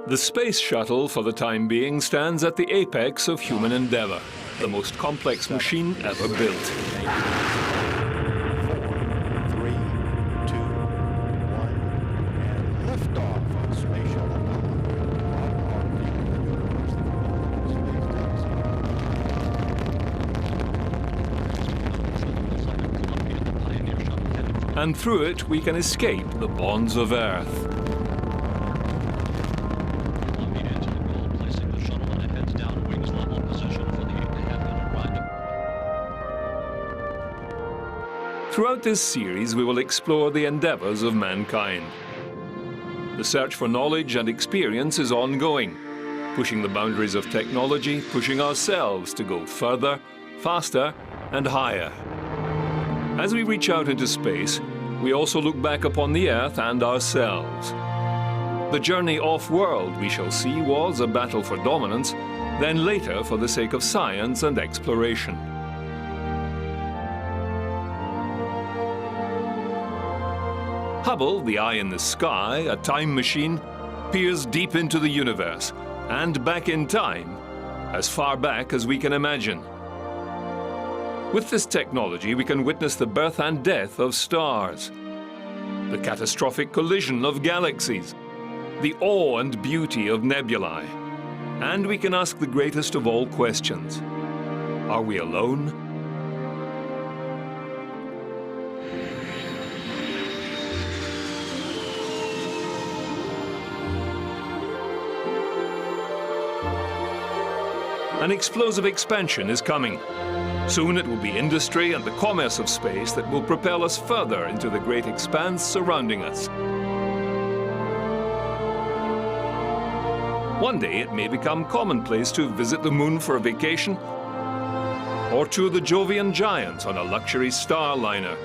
The space shuttle, for the time being, stands at the apex of human endeavor, the most complex machine ever built. 3, 2, 1, and liftoff of Space Shuttle Apollo. And through it, we can escape the bonds of Earth. Throughout this series, we will explore the endeavors of mankind. The search for knowledge and experience is ongoing, pushing the boundaries of technology, pushing ourselves to go further, faster, and higher. As we reach out into space, we also look back upon the Earth and ourselves. The journey off-world, we shall see, was a battle for dominance, then later for the sake of science and exploration. Hubble, the eye in the sky, a time machine, peers deep into the universe and back in time, as far back as we can imagine. With this technology, we can witness the birth and death of stars, the catastrophic collision of galaxies, the awe and beauty of nebulae, and we can ask the greatest of all questions: are we alone? An explosive expansion is coming. Soon it will be industry and the commerce of space that will propel us further into the great expanse surrounding us. One day it may become commonplace to visit the moon for a vacation or tour the Jovian giants on a luxury starliner.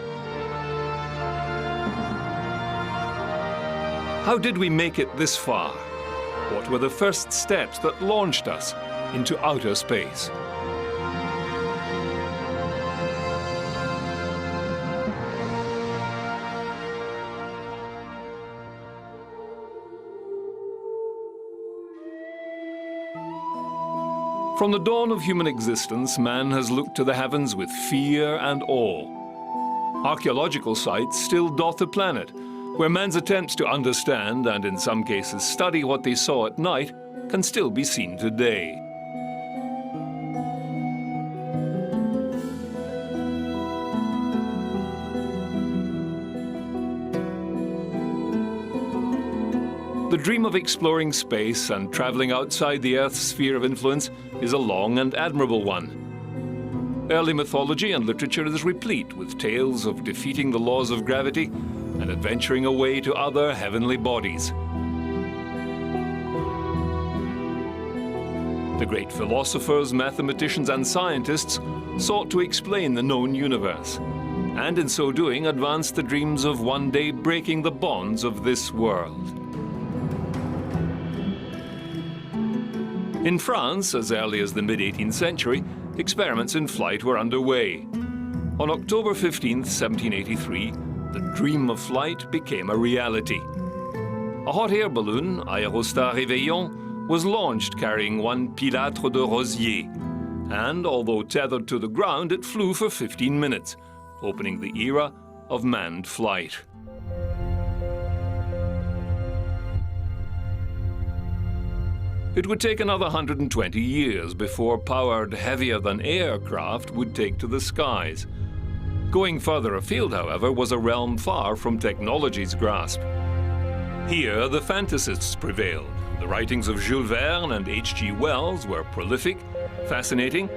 How did we make it this far? What were the first steps that launched us into outer space? From the dawn of human existence, man has looked to the heavens with fear and awe. Archaeological sites still dot the planet, where man's attempts to understand and, in some cases, study what they saw at night can still be seen today. The dream of exploring space and traveling outside the Earth's sphere of influence is a long and admirable one. Early mythology and literature is replete with tales of defeating the laws of gravity and adventuring away to other heavenly bodies. The great philosophers, mathematicians, and scientists sought to explain the known universe, and in so doing advanced the dreams of one day breaking the bonds of this world. In France, as early as the mid-18th century, experiments in flight were underway. On October 15, 1783, the dream of flight became a reality. A hot air balloon, Aérostat Réveillon, was launched carrying one Pilâtre de Rosier, and although tethered to the ground, it flew for 15 minutes, opening the era of manned flight. It would take another 120 years before powered heavier-than-air craft would take to the skies. Going further afield, however, was a realm far from technology's grasp. Here, the fantasists prevailed. The writings of Jules Verne and H.G. Wells were prolific, fascinating,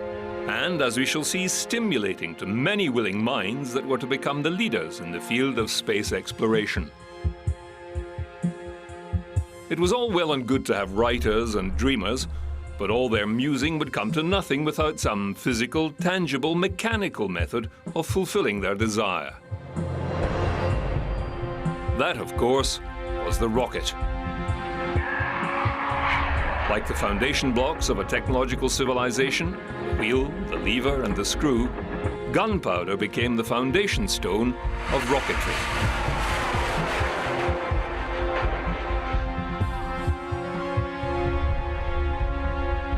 and, as we shall see, stimulating to many willing minds that were to become the leaders in the field of space exploration. It was all well and good to have writers and dreamers, but all their musing would come to nothing without some physical, tangible, mechanical method of fulfilling their desire. That, of course, was the rocket. Like the foundation blocks of a technological civilization, the wheel, the lever, and the screw, gunpowder became the foundation stone of rocketry.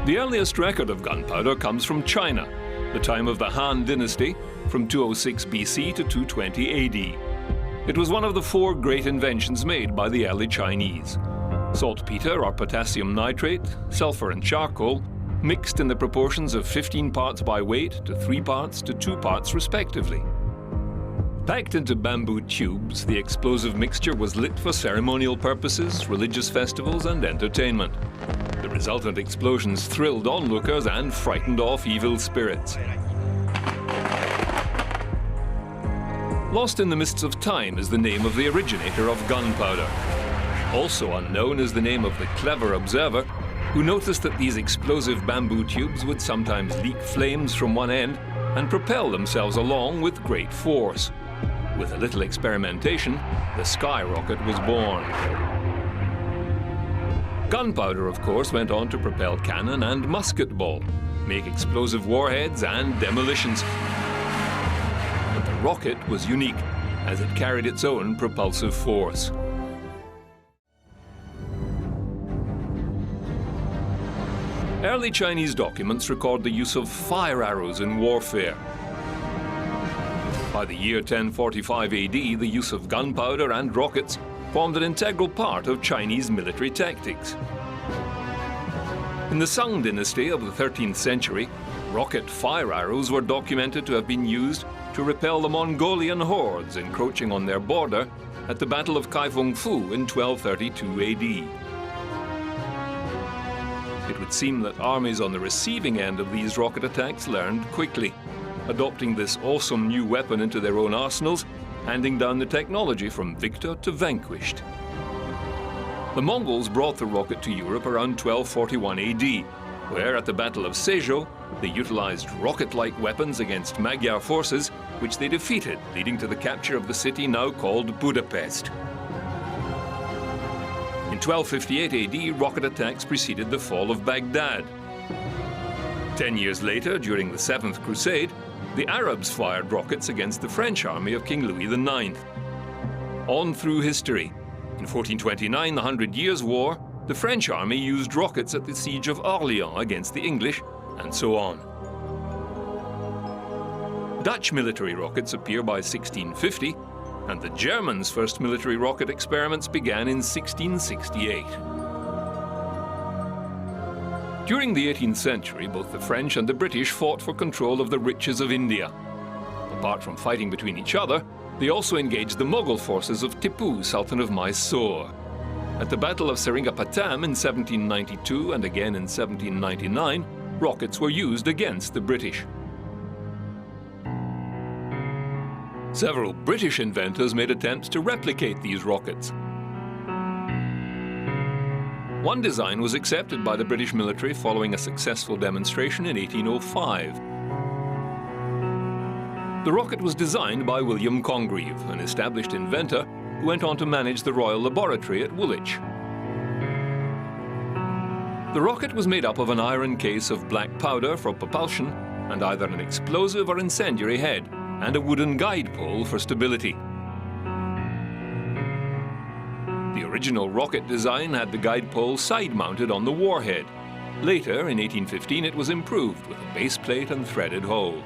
The earliest record of gunpowder comes from China, the time of the Han Dynasty, from 206 BC to 220 AD. It was one of the 4 great inventions made by the early Chinese. Saltpeter or potassium nitrate, sulfur and charcoal, mixed in the proportions of 15 parts by weight to 3 parts to 2 parts respectively. Packed into bamboo tubes, the explosive mixture was lit for ceremonial purposes, religious festivals and entertainment. The resultant explosions thrilled onlookers and frightened off evil spirits. Lost in the mists of time is the name of the originator of gunpowder. Also unknown is the name of the clever observer who noticed that these explosive bamboo tubes would sometimes leak flames from one end and propel themselves along with great force. With a little experimentation, the skyrocket was born. Gunpowder, of course, went on to propel cannon and musket ball, make explosive warheads and demolitions. But the rocket was unique, as it carried its own propulsive force. Early Chinese documents record the use of fire arrows in warfare. By the year 1045 AD, the use of gunpowder and rockets formed an integral part of Chinese military tactics. In the Song dynasty of the 13th century, rocket fire arrows were documented to have been used to repel the Mongolian hordes encroaching on their border at the Battle of Kaifeng-Fu in 1232 AD. It would seem that armies on the receiving end of these rocket attacks learned quickly, adopting this awesome new weapon into their own arsenals, handing down the technology from victor to vanquished. The Mongols brought the rocket to Europe around 1241 AD, where at the Battle of Sezhou, they utilized rocket-like weapons against Magyar forces, which they defeated, leading to the capture of the city now called Budapest. In 1258 AD, rocket attacks preceded the fall of Baghdad. 10 years later, during the Seventh Crusade, the Arabs fired rockets against the French army of King Louis IX. On through history. In 1429, the Hundred Years' War, the French army used rockets at the siege of Orleans against the English, and so on. Dutch military rockets appear by 1650, and the Germans' first military rocket experiments began in 1668. During the 18th century, both the French and the British fought for control of the riches of India. Apart from fighting between each other, they also engaged the Mughal forces of Tipu, Sultan of Mysore. At the Battle of Seringapatam in 1792 and again in 1799, rockets were used against the British. Several British inventors made attempts to replicate these rockets. One design was accepted by the British military following a successful demonstration in 1805. The rocket was designed by William Congreve, an established inventor who went on to manage the Royal Laboratory at Woolwich. The rocket was made up of an iron case of black powder for propulsion and either an explosive or incendiary head, and a wooden guide pole for stability. The original rocket design had the guide pole side-mounted on the warhead. Later, in 1815, it was improved with a base plate and threaded hull.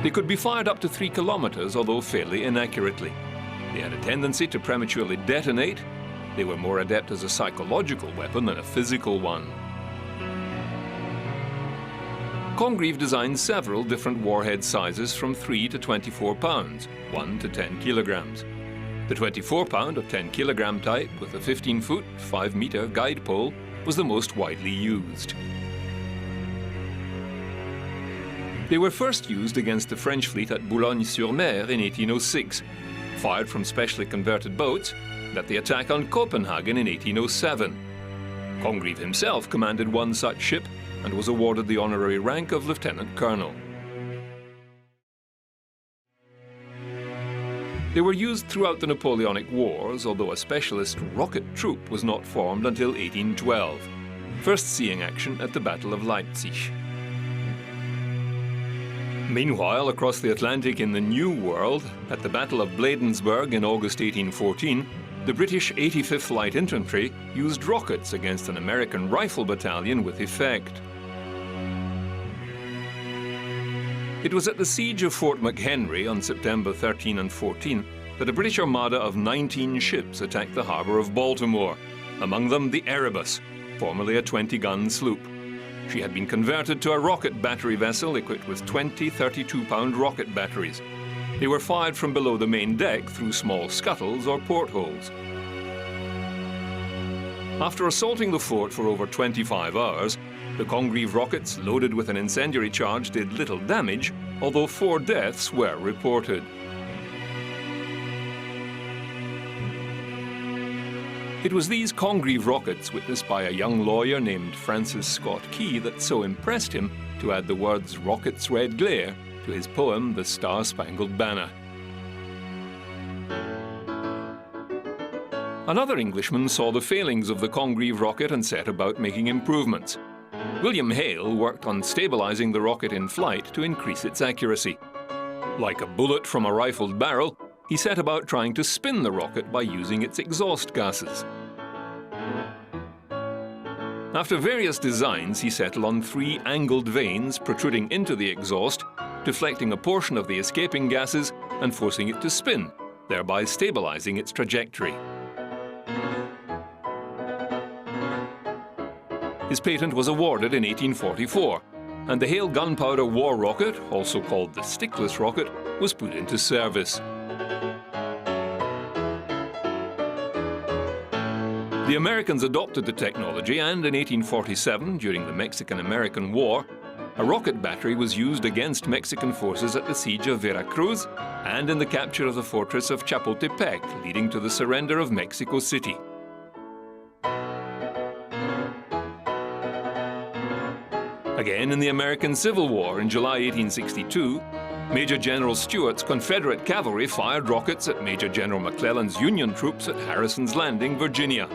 They could be fired up to 3 kilometers, although fairly inaccurately. They had a tendency to prematurely detonate. They were more adept as a psychological weapon than a physical one. Congreve designed several different warhead sizes from 3 to 24 pounds, 1 to 10 kilograms. The 24-pound or 10-kilogram type with a 15-foot, 5-meter guide pole was the most widely used. They were first used against the French fleet at Boulogne-sur-Mer in 1806, fired from specially converted boats, at the attack on Copenhagen in 1807. Congreve himself commanded one such ship and was awarded the honorary rank of lieutenant colonel. They were used throughout the Napoleonic Wars, although a specialist rocket troop was not formed until 1812, first seeing action at the Battle of Leipzig. Meanwhile, across the Atlantic in the New World, at the Battle of Bladensburg in August 1814, the British 85th Light Infantry used rockets against an American rifle battalion with effect. It was at the siege of Fort McHenry on September 13 and 14 that a British armada of 19 ships attacked the harbour of Baltimore, among them the Erebus, formerly a 20-gun sloop. She had been converted to a rocket battery vessel equipped with 20 32-pound rocket batteries. They were fired from below the main deck through small scuttles or portholes. After assaulting the fort for over 25 hours, the Congreve rockets loaded with an incendiary charge did little damage, although 4 deaths were reported. It was these Congreve rockets, witnessed by a young lawyer named Francis Scott Key, that so impressed him to add the words "rocket's red glare" to his poem The Star-Spangled Banner. Another Englishman saw the failings of the Congreve rocket and set about making improvements. William Hale worked on stabilizing the rocket in flight to increase its accuracy. Like a bullet from a rifled barrel, he set about trying to spin the rocket by using its exhaust gases. After various designs, he settled on 3 angled vanes protruding into the exhaust, deflecting a portion of the escaping gases and forcing it to spin, thereby stabilizing its trajectory. His patent was awarded in 1844, and the Hale gunpowder war rocket, also called the stickless rocket, was put into service. The Americans adopted the technology, and in 1847, during the Mexican-American War, a rocket battery was used against Mexican forces at the siege of Veracruz and in the capture of the fortress of Chapultepec, leading to the surrender of Mexico City. Again, in the American Civil War in July 1862, Major General Stuart's Confederate cavalry fired rockets at Major General McClellan's Union troops at Harrison's Landing, Virginia.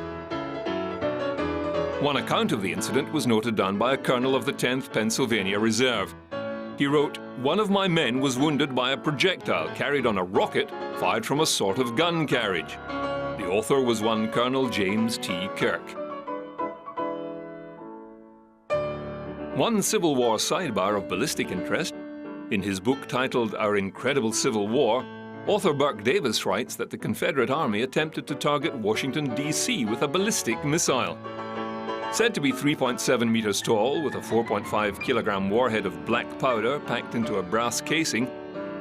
One account of the incident was noted down by a colonel of the 10th Pennsylvania Reserve. He wrote, "One of my men was wounded by a projectile carried on a rocket fired from a sort of gun carriage." The author was one Colonel James T. Kirk. One Civil War sidebar of ballistic interest: in his book titled Our Incredible Civil War, author Burke Davis writes that the Confederate Army attempted to target Washington, D.C. with a ballistic missile. Said to be 3.7 meters tall, with a 4.5 kilogram warhead of black powder packed into a brass casing,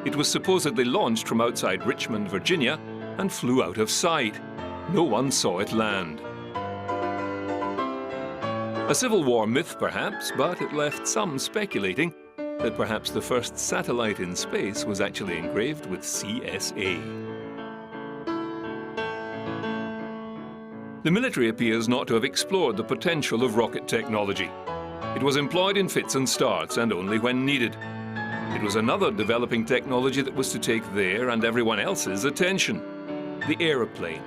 it was supposedly launched from outside Richmond, Virginia, and flew out of sight. No one saw it land. A Civil War myth, perhaps, but it left some speculating that perhaps the first satellite in space was actually engraved with CSA. The military appears not to have explored the potential of rocket technology. It was employed in fits and starts and only when needed. It was another developing technology that was to take their and everyone else's attention: the aeroplane.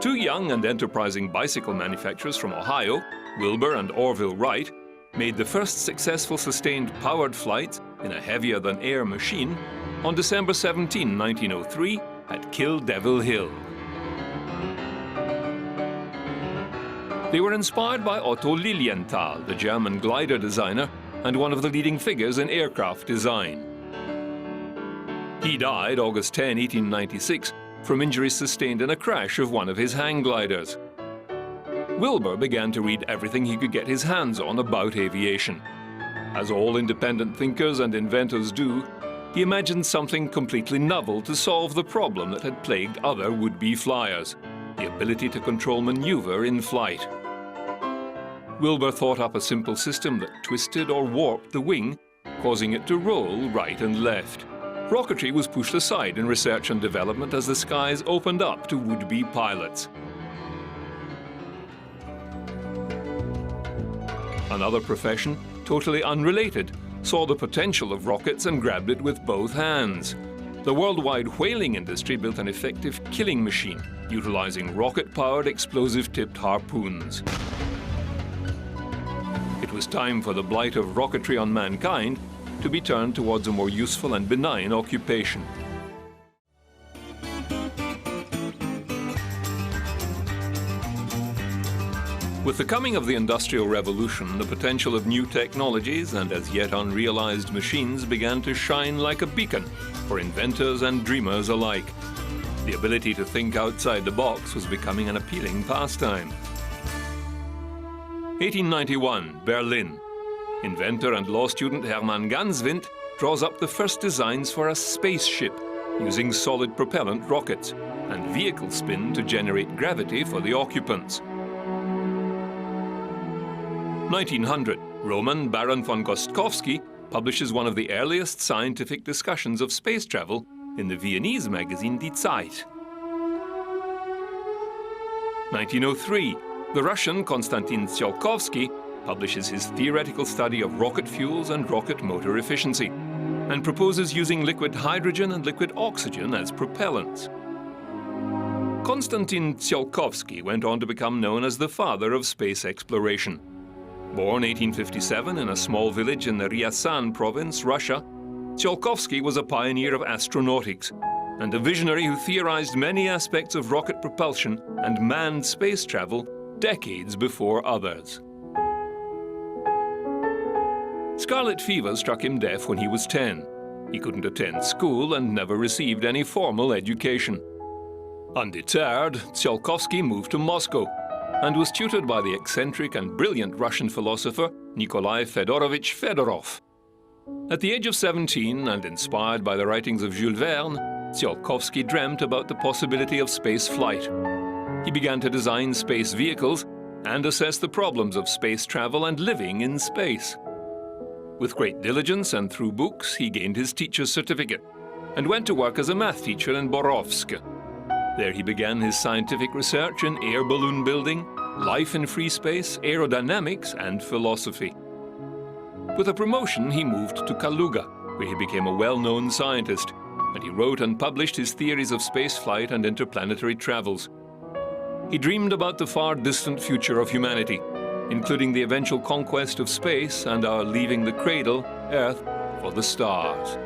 Two young and enterprising bicycle manufacturers from Ohio, Wilbur and Orville Wright, made the first successful sustained powered flight in a heavier-than-air machine on December 17, 1903, at Kill Devil Hill. They were inspired by Otto Lilienthal, the German glider designer and one of the leading figures in aircraft design. He died August 10, 1896, from injuries sustained in a crash of one of his hang gliders. Wilbur began to read everything he could get his hands on about aviation. As all independent thinkers and inventors do, he imagined something completely novel to solve the problem that had plagued other would-be flyers: the ability to control maneuver in flight. Wilbur thought up a simple system that twisted or warped the wing, causing it to roll right and left. Rocketry was pushed aside in research and development as the skies opened up to would-be pilots. Another profession, totally unrelated, saw the potential of rockets and grabbed it with both hands. The worldwide whaling industry built an effective killing machine, utilizing rocket-powered explosive-tipped harpoons. It was time for the blight of rocketry on mankind to be turned towards a more useful and benign occupation. With the coming of the Industrial Revolution, the potential of new technologies and as yet unrealized machines began to shine like a beacon for inventors and dreamers alike. The ability to think outside the box was becoming an appealing pastime. 1891, Berlin. Inventor and law student Hermann Ganswind draws up the first designs for a spaceship using solid propellant rockets and vehicle spin to generate gravity for the occupants. 1900, Roman Baron von Gostkowski publishes one of the earliest scientific discussions of space travel in the Viennese magazine Die Zeit. 1903, the Russian Konstantin Tsiolkovsky publishes his theoretical study of rocket fuels and rocket motor efficiency and proposes using liquid hydrogen and liquid oxygen as propellants. Konstantin Tsiolkovsky went on to become known as the father of space exploration. Born 1857 in a small village in the Ryazan province, Russia, Tsiolkovsky was a pioneer of astronautics and a visionary who theorized many aspects of rocket propulsion and manned space travel decades before others. Scarlet fever struck him deaf when he was 10. He couldn't attend school and never received any formal education. Undeterred, Tsiolkovsky moved to Moscow and was tutored by the eccentric and brilliant Russian philosopher Nikolai Fedorovich Fedorov. At the age of 17, and inspired by the writings of Jules Verne, Tsiolkovsky dreamt about the possibility of space flight. He began to design space vehicles and assess the problems of space travel and living in space. With great diligence and through books, he gained his teacher's certificate and went to work as a math teacher in Borovsk. There he began his scientific research in air balloon building, life in free space, aerodynamics, and philosophy. With a promotion, he moved to Kaluga, where he became a well-known scientist, and he wrote and published his theories of spaceflight and interplanetary travels. He dreamed about the far-distant future of humanity, including the eventual conquest of space and our leaving the cradle, Earth, for the stars.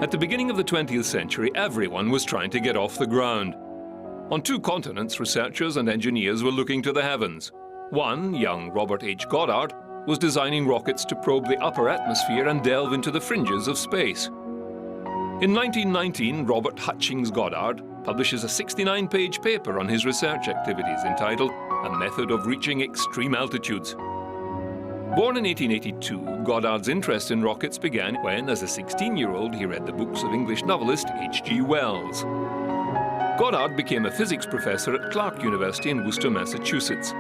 At the beginning of the 20th century, everyone was trying to get off the ground. On 2 continents, researchers and engineers were looking to the heavens. One, young Robert H. Goddard, was designing rockets to probe the upper atmosphere and delve into the fringes of space. In 1919, Robert Hutchings Goddard publishes a 69-page paper on his research activities entitled A Method of Reaching Extreme Altitudes. Born in 1882, Goddard's interest in rockets began when, as a 16-year-old, he read the books of English novelist H.G. Wells. Goddard became a physics professor at Clark University in Worcester, Massachusetts.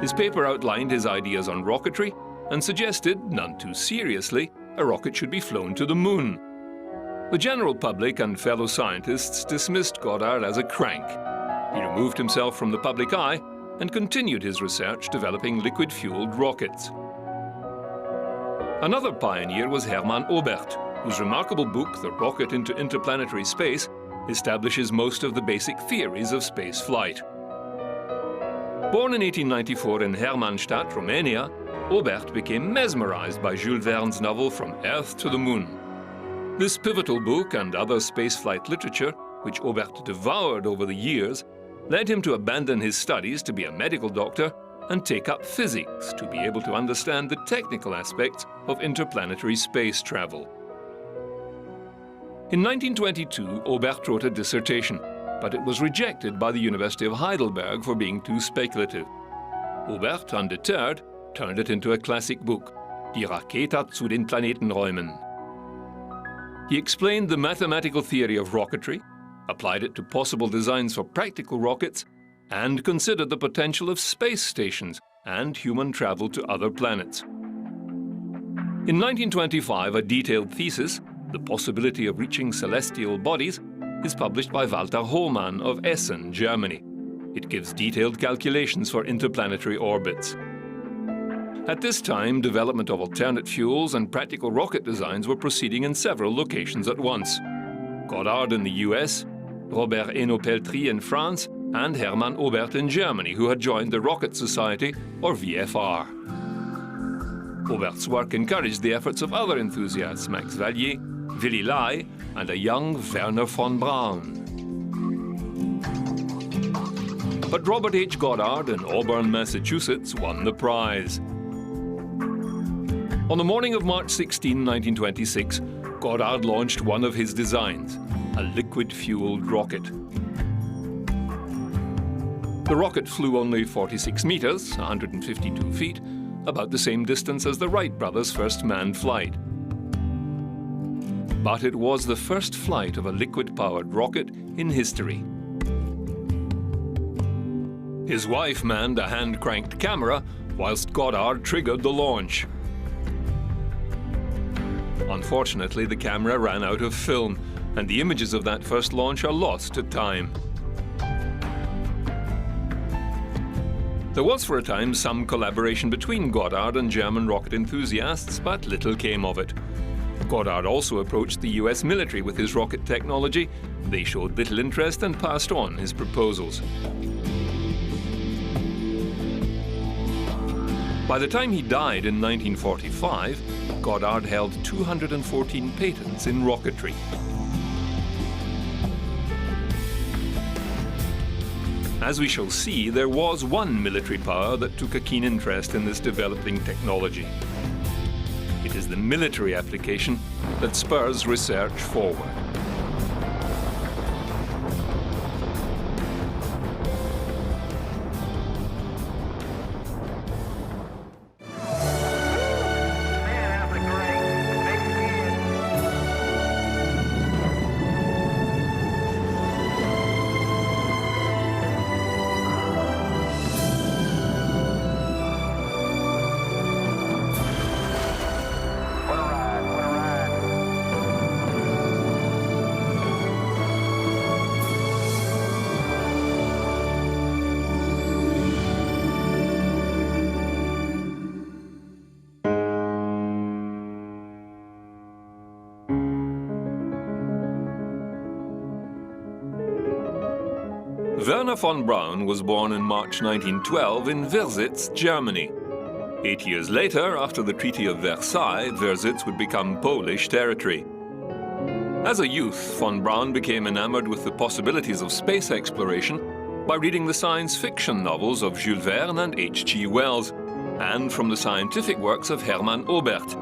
His paper outlined his ideas on rocketry and suggested, none too seriously, a rocket should be flown to the moon. The general public and fellow scientists dismissed Goddard as a crank. He removed himself from the public eye and continued his research developing liquid-fueled rockets. Another pioneer was Hermann Oberth, whose remarkable book, The Rocket into Interplanetary Space, establishes most of the basic theories of space flight. Born in 1894 in Hermannstadt, Romania, Oberth became mesmerized by Jules Verne's novel From Earth to the Moon. This pivotal book and other spaceflight literature, which Oberth devoured over the years, led him to abandon his studies to be a medical doctor and take up physics to be able to understand the technical aspects of interplanetary space travel. In 1922, Oberth wrote a dissertation, but it was rejected by the University of Heidelberg for being too speculative. Oberth, undeterred, turned it into a classic book, Die Rakete zu den Planetenräumen. He explained the mathematical theory of rocketry, applied it to possible designs for practical rockets, and considered the potential of space stations and human travel to other planets. In 1925, a detailed thesis, The Possibility of Reaching Celestial Bodies, is published by Walter Hohmann of Essen, Germany. It gives detailed calculations for interplanetary orbits. At this time, development of alternate fuels and practical rocket designs were proceeding in several locations at once. Goddard in the US, Robert Hainaut-Peltry in France, and Hermann Oberth in Germany, who had joined the Rocket Society, or VFR. Aubert's work encouraged the efforts of other enthusiasts, Max Valier, Willy Lai, and a young Wernher von Braun. But Robert H. Goddard in Auburn, Massachusetts, won the prize. On the morning of March 16, 1926, Goddard launched one of his designs, a liquid-fueled rocket. The rocket flew only 46 meters, 152 feet, about the same distance as the Wright brothers' first manned flight. But it was the first flight of a liquid-powered rocket in history. His wife manned a hand-cranked camera, whilst Goddard triggered the launch. Unfortunately, the camera ran out of film, and the images of that first launch are lost to time. There was for a time some collaboration between Goddard and German rocket enthusiasts, but little came of it. Goddard also approached the US military with his rocket technology. They showed little interest and passed on his proposals. By the time he died in 1945, Goddard held 214 patents in rocketry. As we shall see, there was one military power that took a keen interest in this developing technology. It is the military application that spurs research forward. Wernher von Braun was born in March 1912 in Wierzitz, Germany. 8 years later, after the Treaty of Versailles, Wierzitz would become Polish territory. As a youth, von Braun became enamored with the possibilities of space exploration by reading the science fiction novels of Jules Verne and H.G. Wells, and from the scientific works of Hermann Oberth,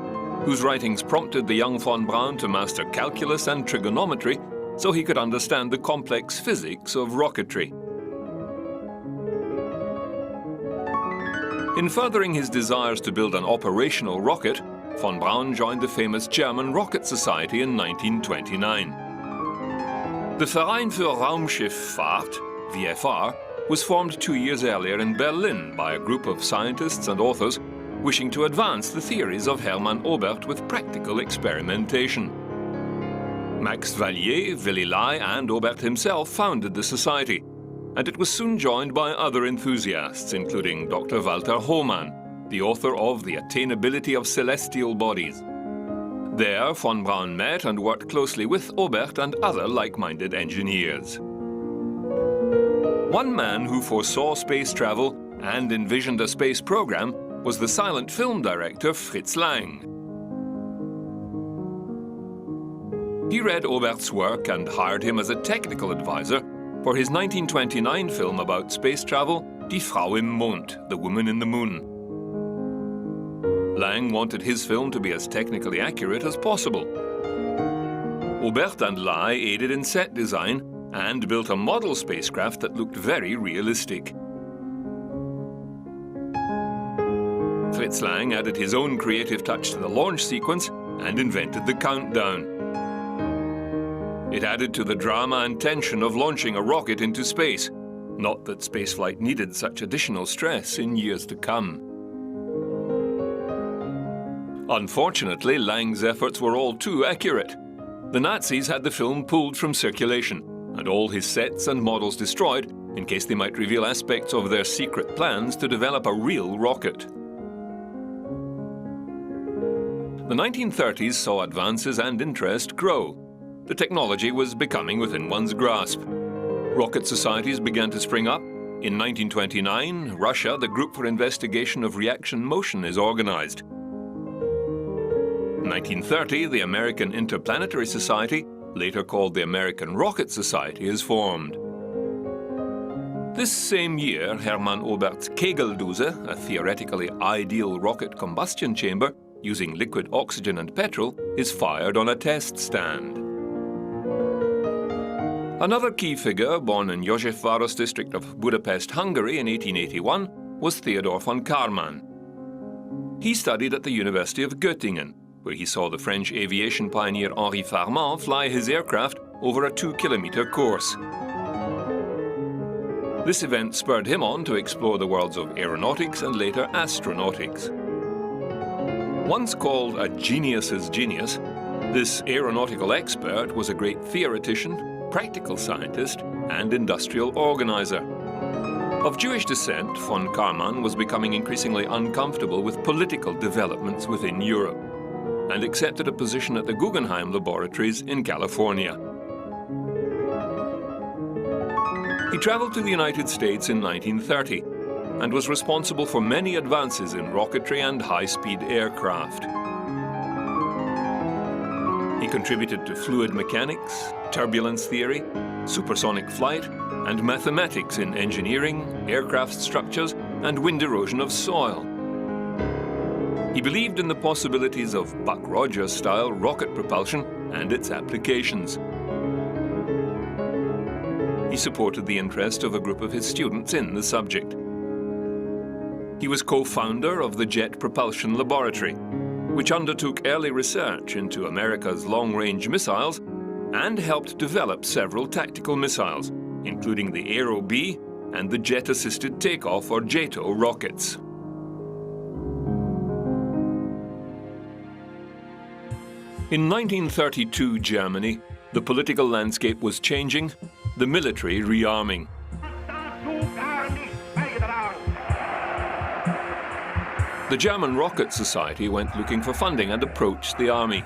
whose writings prompted the young von Braun to master calculus and trigonometry so he could understand the complex physics of rocketry. In furthering his desires to build an operational rocket, von Braun joined the famous German Rocket Society in 1929. The Verein für Raumschifffahrt, VFR, was formed 2 years earlier in Berlin by a group of scientists and authors wishing to advance the theories of Hermann Oberth with practical experimentation. Max Valier, Willy Lai, and Oberth himself founded the society, and it was soon joined by other enthusiasts, including Dr. Walter Hohmann, the author of The Attainability of Celestial Bodies. There, von Braun met and worked closely with Oberth and other like-minded engineers. One man who foresaw space travel and envisioned a space program was the silent film director Fritz Lang. He read Oberth's work and hired him as a technical advisor for his 1929 film about space travel, Die Frau im Mond, The Woman in the Moon. Lang wanted his film to be as technically accurate as possible. Oberth and Lai aided in set design and built a model spacecraft that looked very realistic. Fritz Lang added his own creative touch to the launch sequence and invented the countdown. It added to the drama and tension of launching a rocket into space. Not that spaceflight needed such additional stress in years to come. Unfortunately, Lang's efforts were all too accurate. The Nazis had the film pulled from circulation, and all his sets and models destroyed in case they might reveal aspects of their secret plans to develop a real rocket. The 1930s saw advances and interest grow. The technology was becoming within one's grasp. Rocket societies began to spring up. In 1929, Russia, the Group for Investigation of Reaction Motion, is organized. In 1930, the American Interplanetary Society, later called the American Rocket Society, is formed. This same year, Hermann Oberth's Kegeldüse, a theoretically ideal rocket combustion chamber using liquid oxygen and petrol, is fired on a test stand. Another key figure, born in Józsefváros district of Budapest, Hungary in 1881, was Theodor von Karman. He studied at the University of Göttingen, where he saw the French aviation pioneer Henri Farman fly his aircraft over a 2-kilometer course. This event spurred him on to explore the worlds of aeronautics and later astronautics. Once called a genius's genius, this aeronautical expert was a great theoretician, practical scientist, and industrial organizer. Of Jewish descent, von Karman was becoming increasingly uncomfortable with political developments within Europe and accepted a position at the Guggenheim laboratories in California. He traveled to the United States in 1930 and was responsible for many advances in rocketry and high-speed aircraft. He contributed to fluid mechanics, turbulence theory, supersonic flight, and mathematics in engineering, aircraft structures, and wind erosion of soil. He believed in the possibilities of Buck Rogers-style rocket propulsion and its applications. He supported the interest of a group of his students in the subject. He was co-founder of the Jet Propulsion Laboratory, which undertook early research into America's long-range missiles and helped develop several tactical missiles, including the Aero-B and the Jet-Assisted Takeoff, or JATO, rockets. In 1932 Germany, the political landscape was changing, the military rearming. The German Rocket Society went looking for funding and approached the army.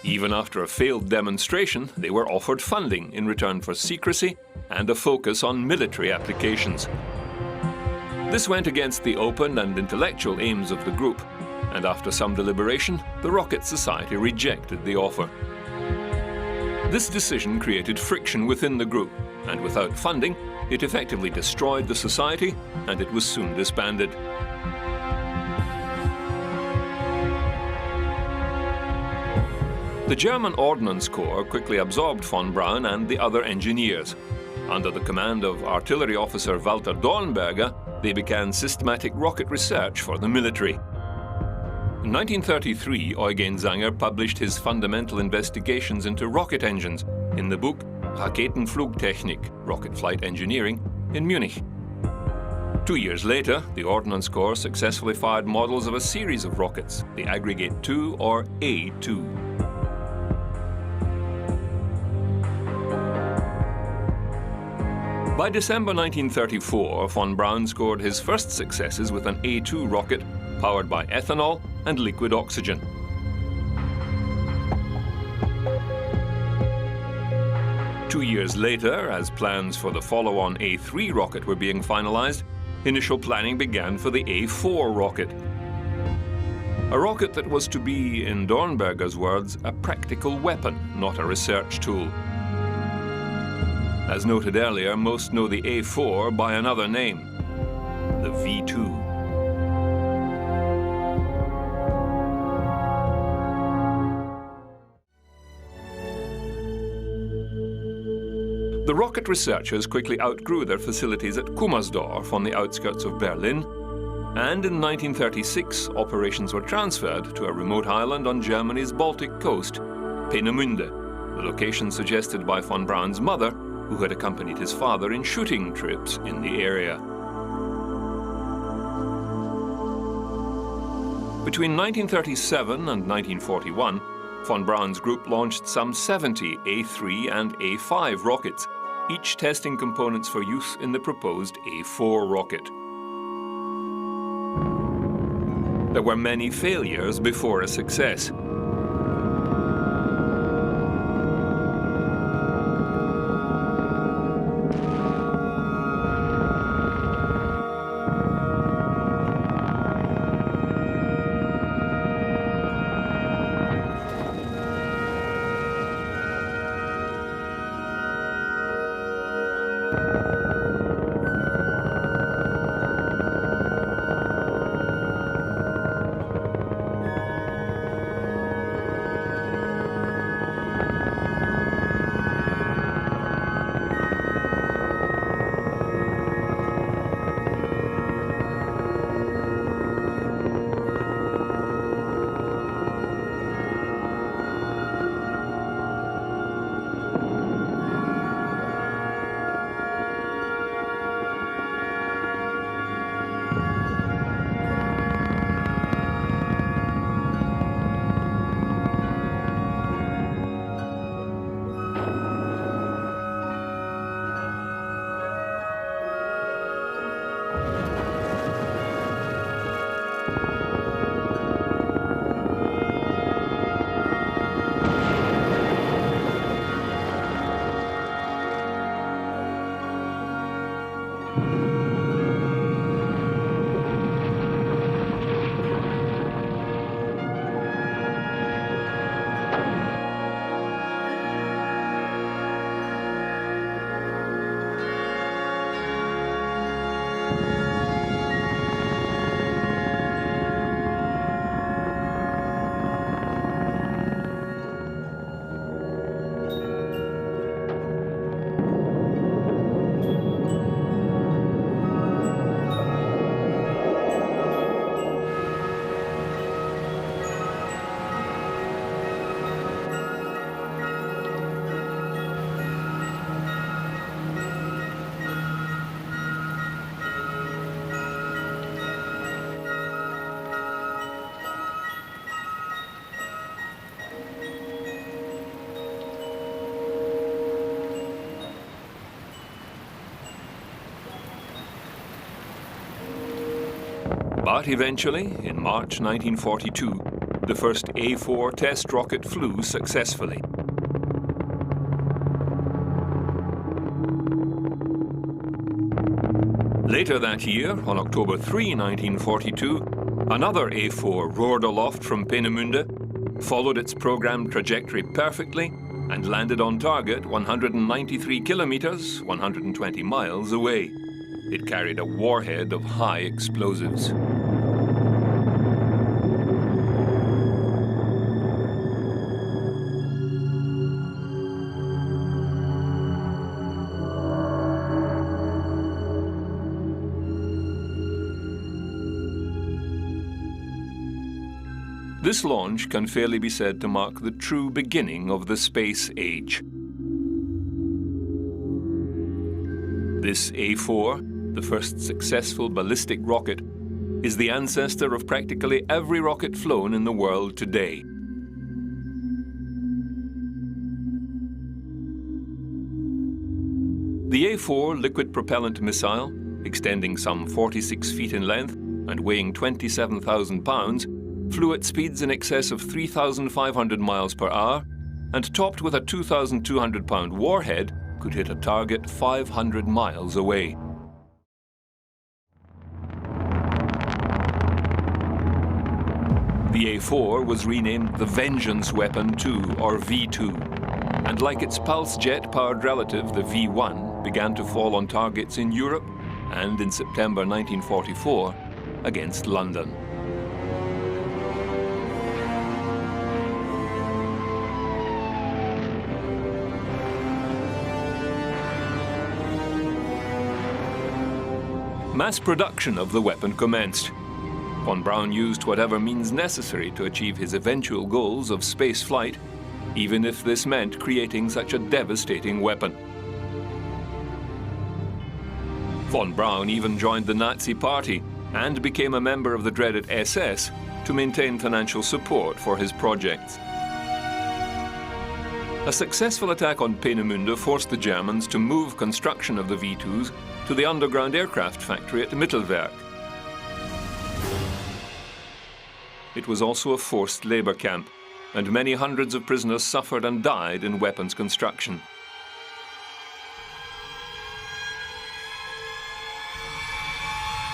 Even after a failed demonstration, they were offered funding in return for secrecy and a focus on military applications. This went against the open and intellectual aims of the group, and after some deliberation, the Rocket Society rejected the offer. This decision created friction within the group, and without funding, it effectively destroyed the society, and it was soon disbanded. The German Ordnance Corps quickly absorbed von Braun and the other engineers. Under the command of artillery officer Walter Dornberger, they began systematic rocket research for the military. In 1933, Eugen Zanger published his fundamental investigations into rocket engines in the book Raketenflugtechnik, Rocket Flight Engineering, in Munich. 2 years later, the Ordnance Corps successfully fired models of a series of rockets, the Aggregate 2 or A2. By December 1934, von Braun scored his first successes with an A2 rocket powered by ethanol and liquid oxygen. Two years later, as plans for the follow-on A3 rocket were being finalized, initial planning began for the A4 rocket. A rocket that was to be, in Dornberger's words, a practical weapon, not a research tool. As noted earlier, most know the A4 by another name, the V2. The rocket researchers quickly outgrew their facilities at Kummersdorf on the outskirts of Berlin, and in 1936 operations were transferred to a remote island on Germany's Baltic coast, Peenemünde, the location suggested by von Braun's mother, who had accompanied his father in shooting trips in the area. Between 1937 and 1941, von Braun's group launched some 70 A3 and A5 rockets, each testing components for use in the proposed A4 rocket. There were many failures before a success. But eventually, in March 1942, the first A4 test rocket flew successfully. Later that year, on October 3, 1942, another A4 roared aloft from Peenemünde, followed its programmed trajectory perfectly, and landed on target 193 kilometers, 120 miles away. It carried a warhead of high explosives. This launch can fairly be said to mark the true beginning of the space age. This A4, the first successful ballistic rocket, is the ancestor of practically every rocket flown in the world today. The A4 liquid propellant missile, extending some 46 feet in length and weighing 27,000 pounds, flew at speeds in excess of 3,500 miles per hour, and topped with a 2,200-pound warhead, could hit a target 500 miles away. The A4 was renamed the Vengeance Weapon II, or V2, and like its pulse jet-powered relative, the V1, began to fall on targets in Europe and, in September 1944, against London. Mass production of the weapon commenced. Von Braun used whatever means necessary to achieve his eventual goals of space flight, even if this meant creating such a devastating weapon. Von Braun even joined the Nazi Party and became a member of the dreaded SS to maintain financial support for his projects. A successful attack on Peenemünde forced the Germans to move construction of the V2s to the underground aircraft factory at Mittelwerk. It was also a forced labor camp, and many hundreds of prisoners suffered and died in weapons construction.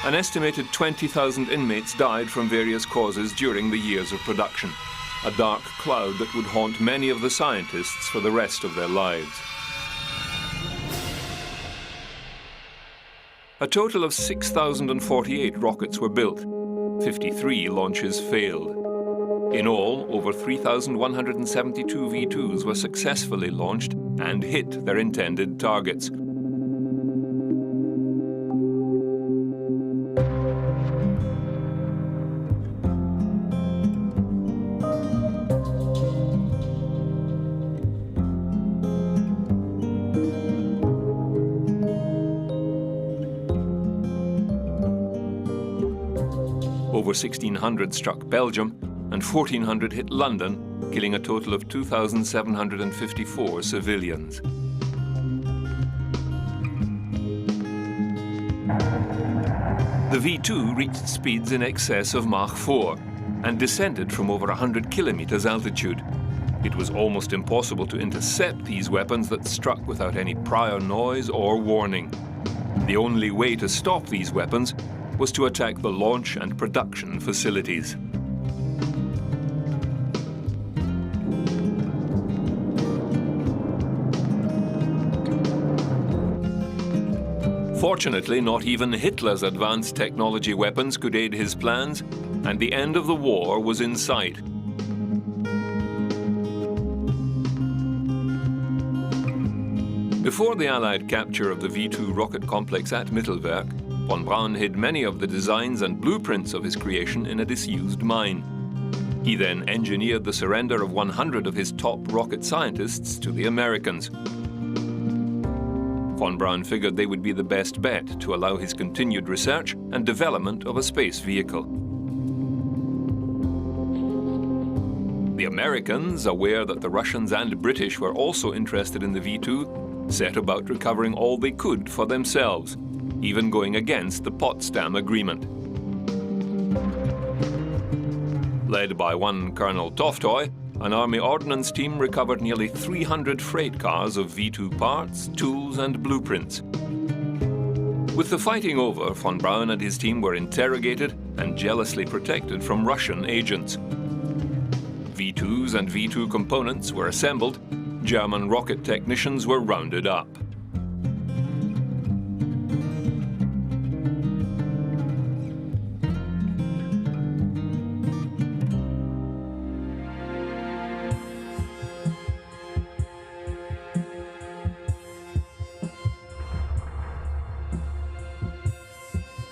An estimated 20,000 inmates died from various causes during the years of production, a dark cloud that would haunt many of the scientists for the rest of their lives. A total of 6,048 rockets were built. 53 launches failed. In all, over 3,172 V2s were successfully launched and hit their intended targets. Over 1,600 struck Belgium, and 1,400 hit London, killing a total of 2,754 civilians. The V2 reached speeds in excess of Mach 4 and descended from over 100 kilometers altitude. It was almost impossible to intercept these weapons that struck without any prior noise or warning. The only way to stop these weapons was to attack the launch and production facilities. Fortunately, not even Hitler's advanced technology weapons could aid his plans, and the end of the war was in sight. Before the Allied capture of the V2 rocket complex at Mittelwerk, Von Braun hid many of the designs and blueprints of his creation in a disused mine. He then engineered the surrender of 100 of his top rocket scientists to the Americans. Von Braun figured they would be the best bet to allow his continued research and development of a space vehicle. The Americans, aware that the Russians and British were also interested in the V2, set about recovering all they could for themselves, even going against the Potsdam Agreement. Led by one Colonel Toftoy, an Army Ordnance team recovered nearly 300 freight cars of V2 parts, tools and blueprints. With the fighting over, von Braun and his team were interrogated and jealously protected from Russian agents. V2s and V2 components were assembled, German rocket technicians were rounded up.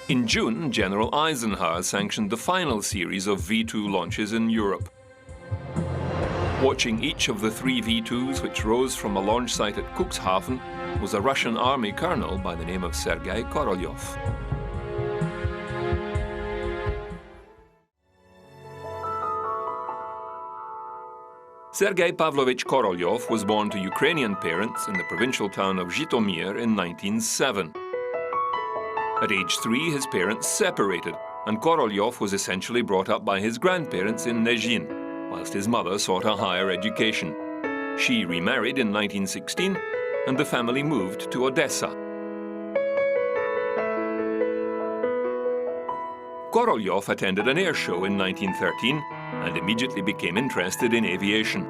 In June, General Eisenhower sanctioned the final series of V2 launches in Europe. Watching each of the 3 V2s which rose from a launch site at Cuxhaven was a Russian army colonel by the name of Sergei Korolyov. Sergei Pavlovich Korolyov was born to Ukrainian parents in the provincial town of Zhytomyr in 1907. At age 3, his parents separated, and Korolyov was essentially brought up by his grandparents in Nezhin, whilst his mother sought a higher education. She remarried in 1916, and the family moved to Odessa. Korolyov attended an air show in 1913 and immediately became interested in aviation.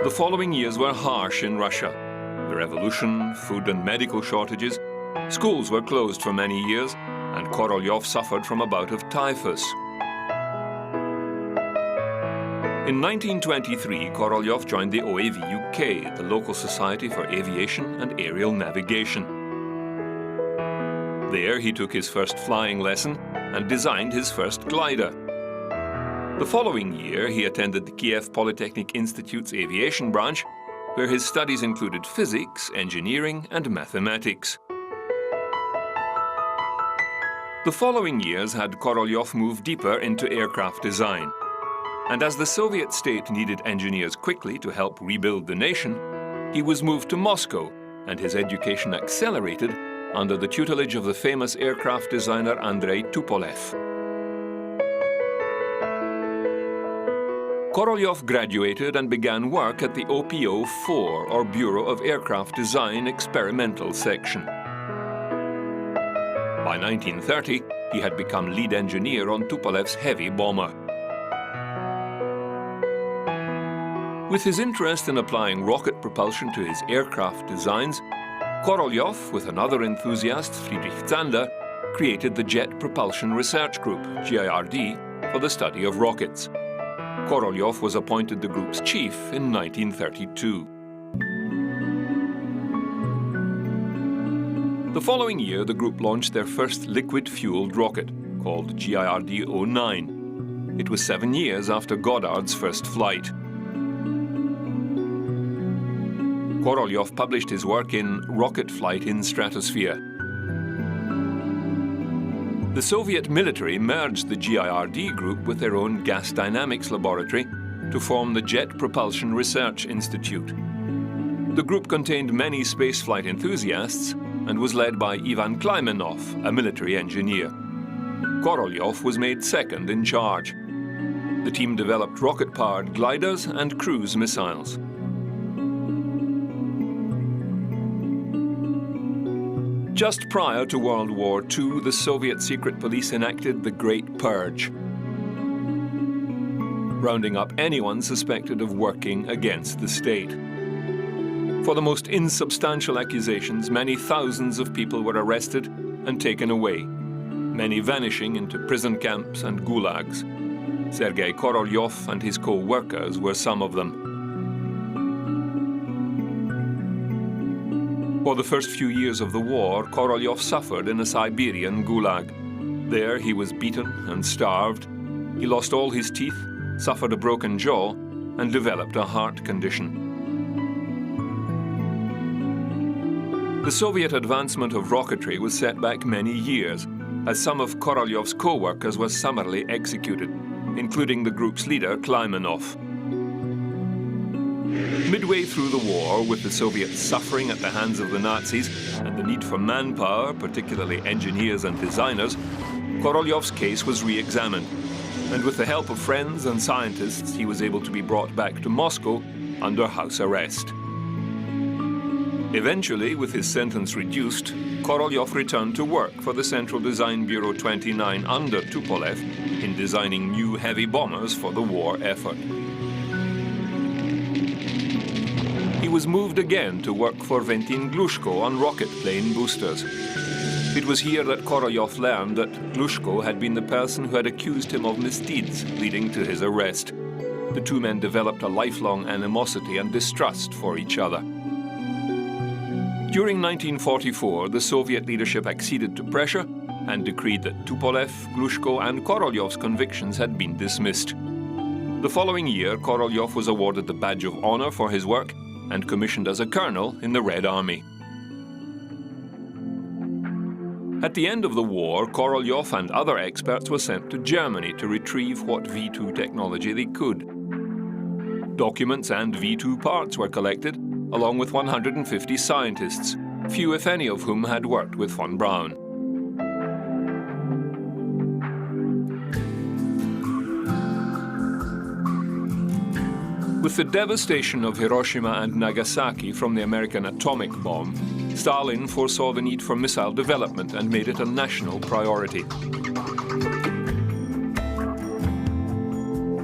The following years were harsh in Russia. The revolution, food and medical shortages, schools were closed for many years, and Korolyov suffered from a bout of typhus. In 1923, Korolyov joined the OAV UK, the local society for aviation and aerial navigation. There he took his first flying lesson and designed his first glider. The following year, he attended the Kiev Polytechnic Institute's aviation branch, where his studies included physics, engineering and mathematics. The following years had Korolyov move deeper into aircraft design. And as the Soviet state needed engineers quickly to help rebuild the nation, he was moved to Moscow, and his education accelerated under the tutelage of the famous aircraft designer Andrei Tupolev. Korolyov graduated and began work at the OPO-4, or Bureau of Aircraft Design Experimental Section. By 1930, he had become lead engineer on Tupolev's heavy bomber. With his interest in applying rocket propulsion to his aircraft designs, Korolyov, with another enthusiast, Friedrich Zander, created the Jet Propulsion Research Group, GIRD, for the study of rockets. Korolyov was appointed the group's chief in 1932. The following year, the group launched their first liquid-fueled rocket, called GIRD-09. It was 7 years after Goddard's first flight. Korolyov published his work in Rocket Flight in Stratosphere. The Soviet military merged the GIRD group with their own gas dynamics laboratory to form the Jet Propulsion Research Institute. The group contained many spaceflight enthusiasts and was led by Ivan Klymenov, a military engineer. Korolyov was made second in charge. The team developed rocket-powered gliders and cruise missiles. Just prior to World War II, the Soviet secret police enacted the Great Purge, rounding up anyone suspected of working against the state. For the most insubstantial accusations, many thousands of people were arrested and taken away, many vanishing into prison camps and gulags. Sergei Korolyov and his co-workers were some of them. For the first few years of the war, Korolyov suffered in a Siberian gulag. There he was beaten and starved. He lost all his teeth, suffered a broken jaw, and developed a heart condition. The Soviet advancement of rocketry was set back many years, as some of Korolyov's co-workers were summarily executed, including the group's leader, Klymenov. Midway through the war, with the Soviets suffering at the hands of the Nazis and the need for manpower, particularly engineers and designers, Korolyov's case was re-examined. And with the help of friends and scientists, he was able to be brought back to Moscow under house arrest. Eventually, with his sentence reduced, Korolyov returned to work for the Central Design Bureau 29 under Tupolev in designing new heavy bombers for the war effort. He was moved again to work for Ventin Glushko on rocket plane boosters. It was here that Korolyov learned that Glushko had been the person who had accused him of misdeeds leading to his arrest. The two men developed a lifelong animosity and distrust for each other. During 1944, the Soviet leadership acceded to pressure and decreed that Tupolev, Glushko and Korolyov's convictions had been dismissed. The following year, Korolyov was awarded the Badge of Honor for his work and commissioned as a colonel in the Red Army. At the end of the war, Korolyov and other experts were sent to Germany to retrieve what V2 technology they could. Documents and V2 parts were collected, along with 150 scientists, few if any of whom had worked with von Braun. With the devastation of Hiroshima and Nagasaki from the American atomic bomb, Stalin foresaw the need for missile development and made it a national priority.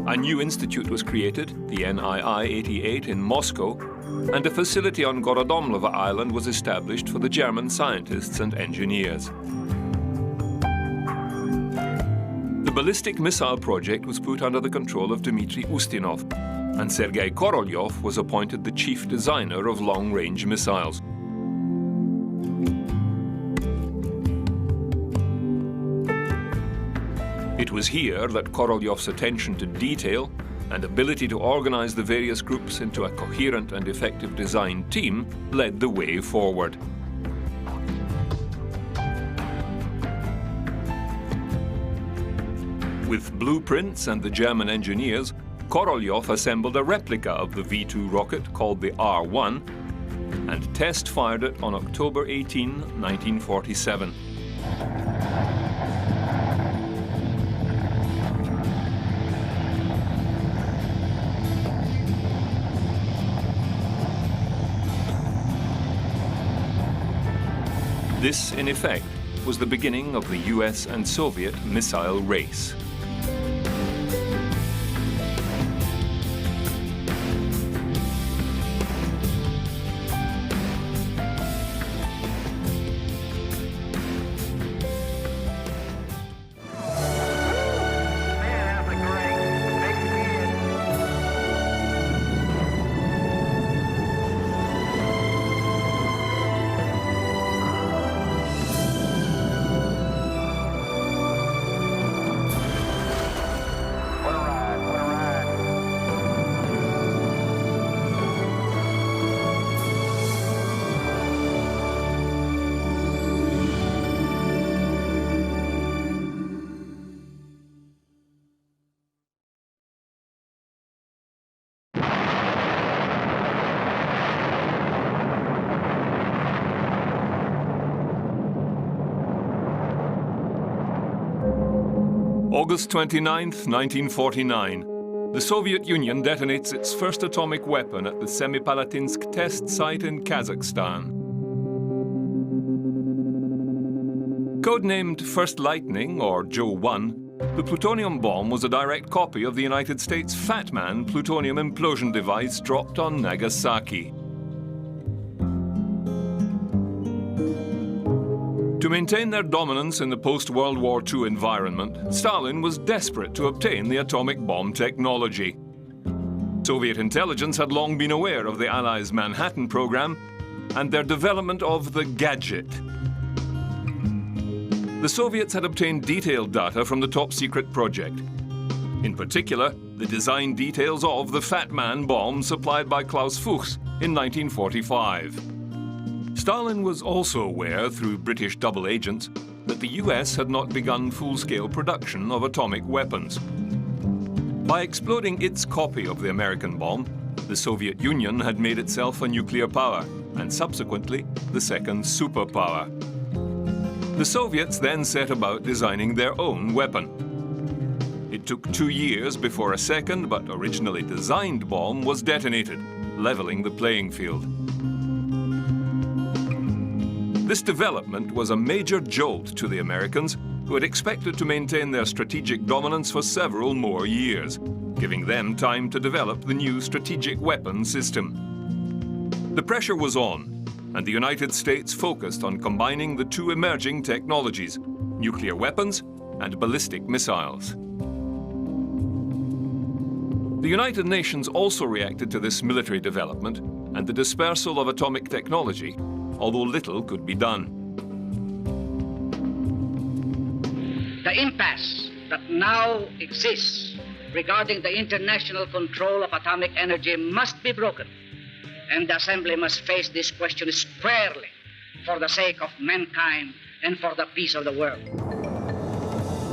A new institute was created, the NII-88 in Moscow, and a facility on Gorodomlova Island was established for the German scientists and engineers. The ballistic missile project was put under the control of Dmitry Ustinov, and Sergei Korolyov was appointed the chief designer of long-range missiles. It was here that Korolyov's attention to detail and ability to organize the various groups into a coherent and effective design team led the way forward. With blueprints and the German engineers, Korolyov assembled a replica of the V2 rocket called the R1 and test-fired it on October 18, 1947. This, in effect, was the beginning of the US and Soviet missile race. August 29, 1949. The Soviet Union detonates its first atomic weapon at the Semipalatinsk test site in Kazakhstan. Codenamed First Lightning, or Joe 1, the plutonium bomb was a direct copy of the United States Fat Man plutonium implosion device dropped on Nagasaki. To maintain their dominance in the post-World War II environment, Stalin was desperate to obtain the atomic bomb technology. Soviet intelligence had long been aware of the Allies' Manhattan program and their development of the gadget. The Soviets had obtained detailed data from the top-secret project. In particular, the design details of the Fat Man bomb supplied by Klaus Fuchs in 1945. Stalin was also aware, through British double agents, that the US had not begun full-scale production of atomic weapons. By exploding its copy of the American bomb, The Soviet Union had made itself a nuclear power, and subsequently the second superpower. The Soviets then set about designing their own weapon. It took 2 years before a second, but originally designed bomb was detonated, leveling the playing field. This development was a major jolt to the Americans, who had expected to maintain their strategic dominance for several more years, giving them time to develop the new strategic weapon system. The pressure was on, and the United States focused on combining the two emerging technologies, nuclear weapons and ballistic missiles. The United Nations also reacted to this military development and the dispersal of atomic technology, although little could be done. The impasse that now exists regarding the international control of atomic energy must be broken, and the Assembly must face this question squarely for the sake of mankind and for the peace of the world.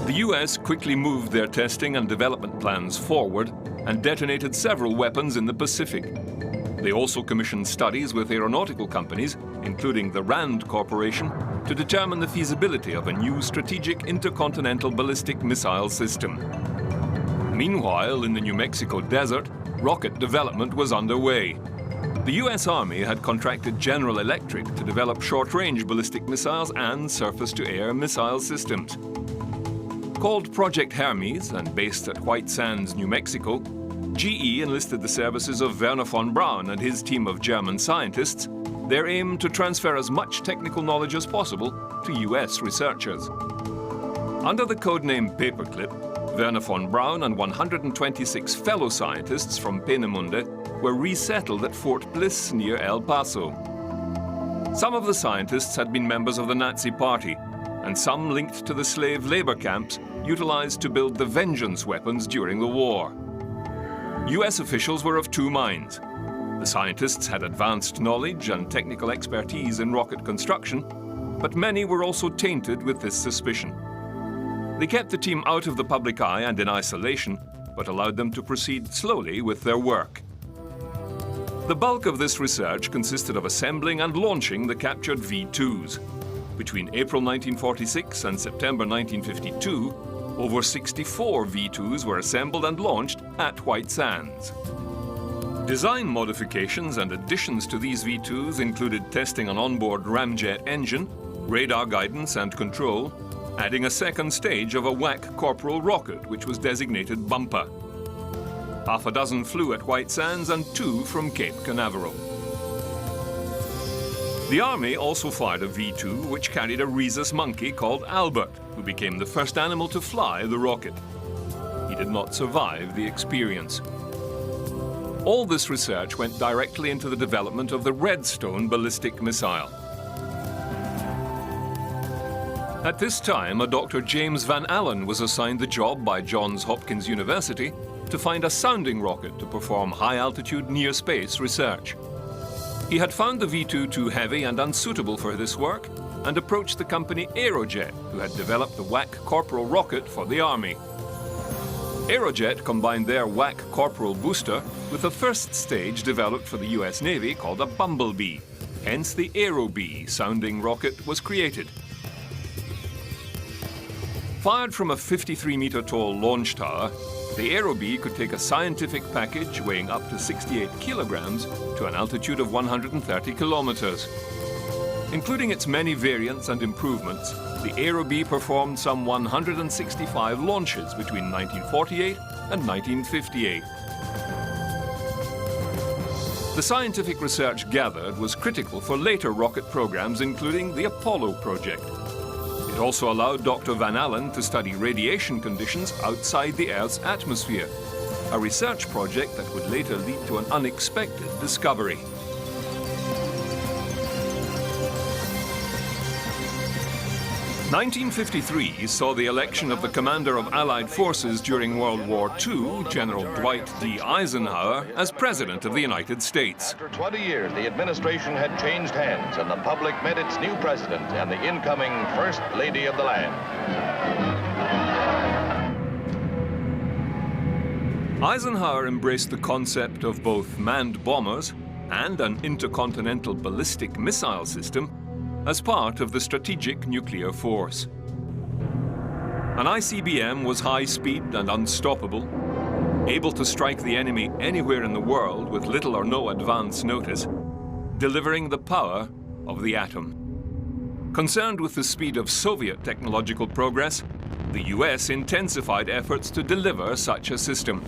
The US quickly moved their testing and development plans forward and detonated several weapons in the Pacific. They also commissioned studies with aeronautical companies, including the RAND Corporation, to determine the feasibility of a new strategic intercontinental ballistic missile system. Meanwhile, in the New Mexico desert, rocket development was underway. The US Army had contracted General Electric to develop short-range ballistic missiles and surface-to-air missile systems. Called Project Hermes and based at White Sands, New Mexico, GE enlisted the services of Wernher von Braun and his team of German scientists, their aim to transfer as much technical knowledge as possible to US researchers. Under the codename Paperclip, Wernher von Braun and 126 fellow scientists from Peenemünde were resettled at Fort Bliss near El Paso. Some of the scientists had been members of the Nazi Party, and some linked to the slave labor camps utilized to build the Vengeance weapons during the war. US officials were of two minds. The scientists had advanced knowledge and technical expertise in rocket construction, but many were also tainted with this suspicion. They kept the team out of the public eye and in isolation, but allowed them to proceed slowly with their work. The bulk of this research consisted of assembling and launching the captured V-2s. Between April 1946 and September 1952, over 64 V-2s were assembled and launched at White Sands. Design modifications and additions to these V-2s included testing an onboard ramjet engine, radar guidance and control, adding a second stage of a WAC Corporal rocket, which was designated Bumper. Half a dozen flew at White Sands and 2 from Cape Canaveral. The Army also fired a V-2 which carried a rhesus monkey called Albert, who became the first animal to fly the rocket. He did not survive the experience. All this research went directly into the development of the Redstone ballistic missile. At this time, a Dr. James Van Allen was assigned the job by Johns Hopkins University to find a sounding rocket to perform high-altitude near-space research. He had found the V-2 too heavy and unsuitable for this work and approached the company Aerojet, who had developed the WAC Corporal rocket for the Army. Aerojet combined their WAC Corporal booster with a first stage developed for the US Navy called a Bumblebee. Hence the Aerobee sounding rocket was created. Fired from a 53-meter tall launch tower, the Aerobee could take a scientific package weighing up to 68 kilograms to an altitude of 130 kilometers. Including its many variants and improvements, the Aerobee performed some 165 launches between 1948 and 1958. The scientific research gathered was critical for later rocket programs, including the Apollo project. It also allowed Dr. Van Allen to study radiation conditions outside the Earth's atmosphere, a research project that would later lead to an unexpected discovery. (1953) saw the election of the commander of Allied forces during World War II, General Dwight D. Eisenhower, as President of the United States. After 20 years, the administration had changed hands, and the public met its new president and the incoming First Lady of the land. Eisenhower embraced the concept of both manned bombers and an intercontinental ballistic missile system as part of the strategic nuclear force. An ICBM was high-speed and unstoppable, able to strike the enemy anywhere in the world with little or no advance notice, delivering the power of the atom. Concerned with the speed of Soviet technological progress, the US intensified efforts to deliver such a system.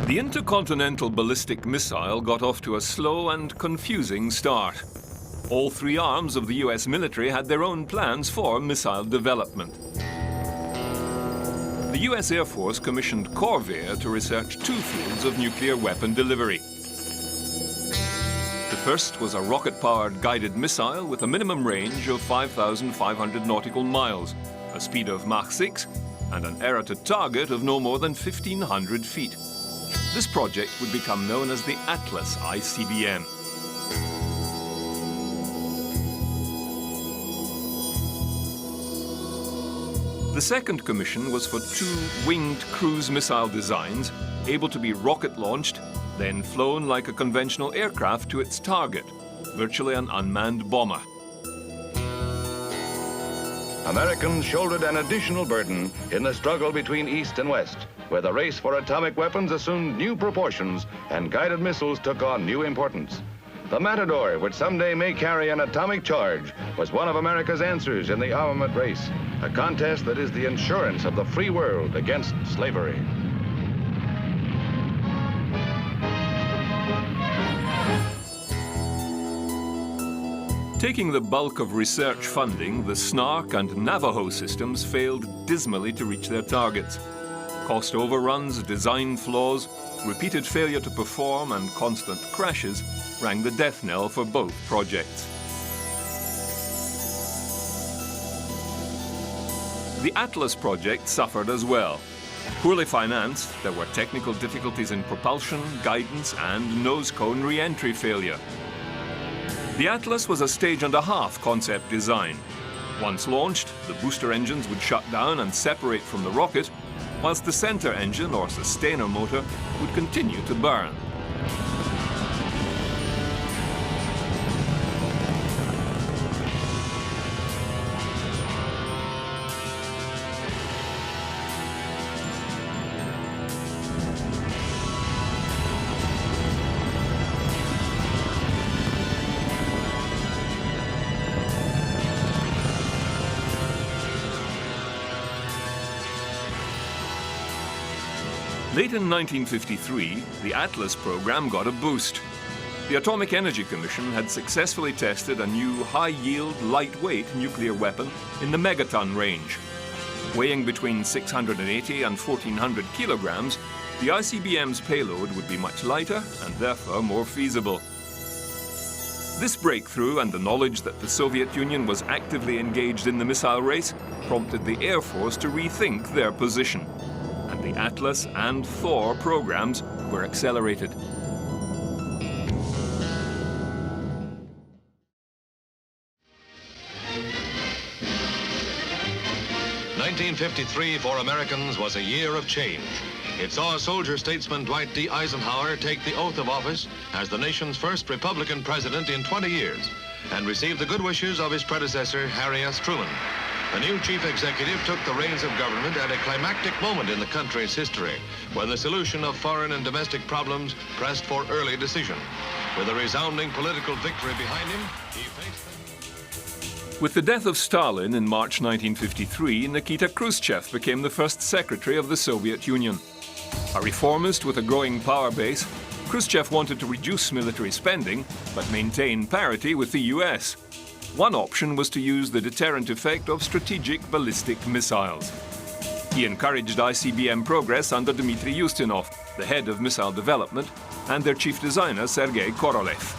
The intercontinental ballistic missile got off to a slow and confusing start. All three arms of the US military had their own plans for missile development. The US Air Force commissioned Corvair to research two fields of nuclear weapon delivery. The first was a rocket-powered guided missile with a minimum range of 5,500 nautical miles, a speed of Mach 6, and an error to target of no more than 1,500 feet. This project would become known as the Atlas ICBM. The second commission was for two winged cruise missile designs, able to be rocket-launched, then flown like a conventional aircraft to its target, virtually an unmanned bomber. Americans shouldered an additional burden in the struggle between East and West, where the race for atomic weapons assumed new proportions and guided missiles took on new importance. The Matador, which someday may carry an atomic charge, was one of America's answers in the armament race, a contest that is the insurance of the free world against slavery. Taking the bulk of research funding, the Snark and Navajo systems failed dismally to reach their targets. Cost overruns, design flaws, repeated failure to perform, and constant crashes rang the death knell for both projects. The Atlas project suffered as well. Poorly financed, there were technical difficulties in propulsion, guidance, and nose cone re-entry failure. The Atlas was a stage-and-a-half concept design. Once launched, the booster engines would shut down and separate from the rocket, whilst the center engine or sustainer motor would continue to burn. Late in 1953, the Atlas program got a boost. The Atomic Energy Commission had successfully tested a new high-yield, lightweight nuclear weapon in the megaton range. Weighing between 680 and 1,400 kilograms, the ICBM's payload would be much lighter and therefore more feasible. This breakthrough and the knowledge that the Soviet Union was actively engaged in the missile race prompted the Air Force to rethink their position. And the Atlas and Thor programs were accelerated. "1953 for Americans was a year of change. It saw soldier statesman Dwight D. Eisenhower take the oath of office as the nation's first Republican president in 20 years and receive the good wishes of his predecessor, Harry S. Truman. The new chief executive took the reins of government at a climactic moment in the country's history, when the solution of foreign and domestic problems pressed for early decision. With a resounding political victory behind him, he faced... With the death of Stalin in March 1953, Nikita Khrushchev became the first secretary of the Soviet Union. A reformist with a growing power base, Khrushchev wanted to reduce military spending, but maintain parity with the US. One option was to use the deterrent effect of strategic ballistic missiles. He encouraged ICBM progress under Dmitry Ustinov, the head of missile development, and their chief designer, Sergei Korolev.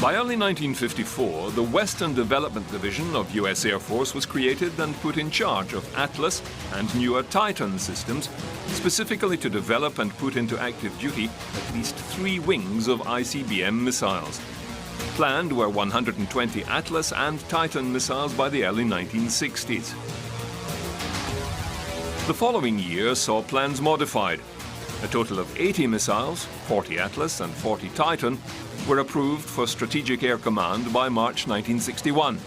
By early 1954, the Western Development Division of US Air Force was created and put in charge of Atlas and newer Titan systems, specifically to develop and put into active duty at least 3 wings of ICBM missiles. Planned were 120 Atlas and Titan missiles by the early 1960s. The following year saw plans modified. A total of 80 missiles, 40 Atlas and 40 Titan, were approved for Strategic Air Command by March 1961.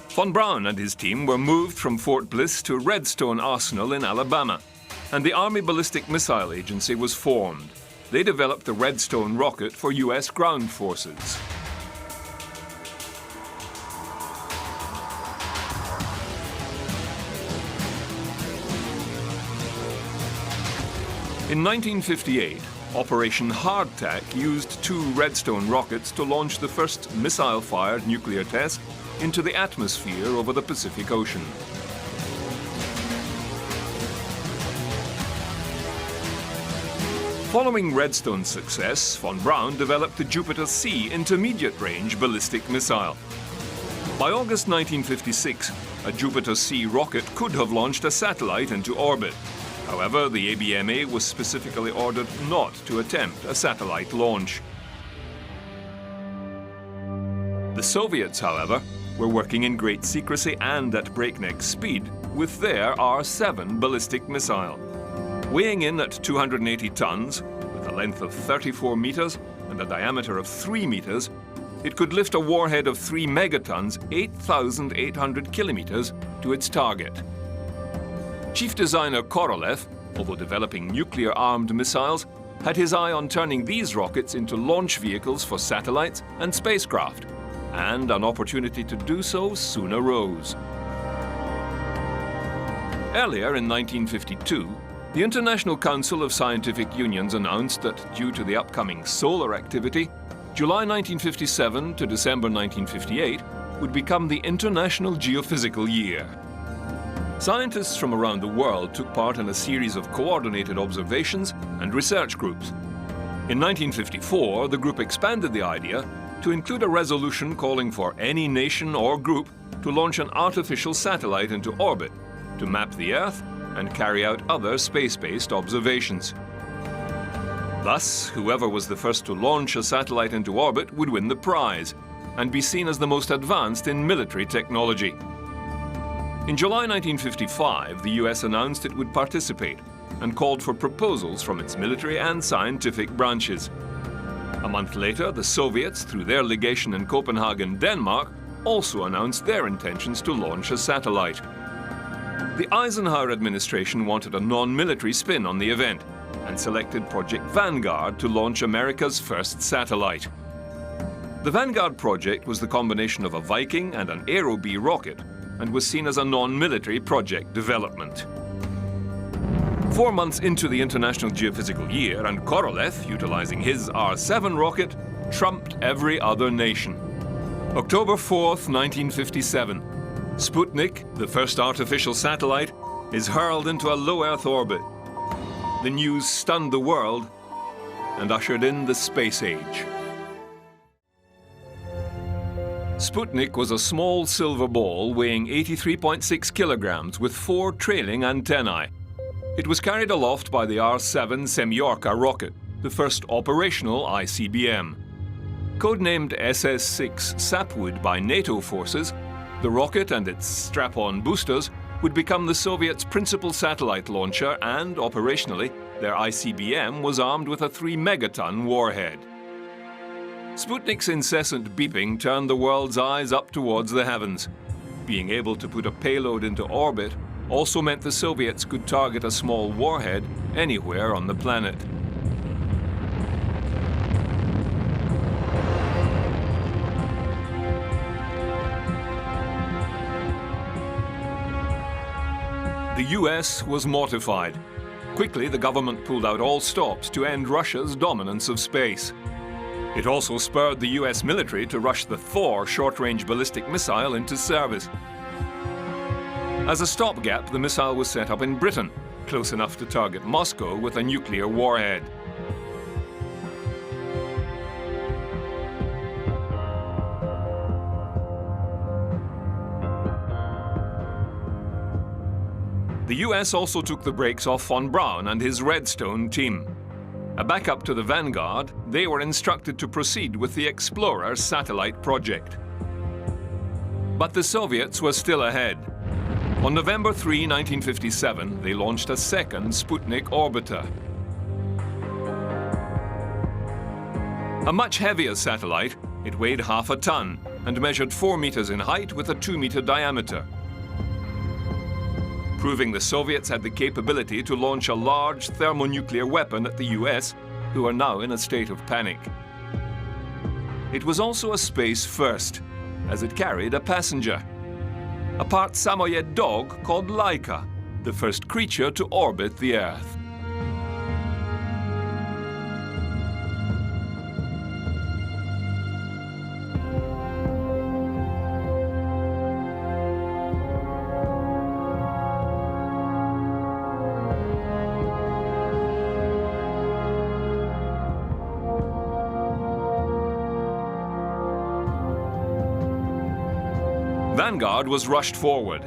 Von Braun and his team were moved from Fort Bliss to Redstone Arsenal in Alabama, and the Army Ballistic Missile Agency was formed. They developed the Redstone rocket for US ground forces. In 1958, Operation Hardtack used 2 Redstone rockets to launch the first missile-fired nuclear test into the atmosphere over the Pacific Ocean. Following Redstone's success, von Braun developed the Jupiter-C intermediate-range ballistic missile. By August 1956, a Jupiter-C rocket could have launched a satellite into orbit. However, the ABMA was specifically ordered not to attempt a satellite launch. The Soviets, however, were working in great secrecy and at breakneck speed with their R-7 ballistic missile. Weighing in at 280 tons, with a length of 34 meters and a diameter of 3 meters, it could lift a warhead of 3 megatons, 8,800 kilometers, to its target. Chief designer Korolev, although developing nuclear-armed missiles, had his eye on turning these rockets into launch vehicles for satellites and spacecraft, and an opportunity to do so soon arose. Earlier in 1952, the International Council of Scientific Unions announced that due to the upcoming solar activity, July 1957 to December 1958 would become the International Geophysical Year. Scientists from around the world took part in a series of coordinated observations and research groups. In 1954, the group expanded the idea to include a resolution calling for any nation or group to launch an artificial satellite into orbit to map the Earth and carry out other space-based observations. Thus, whoever was the first to launch a satellite into orbit would win the prize and be seen as the most advanced in military technology. In July 1955, the US announced it would participate and called for proposals from its military and scientific branches. A month later, the Soviets, through their legation in Copenhagen, Denmark, also announced their intentions to launch a satellite. The Eisenhower administration wanted a non-military spin on the event and selected Project Vanguard to launch America's first satellite. The Vanguard project was the combination of a Viking and an Aero-B rocket, and was seen as a non-military project development. 4 months into the International Geophysical Year, and Korolev, utilizing his R-7 rocket, trumped every other nation. October 4th, 1957, Sputnik, the first artificial satellite, is hurled into a low Earth orbit. The news stunned the world and ushered in the space age. Sputnik was a small silver ball weighing 83.6 kilograms with 4 trailing antennae. It was carried aloft by the R-7 Semyorka rocket, the first operational ICBM. Codenamed SS-6 Sapwood by NATO forces, the rocket and its strap-on boosters would become the Soviets' principal satellite launcher, and operationally, their ICBM was armed with a 3-megaton warhead. Sputnik's incessant beeping turned the world's eyes up towards the heavens. Being able to put a payload into orbit also meant the Soviets could target a small warhead anywhere on the planet. The US was mortified. Quickly, the government pulled out all stops to end Russia's dominance of space. It also spurred the US military to rush the Thor short-range ballistic missile into service. As a stopgap, the missile was set up in Britain, close enough to target Moscow with a nuclear warhead. The US also took the brakes off von Braun and his Redstone team. A backup to the Vanguard, they were instructed to proceed with the Explorer satellite project. But the Soviets were still ahead. On November 3, 1957, they launched a second Sputnik orbiter. A much heavier satellite, it weighed half a ton and measured 4 meters in height with a 2-meter diameter, proving the Soviets had the capability to launch a large thermonuclear weapon at the US, who are now in a state of panic. It was also a space first, as it carried a passenger, a part Samoyed dog called Laika, the first creature to orbit the Earth. Vanguard was rushed forward.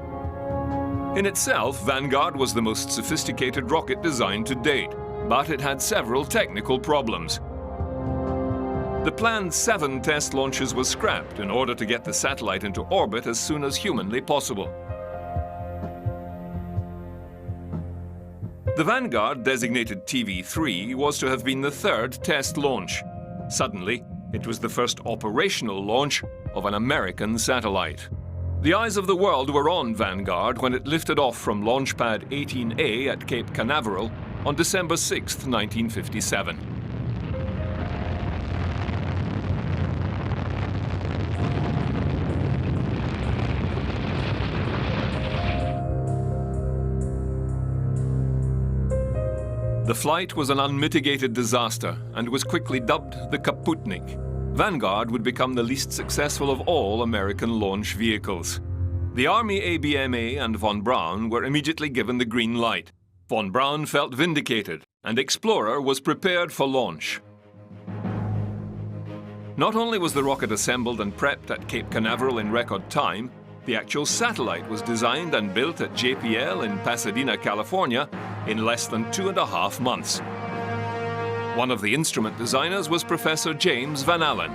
In itself, Vanguard was the most sophisticated rocket designed to date, but it had several technical problems. The planned 7 test launches were scrapped in order to get the satellite into orbit as soon as humanly possible. The Vanguard, designated TV-3, was to have been the 3rd test launch. Suddenly, it was the first operational launch of an American satellite. The eyes of the world were on Vanguard when it lifted off from Launch Pad 18A at Cape Canaveral on December 6, 1957. The flight was an unmitigated disaster and was quickly dubbed the Kaputnik. Vanguard would become the least successful of all American launch vehicles. The Army ABMA and von Braun were immediately given the green light. Von Braun felt vindicated, and Explorer was prepared for launch. Not only was the rocket assembled and prepped at Cape Canaveral in record time, the actual satellite was designed and built at JPL in Pasadena, California, in less than 2.5 months. One of the instrument designers was Professor James Van Allen.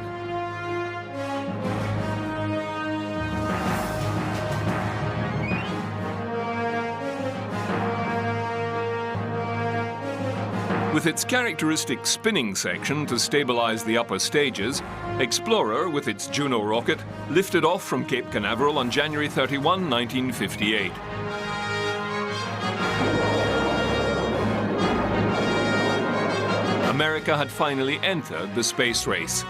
With its characteristic spinning section to stabilize the upper stages, Explorer, with its Juno rocket, lifted off from Cape Canaveral on January 31, 1958. America had finally entered the space race.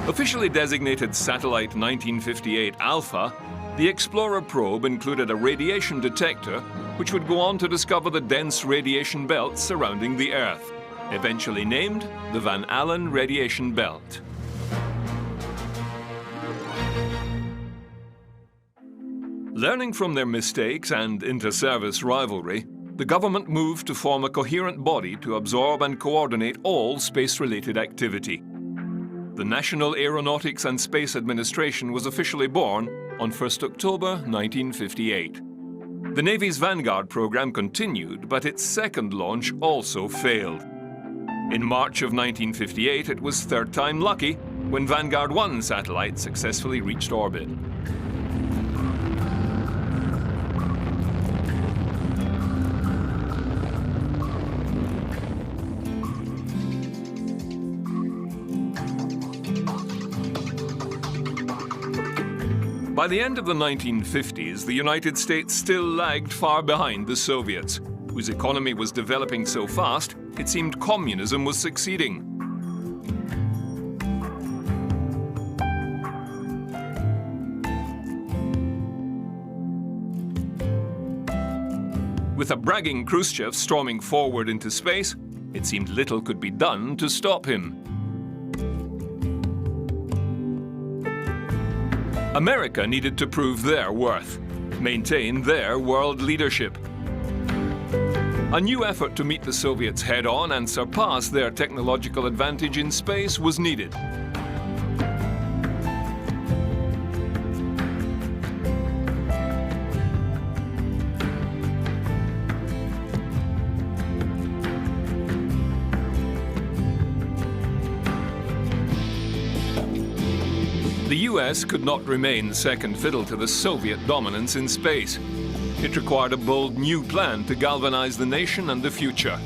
Officially designated Satellite 1958 Alpha, the Explorer probe included a radiation detector which would go on to discover the dense radiation belts surrounding the Earth, eventually named the Van Allen Radiation Belt. Learning from their mistakes and inter-service rivalry, the government moved to form a coherent body to absorb and coordinate all space-related activity. The National Aeronautics and Space Administration was officially born on 1 October 1958. The Navy's Vanguard program continued, but its second launch also failed. In March of 1958, it was third time lucky when Vanguard 1 satellite successfully reached orbit. By the end of the 1950s, the United States still lagged far behind the Soviets, whose economy was developing so fast, it seemed communism was succeeding. With a bragging Khrushchev storming forward into space, it seemed little could be done to stop him. America needed to prove their worth, maintain their world leadership. A new effort to meet the Soviets head-on and surpass their technological advantage in space was needed. US could not remain second fiddle to the Soviet dominance in space. It required a bold new plan to galvanize the nation and the future.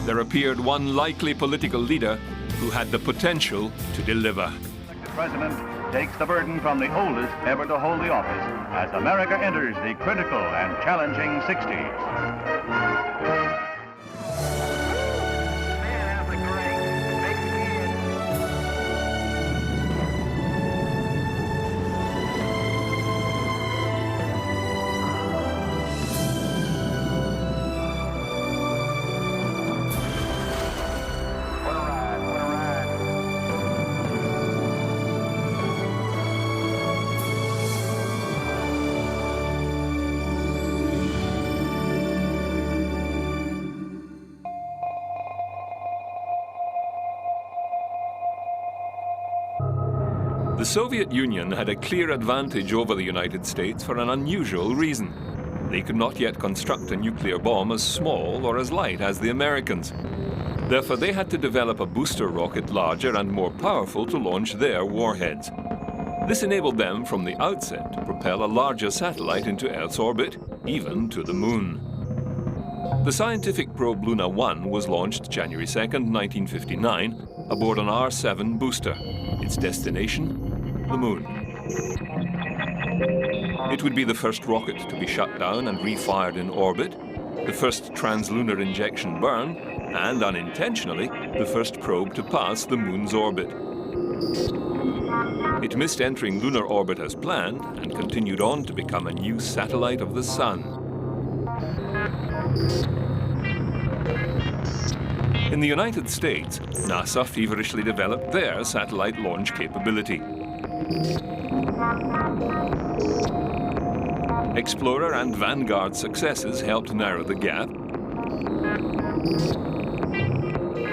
There appeared one likely political leader who had the potential to deliver. The president takes the burden from the oldest ever to hold the office as America enters the critical and challenging 60s. The Soviet Union had a clear advantage over the United States for an unusual reason. They could not yet construct a nuclear bomb as small or as light as the Americans. Therefore, they had to develop a booster rocket larger and more powerful to launch their warheads. This enabled them from the outset to propel a larger satellite into Earth's orbit, even to the moon. The scientific probe Luna 1 was launched January 2nd, 1959, aboard an R-7 booster. Its destination, the moon. It would be the first rocket to be shut down and refired in orbit, the first translunar injection burn, and unintentionally, the first probe to pass the moon's orbit. It missed entering lunar orbit as planned and continued on to become a new satellite of the sun. In the United States, NASA feverishly developed their satellite launch capability. Explorer and Vanguard successes helped narrow the gap.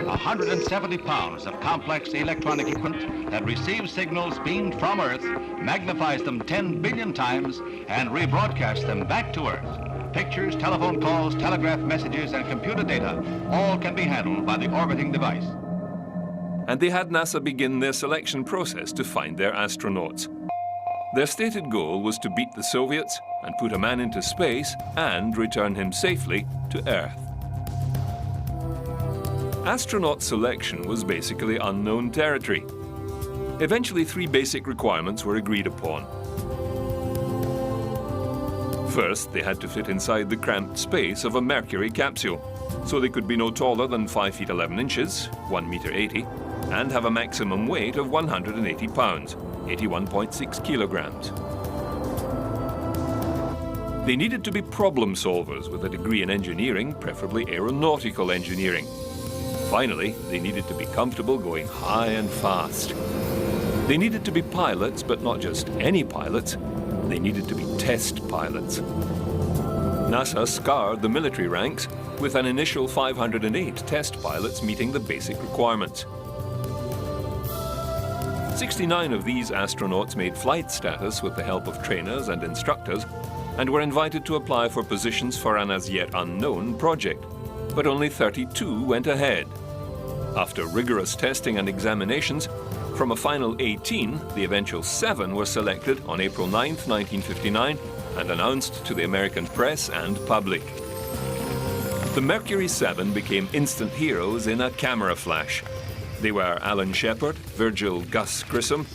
170 pounds of complex electronic equipment that receives signals beamed from Earth, magnifies them 10 billion times, and rebroadcasts them back to Earth. Pictures, telephone calls, telegraph messages, and computer data all can be handled by the orbiting device. And they had NASA begin their selection process to find their astronauts. Their stated goal was to beat the Soviets and put a man into space and return him safely to Earth. Astronaut selection was basically unknown territory. Eventually, three basic requirements were agreed upon. First, they had to fit inside the cramped space of a Mercury capsule, so they could be no taller than 5 feet 11 inches, 1 meter 80, and have a maximum weight of 180 pounds, 81.6 kilograms. They needed to be problem solvers with a degree in engineering, preferably aeronautical engineering. Finally, they needed to be comfortable going high and fast. They needed to be pilots, but not just any pilots. They needed to be test pilots. NASA scoured the military ranks with an initial 508 test pilots meeting the basic requirements. 69 of these astronauts made flight status with the help of trainers and instructors and were invited to apply for positions for an as yet unknown project, but only 32 went ahead. After rigorous testing and examinations, from a final 18, the eventual 7 were selected on April 9, 1959, and announced to the American press and public. The Mercury 7 became instant heroes in a camera flash. They were Alan Shepard, Virgil Gus Grissom,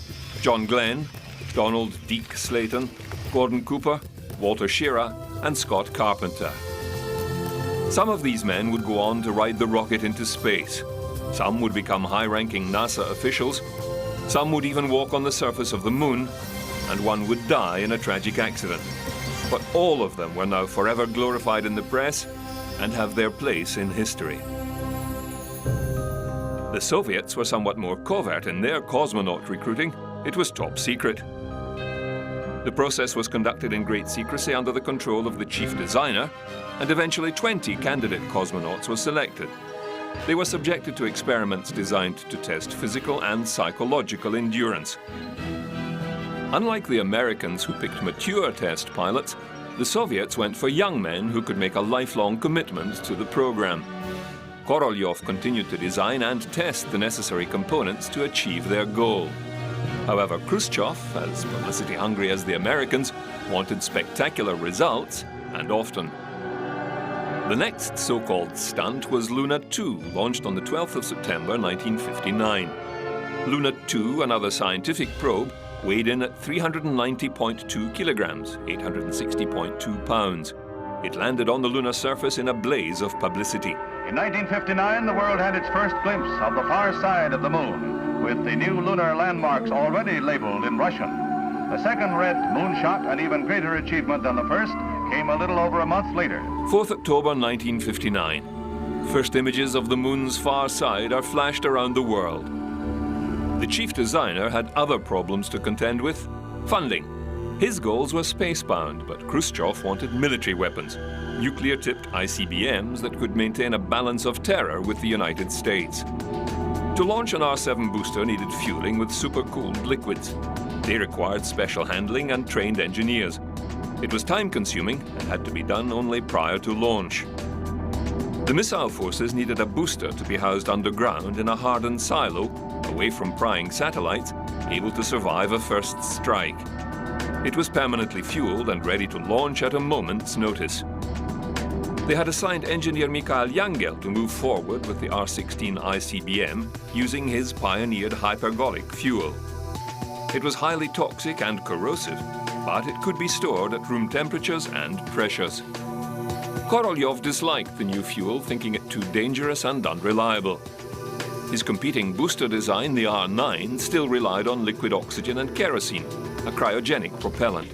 John Glenn, Donald Deke Slayton, Gordon Cooper, Walter Schirra, and Scott Carpenter. Some of these men would go on to ride the rocket into space. Some would become high-ranking NASA officials. Some would even walk on the surface of the moon, and one would die in a tragic accident. But all of them were now forever glorified in the press and have their place in history. The Soviets were somewhat more covert in their cosmonaut recruiting. It was top secret. The process was conducted in great secrecy under the control of the chief designer, and eventually 20 candidate cosmonauts were selected. They were subjected to experiments designed to test physical and psychological endurance. Unlike the Americans, who picked mature test pilots, the Soviets went for young men who could make a lifelong commitment to the program. Korolyov continued to design and test the necessary components to achieve their goal. However, Khrushchev, as publicity-hungry as the Americans, wanted spectacular results, and often. The next so-called stunt was Lunar 2, launched on the 12th of September 1959. Lunar 2, another scientific probe, weighed in at 390.2 kilograms, 860.2 pounds. It landed on the lunar surface in a blaze of publicity. In 1959, the world had its first glimpse of the far side of the moon, with the new lunar landmarks already labeled in Russian. The second red moonshot, an even greater achievement than the first, came a little over a month later. 4th October 1959. First images of the moon's far side are flashed around the world. The chief designer had other problems to contend with. Funding. His goals were spacebound, but Khrushchev wanted military weapons, nuclear-tipped ICBMs that could maintain a balance of terror with the United States. To launch an R-7 booster needed fueling with supercooled liquids. They required special handling and trained engineers. It was time-consuming and had to be done only prior to launch. The missile forces needed a booster to be housed underground in a hardened silo, away from prying satellites, able to survive a first strike. It was permanently fueled and ready to launch at a moment's notice. They had assigned engineer Mikhail Yangel to move forward with the R-16 ICBM using his pioneered hypergolic fuel. It was highly toxic and corrosive, but it could be stored at room temperatures and pressures. Korolev disliked the new fuel, thinking it too dangerous and unreliable. His competing booster design, the R-9, still relied on liquid oxygen and kerosene, a cryogenic propellant.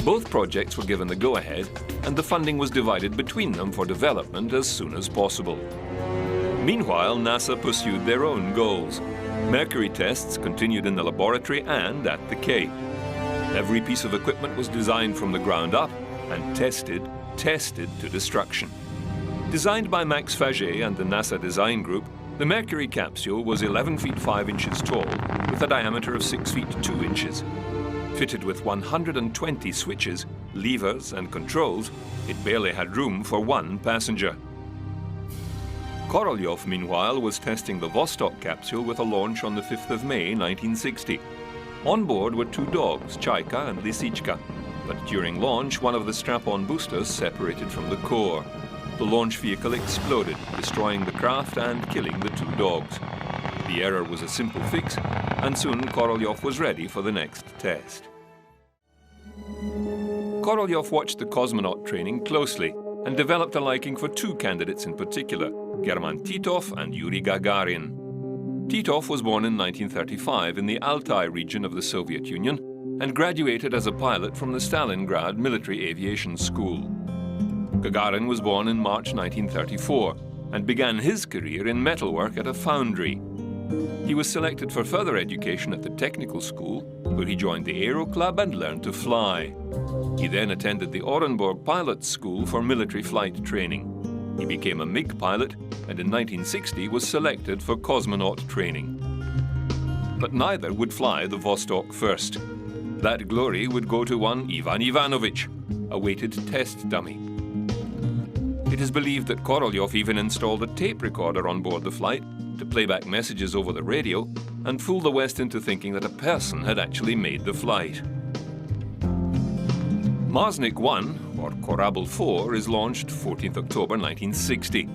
Both projects were given the go-ahead, and the funding was divided between them for development as soon as possible. Meanwhile, NASA pursued their own goals. Mercury tests continued in the laboratory and at the Cape. Every piece of equipment was designed from the ground up and tested to destruction. Designed by Max Faget and the NASA Design Group, the Mercury capsule was 11 feet 5 inches tall with a diameter of 6 feet 2 inches. Fitted with 120 switches, levers and controls, it barely had room for one passenger. Korolev, meanwhile, was testing the Vostok capsule with a launch on the 5th of May 1960. On board were two dogs, Chaika and Lisichka, but during launch, one of the strap-on boosters separated from the core. The launch vehicle exploded, destroying the craft and killing the two dogs. The error was a simple fix, and soon Korolev was ready for the next test. Korolev watched the cosmonaut training closely and developed a liking for two candidates in particular, German Titov and Yuri Gagarin. Titov was born in 1935 in the Altai region of the Soviet Union and graduated as a pilot from the Stalingrad Military Aviation School. Gagarin was born in March 1934 and began his career in metalwork at a foundry. He was selected for further education at the technical school, where he joined the Aero Club and learned to fly. He then attended the Orenburg Pilot School for military flight training. He became a MiG pilot and in 1960 was selected for cosmonaut training. But neither would fly the Vostok first. That glory would go to one Ivan Ivanovich, a weighted test dummy. It is believed that Korolev even installed a tape recorder on board the flight to play back messages over the radio and fool the West into thinking that a person had actually made the flight. Marsnik 1, or Korabel 4, is launched 14th October 1960.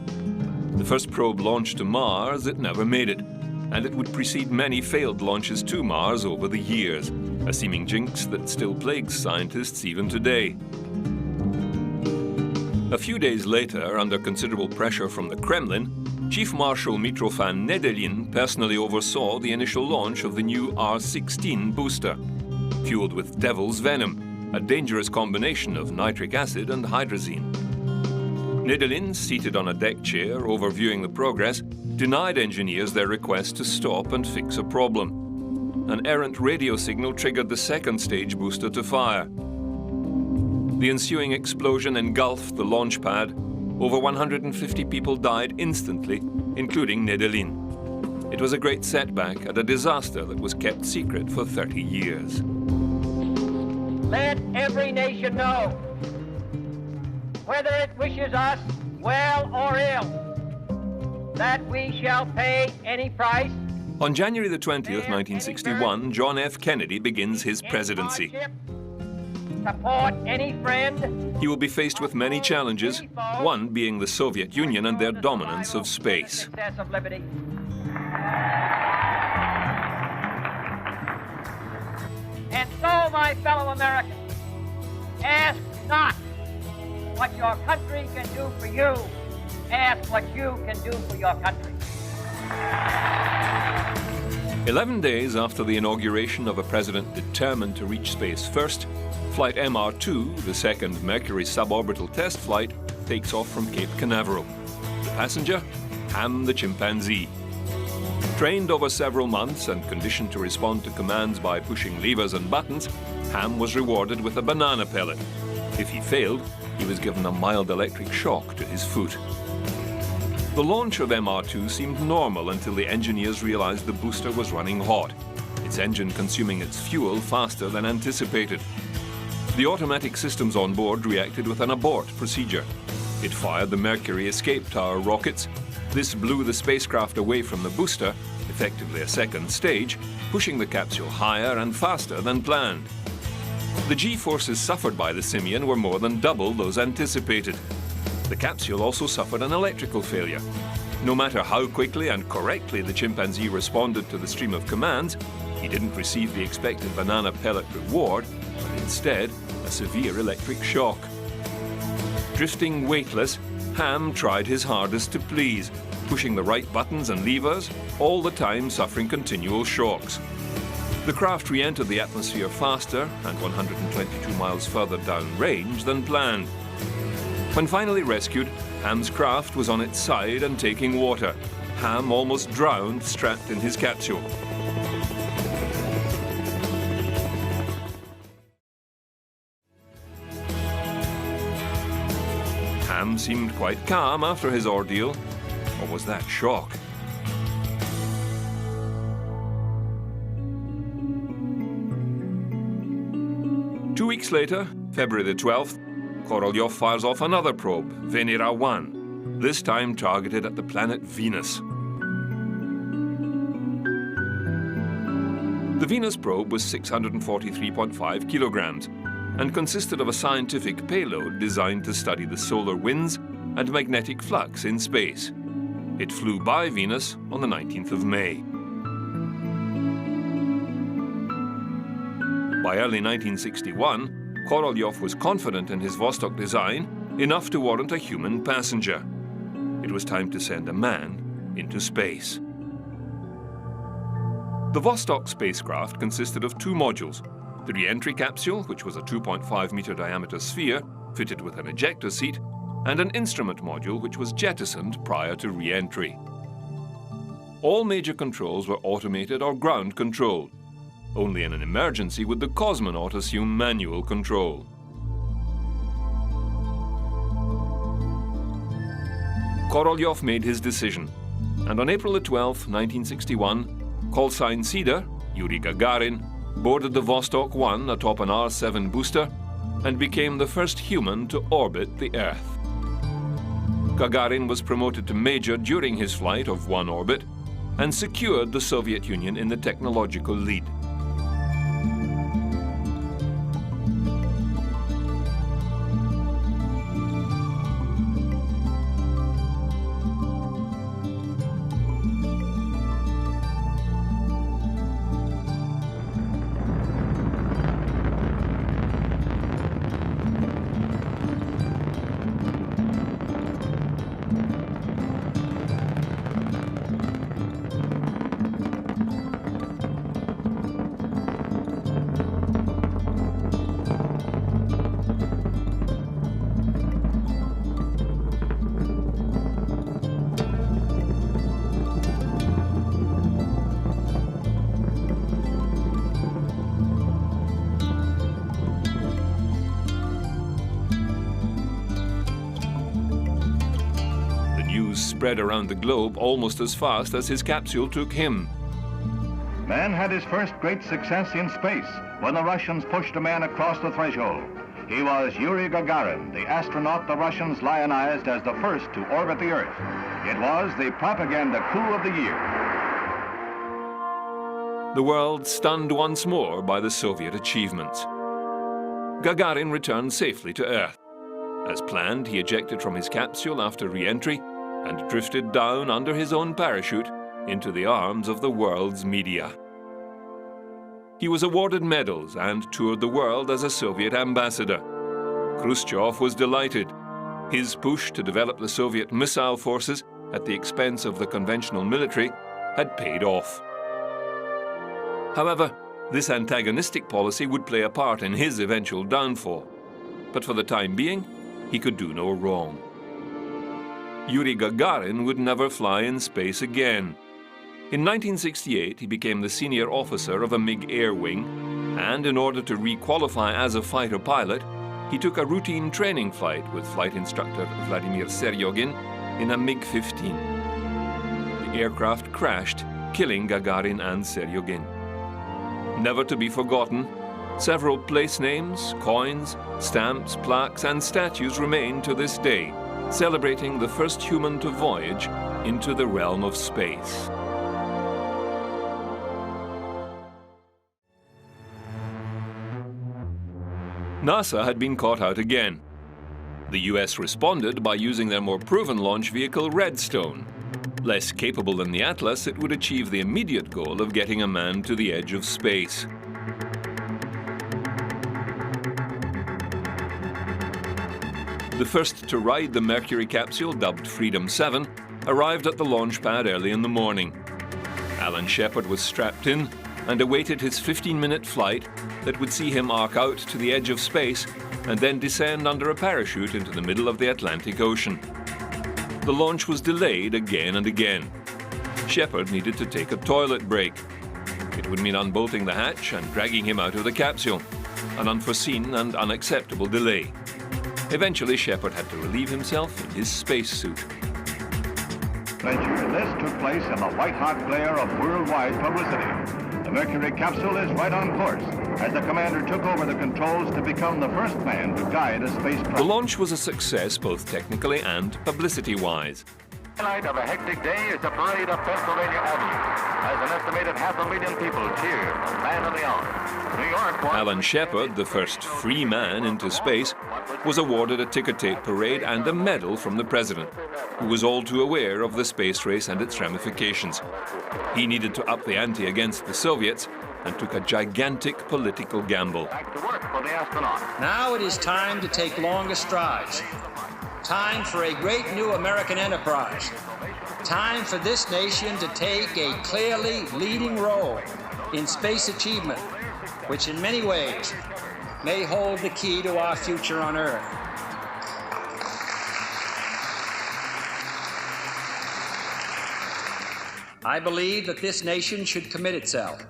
The first probe launched to Mars, it never made it, and it would precede many failed launches to Mars over the years, a seeming jinx that still plagues scientists even today. A few days later, under considerable pressure from the Kremlin, Chief Marshal Mitrofan Nedelin personally oversaw the initial launch of the new R-16 booster, fueled with devil's venom, a dangerous combination of nitric acid and hydrazine. Nedelin, seated on a deck chair overviewing the progress, denied engineers their request to stop and fix a problem. An errant radio signal triggered the second stage booster to fire. The ensuing explosion engulfed the launch pad. Over 150 people died instantly, including Nedelin. It was a great setback and a disaster that was kept secret for 30 years. Let every nation know, whether it wishes us well or ill, that we shall pay any price. On January the 20th, 1961, John F. Kennedy begins his presidency. Support any friend. He will be faced with many challenges, one being the Soviet Union and their dominance of space. Of liberty. And so, my fellow Americans, ask not what your country can do for you. Ask what you can do for your country. 11 days after the inauguration of a president determined to reach space first, Flight MR2, the second Mercury suborbital test flight, takes off from Cape Canaveral. The passenger, Ham the chimpanzee. Trained over several months and conditioned to respond to commands by pushing levers and buttons, Ham was rewarded with a banana pellet. If he failed, he was given a mild electric shock to his foot. The launch of MR2 seemed normal until the engineers realized the booster was running hot, its engine consuming its fuel faster than anticipated. The automatic systems on board reacted with an abort procedure. It fired the Mercury escape tower rockets. This blew the spacecraft away from the booster, effectively a second stage, pushing the capsule higher and faster than planned. The G-forces suffered by the simian were more than double those anticipated. The capsule also suffered an electrical failure. No matter how quickly and correctly the chimpanzee responded to the stream of commands, he didn't receive the expected banana pellet reward, but instead a severe electric shock. Drifting weightless, Ham tried his hardest to please, pushing the right buttons and levers, all the time suffering continual shocks. The craft re-entered the atmosphere faster and 122 miles further downrange than planned. When finally rescued, Ham's craft was on its side and taking water. Ham almost drowned strapped in his capsule. Ham seemed quite calm after his ordeal, or was that shock? Two weeks later, February the 12th, Korolev fires off another probe, Venera 1, this time targeted at the planet Venus. The Venus probe was 643.5 kilograms and consisted of a scientific payload designed to study the solar winds and magnetic flux in space. It flew by Venus on the 19th of May. By early 1961, Korolev was confident in his Vostok design enough to warrant a human passenger. It was time to send a man into space. The Vostok spacecraft consisted of two modules: the re-entry capsule, which was a 2.5-meter diameter sphere fitted with an ejector seat, and an instrument module which was jettisoned prior to re-entry. All major controls were automated or ground-controlled. Only in an emergency would the cosmonaut assume manual control. Korolev made his decision, and on April 12, 1961, callsign Cedar, Yuri Gagarin, boarded the Vostok 1 atop an R-7 booster and became the first human to orbit the Earth. Gagarin was promoted to major during his flight of one orbit and secured the Soviet Union in the technological lead. Spread around the globe almost as fast as his capsule took him. Man had his first great success in space when the Russians pushed a man across the threshold. He was Yuri Gagarin, the astronaut the Russians lionized as the first to orbit the Earth. It was the propaganda coup of the year. the world stunned once more by the Soviet achievements. Gagarin returned safely to Earth. As planned, he ejected from his capsule after re-entry and drifted down under his own parachute into the arms of the world's media. He was awarded medals and toured the world as a Soviet ambassador. Khrushchev was delighted. His push to develop the Soviet missile forces at the expense of the conventional military had paid off. However, this antagonistic policy would play a part in his eventual downfall. But for the time being, he could do no wrong. Yuri Gagarin would never fly in space again. In 1968, he became the senior officer of a MiG air wing, and in order to re-qualify as a fighter pilot, he took a routine training flight with flight instructor Vladimir Seryogin in a MiG-15. The aircraft crashed, killing Gagarin and Seryogin. Never to be forgotten, several place names, coins, stamps, plaques, and statues remain to this day, celebrating the first human to voyage into the realm of space. NASA had been caught out again. The US responded by using their more proven launch vehicle, Redstone. Less capable than the Atlas, it would achieve the immediate goal of getting a man to the edge of space. The first to ride the Mercury capsule, dubbed Freedom 7, arrived at the launch pad early in the morning. Alan Shepard was strapped in and awaited his 15-minute flight that would see him arc out to the edge of space and then descend under a parachute into the middle of the Atlantic Ocean. The launch was delayed again and again. Shepard needed to take a toilet break. It would mean unbolting the hatch and dragging him out of the capsule, an unforeseen and unacceptable delay. Eventually, Shepard had to relieve himself in his spacesuit. This took place in the white-hot glare of worldwide publicity. The Mercury capsule is right on course as the commander took over the controls to become the first man to guide a spacecraft. The launch was a success both technically and publicity-wise. The highlight of a hectic day is the parade of Pennsylvania Avenue, as an estimated 500,000 people cheer the man of the hour. New York. Alan Shepard, the first free man into space, was awarded a ticker tape parade and a medal from the president, who was all too aware of the space race and its ramifications. He needed to up the ante against the Soviets and took a gigantic political gamble. Back to work for the astronaut. Now it is time to take longer strides. Time for a great new American enterprise. Time for this nation to take a clearly leading role in space achievement, which in many ways may hold the key to our future on Earth. I believe that this nation should commit itself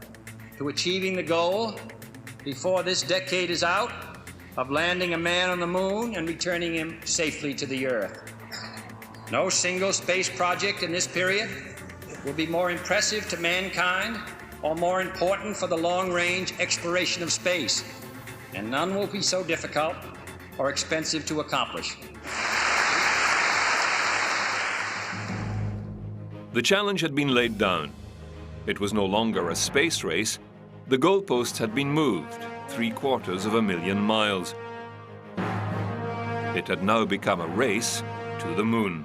to achieving the goal, before this decade is out, of landing a man on the moon and returning him safely to the Earth. No single space project in this period will be more impressive to mankind or more important for the long-range exploration of space, and none will be so difficult or expensive to accomplish. The challenge had been laid down. It was no longer a space race. The goalposts had been moved 750,000 miles. It had now become a race to the moon.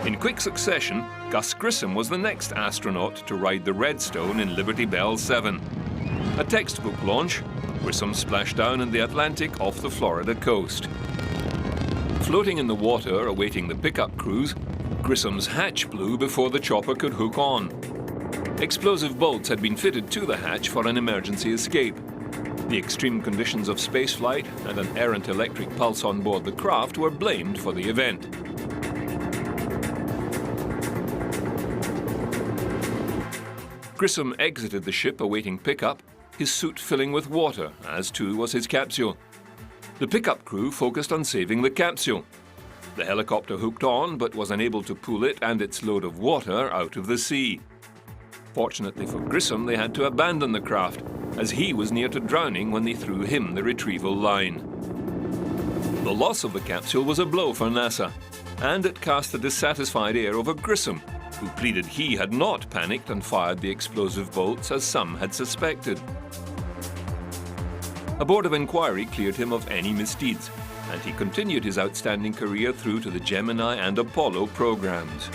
In quick succession, Gus Grissom was the next astronaut to ride the Redstone in Liberty Bell 7. A textbook launch, Grissom splashed down in the Atlantic off the Florida coast. Floating in the water, awaiting the pickup cruise, Grissom's hatch blew before the chopper could hook on. Explosive bolts had been fitted to the hatch for an emergency escape. The extreme conditions of spaceflight and an errant electric pulse on board the craft were blamed for the event. Grissom exited the ship awaiting pickup, his suit filling with water, as too was his capsule. The pickup crew focused on saving the capsule. The helicopter hooked on, but was unable to pull it and its load of water out of the sea. Fortunately for Grissom, they had to abandon the craft, as he was near to drowning when they threw him the retrieval line. The loss of the capsule was a blow for NASA, and it cast a dissatisfied air over Grissom, who pleaded he had not panicked and fired the explosive bolts as some had suspected. A board of inquiry cleared him of any misdeeds, and he continued his outstanding career through to the Gemini and Apollo programs.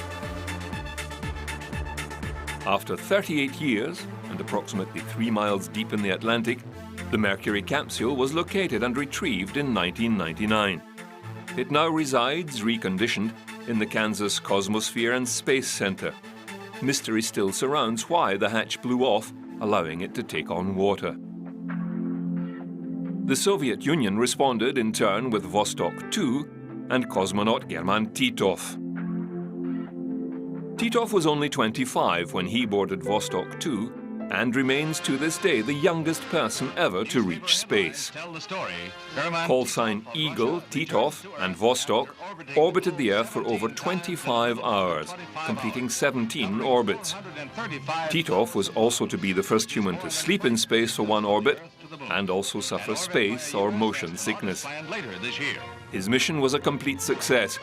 After 38 years, and approximately 3 miles deep in the Atlantic, the Mercury capsule was located and retrieved in 1999. It now resides, reconditioned, in the Kansas Cosmosphere and Space Center. Mystery still surrounds why the hatch blew off, allowing it to take on water. The Soviet Union responded in turn with Vostok 2 and cosmonaut German Titov. Titov was only 25 when he boarded Vostok 2 and remains to this day the youngest person ever to reach space. Call sign Eagle, Titov and Vostok orbited the Earth for over 25 hours, completing 17 orbits. Titov was also to be the first human to sleep in space for one orbit and also suffer space or motion sickness. His mission was a complete success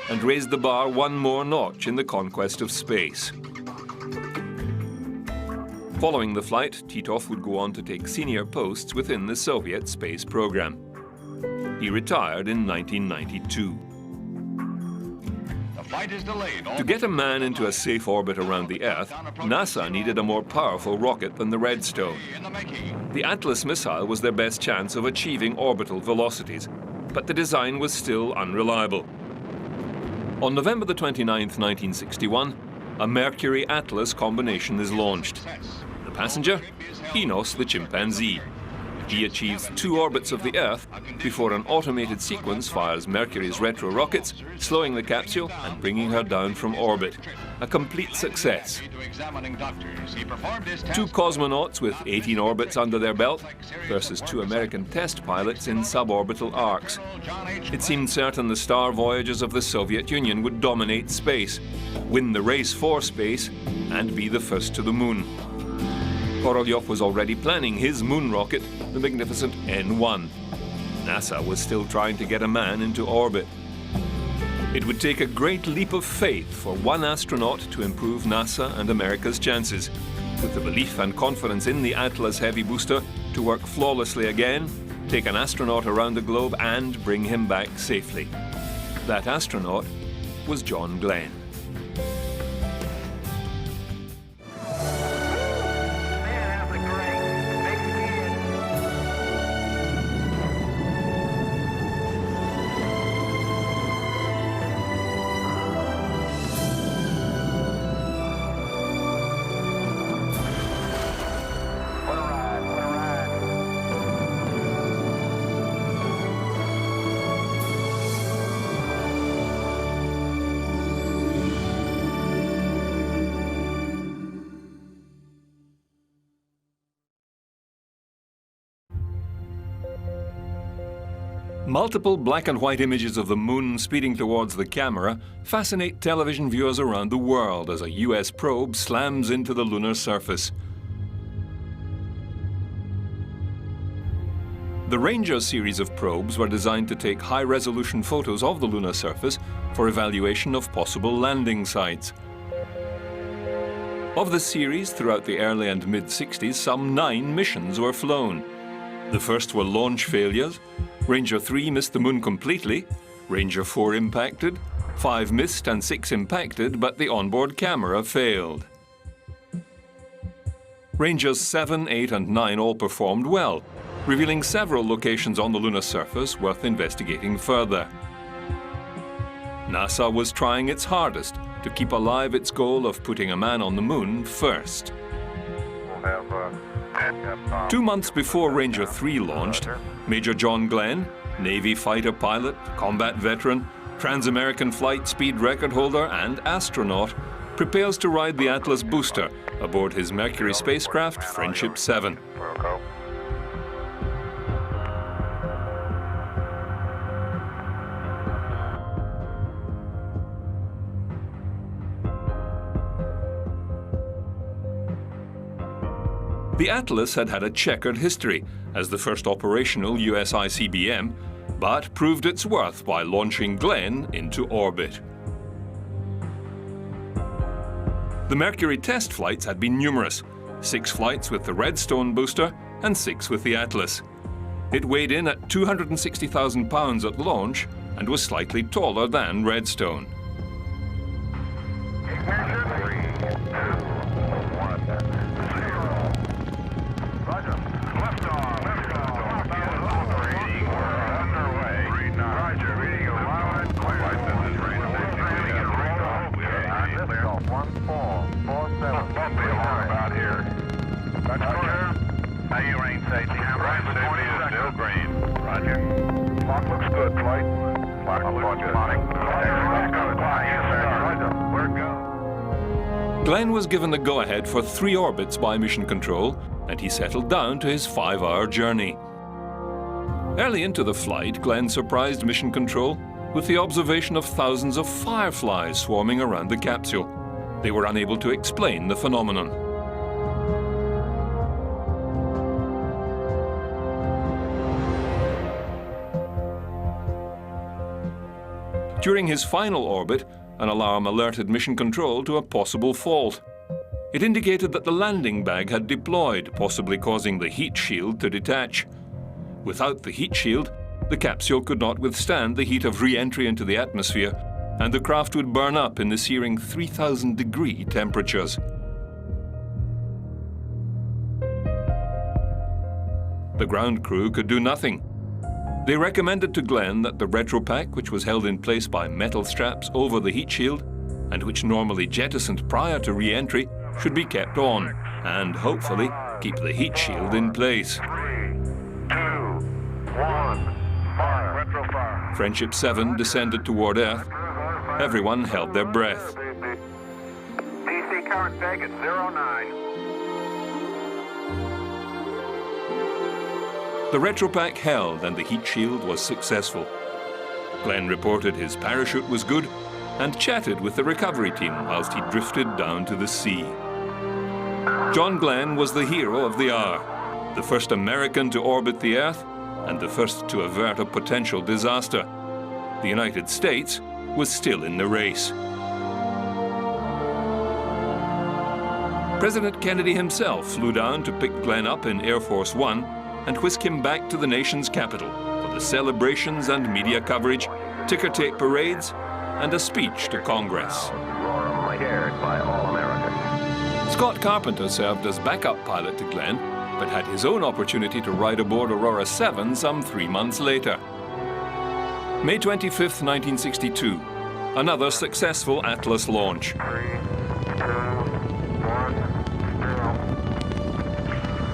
and raised the bar one more notch in the conquest of space. Following the flight, Titov would go on to take senior posts within the Soviet space program. He retired in 1992. To get a man into a safe orbit around the Earth, NASA needed a more powerful rocket than the Redstone. The Atlas missile was their best chance of achieving orbital velocities, but the design was still unreliable. On November the 29th, 1961, a Mercury Atlas combination is launched. The passenger? Enos the chimpanzee. He achieves 2 orbits of the Earth before an automated sequence fires Mercury's retro rockets, slowing the capsule and bringing her down from orbit. A complete success. 2 cosmonauts with 18 orbits under their belt versus 2 American test pilots in suborbital arcs. It seemed certain the star Voyagers of the Soviet Union would dominate space, win the race for space, and be the first to the moon. Korolev was already planning his moon rocket, the magnificent N1. NASA was still trying to get a man into orbit. It would take a great leap of faith for one astronaut to improve NASA and America's chances, with the belief and confidence in the Atlas heavy booster to work flawlessly again, take an astronaut around the globe and bring him back safely. That astronaut was John Glenn. Multiple black and white images of the moon speeding towards the camera fascinate television viewers around the world as a US probe slams into the lunar surface. The Ranger series of probes were designed to take high-resolution photos of the lunar surface for evaluation of possible landing sites. Of the series, throughout the early and mid-60s, some 9 missions were flown. The first were launch failures. Ranger 3 missed the moon completely, Ranger 4 impacted, 5 missed and 6 impacted, but the onboard camera failed. Rangers 7, 8 and 9 all performed well, revealing several locations on the lunar surface worth investigating further. NASA was trying its hardest to keep alive its goal of putting a man on the moon first. 2 months before Ranger 3 launched, Major John Glenn, Navy fighter pilot, combat veteran, Trans-American flight speed record holder and astronaut, prepares to ride the Atlas booster aboard his Mercury spacecraft Friendship 7. The Atlas had had a checkered history as the first operational US ICBM, but proved its worth by launching Glenn into orbit. The Mercury test flights had been numerous, 6 flights with the Redstone booster and 6 with the Atlas. It weighed in at 260,000 pounds at launch and was slightly taller than Redstone. Glenn was given the go-ahead for 3 orbits by Mission Control, and he settled down to his 5-hour journey. Early into the flight, Glenn surprised Mission Control with the observation of thousands of fireflies swarming around the capsule. They were unable to explain the phenomenon. During his final orbit, an alarm alerted Mission Control to a possible fault. It indicated that the landing bag had deployed, possibly causing the heat shield to detach. Without the heat shield, the capsule could not withstand the heat of re-entry into the atmosphere, and the craft would burn up in the searing 3,000-degree temperatures. The ground crew could do nothing. They recommended to Glenn that the retropack, which was held in place by metal straps over the heat shield, and which normally jettisoned prior to re-entry, should be kept on, and hopefully keep the heat shield in place. 3, 2, 1, fire. Retrofire. Friendship 7 descended toward Earth. Everyone held their breath. DC current peg at 09. The retropack held and the heat shield was successful. Glenn reported his parachute was good and chatted with the recovery team whilst he drifted down to the sea. John Glenn was the hero of the hour, the first American to orbit the Earth and the first to avert a potential disaster. The United States was still in the race. President Kennedy himself flew down to pick Glenn up in Air Force One and whisk him back to the nation's capital for the celebrations and media coverage, ticker tape parades, and a speech to Congress. Scott Carpenter served as backup pilot to Glenn, but had his own opportunity to ride aboard Aurora 7 some 3 months later. May 25th, 1962, another successful Atlas launch. 3, 2, 1, 0.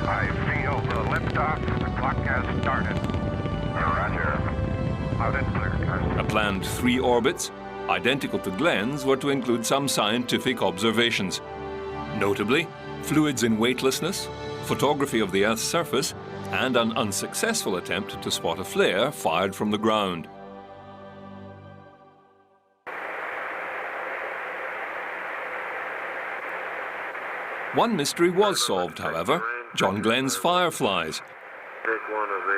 I feel the liftoff. The clock has started. Roger. Out and clear. A planned 3 orbits, identical to Glenn's, were to include some scientific observations. Notably, fluids in weightlessness, photography of the Earth's surface, and an unsuccessful attempt to spot a flare fired from the ground. One mystery was solved, however, John Glenn's fireflies.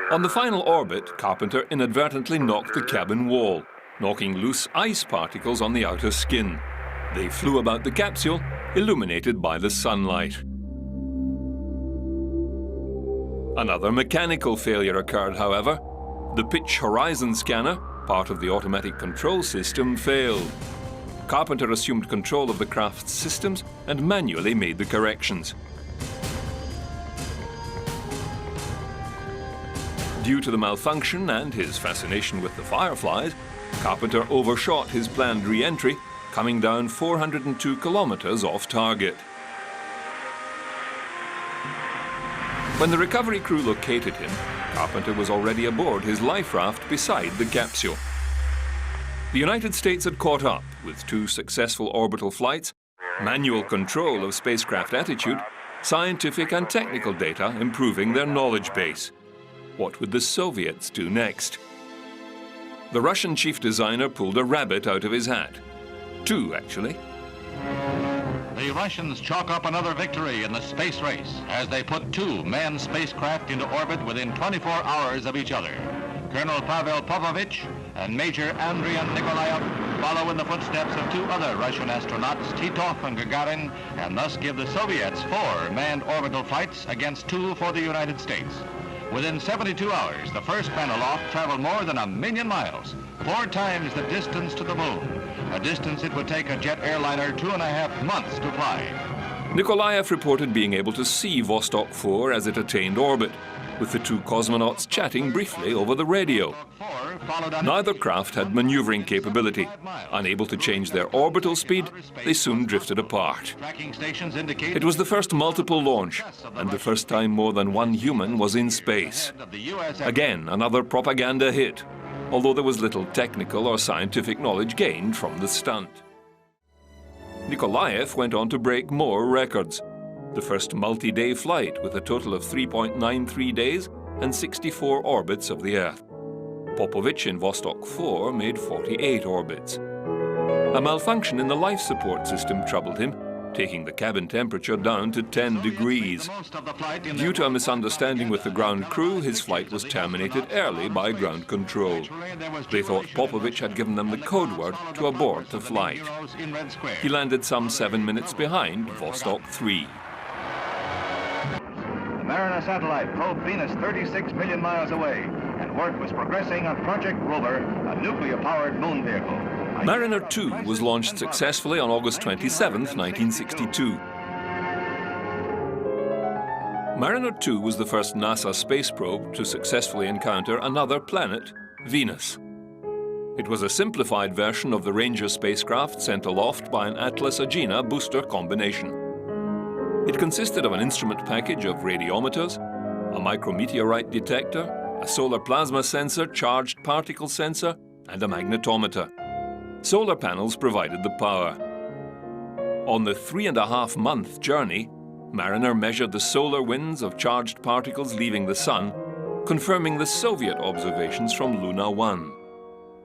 On the final orbit, Carpenter inadvertently knocked the cabin wall, knocking loose ice particles on the outer skin. They flew about the capsule, illuminated by the sunlight. Another mechanical failure occurred, however. The pitch horizon scanner, part of the automatic control system, failed. Carpenter assumed control of the craft's systems and manually made the corrections. Due to the malfunction and his fascination with the fireflies, Carpenter overshot his planned re-entry, coming down 402 kilometers off target. When the recovery crew located him, Carpenter was already aboard his life raft beside the capsule. The United States had caught up with 2 successful orbital flights, manual control of spacecraft attitude, scientific and technical data improving their knowledge base. What would the Soviets do next? The Russian chief designer pulled a rabbit out of his hat. 2, actually. The Russians chalk up another victory in the space race as they put 2 manned spacecraft into orbit within 24 hours of each other. Colonel Pavel Popovich and Major Andrei Nikolaev follow in the footsteps of two other Russian astronauts, Titov and Gagarin, and thus give the Soviets 4 manned orbital flights against 2 for the United States. Within 72 hours, the first man aloft traveled more than 1 million miles, 4 times the distance to the moon, a distance it would take a jet airliner 2.5 months to fly. Nikolaev reported being able to see Vostok 4 as it attained orbit, with the two cosmonauts chatting briefly over the radio. Neither craft had maneuvering capability. Unable to change their orbital speed, they soon drifted apart. It was the first multiple launch, and the first time more than one human was in space. Again, another propaganda hit, although there was little technical or scientific knowledge gained from the stunt. Nikolaev went on to break more records. The first multi-day flight with a total of 3.93 days and 64 orbits of the Earth. Popovich in Vostok 4 made 48 orbits. A malfunction in the life support system troubled him, taking the cabin temperature down to 10 degrees. Due to a misunderstanding with the ground crew, his flight was terminated early by ground control. They thought Popovich had given them the code word to abort the flight. He landed some 7 minutes behind Vostok 3. The Mariner satellite probed Venus 36 million miles away, and work was progressing on Project Rover, a nuclear-powered moon vehicle. Mariner 2 was launched successfully on August 27, 1962. Mariner 2 was the first NASA space probe to successfully encounter another planet, Venus. It was a simplified version of the Ranger spacecraft sent aloft by an Atlas-Agena booster combination. It consisted of an instrument package of radiometers, a micrometeorite detector, a solar plasma sensor, charged particle sensor, and a magnetometer. Solar panels provided the power. On the 3.5-month journey, Mariner measured the solar winds of charged particles leaving the Sun, confirming the Soviet observations from Lunar 1.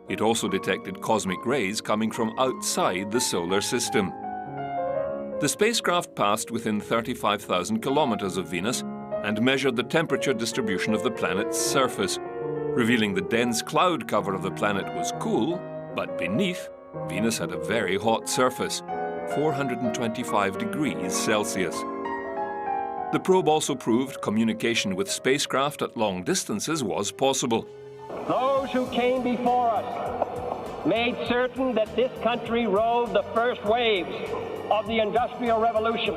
It also detected cosmic rays coming from outside the solar system. The spacecraft passed within 35,000 kilometers of Venus and measured the temperature distribution of the planet's surface, revealing the dense cloud cover of the planet was cool, but beneath, Venus had a very hot surface, 425 degrees Celsius. The probe also proved communication with spacecraft at long distances was possible. Those who came before us made certain that this country rode the first waves of the Industrial Revolution,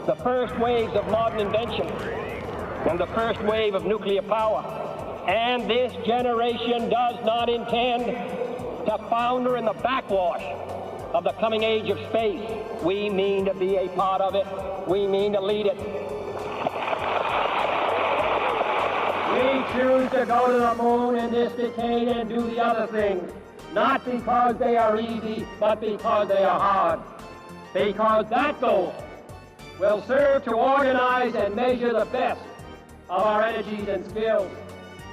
the first waves of modern invention, and the first wave of nuclear power. And this generation does not intend to founder in the backwash of the coming age of space. We mean to be a part of it. We mean to lead it. We choose to go to the moon in this decade and do the other things, not because they are easy, but because they are hard. Because that goal will serve to organize and measure the best of our energies and skills.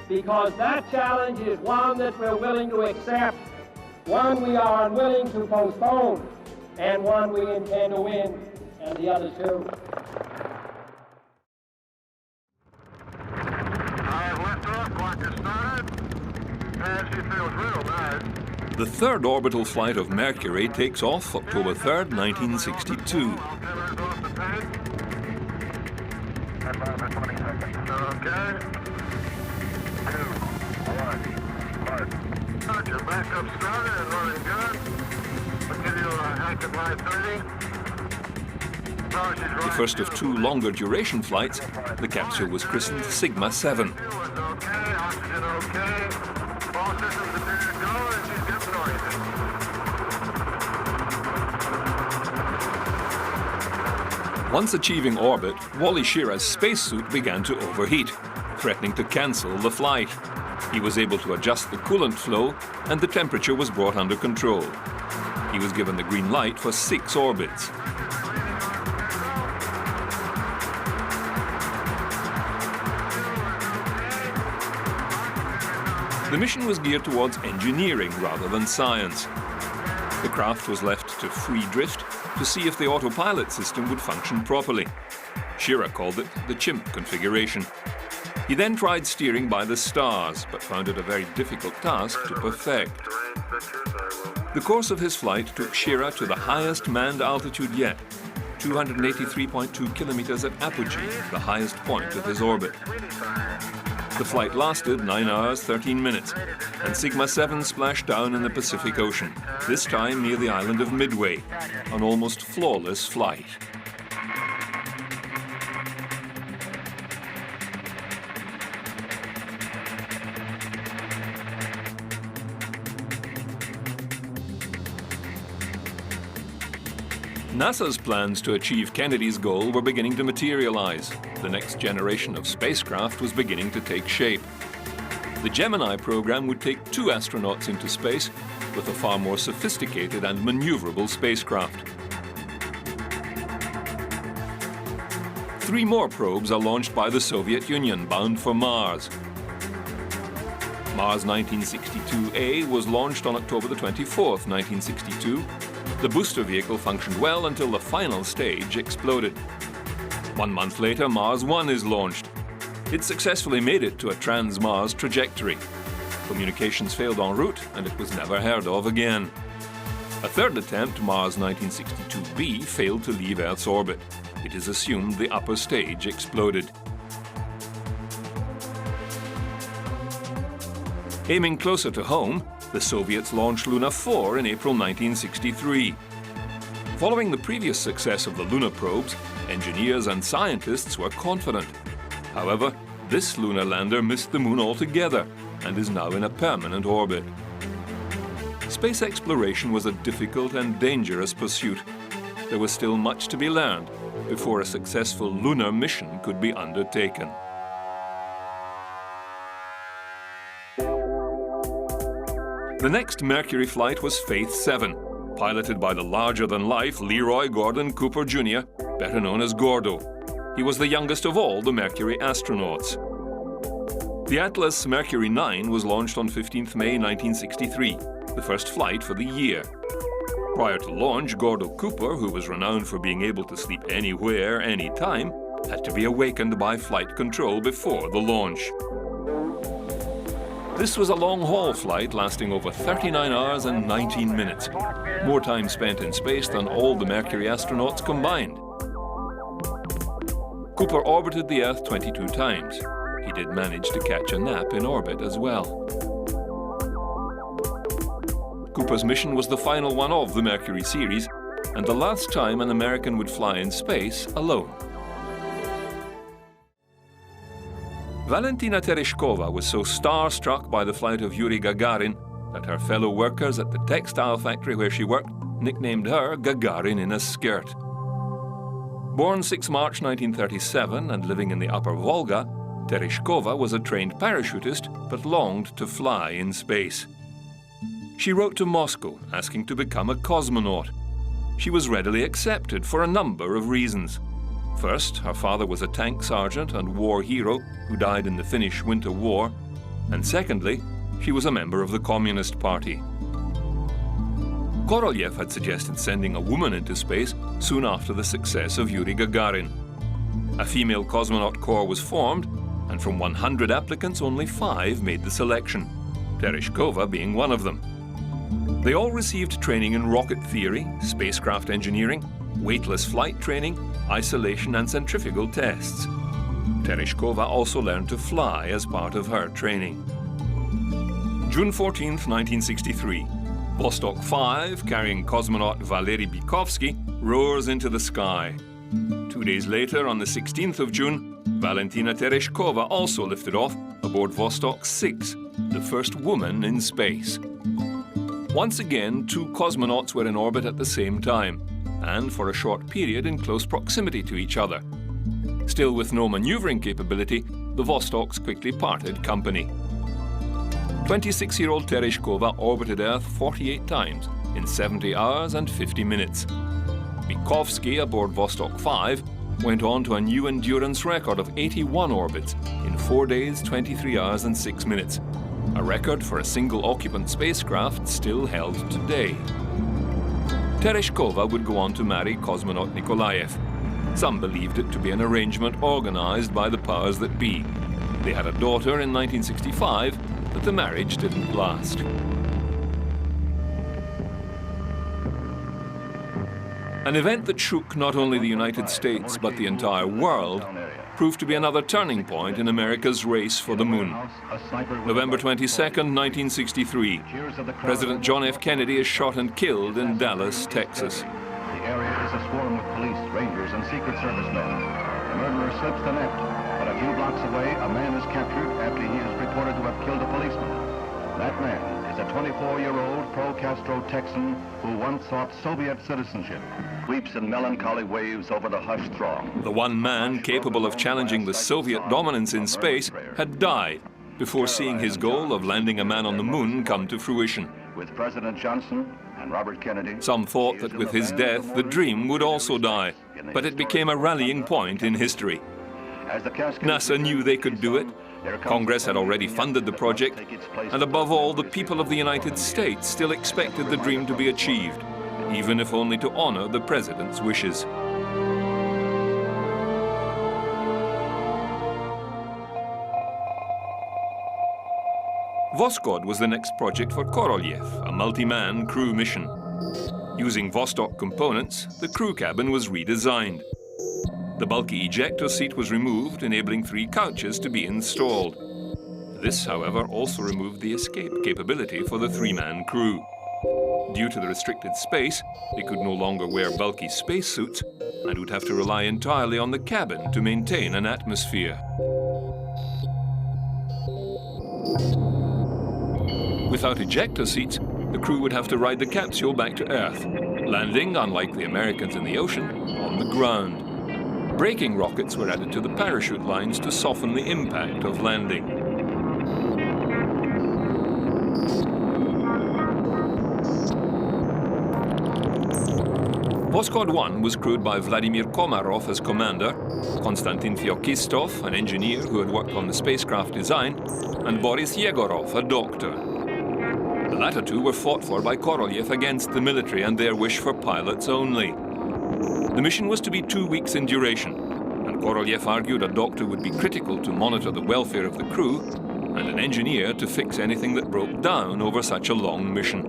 Because that challenge is one that we're willing to accept, one we are unwilling to postpone, and one we intend to win, and the others too. Liftoff, clock has started. And she feels real nice. The third orbital flight of Mercury takes off October 3rd, 1962. Okay. 2, 1, start. Got your backup started and running good. We'll give you an active line 30. Oh, she's right. The first of 2 longer duration flights, the capsule was christened Sigma 7. Okay, oxygen okay. All systems appear to go and she's getting noisy. Once achieving orbit, Wally Schirra's spacesuit began to overheat, threatening to cancel the flight. He was able to adjust the coolant flow, and the temperature was brought under control. He was given the green light for 6 orbits. The mission was geared towards engineering rather than science. The craft was left to free drift to see if the autopilot system would function properly. Schirra called it the chimp configuration. He then tried steering by the stars, but found it a very difficult task to perfect. The course of his flight took Shira to the highest manned altitude yet, 283.2 kilometers at apogee, the highest point of his orbit. The flight lasted 9 hours, 13 minutes, and Sigma 7 splashed down in the Pacific Ocean, this time near the island of Midway, an almost flawless flight. NASA's plans to achieve Kennedy's goal were beginning to materialize. The next generation of spacecraft was beginning to take shape. The Gemini program would take 2 astronauts into space with a far more sophisticated and maneuverable spacecraft. 3 more probes are launched by the Soviet Union, bound for Mars. Mars 1962A was launched on October the 24th, 1962. The booster vehicle functioned well until the final stage exploded. 1 month later, Mars 1 is launched. It successfully made it to a trans-Mars trajectory. Communications failed en route, and it was never heard of again. A third attempt, Mars 1962B, failed to leave Earth's orbit. It is assumed the upper stage exploded. Aiming closer to home, the Soviets launched Lunar 4 in April 1963. Following the previous success of the lunar probes, engineers and scientists were confident. However, this lunar lander missed the moon altogether and is now in a permanent orbit. Space exploration was a difficult and dangerous pursuit. There was still much to be learned before a successful lunar mission could be undertaken. The next Mercury flight was Faith 7, piloted by the larger-than-life Leroy Gordon Cooper Jr., better known as Gordo. He was the youngest of all the Mercury astronauts. The Atlas Mercury 9 was launched on 15th May 1963, the first flight for the year. Prior to launch, Gordo Cooper, who was renowned for being able to sleep anywhere, anytime, had to be awakened by flight control before the launch. This was a long-haul flight lasting over 39 hours and 19 minutes, more time spent in space than all the Mercury astronauts combined. Cooper orbited the Earth 22 times. He did manage to catch a nap in orbit as well. Cooper's mission was the final one of the Mercury series, and the last time an American would fly in space alone. Valentina Tereshkova was so starstruck by the flight of Yuri Gagarin that her fellow workers at the textile factory where she worked nicknamed her Gagarin in a skirt. Born 6 March 1937 and living in the Upper Volga, Tereshkova was a trained parachutist but longed to fly in space. She wrote to Moscow asking to become a cosmonaut. She was readily accepted for a number of reasons. First, her father was a tank sergeant and war hero who died in the Finnish Winter War. And secondly, she was a member of the Communist Party. Korolev had suggested sending a woman into space soon after the success of Yuri Gagarin. A female cosmonaut corps was formed, and from 100 applicants, only 5 made the selection, Tereshkova being one of them. They all received training in rocket theory, spacecraft engineering, weightless flight training, isolation and centrifugal tests. Tereshkova also learned to fly as part of her training. June 14, 1963. Vostok 5, carrying cosmonaut Valery Bykovsky, roars into the sky. 2 days later, on the 16th of June, Valentina Tereshkova also lifted off aboard Vostok 6, the first woman in space. Once again, 2 cosmonauts were in orbit at the same time, and for a short period in close proximity to each other. Still with no maneuvering capability, the Vostoks quickly parted company. 26-year-old Tereshkova orbited Earth 48 times in 70 hours and 50 minutes. Bykovsky aboard Vostok 5 went on to a new endurance record of 81 orbits in 4 days, 23 hours and 6 minutes, a record for a single-occupant spacecraft still held today. Tereshkova would go on to marry cosmonaut Nikolaev. Some believed it to be an arrangement organized by the powers that be. They had a daughter in 1965, but the marriage didn't last. An event that shook not only the United States, but the entire world, proved to be another turning point in America's race for the moon. November 22nd, 1963. President John F. Kennedy is shot and killed in Dallas, Texas. The area is a swarm with police, rangers, and Secret Service men. The murderer slips the net, but a few blocks away, a man is captured after he is reported to have killed a policeman. That man is a 24-year-old pro-Castro Texan who once sought Soviet citizenship. Weeps in melancholy waves over the hushed throng. The one man capable of challenging the Soviet dominance in space had died before seeing his goal of landing a man on the moon come to fruition. With President Johnson and Robert Kennedy. Some thought that with his death, the dream would also die, but it became a rallying point in history. NASA knew they could do it. Congress had already funded the project, and above all, the people of the United States still expected the dream to be achieved, even if only to honor the president's wishes. Voskhod was the next project for Korolev, a multi-man crew mission. Using Vostok components, the crew cabin was redesigned. The bulky ejector seat was removed, enabling 3 couches to be installed. This, however, also removed the escape capability for the 3-man crew. Due to the restricted space, they could no longer wear bulky spacesuits and would have to rely entirely on the cabin to maintain an atmosphere. Without ejector seats, the crew would have to ride the capsule back to Earth, landing, unlike the Americans in the ocean, on the ground. Braking rockets were added to the parachute lines to soften the impact of landing. Voskhod 1 was crewed by Vladimir Komarov as commander, Konstantin Fyokistov, an engineer who had worked on the spacecraft design, and Boris Yegorov, a doctor. The latter two were fought for by Korolev against the military and their wish for pilots only. The mission was to be 2 weeks in duration, and Korolev argued a doctor would be critical to monitor the welfare of the crew and an engineer to fix anything that broke down over such a long mission.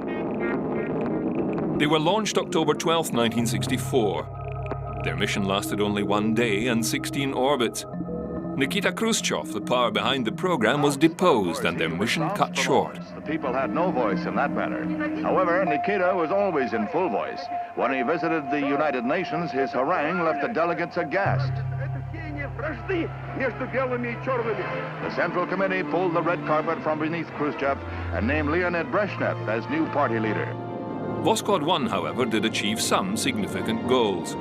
They were launched October 12, 1964. Their mission lasted only 1 day and 16 orbits. Nikita Khrushchev, the power behind the program, was deposed and their mission cut short. The people had no voice in that matter. However, Nikita was always in full voice. When he visited the United Nations, his harangue left the delegates aghast. The Central Committee pulled the red carpet from beneath Khrushchev and named Leonid Brezhnev as new party leader. Voskhod 1, however, did achieve some significant goals.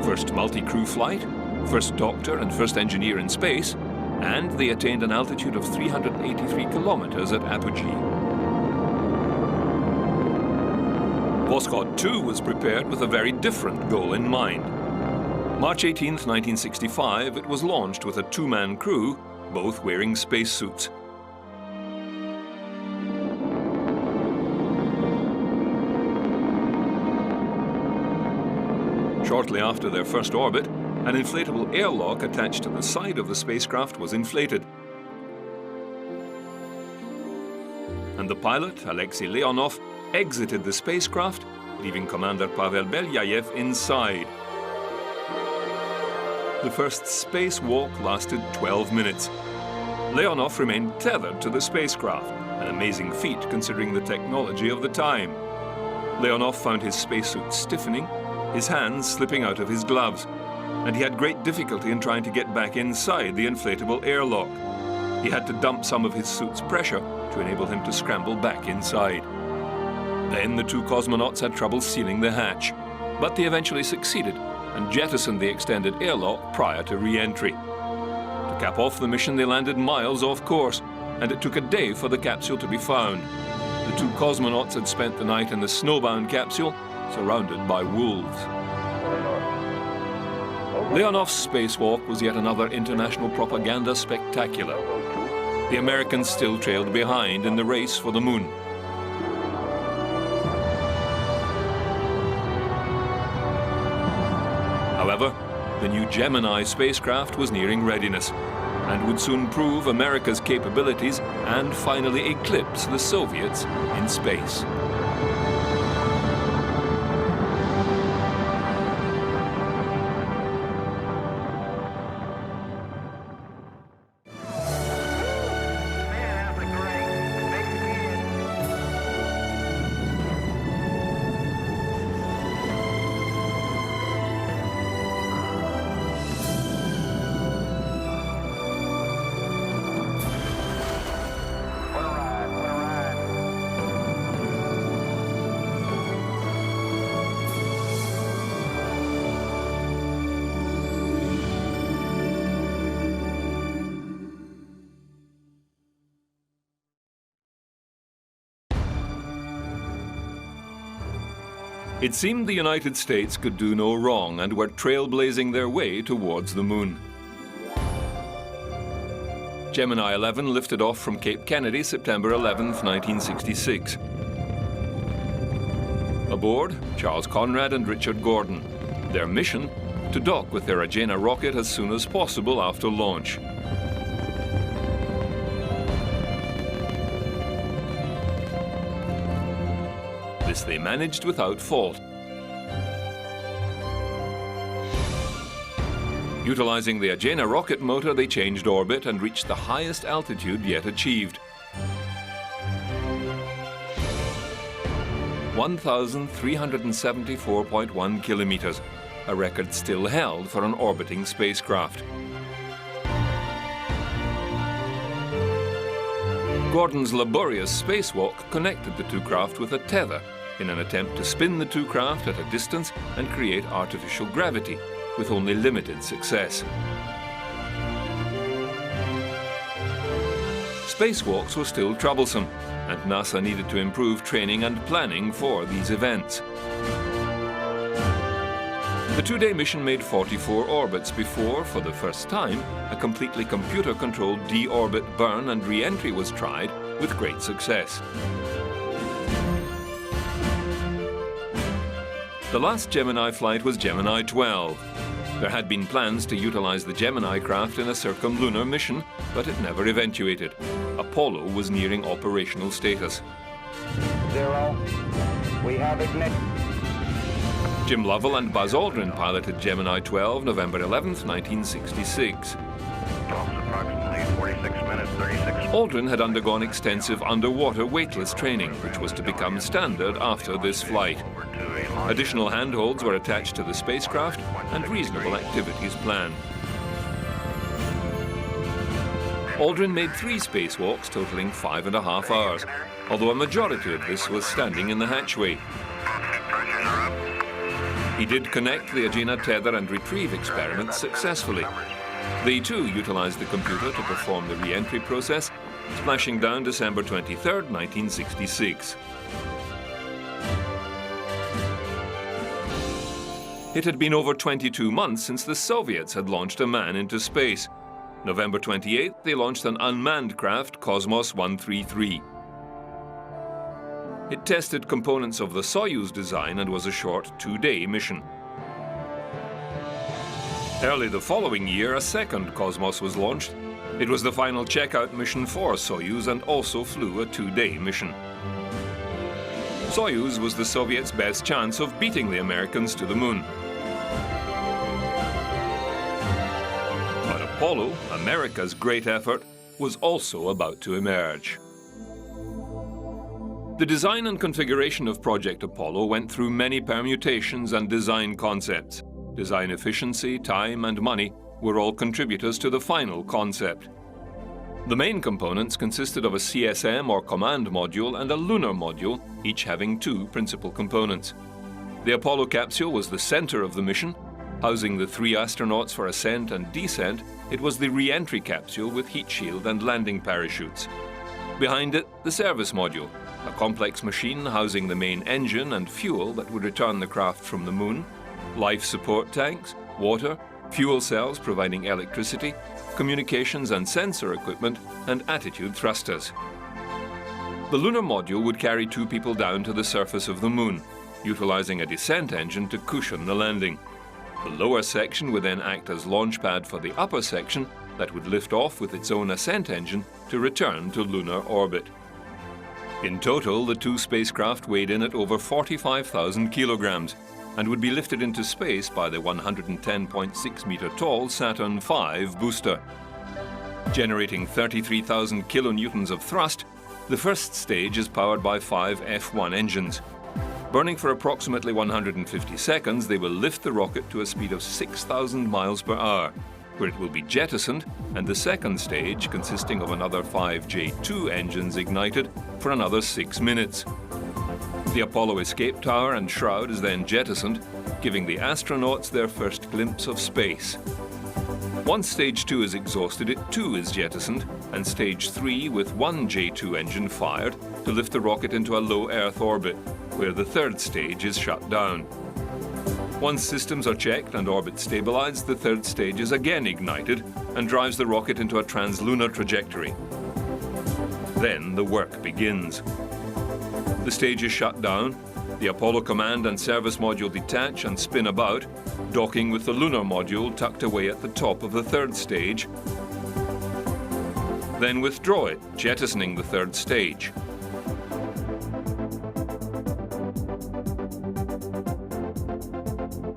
First multi-crew flight, first doctor and first engineer in space, and they attained an altitude of 383 kilometers at apogee. Voskhod 2 was prepared with a very different goal in mind. March 18, 1965, it was launched with a 2-man crew, both wearing spacesuits. Shortly after their first orbit, an inflatable airlock attached to the side of the spacecraft was inflated. And the pilot, Alexei Leonov, exited the spacecraft, leaving Commander Pavel Belyayev inside. The first spacewalk lasted 12 minutes. Leonov remained tethered to the spacecraft, an amazing feat considering the technology of the time. Leonov found his spacesuit stiffening, his hands slipping out of his gloves, and he had great difficulty in trying to get back inside the inflatable airlock. He had to dump some of his suit's pressure to enable him to scramble back inside. Then the 2 cosmonauts had trouble sealing the hatch, but they eventually succeeded and jettisoned the extended airlock prior to re-entry. To cap off the mission, they landed miles off course, and it took a day for the capsule to be found. The 2 cosmonauts had spent the night in the snowbound capsule, surrounded by wolves. Leonov's spacewalk was yet another international propaganda spectacular. The Americans still trailed behind in the race for the moon. However, the new Gemini spacecraft was nearing readiness. and would soon prove America's capabilities and finally eclipse the Soviets in space. It seemed the United States could do no wrong and were trailblazing their way towards the moon. Gemini 11 lifted off from Cape Kennedy September 11, 1966. Aboard, Charles Conrad and Richard Gordon. Their mission, to dock with their Agena rocket as soon as possible after launch. This they managed without fault. Utilizing the Agena rocket motor, they changed orbit and reached the highest altitude yet achieved. 1,374.1 kilometers, a record still held for an orbiting spacecraft. Gordon's laborious spacewalk connected the two craft with a tether in an attempt to spin the two craft at a distance and create artificial gravity, with only limited success. Spacewalks were still troublesome, and NASA needed to improve training and planning for these events. The two-day mission made 44 orbits before, for the first time, a completely computer-controlled de-orbit burn and re-entry was tried with great success. The last Gemini flight was Gemini 12. There had been plans to utilize the Gemini craft in a circumlunar mission, but it never eventuated. Apollo was nearing operational status. 0. We have ignition. Jim Lovell and Buzz Aldrin piloted Gemini 12 November 11, 1966. Approximately 46 minutes, 36. Aldrin had undergone extensive underwater weightless training, which was to become standard after this flight. Additional handholds were attached to the spacecraft and reasonable activities planned. Aldrin made 3 spacewalks totaling 5.5 hours, although a majority of this was standing in the hatchway. He did connect the Agena tether and retrieve experiments successfully. They too utilized the computer to perform the re-entry process, splashing down December 23, 1966. It had been over 22 months since the Soviets had launched a man into space. November 28th, they launched an unmanned craft, Cosmos 133. It tested components of the Soyuz design and was a short 2-day mission. Early the following year, a second Cosmos was launched. It was the final checkout mission for Soyuz and also flew a 2-day mission. Soyuz was the Soviets' best chance of beating the Americans to the moon. But Apollo, America's great effort, was also about to emerge. The design and configuration of Project Apollo went through many permutations and design concepts. Design efficiency, time, and money were all contributors to the final concept. The main components consisted of a CSM or command module and a lunar module, each having 2 principal components. The Apollo capsule was the center of the mission. Housing the 3 astronauts for ascent and descent, it was the re-entry capsule with heat shield and landing parachutes. Behind it, the service module, a complex machine housing the main engine and fuel that would return the craft from the moon, life support tanks, water, fuel cells providing electricity, communications and sensor equipment, and attitude thrusters. The lunar module would carry 2 people down to the surface of the moon, utilizing a descent engine to cushion the landing. The lower section would then act as launch pad for the upper section, that would lift off with its own ascent engine to return to lunar orbit. In total, the two spacecraft weighed in at over 45,000 kilograms and would be lifted into space by the 110.6-meter-tall Saturn V booster. Generating 33,000 kilonewtons of thrust, the first stage is powered by 5 F-1 engines. Burning for approximately 150 seconds, they will lift the rocket to a speed of 6,000 miles per hour, where it will be jettisoned, and the second stage, consisting of another 5 J-2 engines ignited, for another 6 minutes. The Apollo escape tower and shroud is then jettisoned, giving the astronauts their first glimpse of space. Once Stage 2 is exhausted, it too is jettisoned, and Stage 3 with one J-2 engine fired to lift the rocket into a low Earth orbit, where the third stage is shut down. Once systems are checked and orbit stabilized, the third stage is again ignited and drives the rocket into a translunar trajectory. Then the work begins. The stage is shut down, the Apollo command and service module detach and spin about, docking with the lunar module tucked away at the top of the third stage. Then withdraw it, jettisoning the third stage.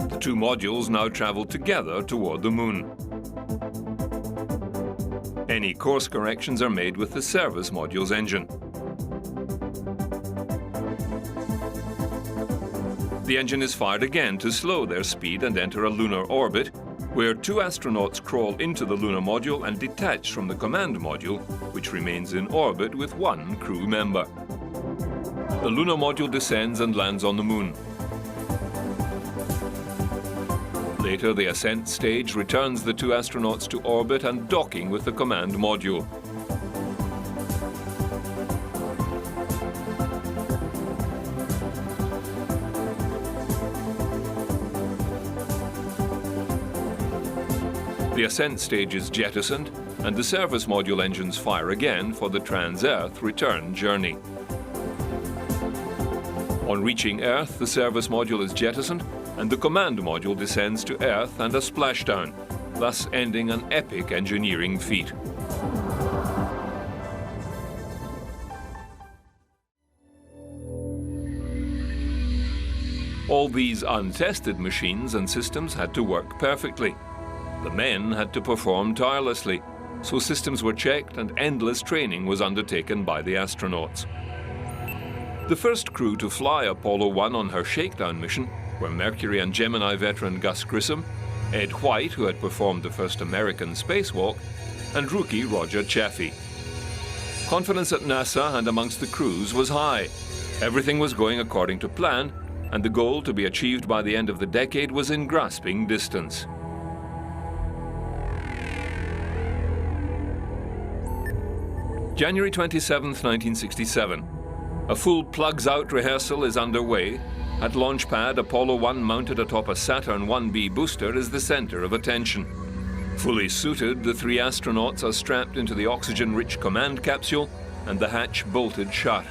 The two modules now travel together toward the moon. Any course corrections are made with the service module's engine. The engine is fired again to slow their speed and enter a lunar orbit, where two astronauts crawl into the lunar module and detach from the command module, which remains in orbit with one crew member. The lunar module descends and lands on the moon. Later, the ascent stage returns the two astronauts to orbit and docking with the command module. The ascent stage is jettisoned, and the service module engines fire again for the trans-Earth return journey. On reaching Earth, the service module is jettisoned, and the command module descends to Earth and a splashdown, thus ending an epic engineering feat. All these untested machines and systems had to work perfectly. The men had to perform tirelessly, so systems were checked and endless training was undertaken by the astronauts. The first crew to fly Apollo 1 on her shakedown mission were Mercury and Gemini veteran Gus Grissom, Ed White, who had performed the first American spacewalk, and rookie Roger Chaffee. Confidence at NASA and amongst the crews was high. Everything was going according to plan, and the goal to be achieved by the end of the decade was in grasping distance. January 27, 1967. A full plugs-out rehearsal is underway. At launch pad, Apollo 1 mounted atop a Saturn 1B booster is the center of attention. Fully suited, the three astronauts are strapped into the oxygen-rich command capsule and the hatch bolted shut.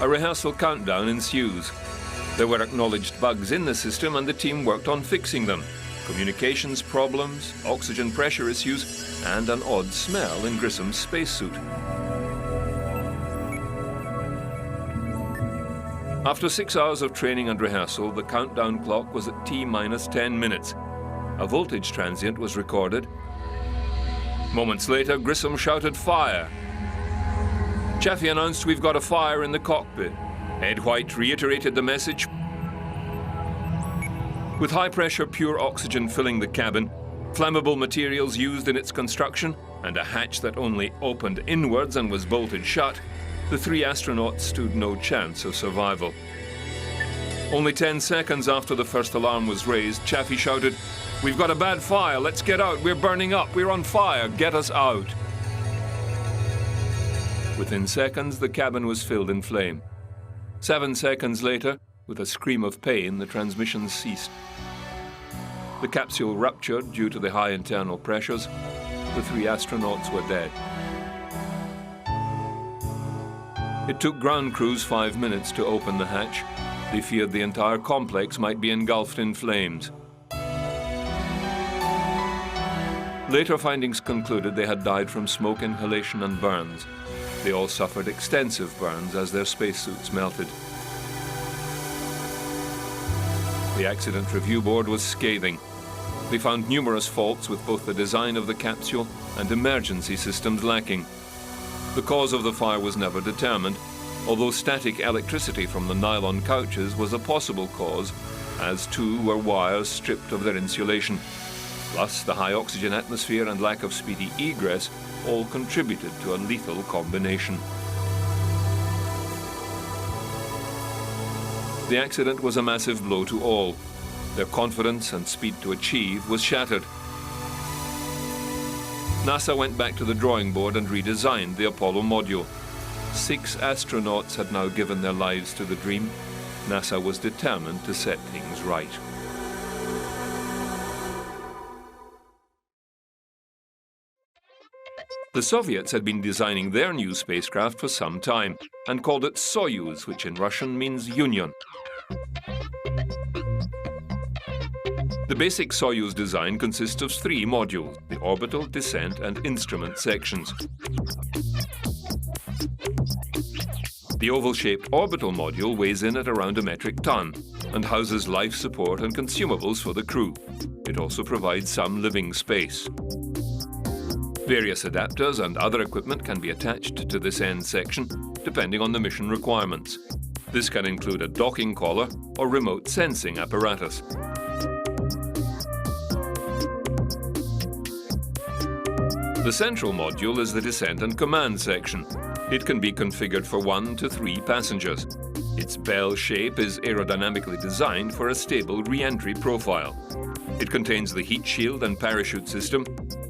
A rehearsal countdown ensues. There were acknowledged bugs in the system and the team worked on fixing them. Communications problems, oxygen pressure issues, and an odd smell in Grissom's spacesuit. After 6 hours of training and rehearsal, the countdown clock was at T-minus 10 minutes. A voltage transient was recorded. Moments later, Grissom shouted, "Fire!" Chaffee announced, "We've got a fire in the cockpit." Ed White reiterated the message. With high-pressure pure oxygen filling the cabin, flammable materials used in its construction, and a hatch that only opened inwards and was bolted shut, the three astronauts stood no chance of survival. Only 10 seconds after the first alarm was raised, Chaffee shouted, "We've got a bad fire, let's get out, we're burning up, we're on fire, get us out." Within seconds, the cabin was filled in flame. 7 seconds later, with a scream of pain, the transmissions ceased. The capsule ruptured due to the high internal pressures. The three astronauts were dead. It took ground crews 5 minutes to open the hatch. They feared the entire complex might be engulfed in flames. Later findings concluded they had died from smoke inhalation and burns. They all suffered extensive burns as their spacesuits melted. The accident review board was scathing. They found numerous faults with both the design of the capsule and emergency systems lacking. The cause of the fire was never determined, although static electricity from the nylon couches was a possible cause, as too were wires stripped of their insulation. Plus, the high oxygen atmosphere and lack of speedy egress all contributed to a lethal combination. The accident was a massive blow to all. Their confidence and speed to achieve was shattered. NASA went back to the drawing board and redesigned the Apollo module. 6 astronauts had now given their lives to the dream. NASA was determined to set things right. The Soviets had been designing their new spacecraft for some time and called it Soyuz, which in Russian means union. The basic Soyuz design consists of 3 modules: the orbital, descent, and instrument sections. The oval-shaped orbital module weighs in at around a metric ton and houses life support and consumables for the crew. It also provides some living space. Various adapters and other equipment can be attached to this end section, depending on the mission requirements. This can include a docking collar or remote sensing apparatus. The central module is the descent and command section. It can be configured for 1 to 3 passengers. Its bell shape is aerodynamically designed for a stable re-entry profile. It contains the heat shield and parachute system.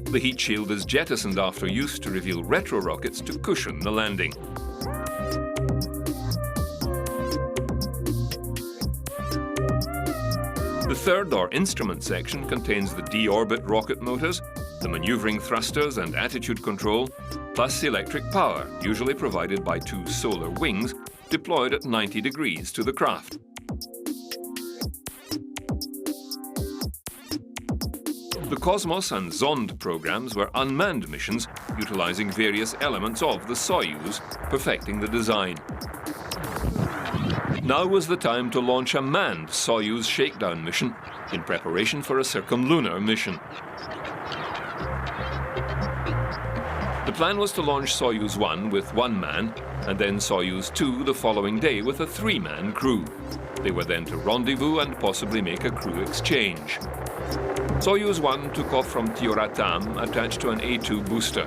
The heat shield is jettisoned after use to reveal retro rockets to cushion the landing. The third or instrument section contains the de-orbit rocket motors, the maneuvering thrusters and attitude control, plus electric power, usually provided by 2 solar wings, deployed at 90 degrees to the craft. The Cosmos and Zond programs were unmanned missions utilizing various elements of the Soyuz, perfecting the design. Now was the time to launch a manned Soyuz shakedown mission in preparation for a circumlunar mission. The plan was to launch Soyuz 1 with 1 man and then Soyuz 2 the following day with a 3-man crew. They were then to rendezvous and possibly make a crew exchange. Soyuz 1 took off from Tyuratam attached to an A-2 booster.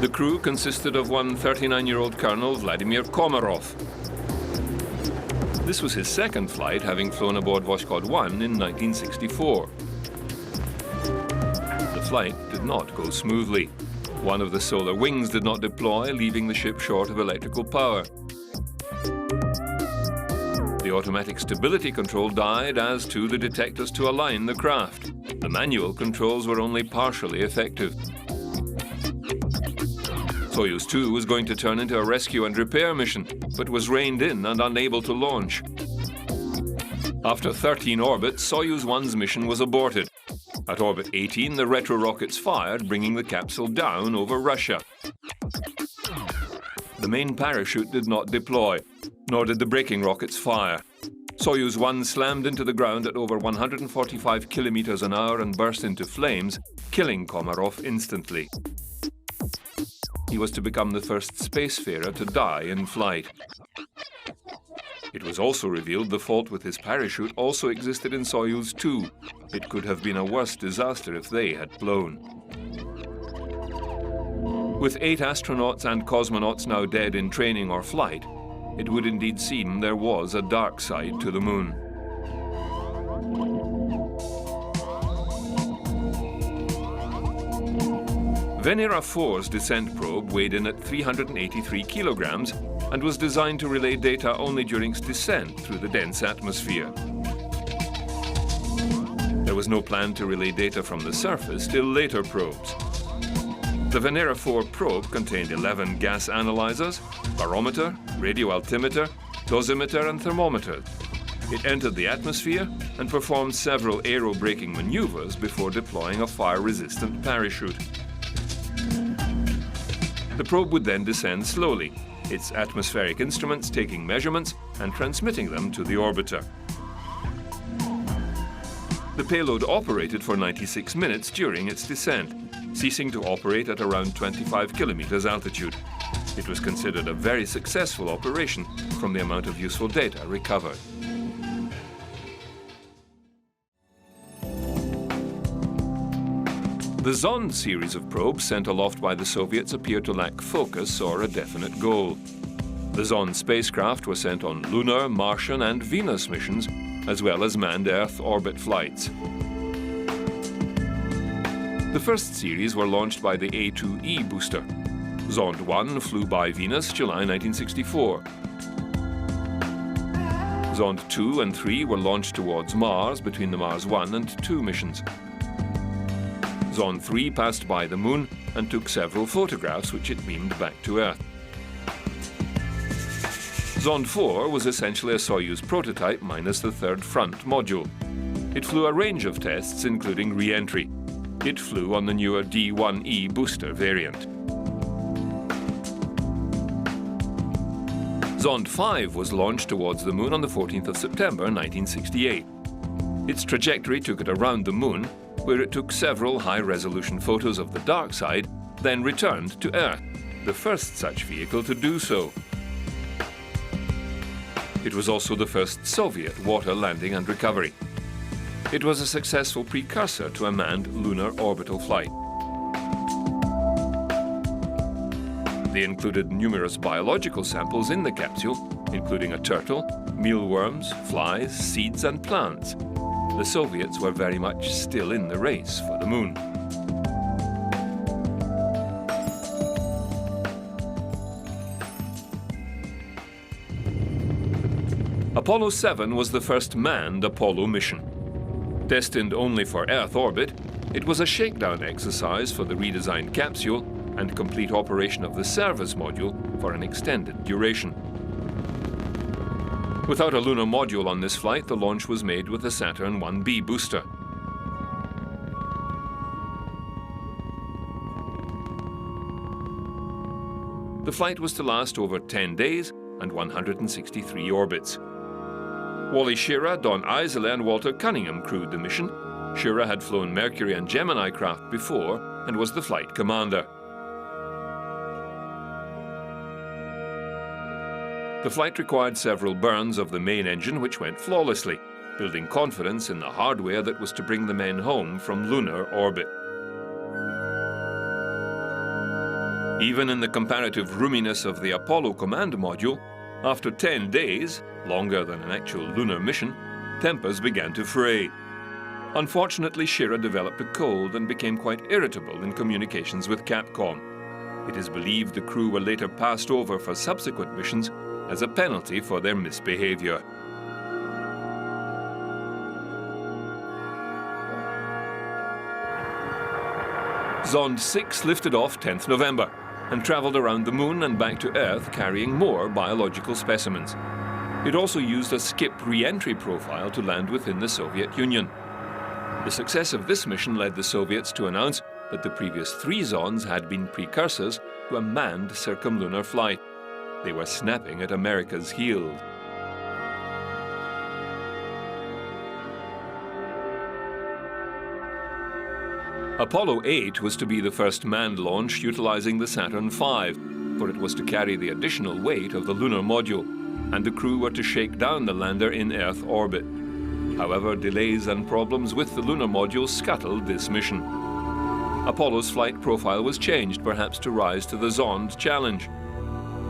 The crew consisted of one 39-year-old Colonel Vladimir Komarov. This was his second flight, having flown aboard Voskhod 1 in 1964. The flight did not go smoothly. One of the solar wings did not deploy, leaving the ship short of electrical power. The automatic stability control died, as too the detectors to align the craft. The manual controls were only partially effective. Soyuz 2 was going to turn into a rescue and repair mission, but was reined in and unable to launch. After 13 orbits, Soyuz 1's mission was aborted. At orbit 18, the retro rockets fired, bringing the capsule down over Russia. The main parachute did not deploy, nor did the braking rockets fire. Soyuz 1 slammed into the ground at over 145 kilometers an hour and burst into flames, killing Komarov instantly. He was to become the first spacefarer to die in flight. It was also revealed the fault with his parachute also existed in Soyuz 2. It could have been a worse disaster if they had blown. With 8 astronauts and cosmonauts now dead in training or flight, it would indeed seem there was a dark side to the moon. Venera 4's descent probe weighed in at 383 kilograms and was designed to relay data only during its descent through the dense atmosphere. There was no plan to relay data from the surface till later probes. The Venera 4 probe contained 11 gas analyzers, barometer, radio altimeter, dosimeter and thermometer. It entered the atmosphere and performed several aero-braking maneuvers before deploying a fire-resistant parachute. The probe would then descend slowly, its atmospheric instruments taking measurements and transmitting them to the orbiter. The payload operated for 96 minutes during its descent, ceasing to operate at around 25 kilometers altitude. It was considered a very successful operation from the amount of useful data recovered. The Zond series of probes sent aloft by the Soviets appear to lack focus or a definite goal. The Zond spacecraft were sent on Lunar, Martian and Venus missions, as well as manned Earth orbit flights. The first series were launched by the A2E booster. Zond 1 flew by Venus July 1964. Zond 2 and 3 were launched towards Mars between the Mars 1 and 2 missions. Zond 3 passed by the Moon and took several photographs which it beamed back to Earth. Zond 4 was essentially a Soyuz prototype minus the third front module. It flew a range of tests including re-entry. It flew on the newer D1E booster variant. Zond 5 was launched towards the Moon on the 14th of September 1968. Its trajectory took it around the Moon, where it took several high-resolution photos of the dark side, then returned to Earth, the first such vehicle to do so. It was also the first Soviet water landing and recovery. It was a successful precursor to a manned lunar orbital flight. They included numerous biological samples in the capsule, including a turtle, mealworms, flies, seeds and plants. The Soviets were very much still in the race for the Moon. Apollo-7 was the first manned Apollo mission. Destined only for Earth orbit, it was a shakedown exercise for the redesigned capsule and complete operation of the service module for an extended duration. Without a lunar module on this flight, the launch was made with the Saturn 1B booster. The flight was to last over 10 days and 163 orbits. Wally Schirra, Don Iserle and Walter Cunningham crewed the mission. Schirra had flown Mercury and Gemini craft before and was the flight commander. The flight required several burns of the main engine which went flawlessly, building confidence in the hardware that was to bring the men home from lunar orbit. Even in the comparative roominess of the Apollo command module, after 10 days, longer than an actual lunar mission, tempers began to fray. Unfortunately, Schirra developed a cold and became quite irritable in communications with Capcom. It is believed the crew were later passed over for subsequent missions as a penalty for their misbehavior. Zond 6 lifted off 10th November and traveled around the Moon and back to Earth carrying more biological specimens. It also used a skip re-entry profile to land within the Soviet Union. The success of this mission led the Soviets to announce that the previous 3 Zonds had been precursors to a manned circumlunar flight. They were snapping at America's heels. Apollo 8 was to be the first manned launch utilizing the Saturn V, for it was to carry the additional weight of the lunar module, and the crew were to shake down the lander in Earth orbit. However, delays and problems with the lunar module scuttled this mission. Apollo's flight profile was changed, perhaps to rise to the Zond challenge.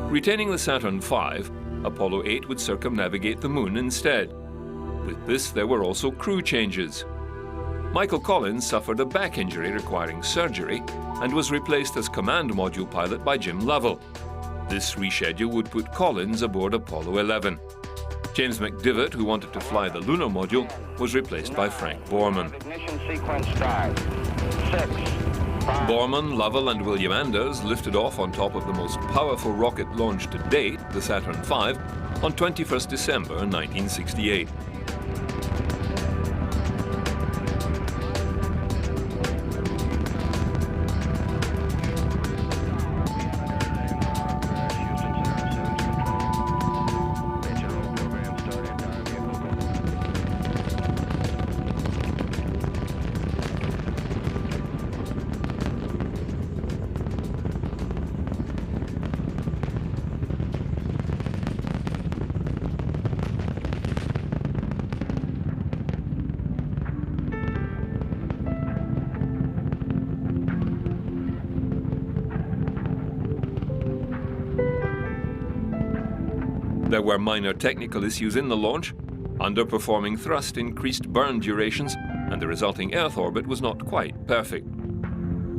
Retaining the Saturn V, Apollo 8 would circumnavigate the Moon instead. With this, there were also crew changes. Michael Collins suffered a back injury requiring surgery and was replaced as command module pilot by Jim Lovell. This reschedule would put Collins aboard Apollo 11. James McDivitt, who wanted to fly the lunar module, was replaced by Frank Borman. Ignition sequence start. 6, 5. Borman, Lovell and William Anders lifted off on top of the most powerful rocket launch to date, the Saturn V, on 21st December 1968. There were minor technical issues in the launch. Underperforming thrust increased burn durations, and the resulting Earth orbit was not quite perfect.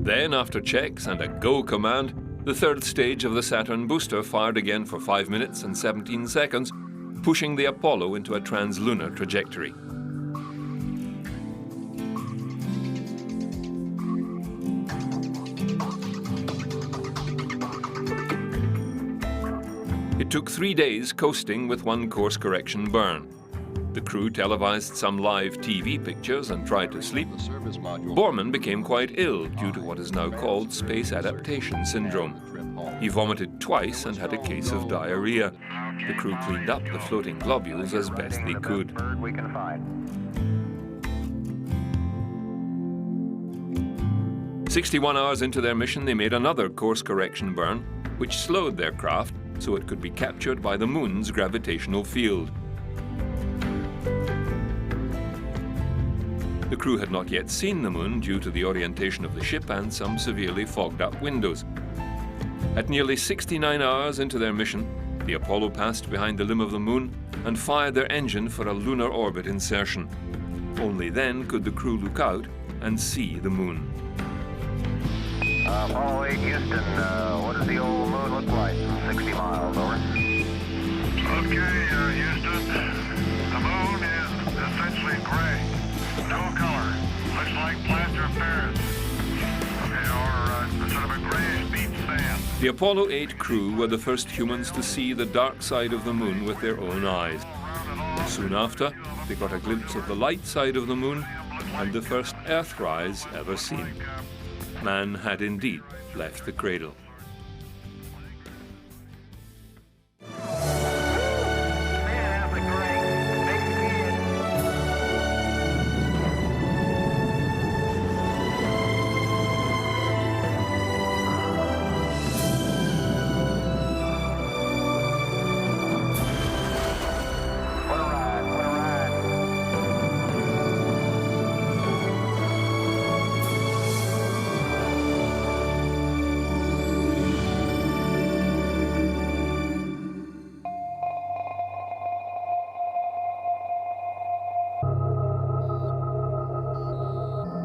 Then, after checks and a go command, the third stage of the Saturn booster fired again for 5 minutes and 17 seconds, pushing the Apollo into a trans-lunar trajectory. It took 3 days coasting with one course correction burn. The crew televised some live TV pictures and tried to sleep. Borman became quite ill due to what is now called space adaptation syndrome. He vomited twice and had a case of diarrhea. The crew cleaned up the floating globules as best they could. 61 hours into their mission, they made another course correction burn, which slowed their craft so it could be captured by the moon's gravitational field. The crew had not yet seen the moon due to the orientation of the ship and some severely fogged up windows. At nearly 69 hours into their mission, the Apollo passed behind the limb of the moon and fired their engine for a lunar orbit insertion. Only then could the crew look out and see the moon. Apollo 8, Houston, what does the old moon look like? 60 miles, over. Okay, Houston. The moon is essentially gray. No color. Looks like plaster of Paris. Or sort of a grayish beach sand. The Apollo 8 crew were the first humans to see the dark side of the moon with their own eyes. Soon after, they got a glimpse of the light side of the moon and the first Earthrise ever seen. Man had indeed left the cradle.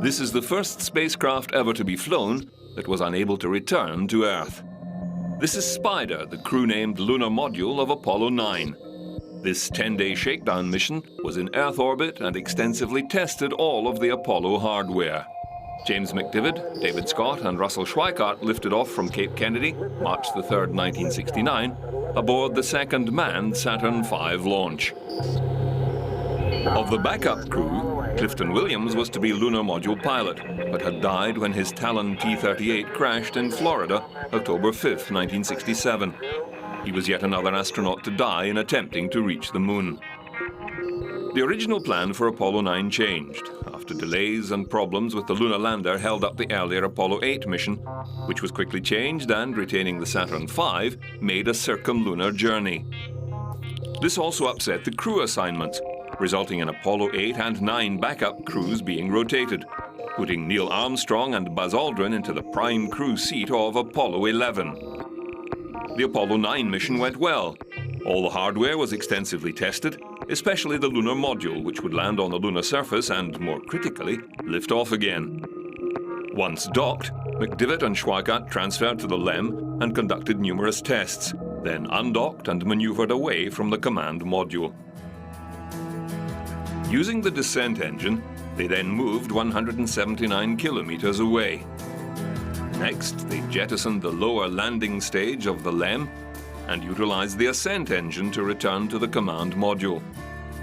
This is the first spacecraft ever to be flown that was unable to return to Earth. This is Spider, the crew-named lunar module of Apollo 9. This 10-day shakedown mission was in Earth orbit and extensively tested all of the Apollo hardware. James McDivitt, David Scott and Russell Schweikart lifted off from Cape Kennedy, March the 3rd, 1969, aboard the second manned Saturn V launch. Of the backup crew, Clifton Williams was to be lunar module pilot, but had died when his Talon T-38 crashed in Florida, October 5th, 1967. He was yet another astronaut to die in attempting to reach the moon. The original plan for Apollo 9 changed after delays and problems with the lunar lander held up the earlier Apollo 8 mission, which was quickly changed and, retaining the Saturn V, made a circumlunar journey. This also upset the crew assignments, resulting in Apollo 8 and 9 backup crews being rotated, putting Neil Armstrong and Buzz Aldrin into the prime crew seat of Apollo 11. The Apollo 9 mission went well. All the hardware was extensively tested, especially the lunar module, which would land on the lunar surface and, more critically, lift off again. Once docked, McDivitt and Schweikart transferred to the LEM and conducted numerous tests, then undocked and maneuvered away from the command module. Using the descent engine, they then moved 179 kilometers away. Next, they jettisoned the lower landing stage of the LEM and utilized the ascent engine to return to the command module.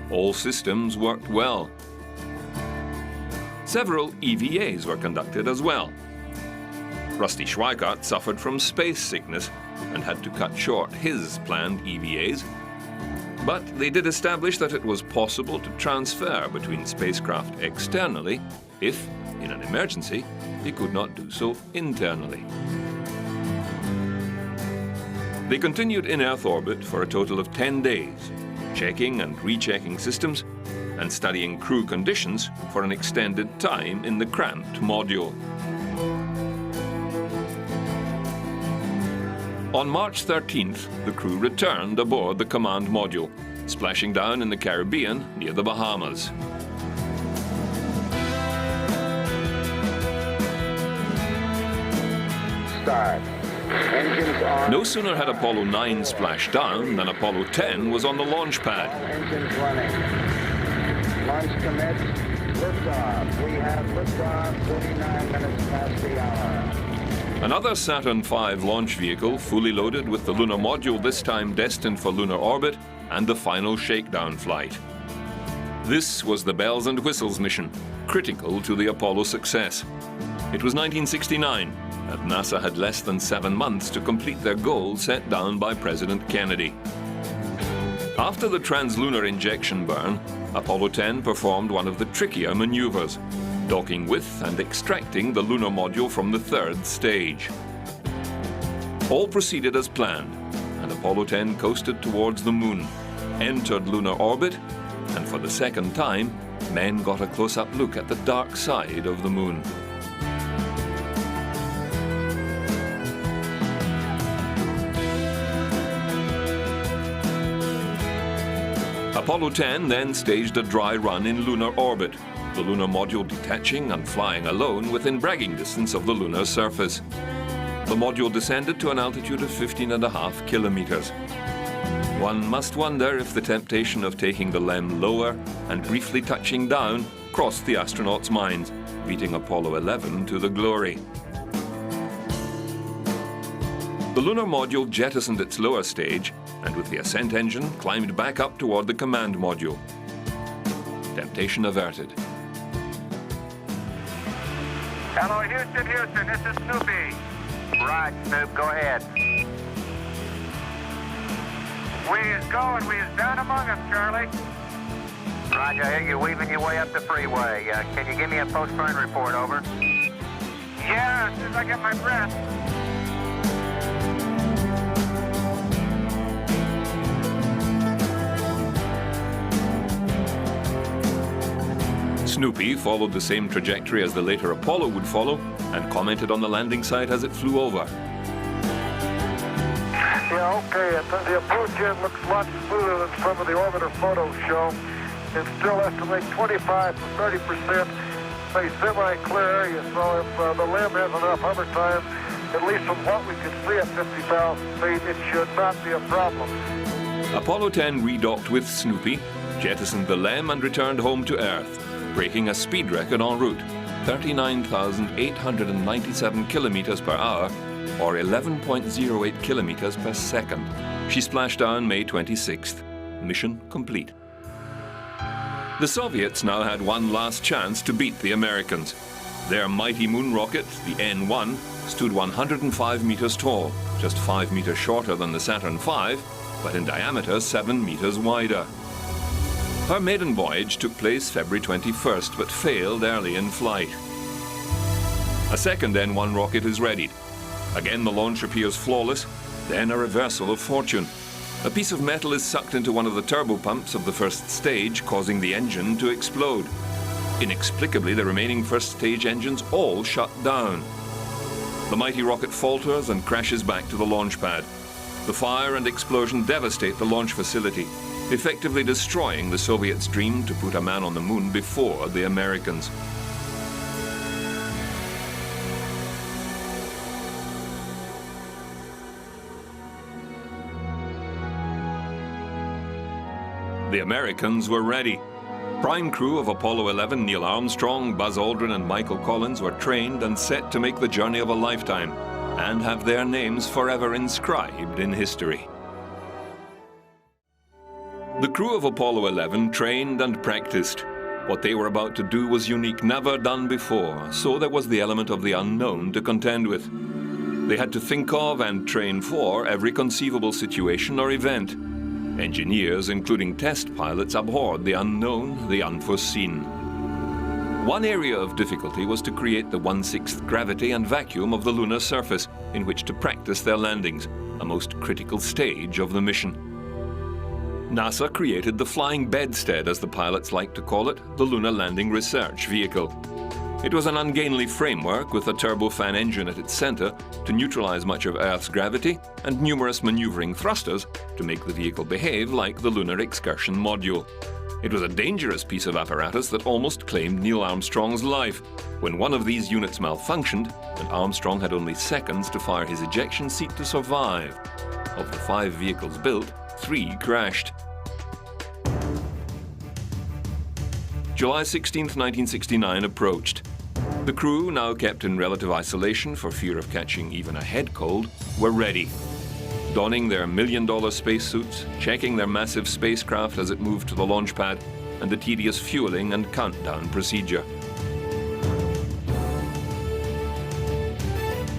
All systems worked well. Several EVAs were conducted as well. Rusty Schweikart suffered from space sickness and had to cut short his planned EVAs, but they did establish that it was possible to transfer between spacecraft externally if, in an emergency, they could not do so internally. They continued in Earth orbit for a total of 10 days, checking and rechecking systems and studying crew conditions for an extended time in the cramped module. On March 13th, the crew returned aboard the command module, splashing down in the Caribbean near the Bahamas. Start. Engines on. No sooner had Apollo 9 splashed down than Apollo 10 was on the launch pad. Engines running. Launch commits. Liftoff. We have liftoff 49 minutes past the hour. Another Saturn V launch vehicle, fully loaded with the lunar module, this time destined for lunar orbit, and the final shakedown flight. This was the bells and whistles mission, critical to the Apollo success. It was 1969, and NASA had less than 7 months to complete their goal set down by President Kennedy. After the translunar injection burn, Apollo 10 performed one of the trickier maneuvers, docking with and extracting the lunar module from the third stage. All proceeded as planned, and Apollo 10 coasted towards the moon, entered lunar orbit, and for the second time, men got a close-up look at the dark side of the moon. Apollo 10 then staged a dry run in lunar orbit, the lunar module detaching and flying alone within bragging distance of the lunar surface. The module descended to an altitude of 15.5 kilometers. One must wonder if the temptation of taking the LEM lower and briefly touching down crossed the astronauts' minds, beating Apollo 11 to the glory. The lunar module jettisoned its lower stage and with the ascent engine climbed back up toward the command module. Temptation averted. Hello, Houston, Houston, this is Snoopy. Right, Snoop, go ahead. We is going, we is down among us, Charlie. Roger, I hear you weaving your way up the freeway. Can you give me a post-burn report, over? Yeah, as soon as I get my breath. Snoopy followed the same trajectory as the later Apollo would follow and commented on the landing site as it flew over. Yeah, okay, the approach end looks a lot smoother than some of the orbiter photos show. It still estimate 25 to 30% a semi-clear area, so if the LEM has enough hover time, at least from what we can see at 50,000 feet, it should not be a problem. Apollo 10 redocked with Snoopy, jettisoned the LEM and returned home to Earth, breaking a speed record en route, 39,897 kilometers per hour, or 11.08 kilometers per second. She splashed down May 26th. Mission complete. The Soviets now had one last chance to beat the Americans. Their mighty moon rocket, the N-1, stood 105 meters tall, just 5 meters shorter than the Saturn V, but in diameter 7 meters wider. Her maiden voyage took place February 21st, but failed early in flight. A second N-1 rocket is readied. Again, the launch appears flawless, then a reversal of fortune. A piece of metal is sucked into one of the turbopumps of the first stage, causing the engine to explode. Inexplicably, the remaining first stage engines all shut down. The mighty rocket falters and crashes back to the launch pad. The fire and explosion devastate the launch facility, effectively destroying the Soviets' dream to put a man on the moon before the Americans. The Americans were ready. Prime crew of Apollo 11, Neil Armstrong, Buzz Aldrin and Michael Collins were trained and set to make the journey of a lifetime and have their names forever inscribed in history. The crew of Apollo 11 trained and practiced. What they were about to do was unique, never done before, so there was the element of the unknown to contend with. They had to think of and train for every conceivable situation or event. Engineers, including test pilots, abhorred the unknown, the unforeseen. One area of difficulty was to create the 1/6 gravity and vacuum of the lunar surface in which to practice their landings, a most critical stage of the mission. NASA created the flying bedstead, as the pilots like to call it, the Lunar Landing Research Vehicle. It was an ungainly framework with a turbofan engine at its center to neutralize much of Earth's gravity and numerous maneuvering thrusters to make the vehicle behave like the Lunar Excursion Module. It was a dangerous piece of apparatus that almost claimed Neil Armstrong's life when one of these units malfunctioned and Armstrong had only seconds to fire his ejection seat to survive. Of the 5 vehicles built, 3 crashed. July 16, 1969 approached. The crew, now kept in relative isolation for fear of catching even a head cold, were ready. Donning their million-dollar spacesuits, checking their massive spacecraft as it moved to the launch pad, and the tedious fueling and countdown procedure.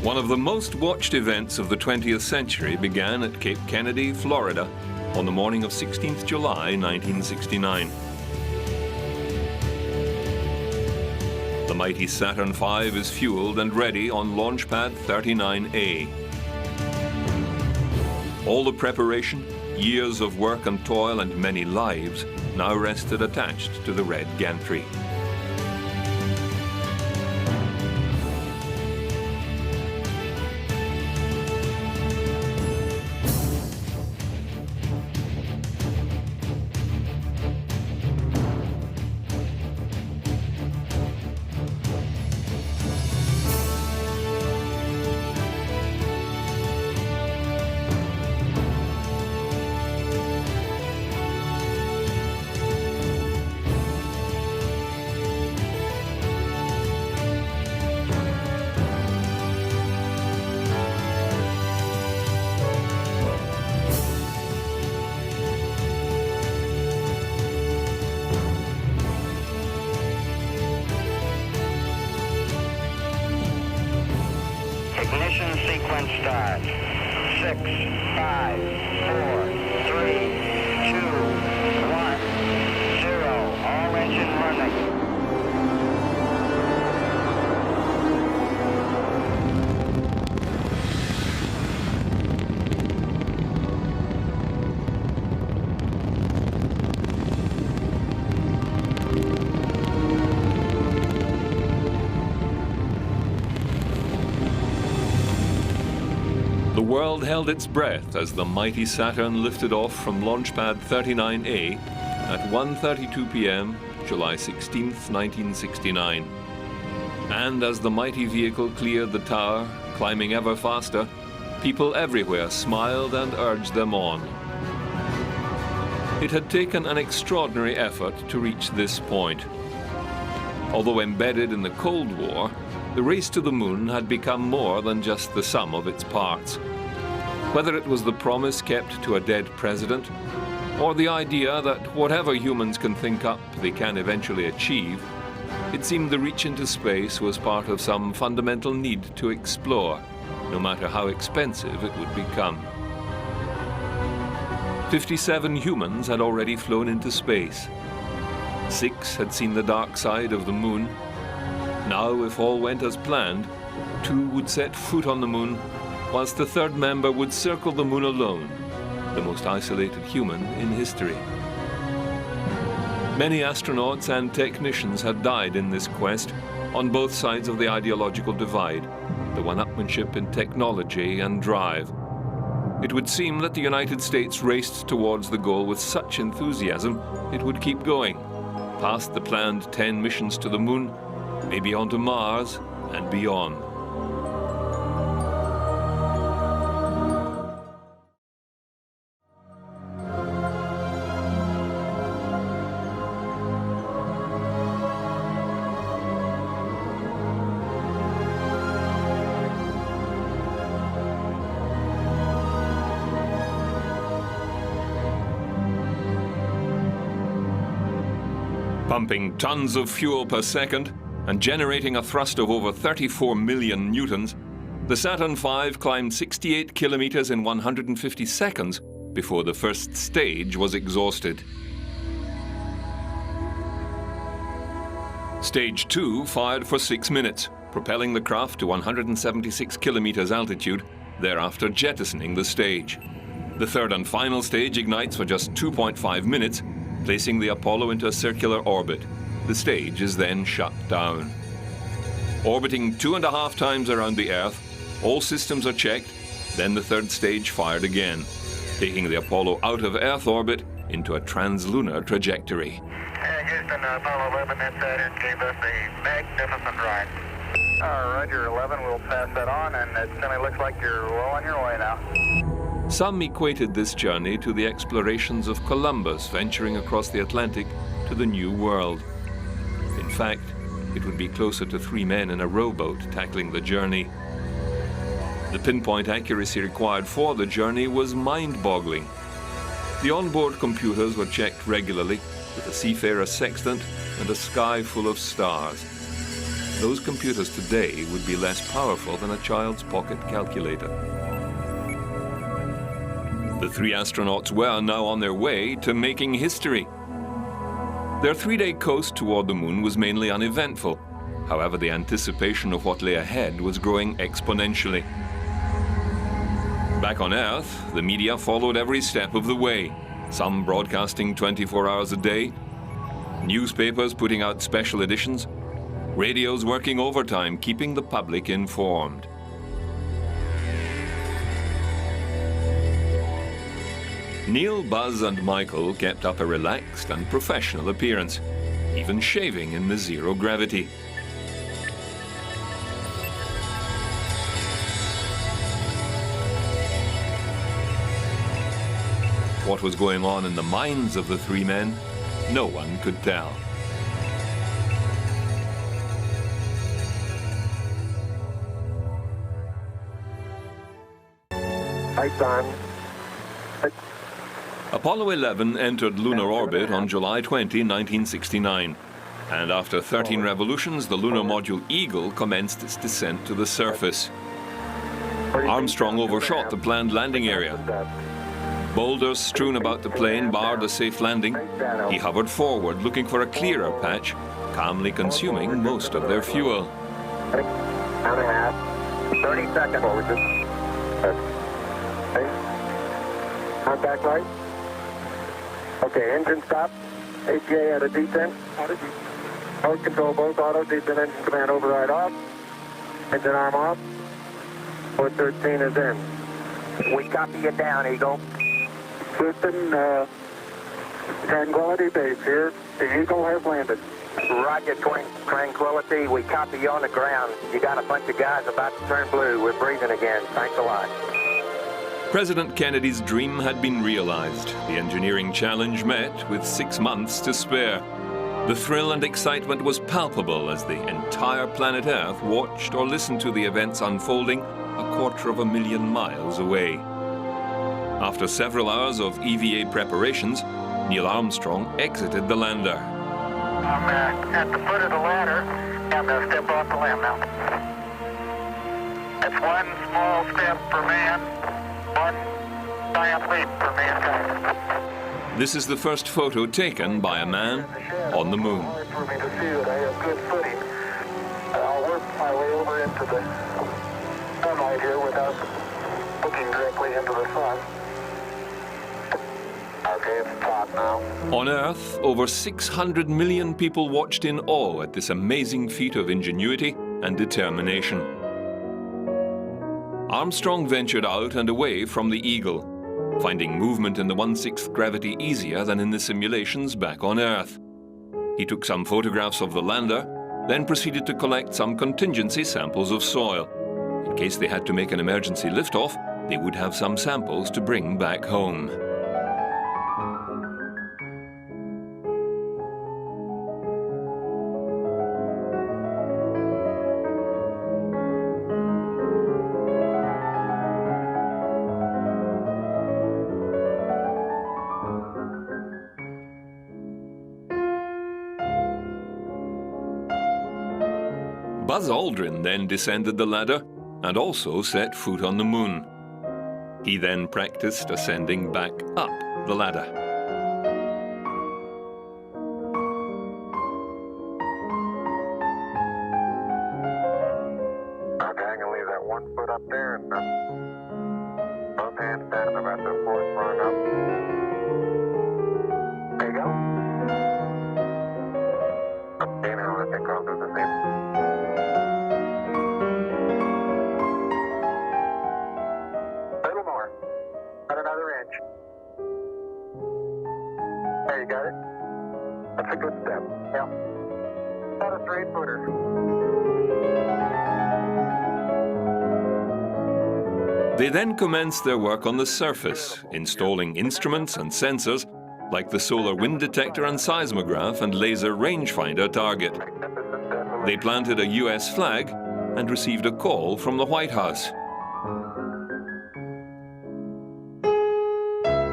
One of the most watched events of the 20th century began at Cape Kennedy, Florida, on the morning of 16th July, 1969. The mighty Saturn V is fueled and ready on Launch Pad 39A. All the preparation, years of work and toil and many lives now rested attached to the red gantry. Ignition sequence start. 6, 5, 4, 3, 2, 1, 0. All engine running. The world held its breath as the mighty Saturn lifted off from Launch Pad 39A at 1:32 p.m., July 16, 1969. And as the mighty vehicle cleared the tower, climbing ever faster, people everywhere smiled and urged them on. It had taken an extraordinary effort to reach this point. Although embedded in the Cold War, the race to the moon had become more than just the sum of its parts. Whether it was the promise kept to a dead president, or the idea that whatever humans can think up, they can eventually achieve, it seemed the reach into space was part of some fundamental need to explore, no matter how expensive it would become. 57 humans had already flown into space. 6 had seen the dark side of the moon. Now, if all went as planned, 2 would set foot on the moon, whilst the 3rd member would circle the moon alone, the most isolated human in history. Many astronauts and technicians had died in this quest, on both sides of the ideological divide, the one-upmanship in technology and drive. It would seem that the United States raced towards the goal with such enthusiasm it would keep going, past the planned 10 missions to the moon, maybe onto Mars and beyond. Pumping tons of fuel per second and generating a thrust of over 34 million newtons, the Saturn V climbed 68 kilometers in 150 seconds before the first stage was exhausted. Stage 2 fired for 6 minutes, propelling the craft to 176 kilometers altitude, thereafter jettisoning the stage. The third and final stage ignites for just 2.5 minutes, placing the Apollo into a circular orbit. The stage is then shut down. Orbiting 2.5 times around the Earth, all systems are checked, then the third stage fired again, taking the Apollo out of Earth orbit into a translunar trajectory. Houston, Apollo-11 and Saturn gave us a magnificent ride. Roger, 11, we'll pass that on, and it certainly looks like you're well on your way now. Some equated this journey to the explorations of Columbus venturing across the Atlantic to the New World. In fact, it would be closer to 3 men in a rowboat tackling the journey. The pinpoint accuracy required for the journey was mind-boggling. The onboard computers were checked regularly with a seafarer's sextant and a sky full of stars. Those computers today would be less powerful than a child's pocket calculator. The 3 astronauts were now on their way to making history. Their 3-day coast toward the moon was mainly uneventful. However, the anticipation of what lay ahead was growing exponentially. Back on Earth, the media followed every step of the way, some broadcasting 24 hours a day, newspapers putting out special editions, radios working overtime, keeping the public informed. Neil, Buzz and Michael kept up a relaxed and professional appearance, even shaving in the zero gravity. What was going on in the minds of the 3 men, no one could tell. Lights on. Apollo 11 entered lunar orbit on July 20, 1969. And after 13 revolutions, the lunar module Eagle commenced its descent to the surface. Armstrong overshot the planned landing area. Boulders strewn about the plane barred a safe landing. He hovered forward, looking for a clearer patch, calmly consuming most of their fuel. 30 seconds. Contact light. Okay, engine stop. ATA at a descent. Mode control both auto, descent engine command override off. Engine arm off. Port 13 is in. We copy you down, Eagle. Houston, Tranquility Base here. The Eagle has landed. Roger, Tranquility. We copy you on the ground. You got a bunch of guys about to turn blue. We're breathing again. Thanks a lot. President Kennedy's dream had been realized. The engineering challenge met with 6 months to spare. The thrill and excitement was palpable as the entire planet Earth watched or listened to the events unfolding a 250,000 miles away. After several hours of EVA preparations, Neil Armstrong exited the lander. I'm at the foot of the ladder. I'm going to step off the limb now. That's one small step for man, one giant leap for mankind. This is the first photo taken by a man on the moon. It's hard for me to see that I have good footing. I'll work my way over into the sunlight here without looking directly into the sun. Okay, it's top now. On Earth, over 600 million people watched in awe at this amazing feat of ingenuity and determination. Armstrong ventured out and away from the Eagle, finding movement in the 1/6 gravity easier than in the simulations back on Earth. He took some photographs of the lander, then proceeded to collect some contingency samples of soil. In case they had to make an emergency liftoff, they would have some samples to bring back home. Buzz Aldrin then descended the ladder and also set foot on the moon. He then practiced ascending back up the ladder. Okay, I can leave that 1 foot up there and both hands down about the 4th rung up. There you go. Okay, now I think I'll do the same. Little more. About another inch. There you got it. That's a good step. Yeah. About a 3-footer. They then commenced their work on the surface, installing instruments and sensors like the solar wind detector and seismograph and laser rangefinder target. They planted a US flag and received a call from the White House.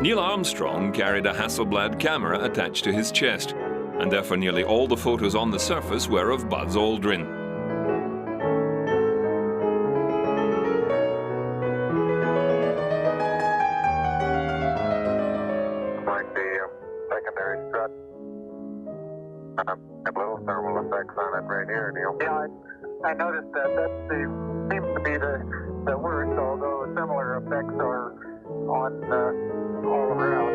Neil Armstrong carried a Hasselblad camera attached to his chest, and therefore nearly all the photos on the surface were of Buzz Aldrin. Like the secondary strut. Have little thermal effects on it right here, Neil. Yeah, I noticed that. That seems to be the worst, although similar effects are on all around.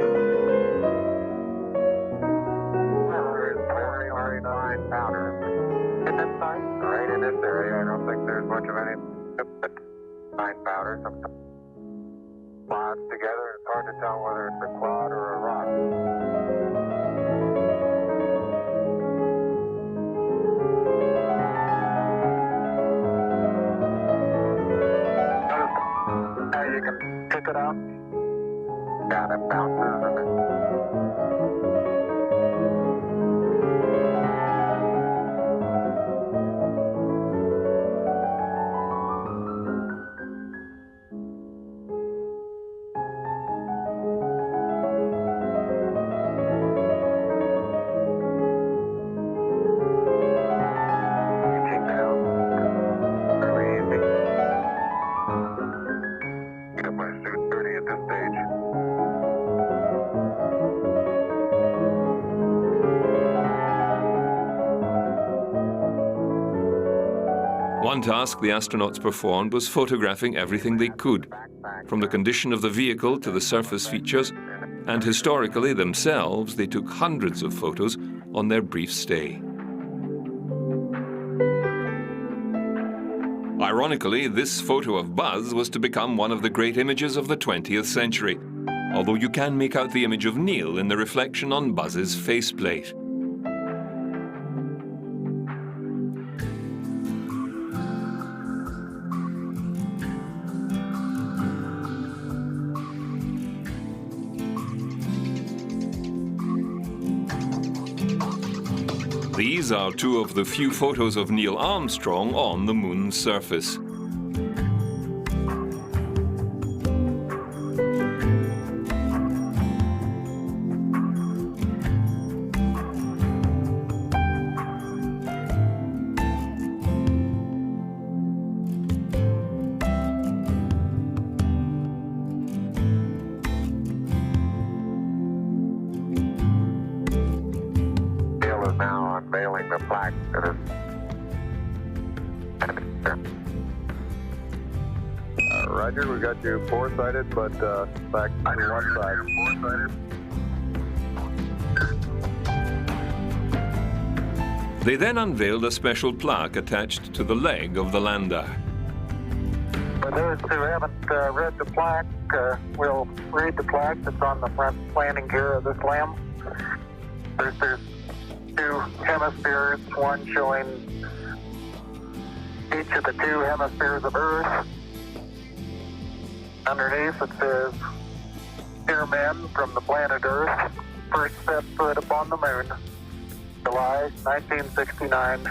There is very, very fine powder. In this side? Right in this area, I don't think there's much of any fine powder. Some clouds together, it's hard to tell whether it's a cloud or a rock. Now you can pick it out. Yeah, that bounces in it. Reaching down. Really easy. Get my suit dirty at this stage. One task the astronauts performed was photographing everything they could, from the condition of the vehicle to the surface features, and historically themselves they took hundreds of photos on their brief stay. Ironically, this photo of Buzz was to become one of the great images of the 20th century, although you can make out the image of Neil in the reflection on Buzz's faceplate. These are two of the few photos of Neil Armstrong on the moon's surface. Now unveiling the plaque that is Roger, we got you 4-sided, but back to 1 side. 4-sided. They then unveiled a special plaque attached to the leg of the lander. For those who haven't read the plaque, we'll read the plaque that's on the front landing gear of this LAM. There's 2 hemispheres, one showing each of the 2 hemispheres of Earth. Underneath it says, "Dear men from the planet Earth, first set foot upon the moon, July 1969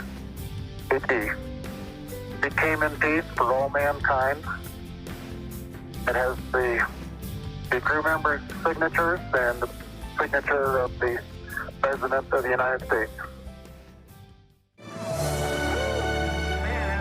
AD. It came in peace for all mankind." It has the crew members' signatures and the signature of the President of the United States. Man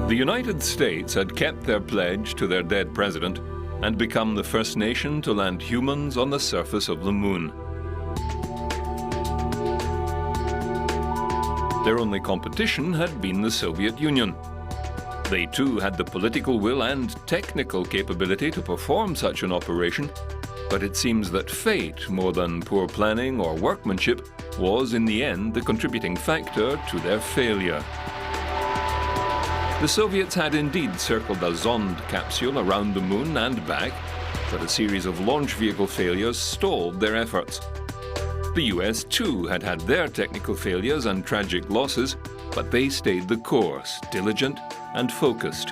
The United States had kept their pledge to their dead president and become the first nation to land humans on the surface of the moon. Their only competition had been the Soviet Union. They too had the political will and technical capability to perform such an operation, but it seems that fate, more than poor planning or workmanship, was in the end the contributing factor to their failure. The Soviets had indeed circled a Zond capsule around the moon and back, but a series of launch vehicle failures stalled their efforts. The US too had had their technical failures and tragic losses, but they stayed the course, diligent and focused.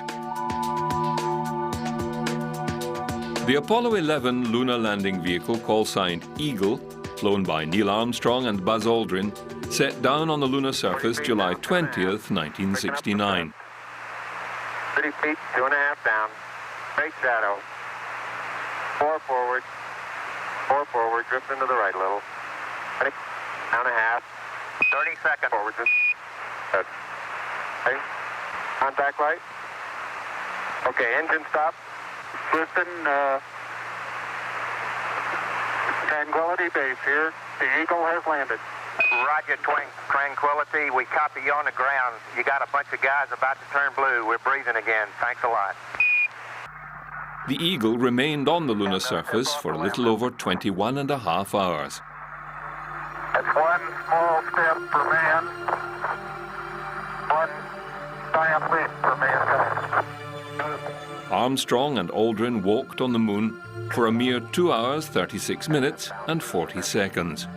The Apollo 11 lunar landing vehicle, call-signed Eagle, flown by Neil Armstrong and Buzz Aldrin, set down on the lunar surface July 20th, 1969. 30 feet, 2.5 down. Straight shadow. 4 forward. 4 forward. Drift into the right a little. 20, down a half. 30 seconds. Forward. Just. Good. Okay. Contact light. Okay, engine stop. Houston, Tranquility Base here. The Eagle has landed. Roger, Tranquility. We copy you on the ground. You got a bunch of guys about to turn blue. We're breathing again. Thanks a lot. The Eagle remained on the lunar surface for a little over 21.5 hours. That's one small step for man, one giant leap for mankind. Armstrong and Aldrin walked on the moon for a mere 2 hours, 36 minutes and 40 seconds.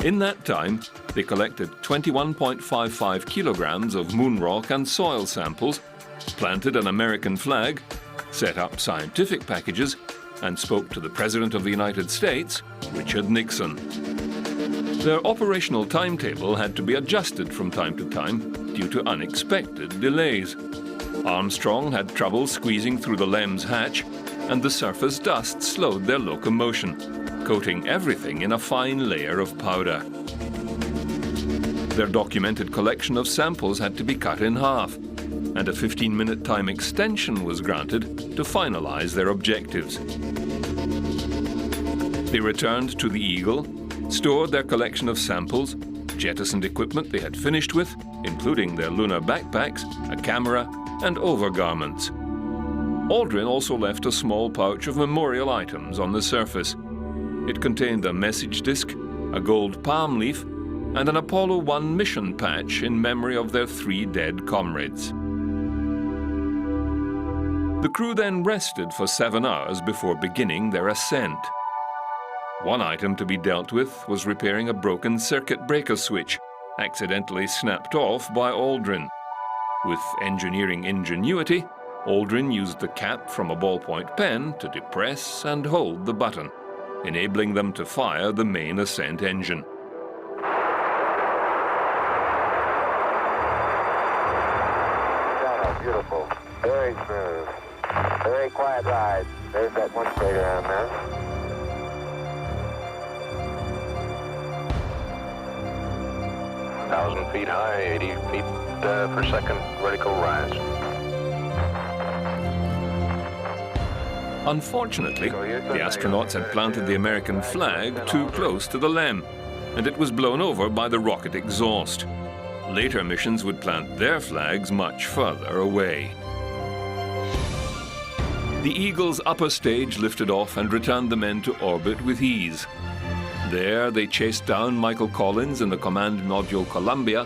In that time, they collected 21.55 kilograms of moon rock and soil samples, planted an American flag, set up scientific packages, and spoke to the President of the United States, Richard Nixon. Their operational timetable had to be adjusted from time to time due to unexpected delays. Armstrong had trouble squeezing through the LEM's hatch, and the surface dust slowed their locomotion, coating everything in a fine layer of powder. Their documented collection of samples had to be cut in half, and a 15-minute time extension was granted to finalize their objectives. They returned to the Eagle, stored their collection of samples, jettisoned equipment they had finished with, including their lunar backpacks, a camera, and overgarments. Aldrin also left a small pouch of memorial items on the surface. It contained a message disc, a gold palm leaf, and an Apollo 1 mission patch in memory of their 3 dead comrades. The crew then rested for 7 hours before beginning their ascent. One item to be dealt with was repairing a broken circuit breaker switch, accidentally snapped off by Aldrin. With engineering ingenuity, Aldrin used the cap from a ballpoint pen to depress and hold the button, enabling them to fire the main ascent engine. Beautiful. Very smooth. Very quiet ride. There's that one crater on there. Thousand feet high, 80 feet per second vertical rise. Unfortunately, the astronauts had planted the American flag too close to the LEM, and it was blown over by the rocket exhaust. Later missions would plant their flags much further away. The Eagle's upper stage lifted off and returned the men to orbit with ease. There, they chased down Michael Collins in the command module Columbia,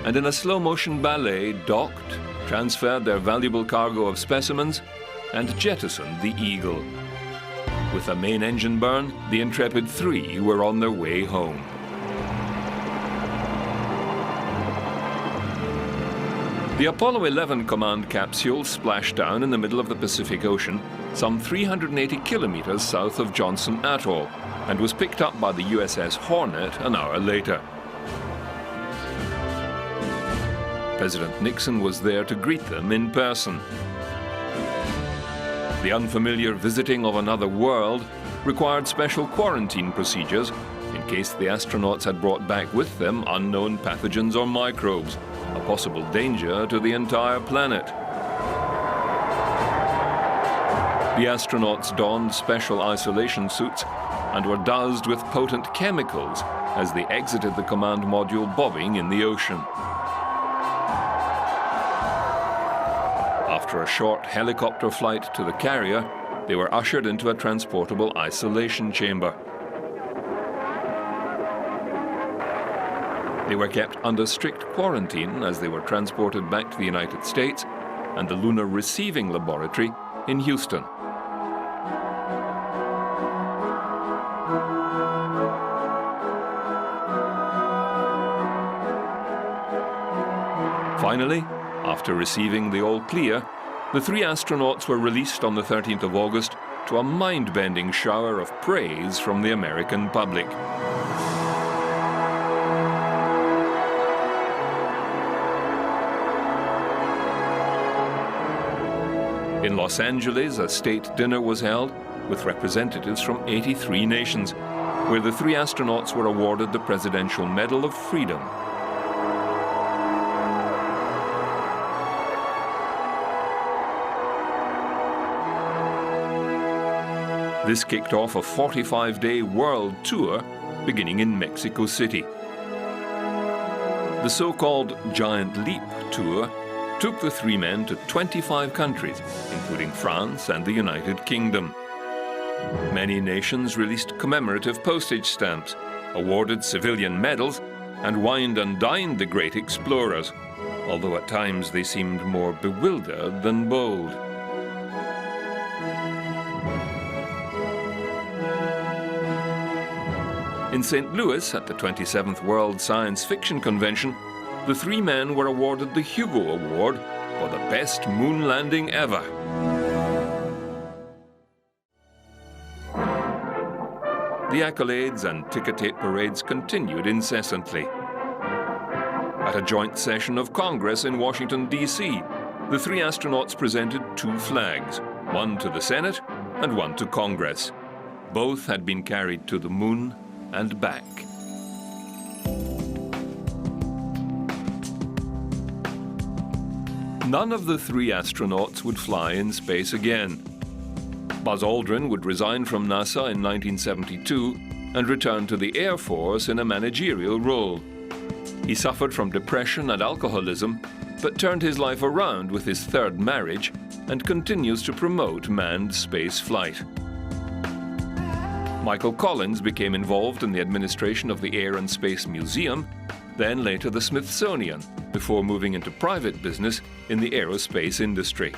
and in a slow-motion ballet docked, transferred their valuable cargo of specimens, and jettisoned the Eagle. With a main engine burn, the Intrepid 3 were on their way home. The Apollo 11 command capsule splashed down in the middle of the Pacific Ocean, some 380 kilometers south of Johnson Atoll, and was picked up by the USS Hornet an hour later. President Nixon was there to greet them in person. The unfamiliar visiting of another world required special quarantine procedures in case the astronauts had brought back with them unknown pathogens or microbes, a possible danger to the entire planet. The astronauts donned special isolation suits and were doused with potent chemicals as they exited the command module bobbing in the ocean. After a short helicopter flight to the carrier, they were ushered into a transportable isolation chamber. They were kept under strict quarantine as they were transported back to the United States and the Lunar Receiving Laboratory in Houston. Finally, after receiving the all clear, the three astronauts were released on the 13th of August to a mind-bending shower of praise from the American public. In Los Angeles, a state dinner was held with representatives from 83 nations, where the three astronauts were awarded the Presidential Medal of Freedom. This kicked off a 45-day world tour beginning in Mexico City. The so-called Giant Leap tour took the three men to 25 countries, including France and the United Kingdom. Many nations released commemorative postage stamps, awarded civilian medals, and wined and dined the great explorers, although at times they seemed more bewildered than bold. In St. Louis, at the 27th World Science Fiction Convention, the three men were awarded the Hugo Award for the best moon landing ever. The accolades and ticker-tape parades continued incessantly. At a joint session of Congress in Washington, D.C., the three astronauts presented two flags, one to the Senate and one to Congress. Both had been carried to the moon and back. None of the three astronauts would fly in space again. Buzz Aldrin would resign from NASA in 1972 and return to the Air Force in a managerial role. He suffered from depression and alcoholism, but turned his life around with his third marriage and continues to promote manned space flight. Michael Collins became involved in the administration of the Air and Space Museum, then later the Smithsonian, before moving into private business in the aerospace industry.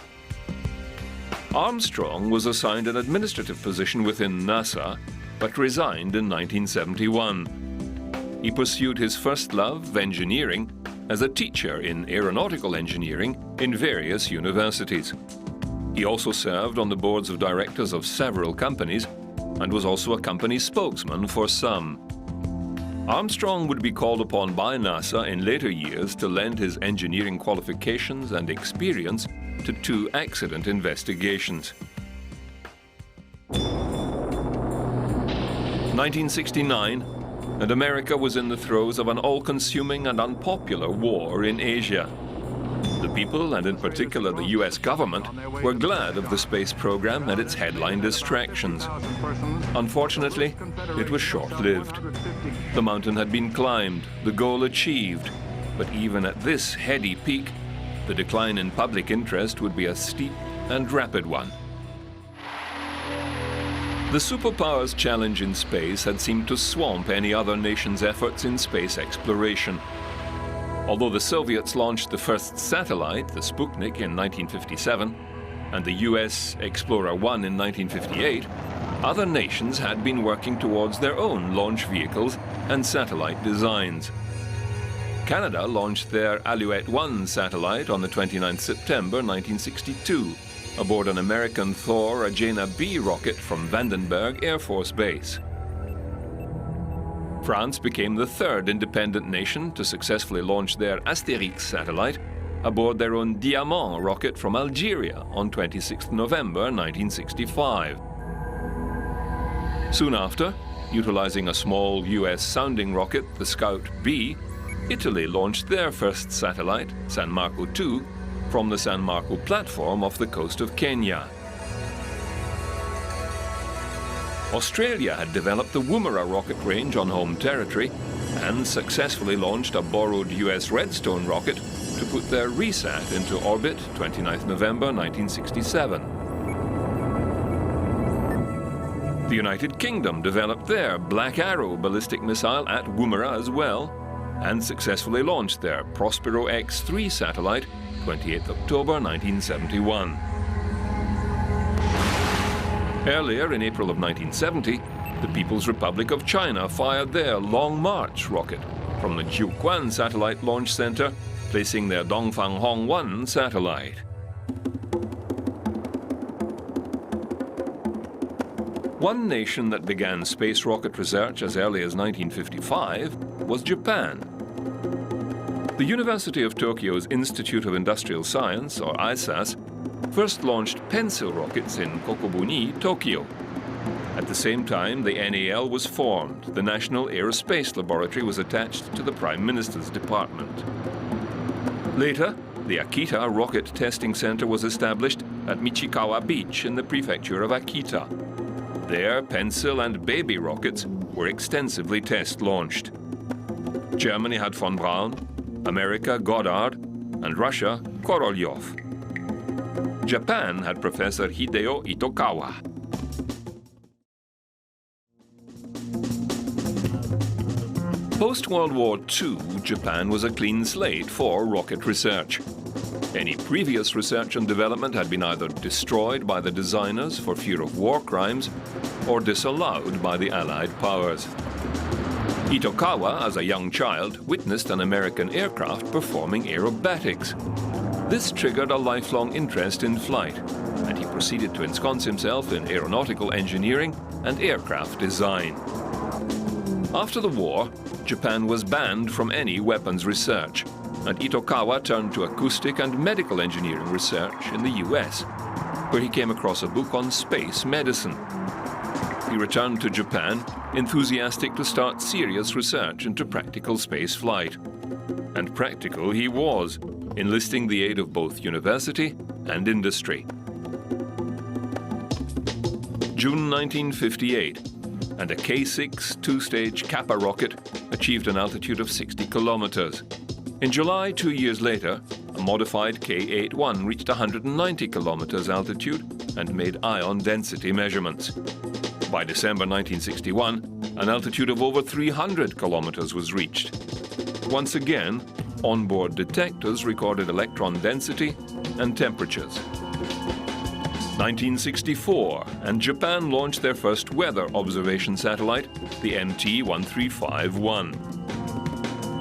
Armstrong was assigned an administrative position within NASA, but resigned in 1971. He pursued his first love, engineering, as a teacher in aeronautical engineering in various universities. He also served on the boards of directors of several companies and was also a company spokesman for some. Armstrong would be called upon by NASA in later years to lend his engineering qualifications and experience to two accident investigations. 1969, and America was in the throes of an all-consuming and unpopular war in Asia. The people, and in particular the US government, were glad of the space program and its headline distractions. Unfortunately, it was short-lived. The mountain had been climbed, the goal achieved, but even at this heady peak, the decline in public interest would be a steep and rapid one. The superpowers' challenge in space had seemed to swamp any other nation's efforts in space exploration. Although the Soviets launched the first satellite, the Sputnik, in 1957, and the US Explorer 1 in 1958, other nations had been working towards their own launch vehicles and satellite designs. Canada launched their Alouette 1 satellite on the 29th September 1962, aboard an American Thor Agena B rocket from Vandenberg Air Force Base. France became the third independent nation to successfully launch their Astérix satellite aboard their own Diamant rocket from Algeria on 26 November 1965. Soon after, utilizing a small US sounding rocket, the Scout B, Italy launched their first satellite, San Marco II, from the San Marco platform off the coast of Kenya. Australia had developed the Woomera rocket range on home territory and successfully launched a borrowed US Redstone rocket to put their RESAT into orbit 29th November 1967. The United Kingdom developed their Black Arrow ballistic missile at Woomera as well and successfully launched their Prospero X-3 satellite 28th October 1971. Earlier, in April of 1970, the People's Republic of China fired their Long March rocket from the Jiuquan Satellite Launch Center, placing their Dongfang Hong-1 satellite. One nation that began space rocket research as early as 1955 was Japan. The University of Tokyo's Institute of Industrial Science, or ISAS, first launched pencil rockets in Kokobuni, Tokyo. At the same time, the NAL was formed. The National Aerospace Laboratory was attached to the Prime Minister's department. Later, the Akita Rocket Testing Center was established at Michikawa Beach in the prefecture of Akita. There, pencil and baby rockets were extensively test-launched. Germany had von Braun, America Goddard, and Russia Korolyov. Japan had Professor Hideo Itokawa. Post-World War II, Japan was a clean slate for rocket research. Any previous research and development had been either destroyed by the designers for fear of war crimes or disallowed by the Allied powers. Itokawa, as a young child, witnessed an American aircraft performing aerobatics. This triggered a lifelong interest in flight, and he proceeded to ensconce himself in aeronautical engineering and aircraft design. After the war, Japan was banned from any weapons research, and Itokawa turned to acoustic and medical engineering research in the US, where he came across a book on space medicine. He returned to Japan, enthusiastic to start serious research into practical space flight. And practical he was, enlisting the aid of both university and industry. June 1958, and a K-6 two-stage Kappa rocket achieved an altitude of 60 kilometers. In July, 2 years later, a modified K-81 reached 190 kilometers altitude and made ion density measurements. By December 1961, an altitude of over 300 kilometers was reached. Once again, onboard detectors recorded electron density and temperatures. 1964, and Japan launched their first weather observation satellite, the MT-1351.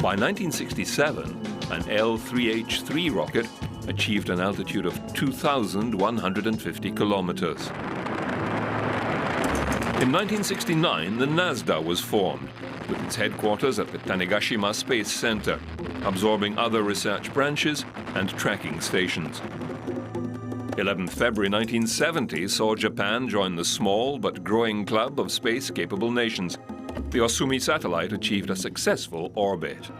By 1967, an L-3H-3 rocket achieved an altitude of 2,150 kilometers. In 1969, the NASDA was formed, with its headquarters at the Tanegashima Space Center, absorbing other research branches and tracking stations. 11th February 1970 saw Japan join the small but growing club of space-capable nations. The Osumi satellite achieved a successful orbit.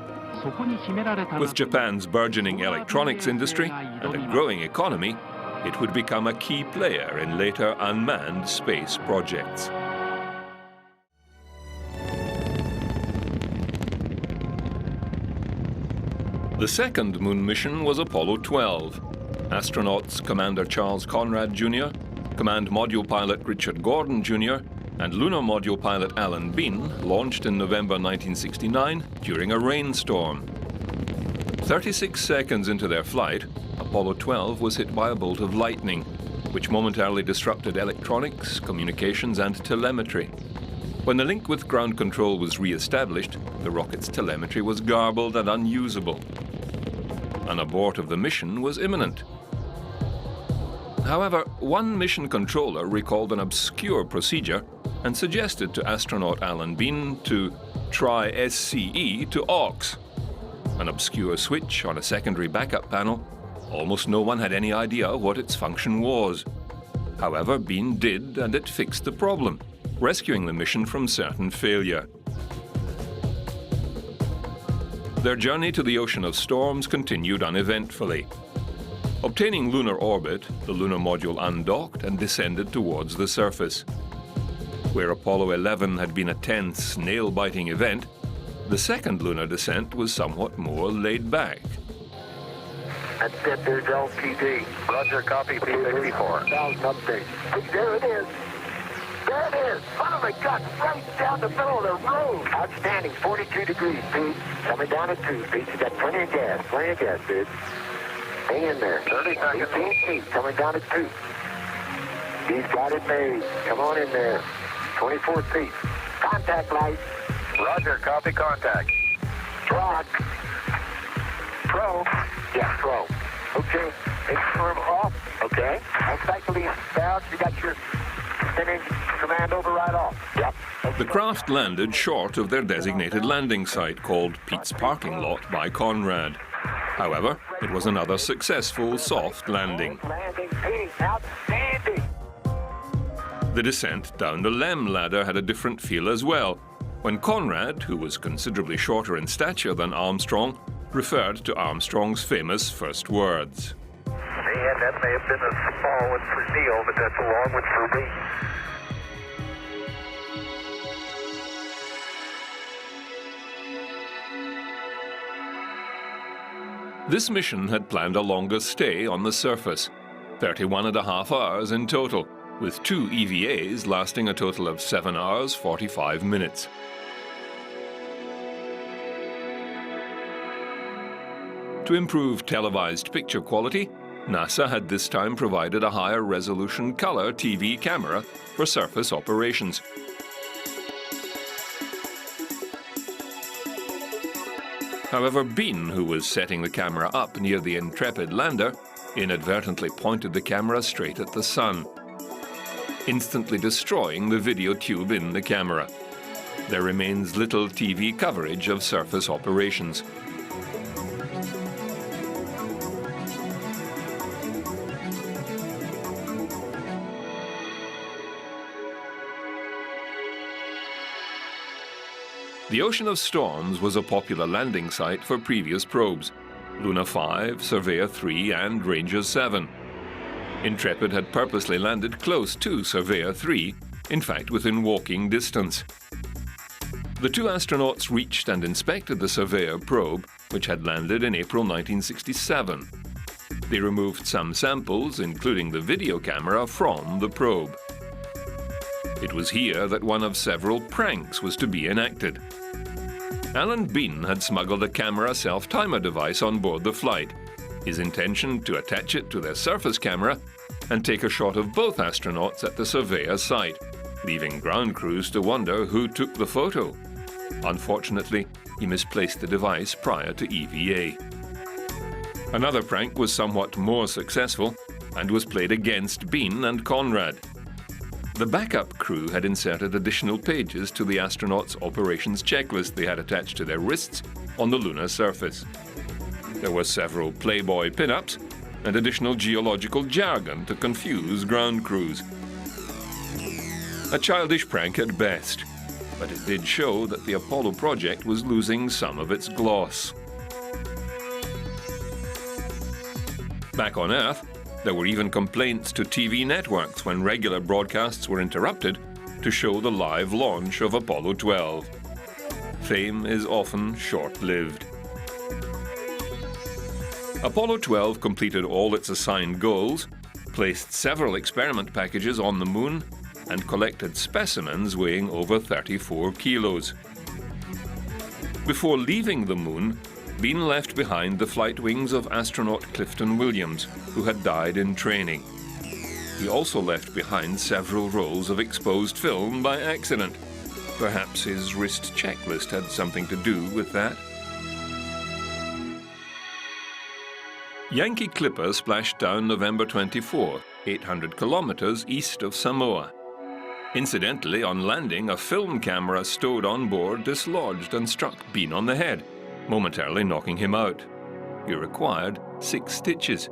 With Japan's burgeoning electronics industry and a growing economy, it would become a key player in later unmanned space projects. The second moon mission was Apollo-12. Astronauts Commander Charles Conrad Jr., Command Module Pilot Richard Gordon Jr., and Lunar Module Pilot Alan Bean launched in November 1969 during a rainstorm. 36 seconds into their flight, Apollo-12 was hit by a bolt of lightning, which momentarily disrupted electronics, communications, and telemetry. When the link with ground control was re-established, the rocket's telemetry was garbled and unusable. An abort of the mission was imminent. However, one mission controller recalled an obscure procedure and suggested to astronaut Alan Bean to try SCE to AUX. An obscure switch on a secondary backup panel. Almost no one had any idea what its function was. However, Bean did, and it fixed the problem, rescuing the mission from certain failure. Their journey to the Ocean of Storms continued uneventfully. Obtaining lunar orbit, the lunar module undocked and descended towards the surface. Where Apollo 11 had been a tense, nail-biting event, the second lunar descent was somewhat more laid back. That's it, there's LPD. Roger, copy, P-64. Sounds update. There it is. There it is. Son of a gun, right down the middle of the road. Outstanding, 42 degrees, Pete. Coming down at 2, Pete. You got plenty of gas, dude. Hang in there. 30 seconds. 18 feet, coming down at 2. He's got it made. Come on in there. 24 feet. Contact light. Roger, copy contact. Rock. Pro. Yeah, pro. Okay. Inform off. Okay. And cycling bound. You got your spinning command override off. Yep. The craft landed short of their designated landing site called Pete's Parking Lot by Conrad. However, it was another successful soft landing. Landing, Pete. Outstanding. The descent down the Lem ladder had a different feel as well, when Conrad, who was considerably shorter in stature than Armstrong, referred to Armstrong's famous first words. Man, that may have been a small one for Neil, but that's a long one for me. This mission had planned a longer stay on the surface, 31.5 hours in total, with 2 EVAs lasting a total of 7 hours 45 minutes. To improve televised picture quality, NASA had this time provided a higher resolution color TV camera for surface operations. However, Bean, who was setting the camera up near the Intrepid lander, inadvertently pointed the camera straight at the sun, instantly destroying the video tube in the camera. There remains little TV coverage of surface operations. The Ocean of Storms was a popular landing site for previous probes, Luna 5, Surveyor 3 and Ranger 7. Intrepid had purposely landed close to Surveyor 3, in fact within walking distance. The 2 astronauts reached and inspected the Surveyor probe, which had landed in April 1967. They removed some samples, including the video camera, from the probe. It was here that one of several pranks was to be enacted. Alan Bean had smuggled a camera self-timer device on board the flight, his intention to attach it to their surface camera and take a shot of both astronauts at the Surveyor site, leaving ground crews to wonder who took the photo. Unfortunately, he misplaced the device prior to EVA. Another prank was somewhat more successful and was played against Bean and Conrad. The backup crew had inserted additional pages to the astronauts' operations checklist they had attached to their wrists on the lunar surface. There were several Playboy pin-ups and additional geological jargon to confuse ground crews. A childish prank at best, but it did show that the Apollo project was losing some of its gloss. Back on Earth, there were even complaints to TV networks when regular broadcasts were interrupted to show the live launch of Apollo 12. Fame is often short-lived. Apollo 12 completed all its assigned goals, placed several experiment packages on the moon, and collected specimens weighing over 34 kilos. Before leaving the moon, Bean left behind the flight wings of astronaut Clifton Williams, who had died in training. He also left behind several rolls of exposed film by accident. Perhaps his wrist checklist had something to do with that. Yankee Clipper splashed down November 24, 800 kilometers east of Samoa. Incidentally, on landing, a film camera stowed on board dislodged and struck Bean on the head, momentarily knocking him out. He required 6 stitches.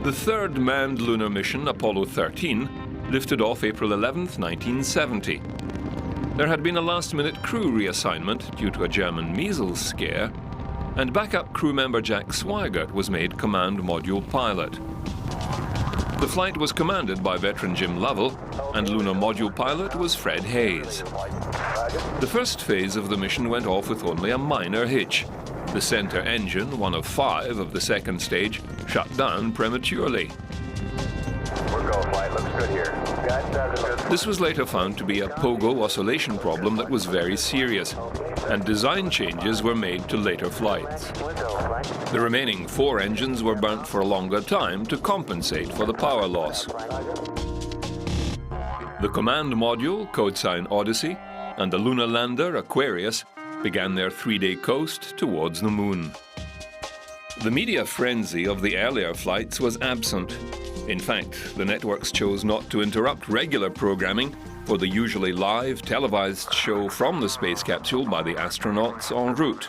The third manned lunar mission, Apollo-13, lifted off April 11, 1970. There had been a last-minute crew reassignment due to a German measles scare, and backup crew member Jack Swigert was made command module pilot. The flight was commanded by veteran Jim Lovell, and lunar module pilot was Fred Hayes. The first phase of the mission went off with only a minor hitch. The center engine, one of 5 of the second stage, shut down prematurely. We're go, flight looks good here. This was later found to be a pogo oscillation problem that was very serious, and design changes were made to later flights. The remaining 4 engines were burnt for a longer time to compensate for the power loss. The command module, codesign Odyssey, and the lunar lander, Aquarius, began their 3-day coast towards the moon. The media frenzy of the earlier flights was absent. In fact, the networks chose not to interrupt regular programming for the usually live, televised show from the space capsule by the astronauts en route.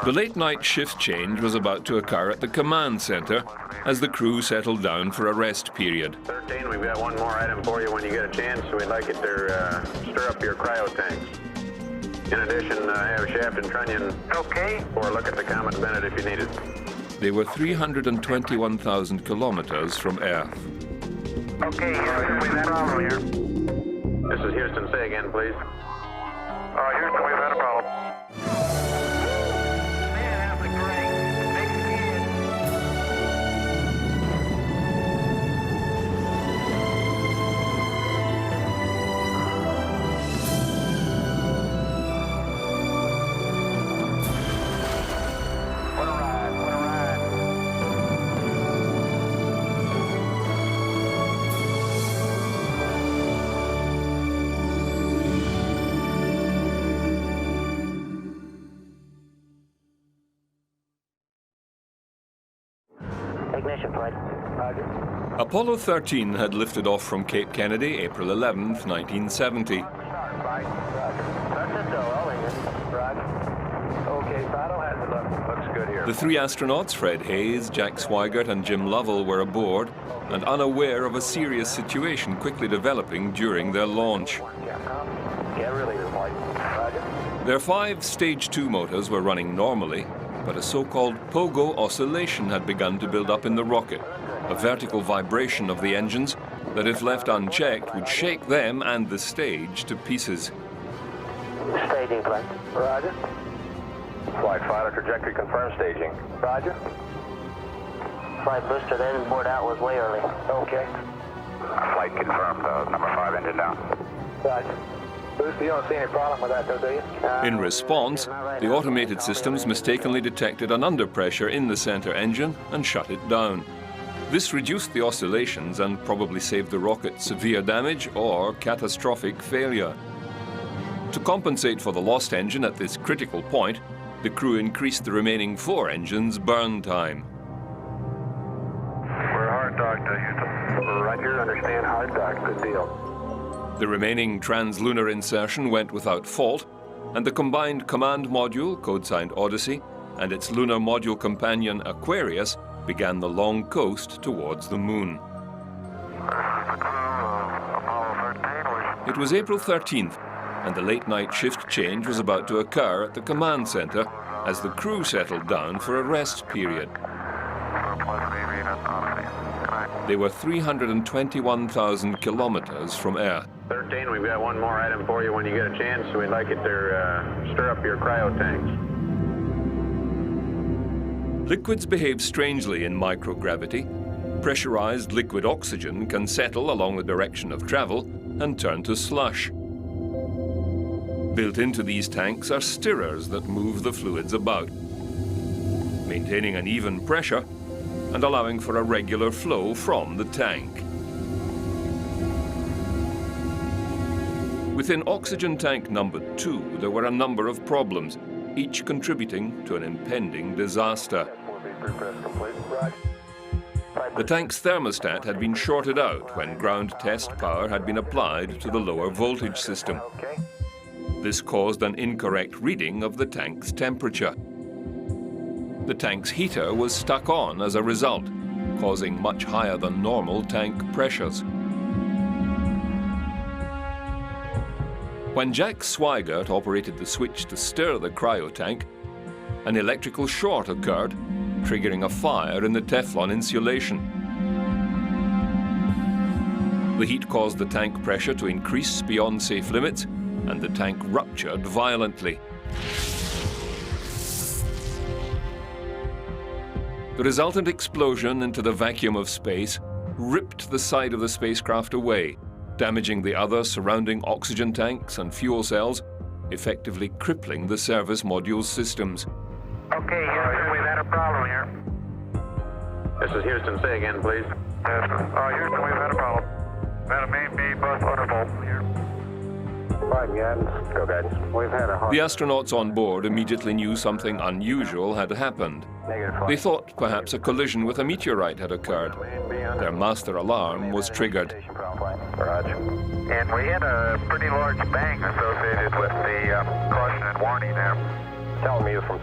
The late-night shift change was about to occur at the command center as the crew settled down for a rest period. 13, we've got one more item for you when you get a chance. We'd like it to stir up your cryo tanks. In addition, have shaft and trunnion. Okay. Or look at the Comet Bennett if you need it. They were 321,000 kilometers from Earth. Okay, Houston, we've had a problem here. This is Houston. Say again, please. Houston, we've had a problem. Apollo-13 had lifted off from Cape Kennedy April 11, 1970. The 3 astronauts, Fred Hayes, Jack Swigert, and Jim Lovell, were aboard and unaware of a serious situation quickly developing during their launch. Their 5 Stage 2 motors were running normally, but a so-called pogo oscillation had begun to build up in the rocket, a vertical vibration of the engines that, if left unchecked, would shake them and the stage to pieces. Staging plan. Roger. Flight fighter trajectory confirmed staging. Roger. Flight booster then and board out was way early. Okay. Flight confirmed. Number 5 engine down. Roger. Booster, you don't see any problem with that, though, do you? In response, the automated systems mistakenly detected an underpressure in the center engine and shut it down. This reduced the oscillations and probably saved the rocket severe damage or catastrophic failure. To compensate for the lost engine at this critical point, the crew increased the remaining 4 engines' burn time. We're hard docked, Houston. Roger, understand hard dock. Good deal. The remaining translunar insertion went without fault, and the combined command module, codesigned Odyssey, and its lunar module companion Aquarius began the long coast towards the moon. It was April 13th, and the late-night shift change was about to occur at the command center as the crew settled down for a rest period. They were 321,000 kilometers from Earth. 13, we've got one more item for you when you get a chance. We'd like it to stir up your cryo tanks. Liquids behave strangely in microgravity. Pressurized liquid oxygen can settle along the direction of travel and turn to slush. Built into these tanks are stirrers that move the fluids about, maintaining an even pressure and allowing for a regular flow from the tank. Within oxygen tank number 2, there were a number of problems, each contributing to an impending disaster. The tank's thermostat had been shorted out when ground test power had been applied to the lower voltage system. This caused an incorrect reading of the tank's temperature. The tank's heater was stuck on as a result, causing much higher than normal tank pressures. When Jack Swigert operated the switch to stir the cryotank, an electrical short occurred, triggering a fire in the Teflon insulation. The heat caused the tank pressure to increase beyond safe limits, and the tank ruptured violently. The resultant explosion into the vacuum of space ripped the side of the spacecraft away, damaging the other surrounding oxygen tanks and fuel cells, effectively crippling the service module's systems. Okay, Houston, we've had a problem here. This is Houston. Say again, please. Houston, we've had a problem. Had a main B bus undervolt here. Fine, guidance. Go guidance. We've had a hard... The astronauts on board immediately knew something unusual had happened. They thought perhaps a collision with a meteorite had occurred. Their master alarm was triggered. Roger. And we had a pretty large bang associated with the caution and warning there.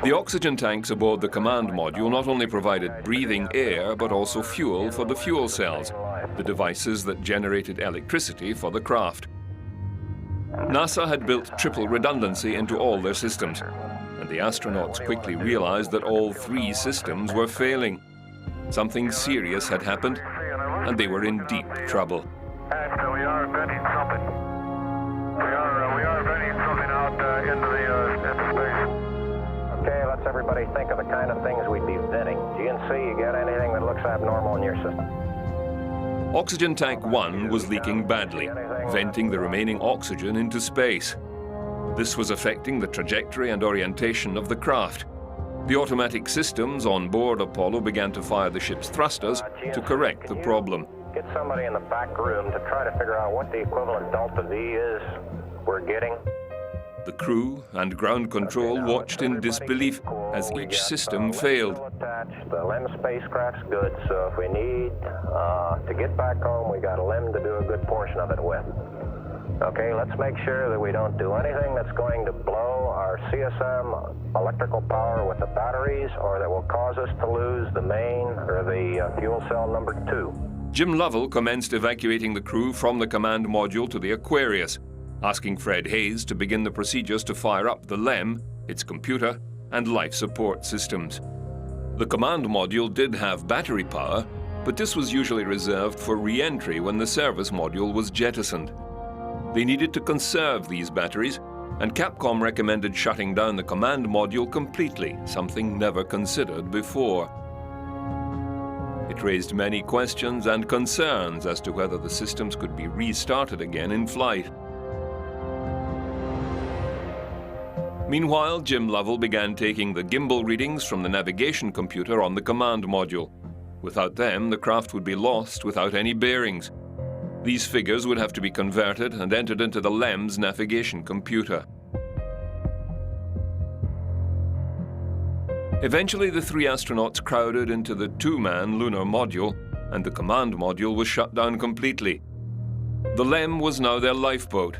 The oxygen tanks aboard the command module not only provided breathing air, but also fuel for the fuel cells, the devices that generated electricity for the craft. NASA had built triple redundancy into all their systems, and the astronauts quickly realized that all three systems were failing. Something serious had happened, and they were in deep trouble. And we are venting something. We are venting something out into space. Okay, let's everybody think of the kind of things we'd be venting. GNC, you got anything that looks abnormal in your system? Oxygen tank 1 was leaking badly, venting the remaining oxygen into space. This was affecting the trajectory and orientation of the craft. The automatic systems on board Apollo began to fire the ship's thrusters to correct the problem. Get somebody in the back room to try to figure out what the equivalent delta V is we're getting. The crew and ground control watched in disbelief as each system failed. The LEM spacecraft's good, so if we need to get back home, we got a LEM to do a good portion of it with. Okay, let's make sure that we don't do anything that's going to blow our CSM electrical power with the batteries, or that will cause us to lose the main or the fuel cell number 2. Jim Lovell commenced evacuating the crew from the command module to the Aquarius, asking Fred Hayes to begin the procedures to fire up the LEM, its computer, and life support systems. The command module did have battery power, but this was usually reserved for re-entry when the service module was jettisoned. They needed to conserve these batteries, and Capcom recommended shutting down the command module completely, something never considered before. It raised many questions and concerns as to whether the systems could be restarted again in flight. Meanwhile, Jim Lovell began taking the gimbal readings from the navigation computer on the command module. Without them, the craft would be lost without any bearings. These figures would have to be converted and entered into the LEM's navigation computer. Eventually, the three astronauts crowded into the two-man lunar module, and the command module was shut down completely. The LEM was now their lifeboat.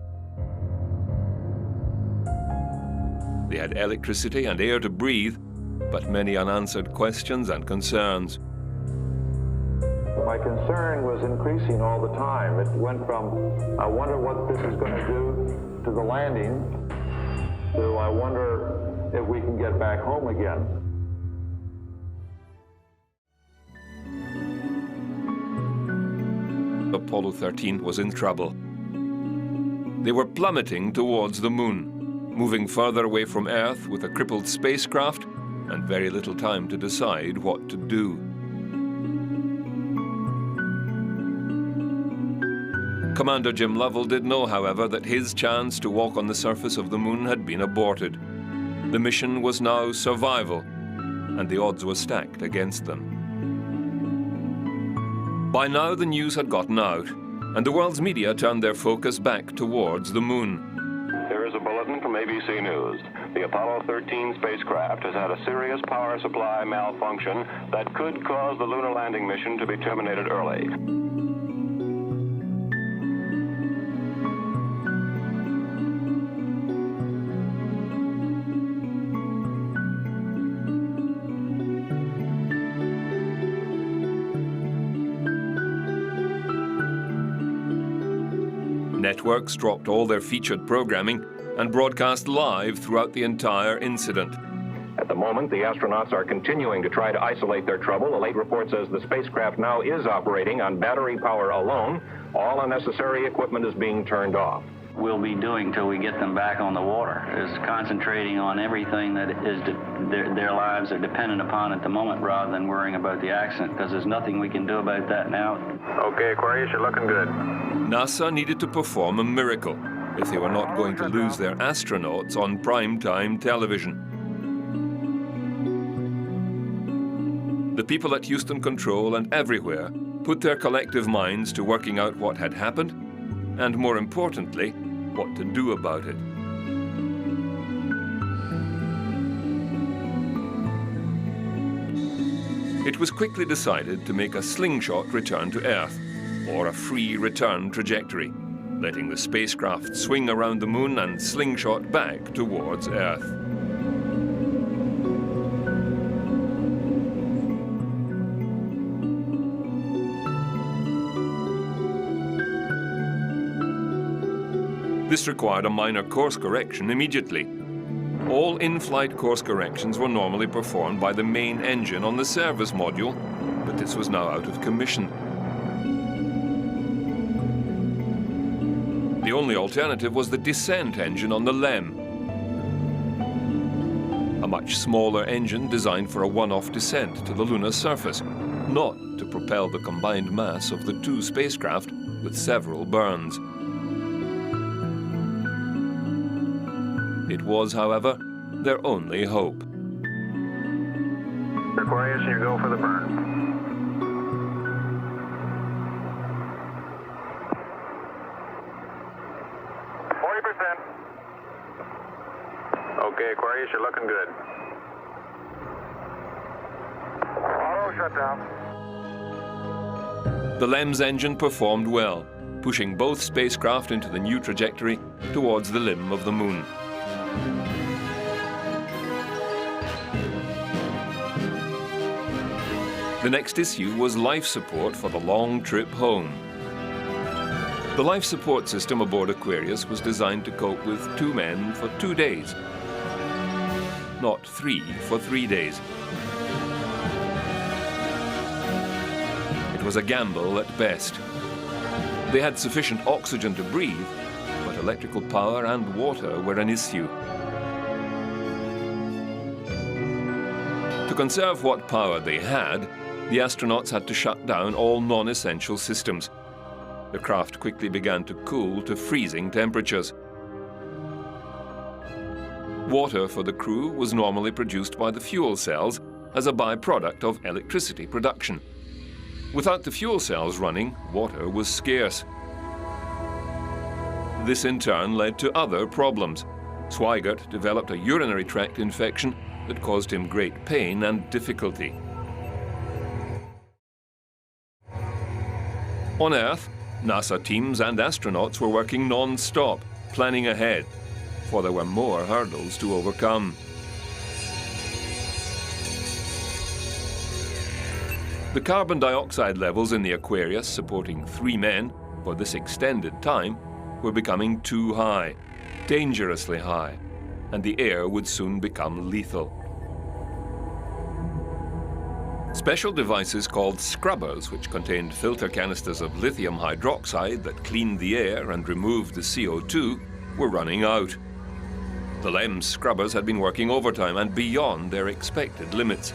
They had electricity and air to breathe, but many unanswered questions and concerns. My concern was increasing all the time. It went from, I wonder what this is going to do to the landing, to I wonder if we can get back home again. Apollo 13 was in trouble. They were plummeting towards the moon, moving further away from Earth with a crippled spacecraft and very little time to decide what to do. Commander Jim Lovell did know, however, that his chance to walk on the surface of the moon had been aborted. The mission was now survival, and the odds were stacked against them. By now, the news had gotten out, and the world's media turned their focus back towards the moon. There is a bulletin from ABC News. The Apollo 13 spacecraft has had a serious power supply malfunction that could cause the lunar landing mission to be terminated early. Networks dropped all their featured programming and broadcast live throughout the entire incident. At the moment, the astronauts are continuing to try to isolate their trouble. The late report says the spacecraft now is operating on battery power alone. All unnecessary equipment is being turned off. We'll be doing till we get them back on the water is concentrating on everything that is their lives are dependent upon at the moment, rather than worrying about the accident, because there's nothing we can do about that now. Okay, Aquarius, you're looking good. NASA needed to perform a miracle if they were not going to lose their astronauts on primetime television. The people at Houston Control and everywhere put their collective minds to working out what had happened, and more importantly, what to do about it. It was quickly decided to make a slingshot return to Earth, or a free return trajectory, letting the spacecraft swing around the moon and slingshot back towards Earth. This required a minor course correction immediately. All in-flight course corrections were normally performed by the main engine on the service module, but this was now out of commission. The only alternative was the descent engine on the LEM, a much smaller engine designed for a one-off descent to the lunar surface, not to propel the combined mass of the two spacecraft with several burns. It was, however, their only hope. Aquarius, you go for the burn. Okay, Aquarius, you're looking good. Auto shutdown. The LEM's engine performed well, pushing both spacecraft into the new trajectory towards the limb of the moon. The next issue was life support for the long trip home. The life support system aboard Aquarius was designed to cope with 2 men for 2 days, not 3 for 3 days. It was a gamble at best. They had sufficient oxygen to breathe, but electrical power and water were an issue. To conserve what power they had, the astronauts had to shut down all non-essential systems. The craft quickly began to cool to freezing temperatures. Water for the crew was normally produced by the fuel cells as a byproduct of electricity production. Without the fuel cells running, water was scarce. This in turn led to other problems. Swigert developed a urinary tract infection that caused him great pain and difficulty. On Earth, NASA teams and astronauts were working non-stop, planning ahead, for there were more hurdles to overcome. The carbon dioxide levels in the Aquarius supporting 3 men for this extended time were becoming too high, dangerously high, and the air would soon become lethal. Special devices called scrubbers, which contained filter canisters of lithium hydroxide that cleaned the air and removed the CO2, were running out. The LEM's scrubbers had been working overtime and beyond their expected limits.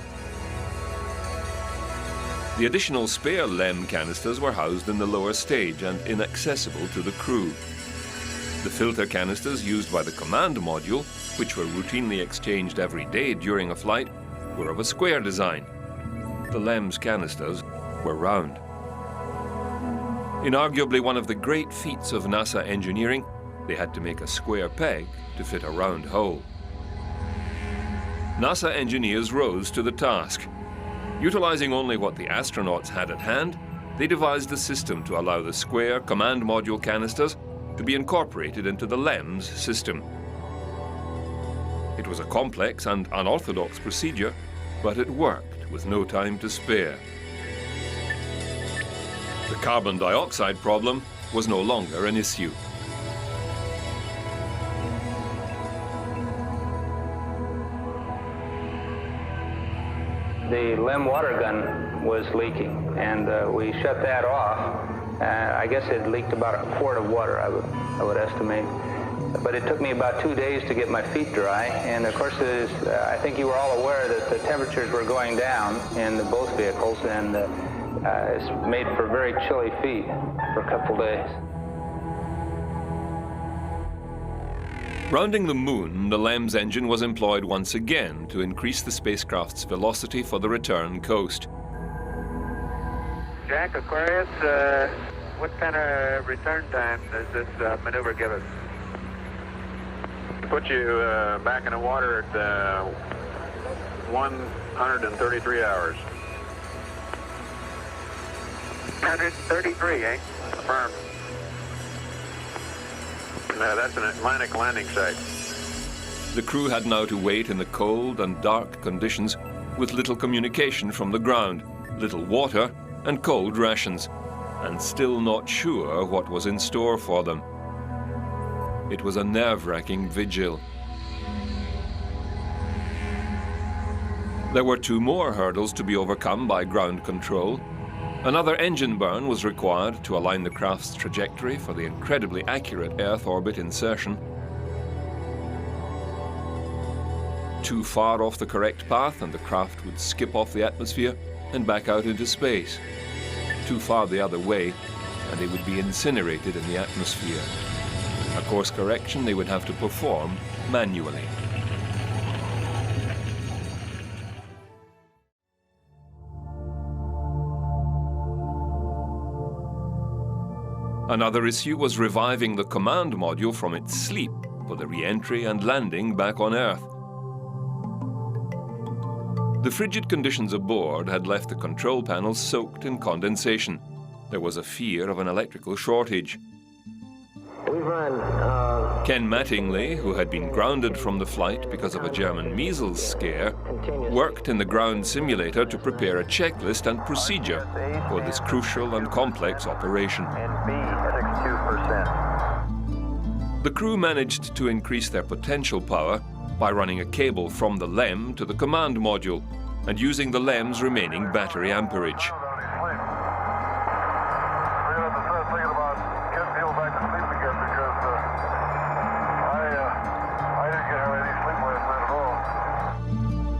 The additional spare LEM canisters were housed in the lower stage and inaccessible to the crew. The filter canisters used by the command module, which were routinely exchanged every day during a flight, were of a square design. The LEM's canisters were round. In arguably one of the great feats of NASA engineering, they had to make a square peg to fit a round hole. NASA engineers rose to the task. Utilizing only what the astronauts had at hand, they devised a system to allow the square command module canisters to be incorporated into the LEM's system. It was a complex and unorthodox procedure, but it worked with no time to spare. The carbon dioxide problem was no longer an issue. the LEM water gun was leaking, and we shut that off. I guess it leaked about a quart of water, I would estimate. But it took me about 2 days to get my feet dry, and of course, I think you were all aware that the temperatures were going down in both vehicles, and it's made for very chilly feet for a couple days. Rounding the moon, the LEM's engine was employed once again to increase the spacecraft's velocity for the return coast. Jack, Aquarius, what kind of return time does this maneuver give us? Put you back in the water at 133 hours. 133, eh? Affirm. No, that's an Atlantic landing site. The crew had now to wait in the cold and dark conditions with little communication from the ground, little water and cold rations, and still not sure what was in store for them. It was a nerve-wracking vigil. There were 2 more hurdles to be overcome by ground control. Another engine burn was required to align the craft's trajectory for the incredibly accurate Earth orbit insertion. Too far off the correct path and the craft would skip off the atmosphere and back out into space. Too far the other way and they would be incinerated in the atmosphere. A course correction they would have to perform manually. Another issue was reviving the command module from its sleep for the re-entry and landing back on Earth. The frigid conditions aboard had left the control panels soaked in condensation. There was a fear of an electrical shortage. Ken Mattingly, who had been grounded from the flight because of a German measles scare, worked in the ground simulator to prepare a checklist and procedure for this crucial and complex operation. The crew managed to increase their potential power by running a cable from the LEM to the command module and using the LEM's remaining battery amperage.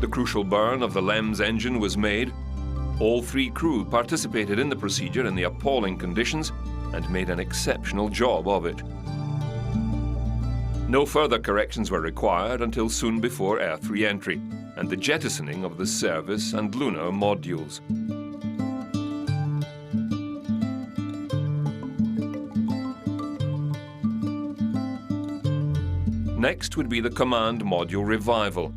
The crucial burn of the LEM's engine was made. All 3 crew participated in the procedure in the appalling conditions and made an exceptional job of it. No further corrections were required until soon before Earth re-entry and the jettisoning of the service and lunar modules. Next would be the command module revival.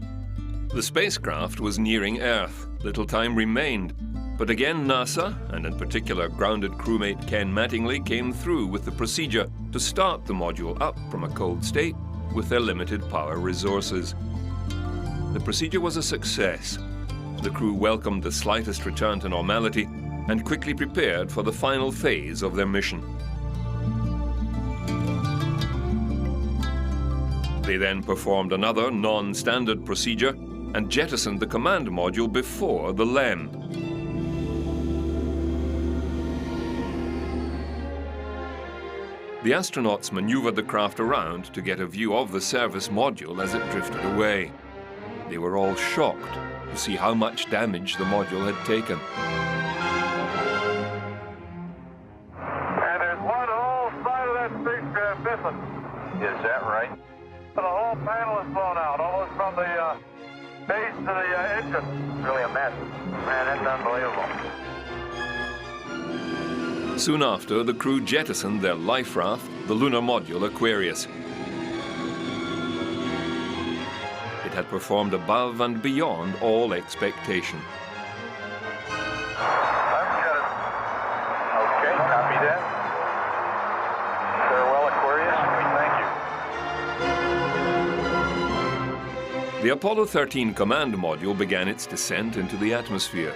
The spacecraft was nearing Earth. Little time remained. But again, NASA, and in particular grounded crewmate Ken Mattingly, came through with the procedure to start the module up from a cold state with their limited power resources. The procedure was a success. The crew welcomed the slightest return to normality and quickly prepared for the final phase of their mission. They then performed another non-standard procedure and jettisoned the command module before the LEM. The astronauts maneuvered the craft around to get a view of the service module as it drifted away. They were all shocked to see how much damage the module had taken. And there's one whole side of that spacecraft missing. Is that right? The whole panel is blown out, almost from the base to the engine. Really a mess. Man, that's unbelievable. Soon after, the crew jettisoned their life raft, the lunar module Aquarius. It had performed above and beyond all expectation. Okay, copy that. Farewell, Aquarius. We thank you. The Apollo-13 command module began its descent into the atmosphere.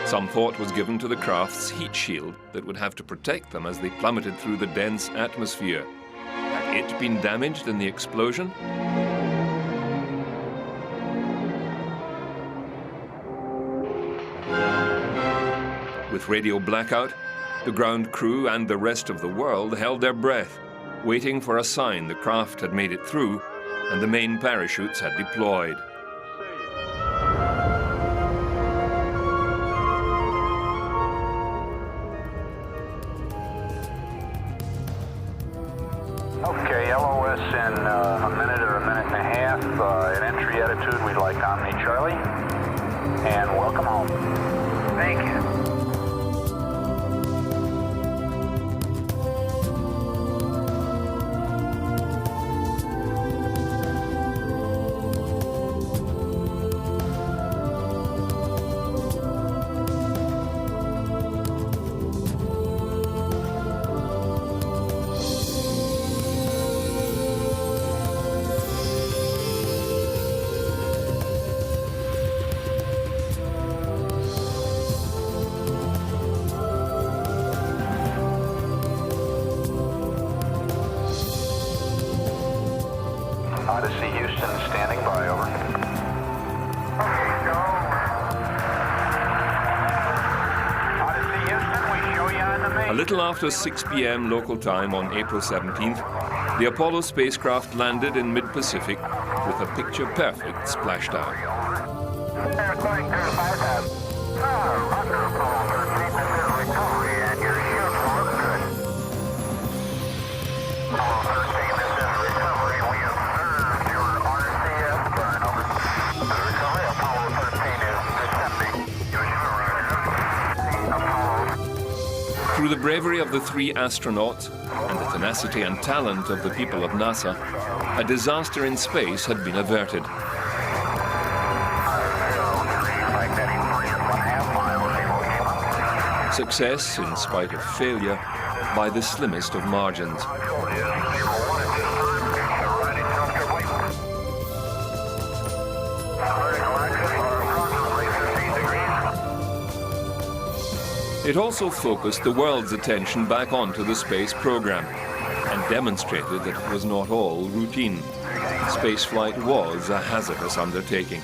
Some thought was given to the craft's heat shield that would have to protect them as they plummeted through the dense atmosphere. Had it been damaged in the explosion? With radio blackout, the ground crew and the rest of the world held their breath, waiting for a sign the craft had made it through and the main parachutes had deployed. Okay, LOS in a minute or a minute and a half. At entry attitude, we'd like Omni Charlie. And welcome home. Thank you. Odyssey Houston standing by, over. Okay, go. Odyssey Houston, we show you on the main. A little after 6 p.m. local time on April 17th, the Apollo spacecraft landed in mid-Pacific with a picture-perfect splashdown. Through the bravery of the 3 astronauts and the tenacity and talent of the people of NASA, a disaster in space had been averted. Success in spite of failure by the slimmest of margins. It also focused the world's attention back onto the space program and demonstrated that it was not all routine. Spaceflight was a hazardous undertaking.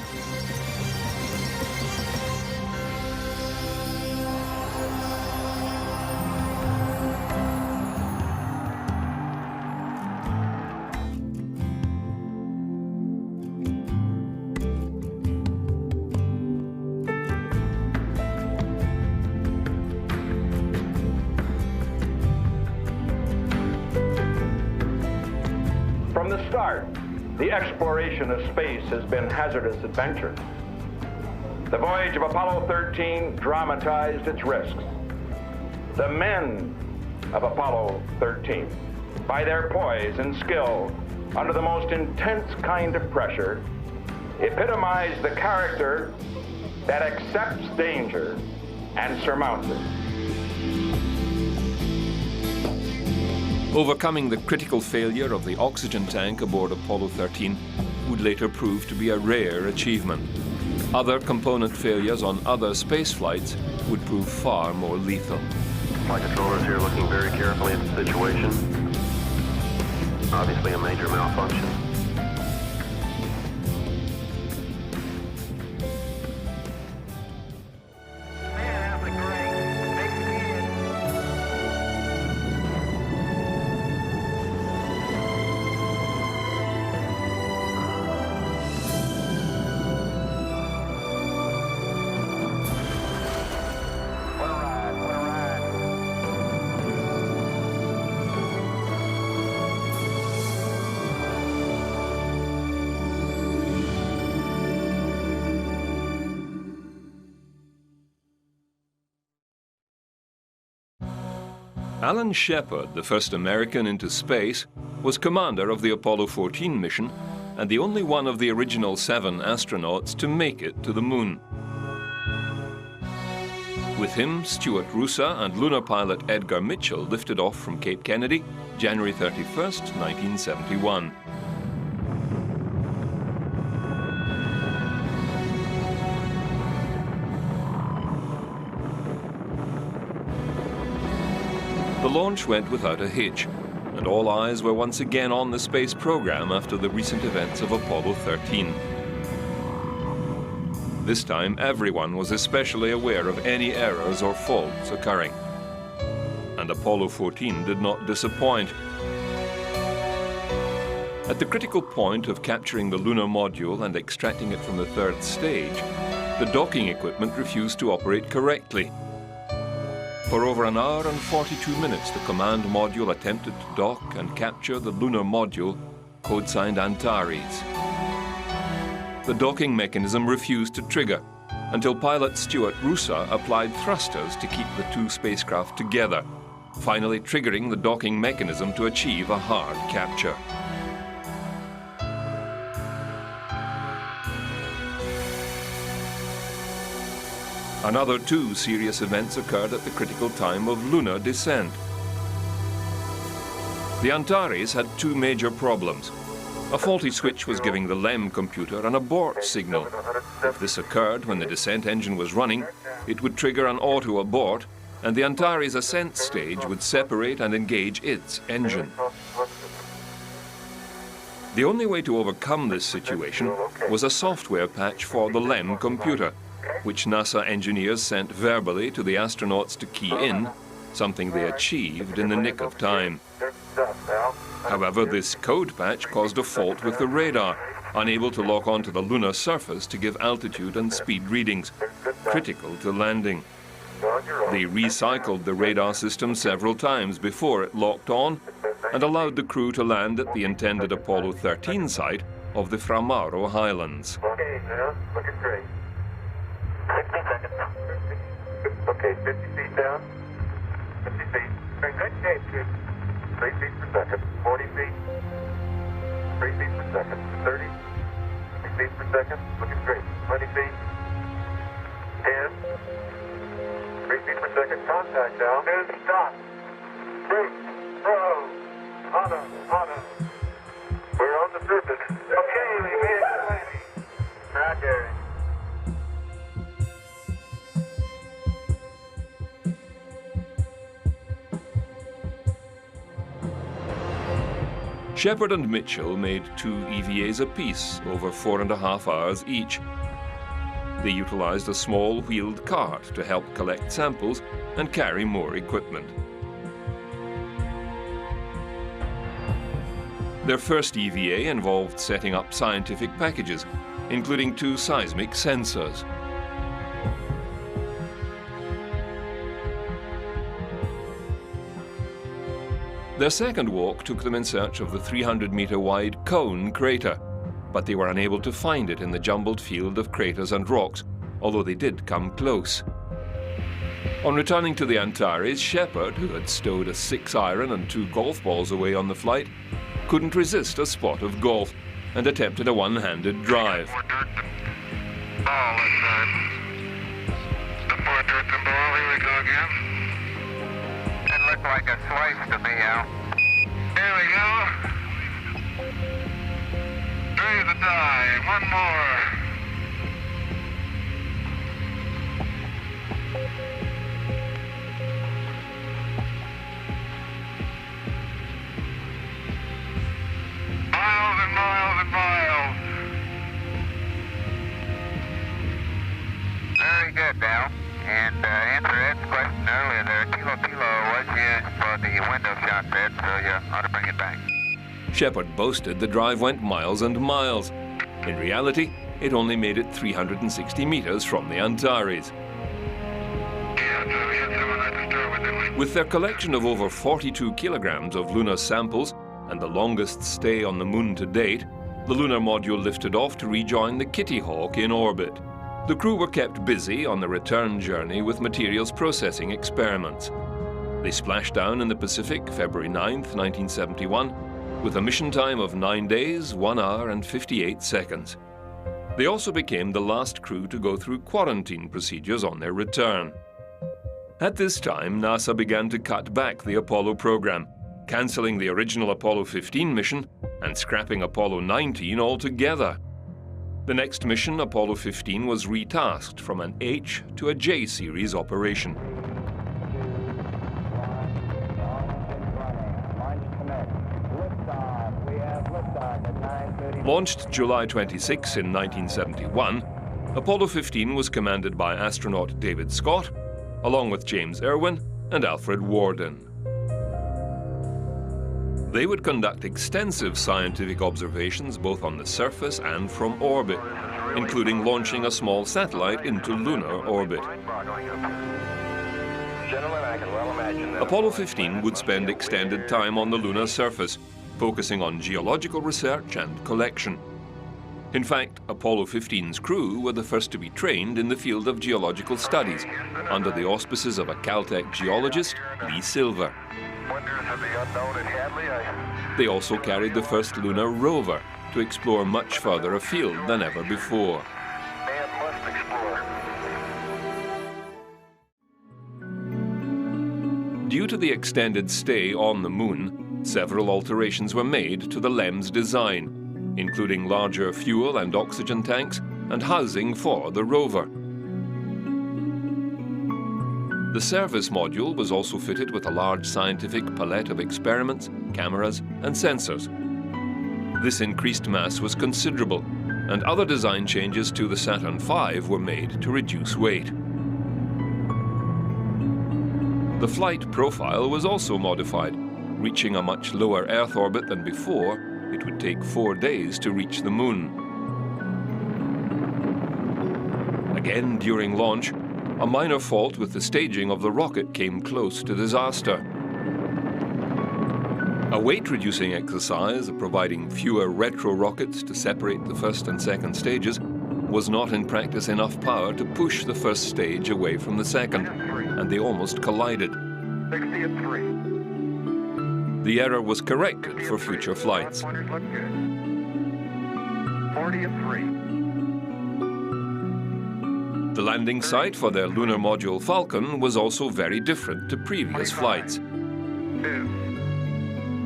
From the start, the exploration of space has been hazardous adventure. The voyage of Apollo 13 dramatized its risks. The men of Apollo 13, by their poise and skill under the most intense kind of pressure, epitomized the character that accepts danger and surmounts it. Overcoming the critical failure of the oxygen tank aboard Apollo 13 would later prove to be a rare achievement. Other component failures on other space flights would prove far more lethal. Flight controllers here looking very carefully at the situation. Obviously a major malfunction. Alan Shepard, the first American into space, was commander of the Apollo 14 mission and the only one of the original 7 astronauts to make it to the moon. With him, Stuart Roosa and lunar pilot Edgar Mitchell lifted off from Cape Kennedy, January 31st, 1971. The launch went without a hitch, and all eyes were once again on the space program after the recent events of Apollo 13. This time, everyone was especially aware of any errors or faults occurring. And Apollo 14 did not disappoint. At the critical point of capturing the lunar module and extracting it from the third stage, the docking equipment refused to operate correctly. For over an hour and 42 minutes, the command module attempted to dock and capture the lunar module, code-signed Antares. The docking mechanism refused to trigger until pilot Stuart Roosa applied thrusters to keep the two spacecraft together, finally triggering the docking mechanism to achieve a hard capture. Another two serious events occurred at the critical time of lunar descent. The Antares had two major problems. A faulty switch was giving the LEM computer an abort signal. If this occurred when the descent engine was running, it would trigger an auto abort, and the Antares ascent stage would separate and engage its engine. The only way to overcome this situation was a software patch for the LEM computer, which NASA engineers sent verbally to the astronauts to key in, something they achieved in the nick of time. However, this code patch caused a fault with the radar, unable to lock onto the lunar surface to give altitude and speed readings, critical to landing. They recycled the radar system several times before it locked on and allowed the crew to land at the intended Apollo 13 site of the Fra Mauro Highlands. Okay, looking great. 60 seconds. Okay, 50 feet down. 50 feet. Very good shape, Chief. 3 feet per second. 40 feet. 3 feet per second. 30. 3 feet per second. Looking great. 20 feet. 10. 3 feet per second. Contact now. And stop. Brake. Slow. Auto. We're on the surface. Okay, we made it to landing. Roger. Shepard and Mitchell made 2 EVAs apiece over 4.5 hours each. They utilized a small wheeled cart to help collect samples and carry more equipment. Their first EVA involved setting up scientific packages, including 2 seismic sensors. Their second walk took them in search of the 300-meter-wide Cone crater, but they were unable to find it in the jumbled field of craters and rocks, although they did come close. On returning to the Antares, Shepard, who had stowed a 6-iron and 2 golf balls away on the flight, couldn't resist a spot of golf and attempted a one-handed drive. Ball inside. The 4 dirt and ball, here we go again. It looked like a slice to me, Al. There we go. Through the die. One more. Miles and miles and miles. Very good, Al. And answer Ed's question earlier there, Kilo was used for the window shots, Ed, so you ought to bring it back. Shepard boasted the drive went miles and miles. In reality, it only made it 360 meters from the Antares. With their collection of over 42 kilograms of lunar samples and the longest stay on the moon to date, the lunar module lifted off to rejoin the Kitty Hawk in orbit. The crew were kept busy on the return journey with materials processing experiments. They splashed down in the Pacific February 9th, 1971, with a mission time of 9 days, 1 hour and 58 seconds. They also became the last crew to go through quarantine procedures on their return. At this time, NASA began to cut back the Apollo program, cancelling the original Apollo 15 mission and scrapping Apollo 19 altogether. The next mission, Apollo 15, was retasked from an H to a J series operation. Launched July 26 in 1971, Apollo 15 was commanded by astronaut David Scott, along with James Irwin and Alfred Worden. They would conduct extensive scientific observations both on the surface and from orbit, including launching a small satellite into lunar orbit. Apollo 15 would spend extended time on the lunar surface, focusing on geological research and collection. In fact, Apollo 15's crew were the first to be trained in the field of geological studies, under the auspices of a Caltech geologist, Lee Silver. They also carried the first lunar rover to explore much further afield than ever before. Due to the extended stay on the moon, several alterations were made to the LEM's design, including larger fuel and oxygen tanks and housing for the rover. The service module was also fitted with a large scientific palette of experiments, cameras, and sensors. This increased mass was considerable, and other design changes to the Saturn V were made to reduce weight. The flight profile was also modified. Reaching a much lower Earth orbit than before, it would take 4 days to reach the moon. Again, during launch, a minor fault with the staging of the rocket came close to disaster. A weight-reducing exercise, providing fewer retro rockets to separate the first and second stages, was not in practice enough power to push the first stage away from the second, and they almost collided. 60 at 3. The error was corrected for future flights. 40 at 3. The landing site for their lunar module Falcon was also very different to previous flights.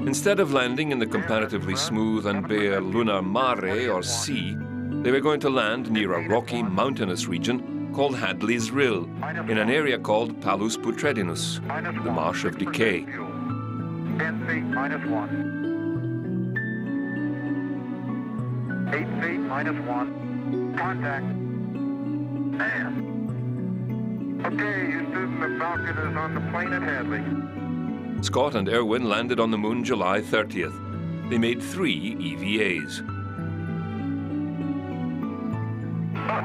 Instead of landing in the comparatively smooth and bare lunar mare or sea, they were going to land near a rocky, mountainous region called Hadley's Rill, in an area called Palus Putredinus, the Marsh of Decay. 10 feet, -1. 8 feet, -1. Contact. And. Okay, Houston, the Falcon is on the plane at Hadley. Scott and Irwin landed on the moon July 30th. They made 3 EVAs.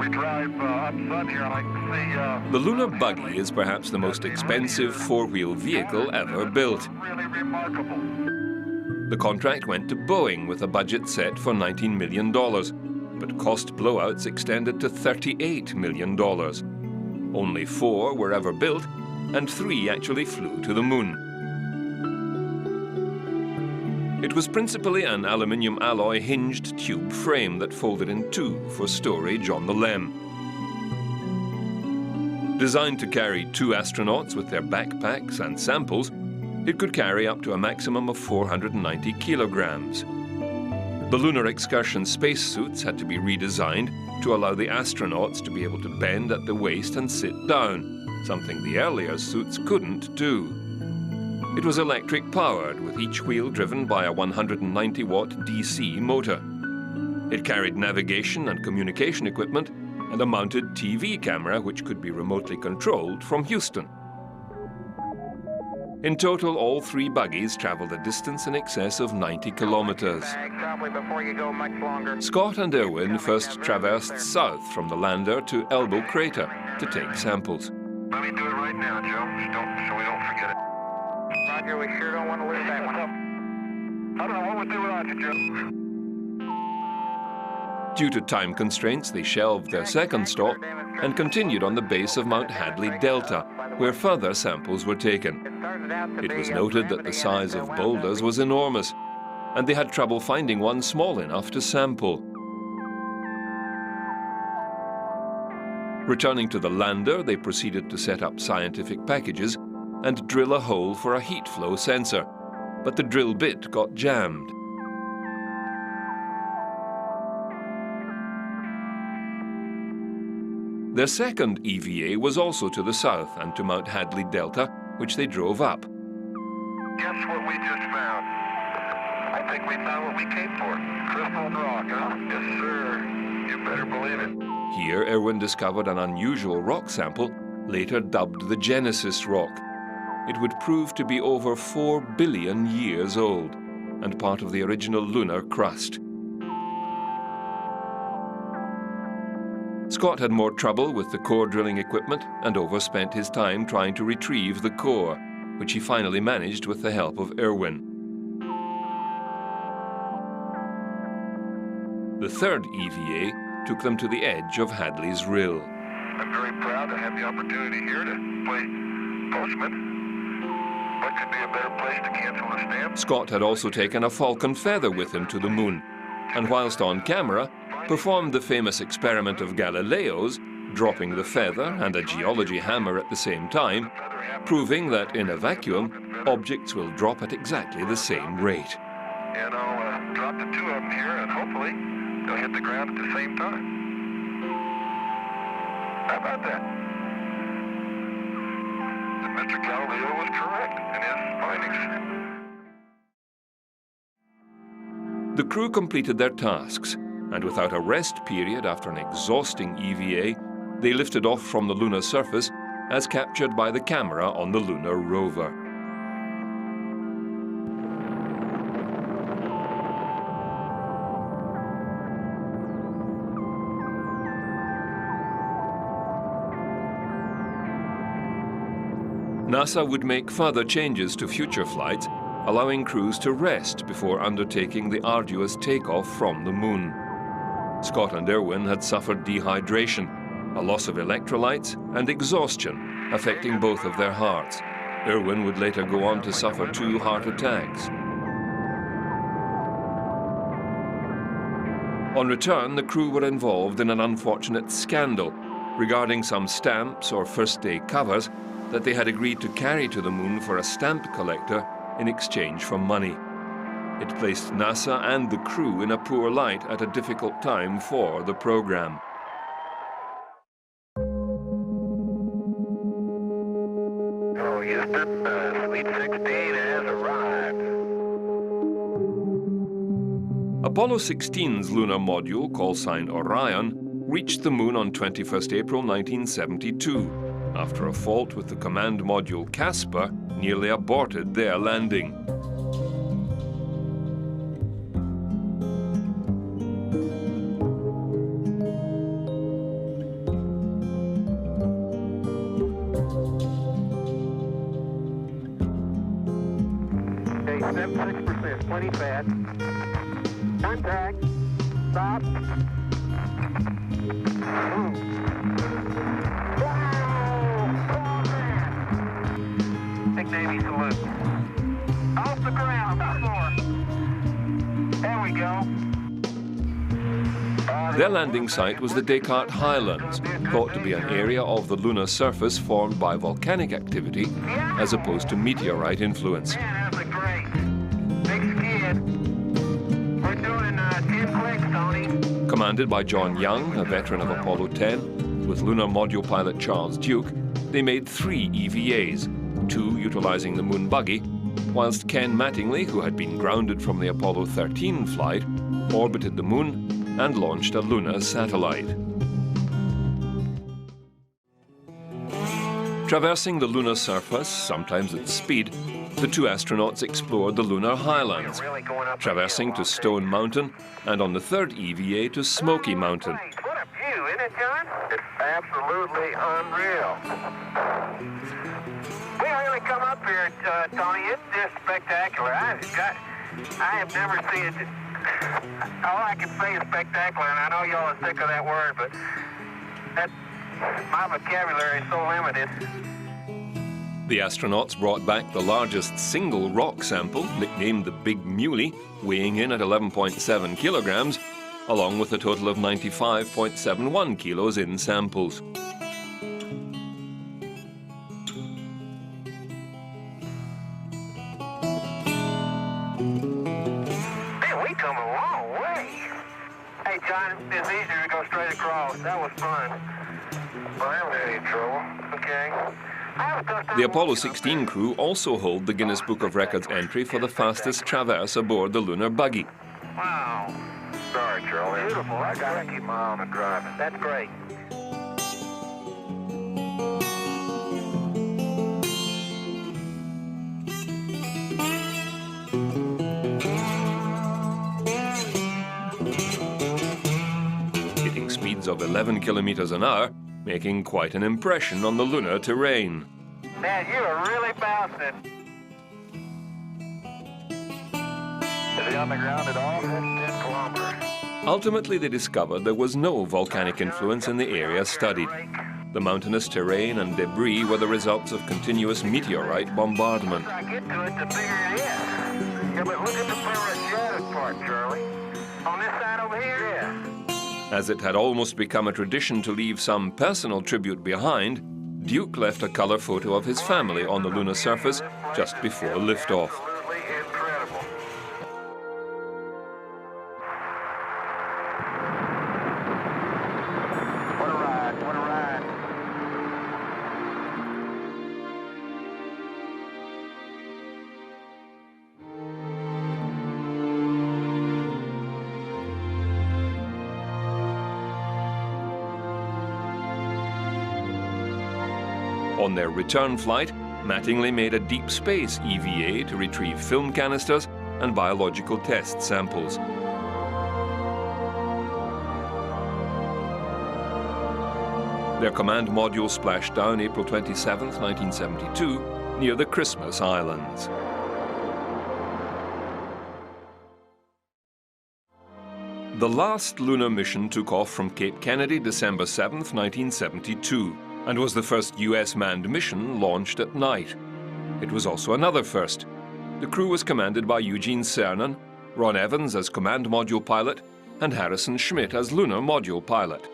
We drive up sun here. I like to see. The Lunar Buggy is perhaps the most expensive 4-wheel vehicle ever built. Really remarkable. The contract went to Boeing with a budget set for $19 million, but cost blowouts extended to $38 million. Only 4 were ever built, and 3 actually flew to the moon. It was principally an aluminium alloy hinged tube frame that folded in 2 for storage on the LEM. Designed to carry 2 astronauts with their backpacks and samples, it could carry up to a maximum of 490 kilograms. The lunar excursion spacesuits had to be redesigned to allow the astronauts to be able to bend at the waist and sit down, something the earlier suits couldn't do. It was electric powered, with each wheel driven by a 190-watt DC motor. It carried navigation and communication equipment and a mounted TV camera which could be remotely controlled from Houston. In total, all 3 buggies traveled a distance in excess of 90 kilometers. Scott and Irwin first traversed south from the lander to Elbow Crater to take samples. Let me do it right now, Joe, so we don't forget it. Roger, we sure don't want to lose that one. I don't know what we'll do without you, Joe. Due to time constraints, they shelved their second stop and continued on the base of Mount Hadley Delta, where further samples were taken. It was noted that the size of boulders was enormous, and they had trouble finding one small enough to sample. Returning to the lander, they proceeded to set up scientific packages and drill a hole for a heat flow sensor, but the drill bit got jammed. Their second EVA was also to the south and to Mount Hadley Delta, which they drove up. Guess what we just found? I think we found what we came for. Crystal rock, huh? Yes, sir. You better believe it. Here, Irwin discovered an unusual rock sample, later dubbed the Genesis rock. It would prove to be over 4 billion years old and part of the original lunar crust. Scott had more trouble with the core drilling equipment and overspent his time trying to retrieve the core, which he finally managed with the help of Irwin. The third EVA took them to the edge of Hadley's Rill. I'm very proud to have the opportunity here to play postman. What could be a better place to cancel a stamp? Scott had also taken a falcon feather with him to the moon, and whilst on camera, performed the famous experiment of Galileo's, dropping the feather and a geology hammer at the same time, proving that in a vacuum, objects will drop at exactly the same rate. And I'll drop the two of them here, and hopefully they'll hit the ground at the same time. How about that? And Mr. Galileo was correct in his findings. The crew completed their tasks, and without a rest period after an exhausting EVA, they lifted off from the lunar surface as captured by the camera on the lunar rover. NASA would make further changes to future flights, allowing crews to rest before undertaking the arduous takeoff from the moon. Scott and Irwin had suffered dehydration, a loss of electrolytes, and exhaustion, affecting both of their hearts. Irwin would later go on to suffer 2 heart attacks. On return, the crew were involved in an unfortunate scandal regarding some stamps or first-day covers that they had agreed to carry to the moon for a stamp collector in exchange for money. It placed NASA and the crew in a poor light at a difficult time for the program. Oh, Houston, Sweet 16 has arrived. Apollo 16's lunar module, call-signed Orion, reached the moon on 21st April 1972, after a fault with the command module Casper nearly aborted their landing. Okay, 76%, plenty fat. Contact. Stop. Big Navy salute. Off the ground, floor. There we go. Their landing site was the Descartes Highlands, thought to be an area of the lunar surface formed by volcanic activity as opposed to meteorite influence. Yeah, that's a great. Big skid. We're doing 10 clicks, Tony. Commanded by John Young, a veteran of Apollo 10, with lunar module pilot Charles Duke, they made 3 EVAs, 2 utilizing the moon buggy, whilst Ken Mattingly, who had been grounded from the Apollo 13 flight, orbited the moon and launched a lunar satellite. Traversing the lunar surface, sometimes at speed, the 2 astronauts explored the lunar highlands, traversing to Stone Mountain and on the 3rd EVA to Smoky Mountain. What a view, isn't it, John? It's absolutely unreal. We really come up here, Tony. It's just spectacular. I have never seen it. All I can say is spectacular, and I know y'all are sick of that word, but my vocabulary is so limited. The astronauts brought back the largest single rock sample, nicknamed the Big Muley, weighing in at 11.7 kilograms, along with a total of 95.71 kilos in samples. Come a long way. Hey, John, it's easier to go straight across. That was fun. Well, I haven't had any trouble. Okay. The Apollo 16 crew also hold the Guinness Book of Records entry for the fastest traverse aboard the lunar buggy. Wow. Sorry, Charlie. Beautiful. I gotta keep my eye on the driving. That's great. Hitting speeds of 11 kilometers an hour, making quite an impression on the lunar terrain. Man, you are really bouncing. Is he on the ground at all? That's 10 kilometers. Ultimately, they discovered there was no volcanic influence in the area studied. The mountainous terrain and debris were the results of continuous meteorite bombardment. The closer I get to it, the bigger it is. Yeah, but look at the permanent shattered part, Charlie. On this side over here? Yeah. As it had almost become a tradition to leave some personal tribute behind, Duke left a color photo of his family on the lunar surface just before liftoff. Absolutely incredible. What a ride, what a ride. On their return flight, Mattingly made a deep space EVA to retrieve film canisters and biological test samples. Their command module splashed down April 27, 1972, near the Christmas Islands. The last lunar mission took off from Cape Kennedy December 7, 1972, and was the first US manned mission launched at night. It was also another first. The crew was commanded by Eugene Cernan, Ron Evans as command module pilot, and Harrison Schmitt as lunar module pilot.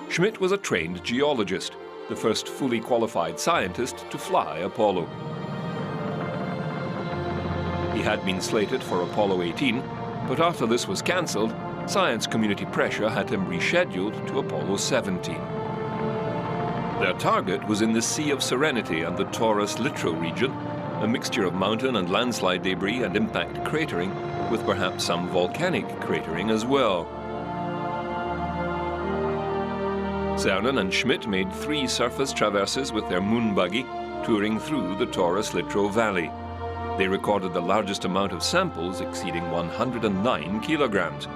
Schmitt was a trained geologist, the first fully qualified scientist to fly Apollo. He had been slated for Apollo 18, but after this was cancelled, science community pressure had him rescheduled to Apollo 17. Their target was in the Sea of Serenity and the Taurus-Littrow region, a mixture of mountain and landslide debris and impact cratering, with perhaps some volcanic cratering as well. Cernan and Schmitt made 3 surface traverses with their moon buggy, touring through the Taurus-Littrow Valley. They recorded the largest amount of samples, exceeding 109 kilograms.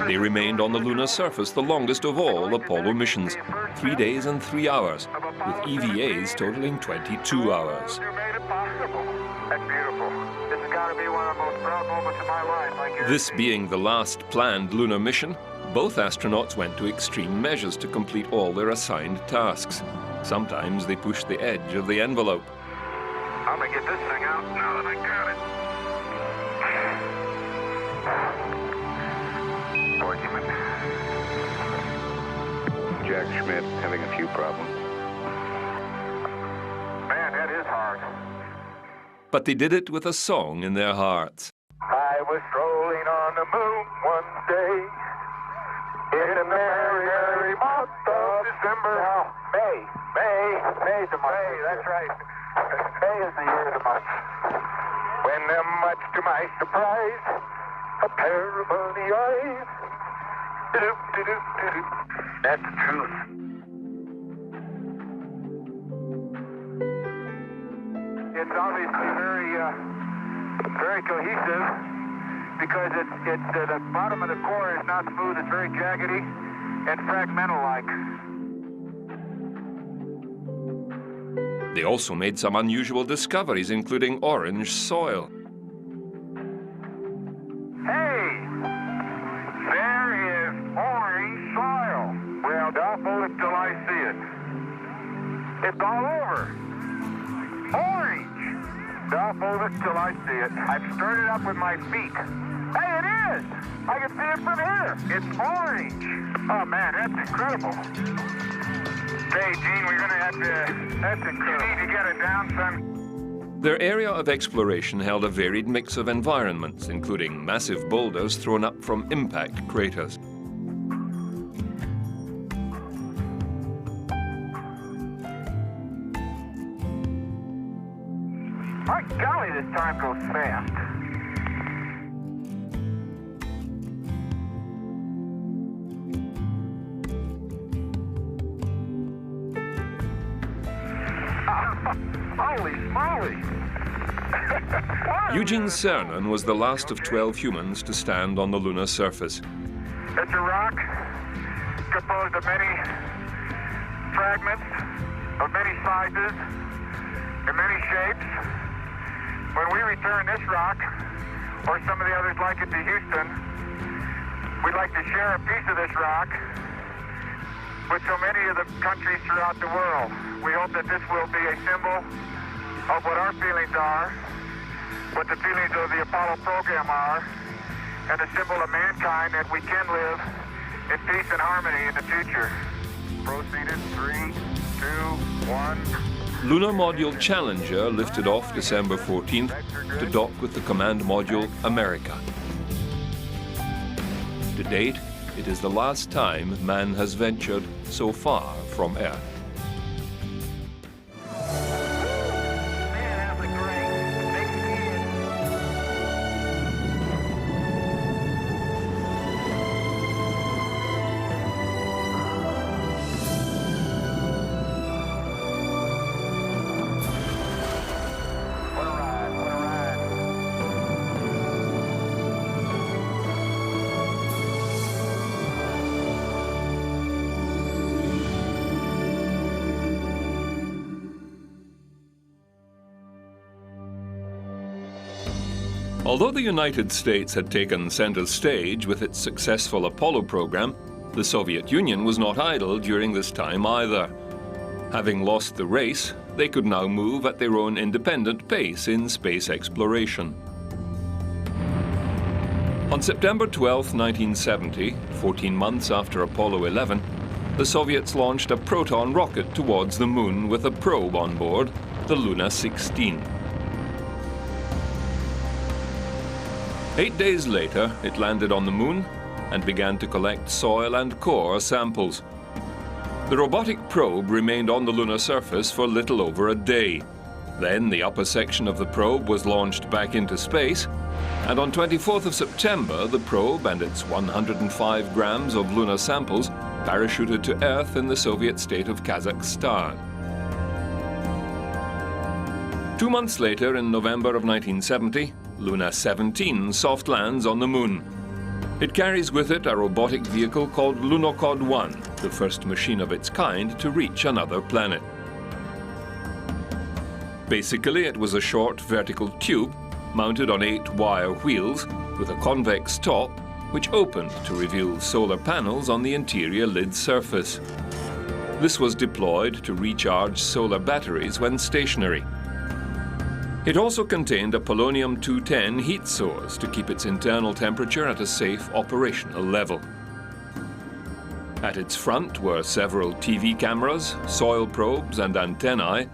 They remained on the lunar surface the longest of all Apollo missions, 3 days and 3 hours, with EVAs totaling 22 hours. You made it possible. That's beautiful. This has got to be one of the most proud moments of my life. This being the last planned lunar mission, both astronauts went to extreme measures to complete all their assigned tasks. Sometimes they pushed the edge of the envelope. I'm going to get this thing out now that I got it. Jack Schmitt having a few problems. Man, that is hard. But they did it with a song in their hearts. I was strolling on the moon one day in the merry, merry month of December. Now, May's the month. May, that's right. May is the year of the month. When, much to my surprise, a pair of bunny eyes. That's the truth. It's obviously very cohesive because the bottom of the core is not smooth. It's very jaggedy and fragmental-like. They also made some unusual discoveries, including orange soil. Hold it till I see it. It's all over. Orange. I'll hold it till I see it. I've stirred it up with my feet. Hey, it is. I can see it from here. It's orange. Oh, man, that's incredible. Hey, Gene, we're going to have to... That's incredible. You need to get it down, son. Their area of exploration held a varied mix of environments, including massive boulders thrown up from impact craters. My golly, this time goes fast. Holy smoly! Eugene Cernan was the last of 12 humans to stand on the lunar surface. It's a rock composed of many fragments of many sizes and many shapes. When we return this rock, or some of the others like it, to Houston, we'd like to share a piece of this rock with so many of the countries throughout the world. We hope that this will be a symbol of what our feelings are, what the feelings of the Apollo program are, and a symbol of mankind that we can live in peace and harmony in the future. Proceeded, 3, 2, 1. Lunar Module Challenger lifted off December 14th to dock with the command module America. To date, it is the last time man has ventured so far from Earth. Although the United States had taken center stage with its successful Apollo program, the Soviet Union was not idle during this time either. Having lost the race, they could now move at their own independent pace in space exploration. On September 12, 1970, 14 months after Apollo 11, the Soviets launched a Proton rocket towards the moon with a probe on board, the Luna 16. 8 days later, it landed on the moon and began to collect soil and core samples. The robotic probe remained on the lunar surface for little over a day. Then the upper section of the probe was launched back into space, and on 24th of September, the probe and its 105 grams of lunar samples parachuted to Earth in the Soviet state of Kazakhstan. 2 months later, in November of 1970, Luna 17 soft lands on the moon. It carries with it a robotic vehicle called Lunokhod-1, the first machine of its kind to reach another planet. Basically, it was a short vertical tube mounted on 8 wire wheels with a convex top which opened to reveal solar panels on the interior lid surface. This was deployed to recharge solar batteries when stationary. It also contained a polonium-210 heat source to keep its internal temperature at a safe operational level. At its front were several TV cameras, soil probes and antennae.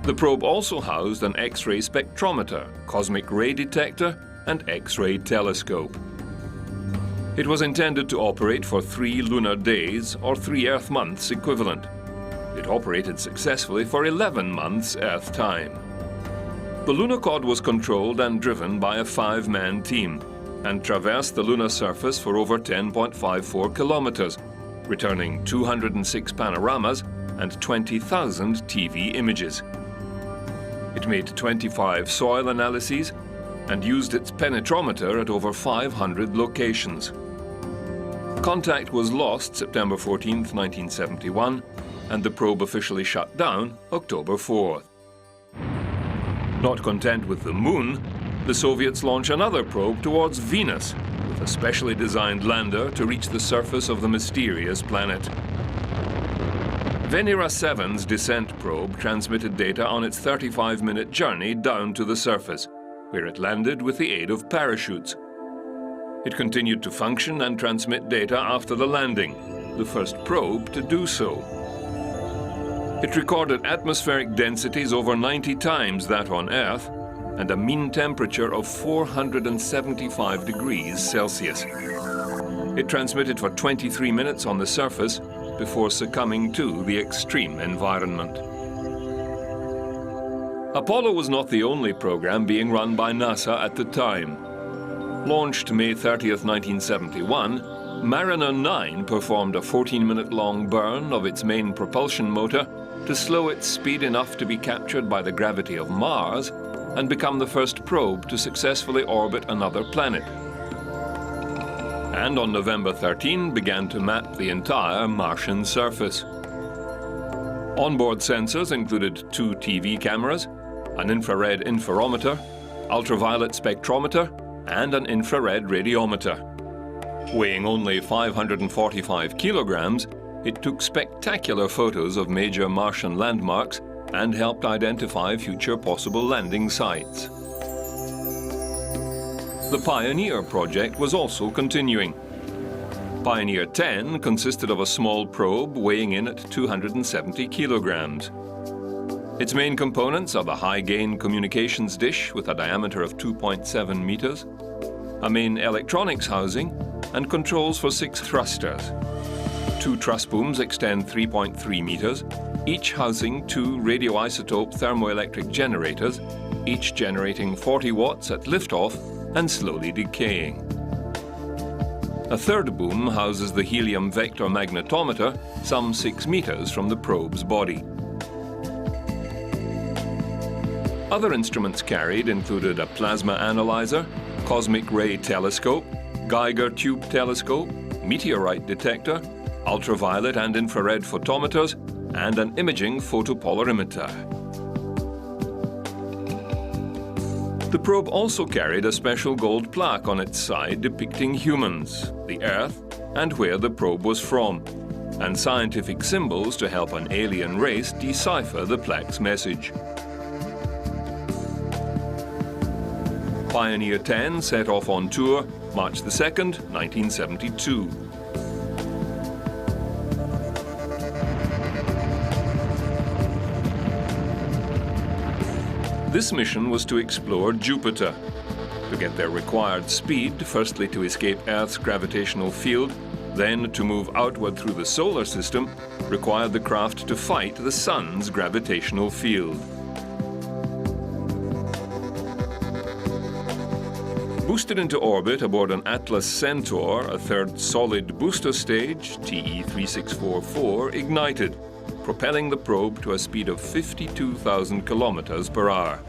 The probe also housed an X-ray spectrometer, cosmic ray detector and X-ray telescope. It was intended to operate for 3 lunar days or 3 Earth months equivalent. It operated successfully for 11 months Earth time. The Lunokhod was controlled and driven by a 5-man team and traversed the lunar surface for over 10.54 kilometers, returning 206 panoramas and 20,000 TV images. It made 25 soil analyses and used its penetrometer at over 500 locations. Contact was lost September 14, 1971, and the probe officially shut down October 4th. Not content with the moon, the Soviets launch another probe towards Venus with a specially designed lander to reach the surface of the mysterious planet. Venera 7's descent probe transmitted data on its 35-minute journey down to the surface, where it landed with the aid of parachutes. It continued to function and transmit data after the landing, the first probe to do so. It recorded atmospheric densities over 90 times that on Earth and a mean temperature of 475 degrees Celsius. It transmitted for 23 minutes on the surface before succumbing to the extreme environment. Apollo was not the only program being run by NASA at the time. Launched May 30th, 1971, Mariner 9 performed a 14-minute long burn of its main propulsion motor to slow its speed enough to be captured by the gravity of Mars and become the first probe to successfully orbit another planet. And on November 13 began to map the entire Martian surface. Onboard sensors included 2 TV cameras, an infrared interferometer, ultraviolet spectrometer, and an infrared radiometer. Weighing only 545 kilograms, it took spectacular photos of major Martian landmarks and helped identify future possible landing sites. The Pioneer project was also continuing. Pioneer 10 consisted of a small probe weighing in at 270 kilograms. Its main components are the high-gain communications dish with a diameter of 2.7 meters, a main electronics housing, and controls for 6 thrusters. 2 truss booms extend 3.3 meters, each housing 2 radioisotope thermoelectric generators, each generating 40 watts at liftoff and slowly decaying. A third boom houses the helium vector magnetometer some 6 meters from the probe's body. Other instruments carried included a plasma analyzer, cosmic ray telescope, Geiger tube telescope, meteorite detector, ultraviolet and infrared photometers, and an imaging photopolarimeter. The probe also carried a special gold plaque on its side depicting humans, the Earth, and where the probe was from, and scientific symbols to help an alien race decipher the plaque's message. Pioneer 10 set off on tour March 2, 1972. This mission was to explore Jupiter, to get their required speed, firstly to escape Earth's gravitational field, then to move outward through the solar system, required the craft to fight the Sun's gravitational field. Boosted into orbit aboard an Atlas Centaur, a third solid booster stage, TE-3644, ignited, propelling the probe to a speed of 52,000 kilometers per hour.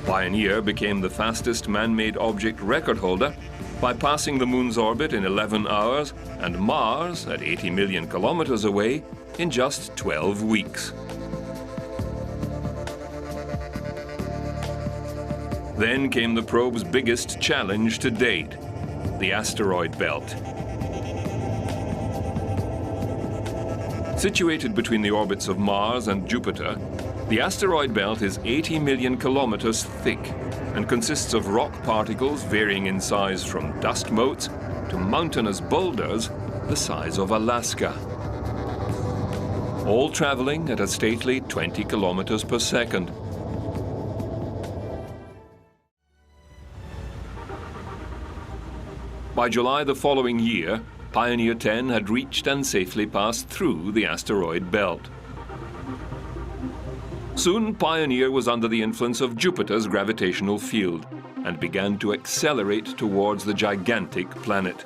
Pioneer became the fastest man-made object record holder by passing the Moon's orbit in 11 hours and Mars, at 80 million kilometers away, in just 12 weeks. Then came the probe's biggest challenge to date, the asteroid belt. Situated between the orbits of Mars and Jupiter, the asteroid belt is 80 million kilometers thick and consists of rock particles varying in size from dust motes to mountainous boulders the size of Alaska. All traveling at a stately 20 kilometers per second. By July the following year, Pioneer 10 had reached and safely passed through the asteroid belt. Soon, Pioneer was under the influence of Jupiter's gravitational field and began to accelerate towards the gigantic planet.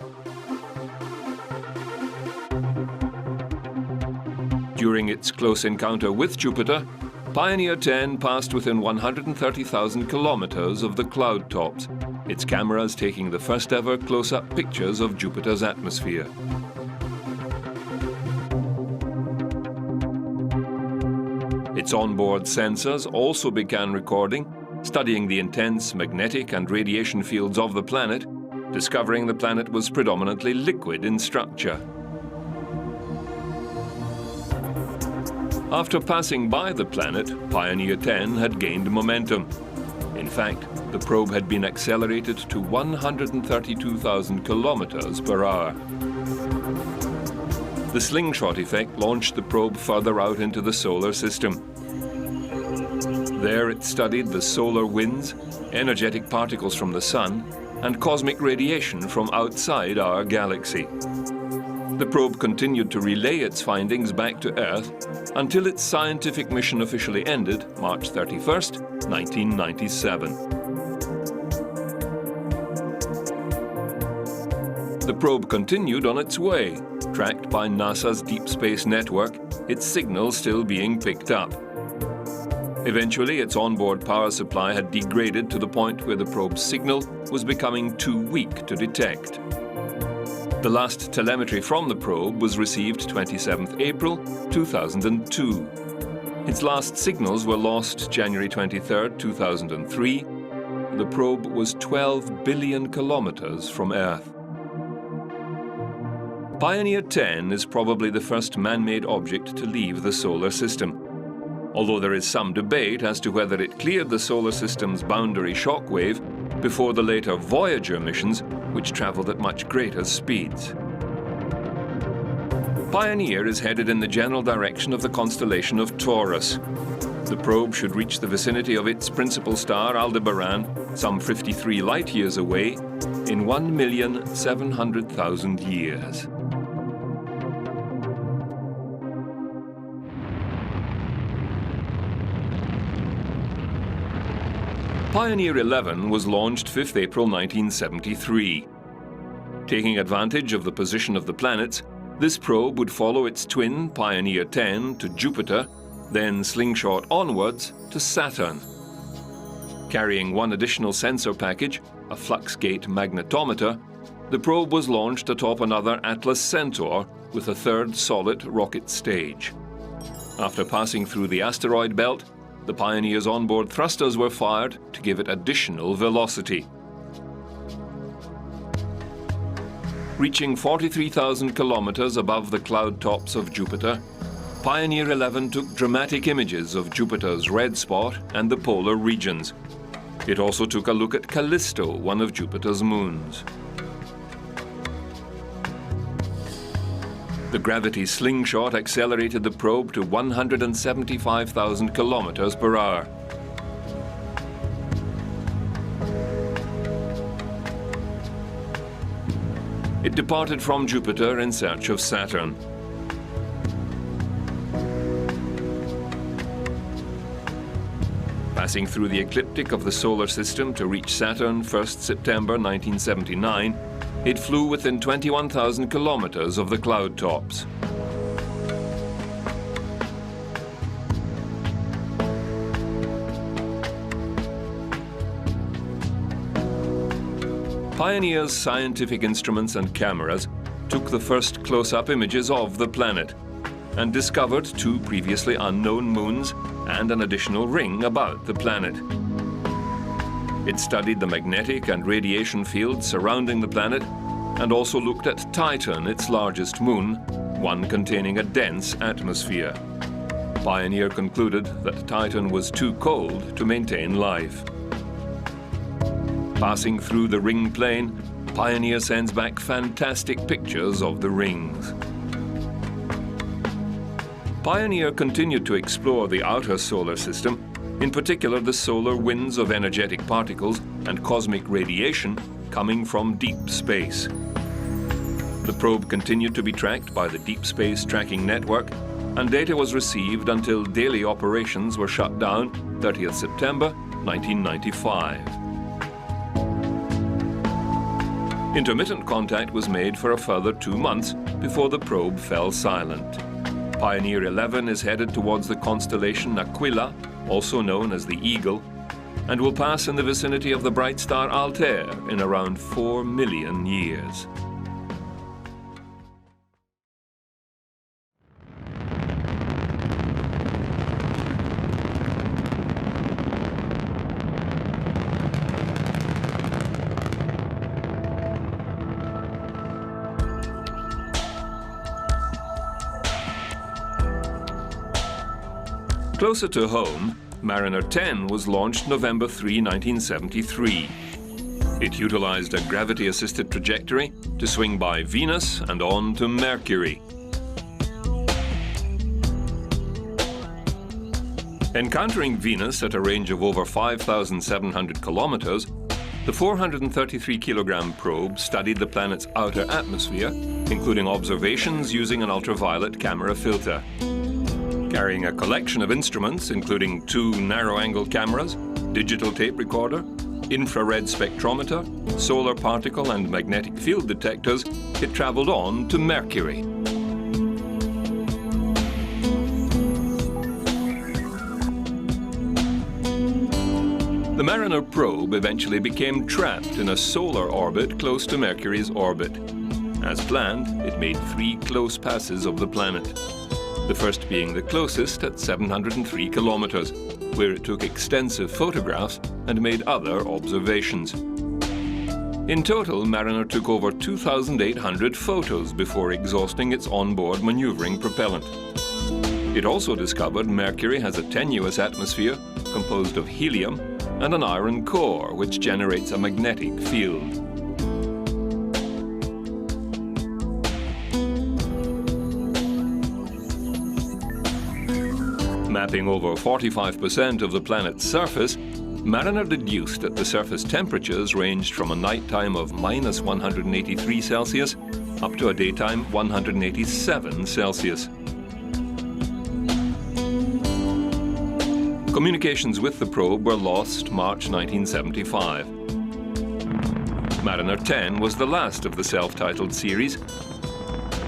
During its close encounter with Jupiter, Pioneer 10 passed within 130,000 kilometers of the cloud tops, its cameras taking the first ever close-up pictures of Jupiter's atmosphere. Its onboard sensors also began recording, studying the intense magnetic and radiation fields of the planet, discovering the planet was predominantly liquid in structure. After passing by the planet, Pioneer 10 had gained momentum. In fact, the probe had been accelerated to 132,000 kilometers per hour. The slingshot effect launched the probe further out into the solar system. There it studied the solar winds, energetic particles from the sun, and cosmic radiation from outside our galaxy. The probe continued to relay its findings back to Earth until its scientific mission officially ended March 31st, 1997. The probe continued on its way, tracked by NASA's Deep Space Network, its signal still being picked up. Eventually, its onboard power supply had degraded to the point where the probe's signal was becoming too weak to detect. The last telemetry from the probe was received 27th April 2002. Its last signals were lost January 23, 2003. The probe was 12 billion kilometers from Earth. Pioneer 10 is probably the first man-made object to leave the solar system, although there is some debate as to whether it cleared the solar system's boundary shockwave before the later Voyager missions, which traveled at much greater speeds. Pioneer is headed in the general direction of the constellation of Taurus. The probe should reach the vicinity of its principal star, Aldebaran, some 53 light-years away, in 1,700,000 years. Pioneer 11 was launched 5th April 1973. Taking advantage of the position of the planets, this probe would follow its twin, Pioneer 10, to Jupiter, then slingshot onwards to Saturn. Carrying one additional sensor package, a fluxgate magnetometer, the probe was launched atop another Atlas Centaur with a third solid rocket stage. After passing through the asteroid belt, the Pioneer's onboard thrusters were fired to give it additional velocity. Reaching 43,000 kilometers above the cloud tops of Jupiter, Pioneer 11 took dramatic images of Jupiter's red spot and the polar regions. It also took a look at Callisto, one of Jupiter's moons. The gravity slingshot accelerated the probe to 175,000 kilometers per hour. It departed from Jupiter in search of Saturn. Passing through the ecliptic of the solar system to reach Saturn 1st September 1979, it flew within 21,000 kilometers of the cloud tops. Pioneer's scientific instruments and cameras took the first close-up images of the planet and discovered 2 previously unknown moons and an additional ring about the planet. It studied the magnetic and radiation fields surrounding the planet and also looked at Titan, its largest moon, one containing a dense atmosphere. Pioneer concluded that Titan was too cold to maintain life. Passing through the ring plane, Pioneer sends back fantastic pictures of the rings. Pioneer continued to explore the outer solar system, in particular the solar winds of energetic particles and cosmic radiation coming from deep space. The probe continued to be tracked by the Deep Space Tracking Network, and data was received until daily operations were shut down 30th September 1995. Intermittent contact was made for a further 2 months before the probe fell silent. Pioneer 11 is headed towards the constellation Aquila, also known as the Eagle, and will pass in the vicinity of the bright star Altair in around 4 million years. Closer to home, Mariner 10 was launched November 3, 1973. It utilized a gravity-assisted trajectory to swing by Venus and on to Mercury. Encountering Venus at a range of over 5,700 kilometers, the 433-kilogram probe studied the planet's outer atmosphere, including observations using an ultraviolet camera filter. Carrying a collection of instruments, including 2 narrow-angle cameras, digital tape recorder, infrared spectrometer, solar particle and magnetic field detectors, it traveled on to Mercury. Mariner probe eventually became trapped in a solar orbit close to Mercury's orbit. As planned, it made 3 close passes of the planet. The first being the closest at 703 kilometers, where it took extensive photographs and made other observations. In total, Mariner took over 2,800 photos before exhausting its onboard maneuvering propellant. It also discovered Mercury has a tenuous atmosphere composed of helium and an iron core, which generates a magnetic field. Mapping over 45% of the planet's surface, Mariner deduced that the surface temperatures ranged from a nighttime of minus 183 Celsius up to a daytime 187 Celsius. Communications with the probe were lost March 1975. Mariner 10 was the last of the self-titled series.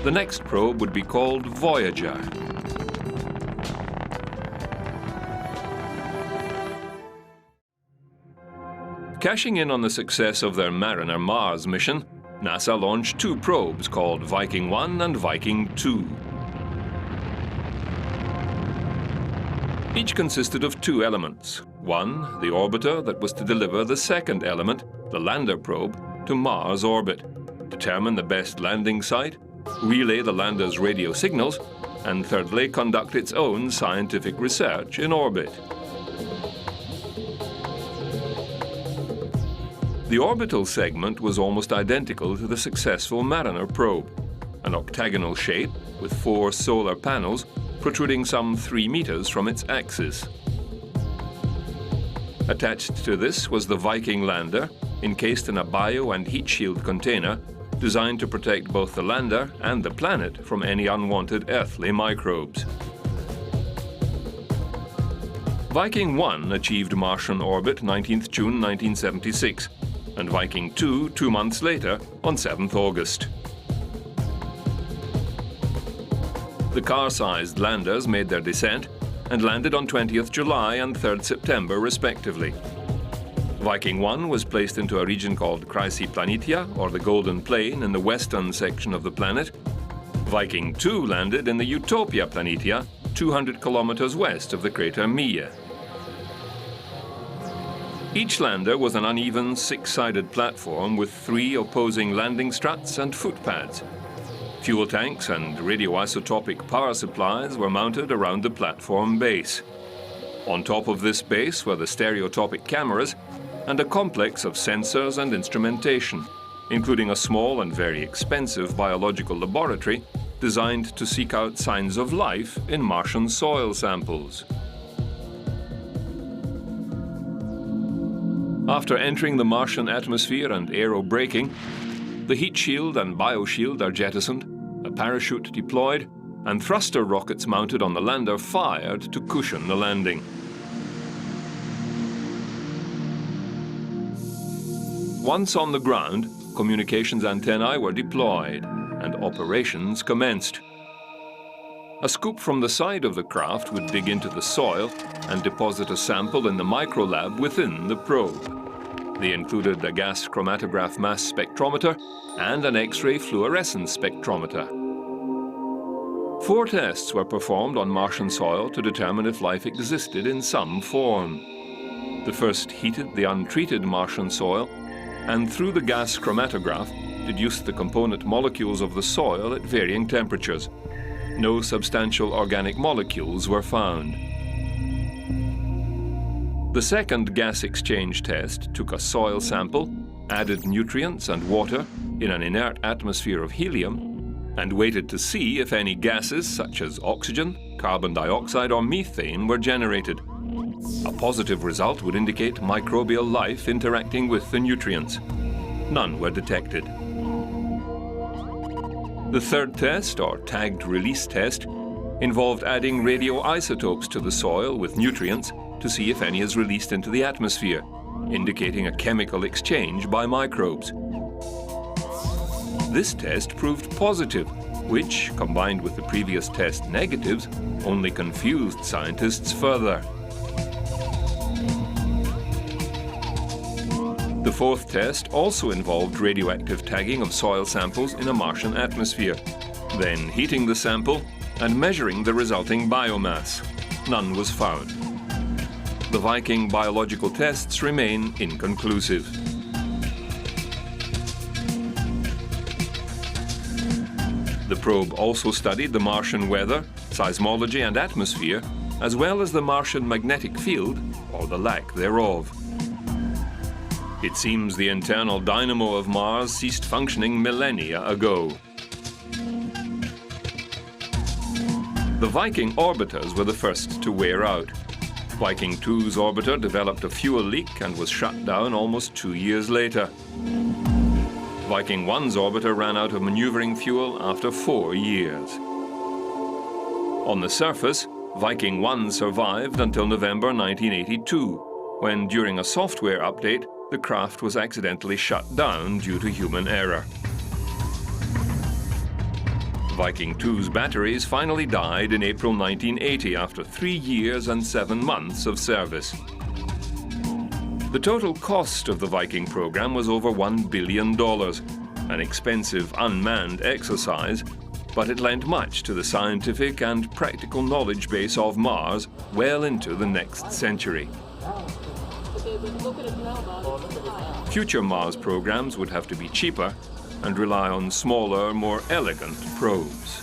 The next probe would be called Voyager. Cashing in on the success of their Mariner Mars mission, NASA launched 2 probes called Viking 1 and Viking 2. Each consisted of 2 elements. One, the orbiter that was to deliver the second element, the lander probe, to Mars orbit, determine the best landing site, relay the lander's radio signals, and thirdly, conduct its own scientific research in orbit. The orbital segment was almost identical to the successful Mariner probe, an octagonal shape with 4 solar panels protruding some 3 meters from its axis. Attached to this was the Viking lander, encased in a bio and heat shield container designed to protect both the lander and the planet from any unwanted earthly microbes. Viking 1 achieved Martian orbit 19th June 1976, and Viking 2 2 months later on 7th August. The car-sized landers made their descent and landed on 20th July and 3rd September respectively. Viking 1 was placed into a region called Chrysi Planitia, or the Golden Plain, in the western section of the planet. Viking 2 landed in the Utopia Planitia, 200 kilometers west of the crater Mia. Each lander was an uneven 6-sided platform with 3 opposing landing struts and footpads. Fuel tanks and radioisotopic power supplies were mounted around the platform base. On top of this base were the stereotopic cameras and a complex of sensors and instrumentation, including a small and very expensive biological laboratory designed to seek out signs of life in Martian soil samples. After entering the Martian atmosphere and aerobraking, the heat shield and bioshield are jettisoned, a parachute deployed, and thruster rockets mounted on the lander fired to cushion the landing. Once on the ground, communications antennae were deployed and operations commenced. A scoop from the side of the craft would dig into the soil and deposit a sample in the microlab within the probe. They included a gas chromatograph mass spectrometer and an X-ray fluorescence spectrometer. 4 tests were performed on Martian soil to determine if life existed in some form. The first heated the untreated Martian soil and through the gas chromatograph deduced the component molecules of the soil at varying temperatures. No substantial organic molecules were found. The second gas exchange test took a soil sample, added nutrients and water in an inert atmosphere of helium, and waited to see if any gases such as oxygen, carbon dioxide or methane were generated. A positive result would indicate microbial life interacting with the nutrients. None were detected. The third test, or tagged release test, involved adding radioisotopes to the soil with nutrients to see if any is released into the atmosphere, indicating a chemical exchange by microbes. This test proved positive, which, combined with the previous test negatives, only confused scientists further. fourth test also involved radioactive tagging of soil samples in a Martian atmosphere, then heating the sample and measuring the resulting biomass. None was found. The Viking biological tests remain inconclusive. The probe also studied the Martian weather, seismology and atmosphere, as well as the Martian magnetic field, or the lack thereof. It seems the internal dynamo of Mars ceased functioning millennia ago. The Viking orbiters were the first to wear out. Viking 2's orbiter developed a fuel leak and was shut down almost 2 years later. Viking 1's orbiter ran out of maneuvering fuel after 4 years. On the surface, Viking 1 survived until November 1982, when during a software update, the craft was accidentally shut down due to human error. Viking 2's batteries finally died in April 1980 after 3 years and 7 months of service. The total cost of the Viking program was over $1 billion, an expensive unmanned exercise, but it lent much to the scientific and practical knowledge base of Mars well into the next century. Future Mars programs would have to be cheaper and rely on smaller, more elegant probes.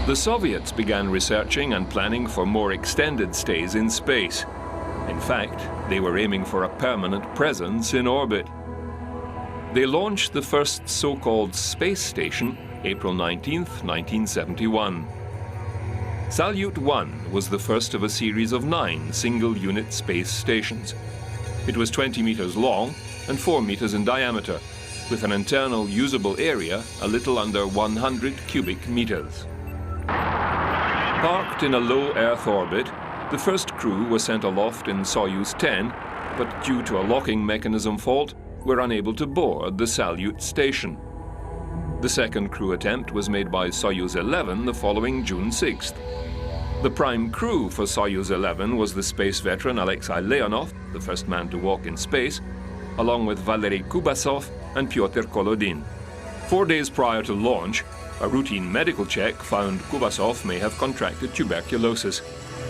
The Soviets began researching and planning for more extended stays in space. In fact, they were aiming for a permanent presence in orbit. They launched the first so-called space station April 19, 1971. Salyut 1 was the first of a series of 9 single-unit space stations. It was 20 meters long and 4 meters in diameter, with an internal usable area a little under 100 cubic meters. Parked in a low Earth orbit, the first crew was sent aloft in Soyuz 10, but due to a locking mechanism fault, were unable to board the Salyut station. The second crew attempt was made by Soyuz 11 the following June 6th. The prime crew for Soyuz 11 was the space veteran Alexei Leonov, the first man to walk in space, along with Valery Kubasov and Pyotr Kolodin. 4 days prior to launch, a routine medical check found Kubasov may have contracted tuberculosis,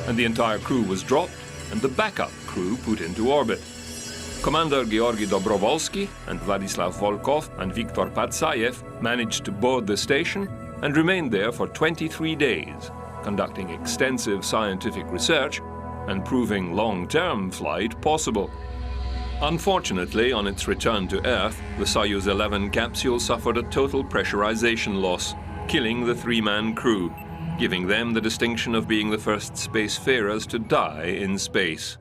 and the entire crew was dropped and the backup crew put into orbit. Commander Georgy Dobrovolsky and Vladislav Volkov and Viktor Patsayev managed to board the station and remained there for 23 days, conducting extensive scientific research and proving long-term flight possible. Unfortunately, on its return to Earth, the Soyuz 11 capsule suffered a total pressurization loss, killing the 3-man crew, giving them the distinction of being the first spacefarers to die in space.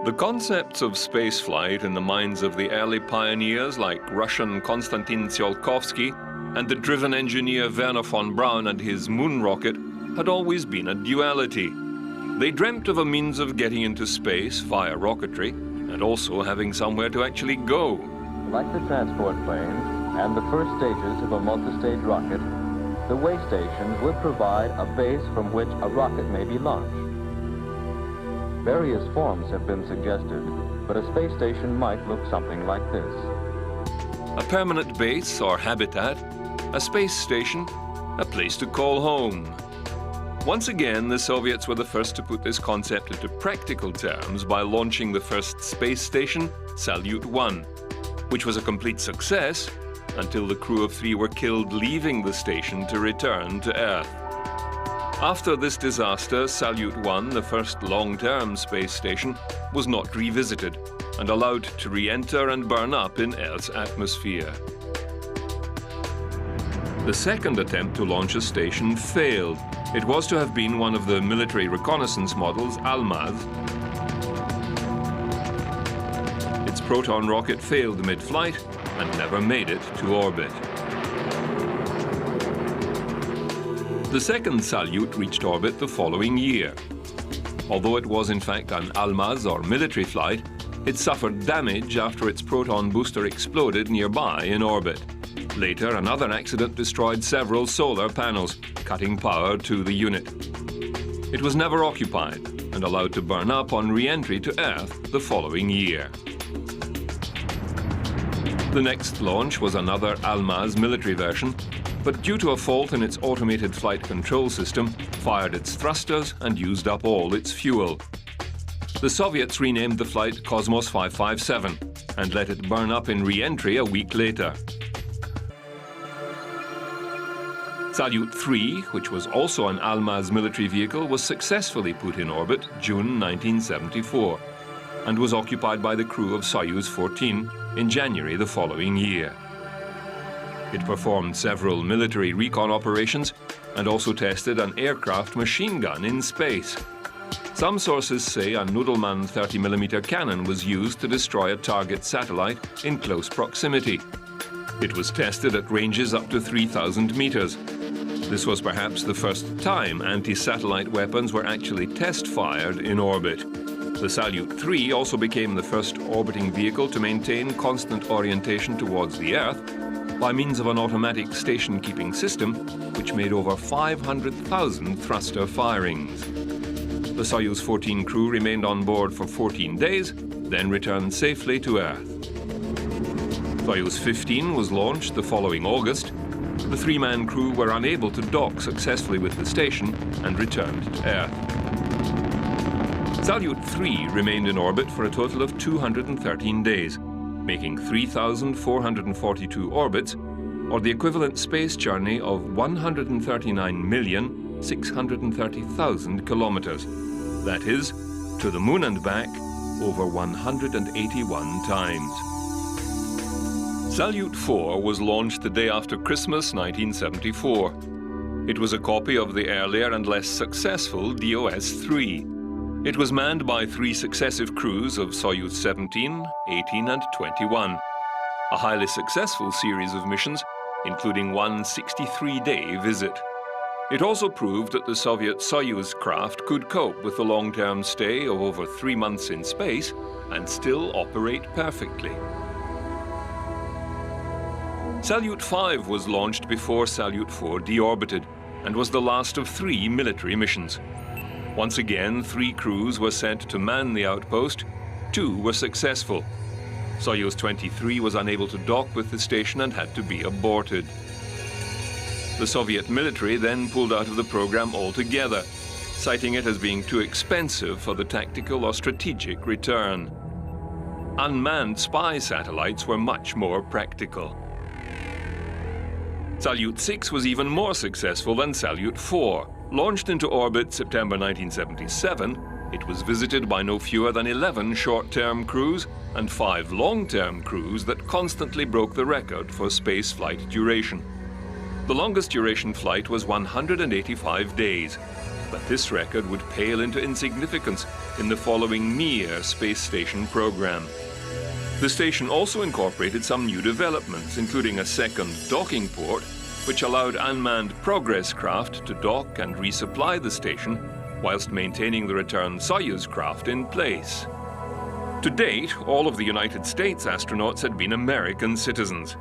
The concepts of spaceflight in the minds of the early pioneers like Russian Konstantin Tsiolkovsky and the driven engineer Wernher von Braun and his moon rocket had always been a duality. They dreamt of a means of getting into space via rocketry and also having somewhere to actually go. Like the transport plane and the first stages of a multi-stage rocket, the way stations would provide a base from which a rocket may be launched. Various forms have been suggested, but a space station might look something like this. A permanent base or habitat, a space station, a place to call home. Once again, the Soviets were the first to put this concept into practical terms by launching the first space station, Salyut 1, which was a complete success until the crew of 3 were killed leaving the station to return to Earth. After this disaster, Salyut 1, the first long-term space station, was not revisited and allowed to re-enter and burn up in Earth's atmosphere. The second attempt to launch a station failed, It was to have been one of the military reconnaissance models, Almaz. Its Proton rocket failed mid-flight and never made it to orbit. The second Salyut reached orbit the following year. Although it was in fact an Almaz or military flight, it suffered damage after its Proton booster exploded nearby in orbit. Later, another accident destroyed several solar panels, cutting power to the unit. It was never occupied and allowed to burn up on re-entry to Earth the following year. The next launch was another Almaz military version, but due to a fault in its automated flight control system, fired its thrusters and used up all its fuel. The Soviets renamed the flight Cosmos 557 and let it burn up in re-entry a week later. Salyut 3, which was also an Almaz military vehicle, was successfully put in orbit June 1974 and was occupied by the crew of Soyuz 14 in January the following year. It performed several military recon operations and also tested an aircraft machine gun in space. Some sources say a Nudelman 30mm cannon was used to destroy a target satellite in close proximity. It was tested at ranges up to 3,000 meters. This was perhaps the first time anti-satellite weapons were actually test-fired in orbit. The Salyut 3 also became the first orbiting vehicle to maintain constant orientation towards the Earth by means of an automatic station-keeping system which made over 500,000 thruster firings. The Soyuz 14 crew remained on board for 14 days, then returned safely to Earth. Soyuz 15 was launched the following August. The three-man crew were unable to dock successfully with the station and returned to Earth. Salyut 3 remained in orbit for a total of 213 days, making 3,442 orbits, or the equivalent space journey of 139,630,000 kilometers. That is, to the moon and back, over 181 times. Salyut 4 was launched the day after Christmas 1974. It was a copy of the earlier and less successful DOS-3. It was manned by 3 successive crews of Soyuz 17, 18 and 21. A highly successful series of missions, including one 63-day visit. It also proved that the Soviet Soyuz craft could cope with the long-term stay of over 3 months in space and still operate perfectly. Salyut 5 was launched before Salyut 4 deorbited and was the last of 3 military missions. Once again, 3 crews were sent to man the outpost. 2 were successful. Soyuz 23 was unable to dock with the station and had to be aborted. The Soviet military then pulled out of the program altogether, citing it as being too expensive for the tactical or strategic return. Unmanned spy satellites were much more practical. Salyut 6 was even more successful than Salyut 4. Launched into orbit September 1977, it was visited by no fewer than 11 short-term crews and 5 long-term crews that constantly broke the record for space flight duration. The longest duration flight was 185 days, but this record would pale into insignificance in the following Mir space station program. The station also incorporated some new developments, including a second docking port, which allowed unmanned Progress craft to dock and resupply the station whilst maintaining the return Soyuz craft in place. To date, all of the United States astronauts had been American citizens.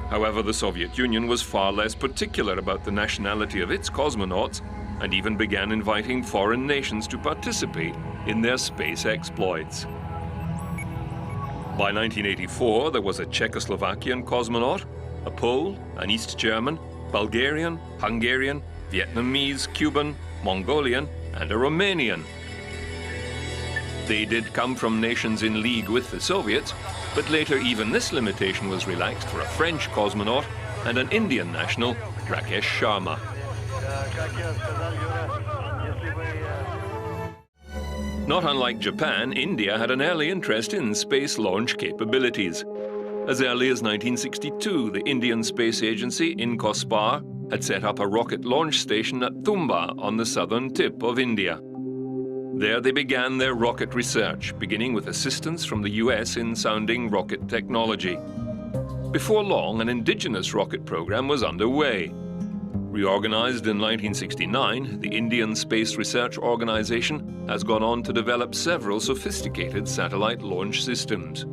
However, the Soviet Union was far less particular about the nationality of its cosmonauts and even began inviting foreign nations to participate in their space exploits. By 1984, there was a Czechoslovakian cosmonaut, a Pole, an East German, Bulgarian, Hungarian, Vietnamese, Cuban, Mongolian, and a Romanian. They did come from nations in league with the Soviets, but later even this limitation was relaxed for a French cosmonaut and an Indian national, Rakesh Sharma. Not unlike Japan, India had an early interest in space launch capabilities. As early as 1962, the Indian Space Agency, INCOSPAR, had set up a rocket launch station at Tumba on the southern tip of India. There they began their rocket research, beginning with assistance from the US in sounding rocket technology. Before long, an indigenous rocket program was underway. Reorganized in 1969, the Indian Space Research Organization has gone on to develop several sophisticated satellite launch systems.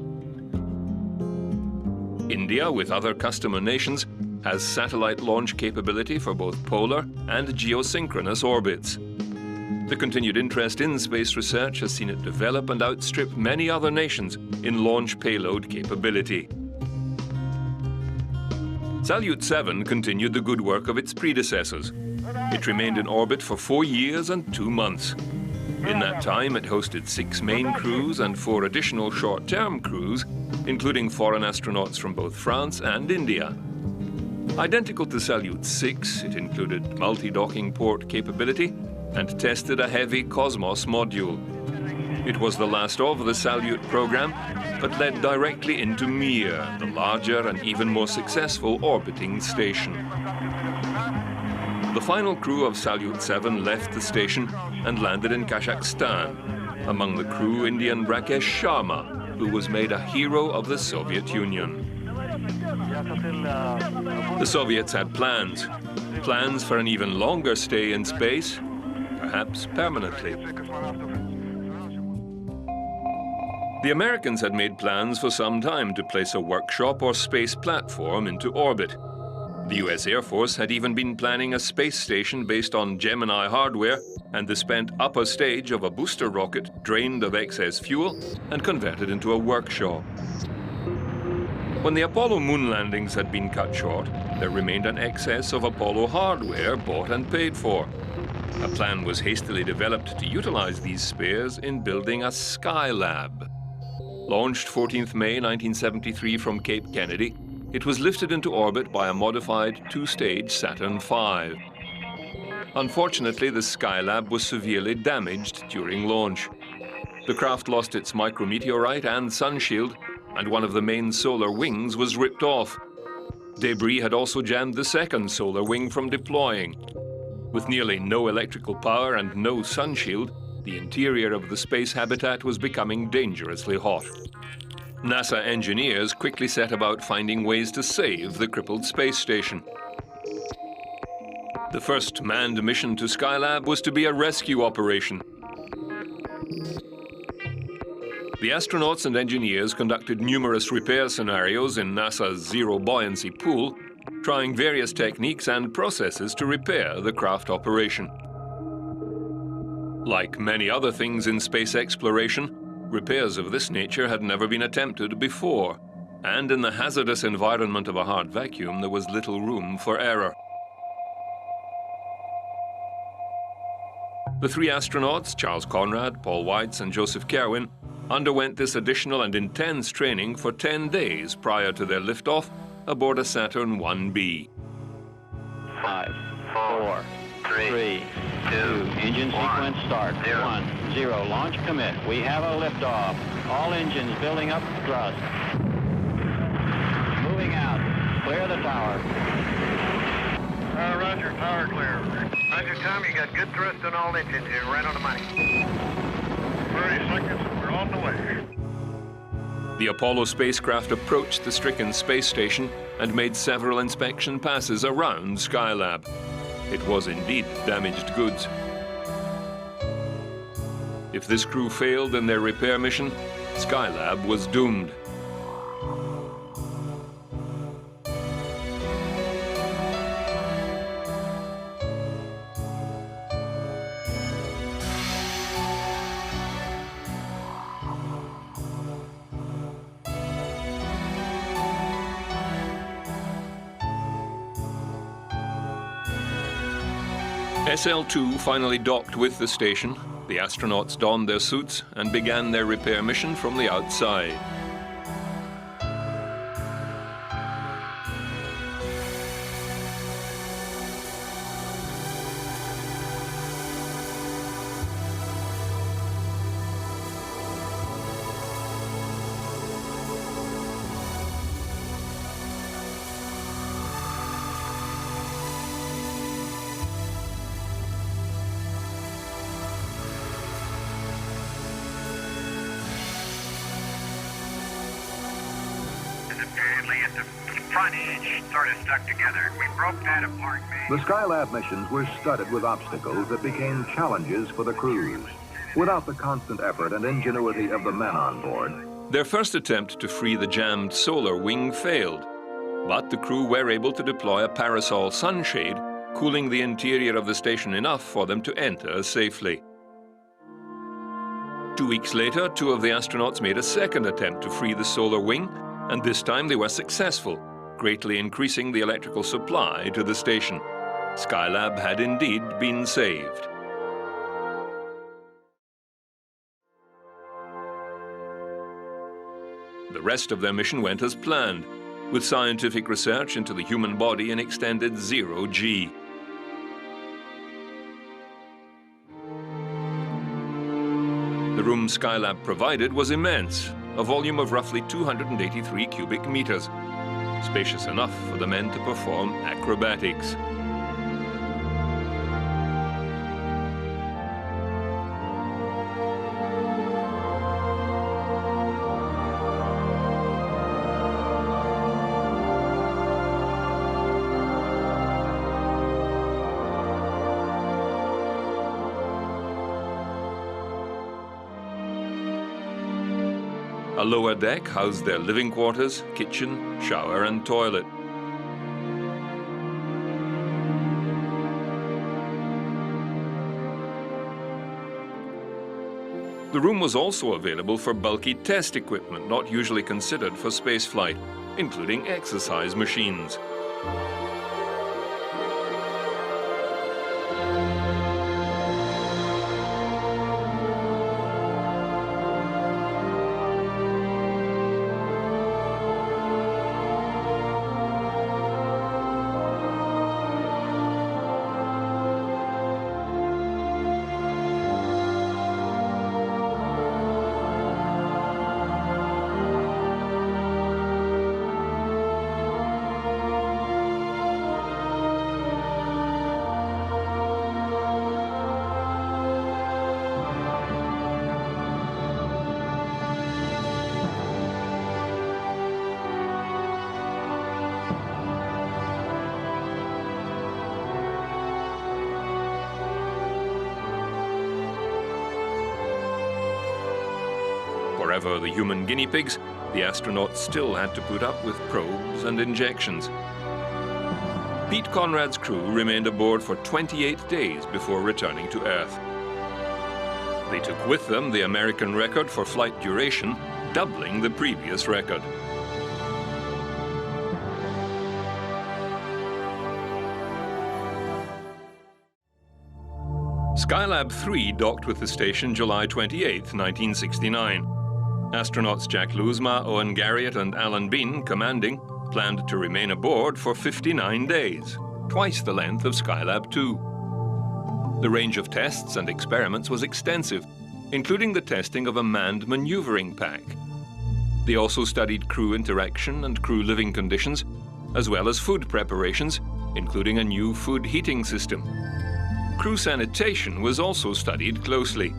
India, with other customer nations, has satellite launch capability for both polar and geosynchronous orbits. The continued interest in space research has seen it develop and outstrip many other nations in launch payload capability. Salyut 7 continued the good work of its predecessors. It remained in orbit for 4 years and 2 months. In that time, it hosted 6 main crews and 4 additional short-term crews, including foreign astronauts from both France and India. Identical to Salyut 6, it included multi-docking port capability and tested a heavy Cosmos module. It was the last of the Salyut program, but led directly into Mir, the larger and even more successful orbiting station. The final crew of Salyut 7 left the station and landed in Kazakhstan. Among the crew, Indian Rakesh Sharma, who was made a hero of the Soviet Union. The Soviets had plans for an even longer stay in space, perhaps permanently. The Americans had made plans for some time to place a workshop or space platform into orbit. The US Air Force had even been planning a space station based on Gemini hardware and the spent upper stage of a booster rocket drained of excess fuel and converted into a workshop. When the Apollo moon landings had been cut short, there remained an excess of Apollo hardware bought and paid for. A plan was hastily developed to utilize these spares in building a Skylab. Launched 14th May 1973 from Cape Kennedy, it was lifted into orbit by a modified 2-stage Saturn V. Unfortunately, the Skylab was severely damaged during launch. The craft lost its micrometeorite and sunshield, and one of the main solar wings was ripped off. Debris had also jammed the second solar wing from deploying. With nearly no electrical power and no sunshield, the interior of the space habitat was becoming dangerously hot. NASA engineers quickly set about finding ways to save the crippled space station. The first manned mission to Skylab was to be a rescue operation. The astronauts and engineers conducted numerous repair scenarios in NASA's zero buoyancy pool, trying various techniques and processes to repair the craft operation. Like many other things in space exploration, repairs of this nature had never been attempted before, and in the hazardous environment of a hard vacuum, there was little room for error. The 3 astronauts, Charles Conrad, Paul Weitz, and Joseph Kerwin, underwent this additional and intense training for 10 days prior to their liftoff aboard a Saturn 1B. 5, 4, 3, 2, engine sequence start. 1, 0, launch commit. We have a liftoff. All engines building up thrust. Moving out. Clear the tower. Roger, tower clear. Roger, Tom, you got good thrust on all engines. You're right on the money. 30 seconds, we're on the way. The Apollo spacecraft approached the stricken space station and made several inspection passes around Skylab. It was indeed damaged goods. If this crew failed in their repair mission, Skylab was doomed. SL-2 finally docked with the station. The astronauts donned their suits and began their repair mission from the outside. Apparently at the front edge sort of stuck together. We broke that apart, man. The Skylab missions were studded with obstacles that became challenges for the crews. Without the constant effort and ingenuity of the men on board, Their first attempt to free the jammed solar wing failed, but the crew were able to deploy a parasol sunshade, cooling the interior of the station enough for them to enter safely. 2 weeks later, 2 of the astronauts made a second attempt to free the solar wing, and this time they were successful, greatly increasing the electrical supply to the station. Skylab had indeed been saved. The rest of their mission went as planned, with scientific research into the human body in extended zero-G. The room Skylab provided was immense, a volume of roughly 283 cubic meters, spacious enough for the men to perform acrobatics. A lower deck housed their living quarters, kitchen, shower and toilet. The room was also available for bulky test equipment not usually considered for spaceflight, including exercise machines. Forever the human guinea pigs, the astronauts still had to put up with probes and injections. Pete Conrad's crew remained aboard for 28 days before returning to Earth. They took with them the American record for flight duration, doubling the previous record. Skylab 3 docked with the station July 28, 1969. Astronauts Jack Lousma, Owen Garriott and Alan Bean, commanding, planned to remain aboard for 59 days, twice the length of Skylab 2. The range of tests and experiments was extensive, including the testing of a manned maneuvering pack. They also studied crew interaction and crew living conditions, as well as food preparations, including a new food heating system. Crew sanitation was also studied closely.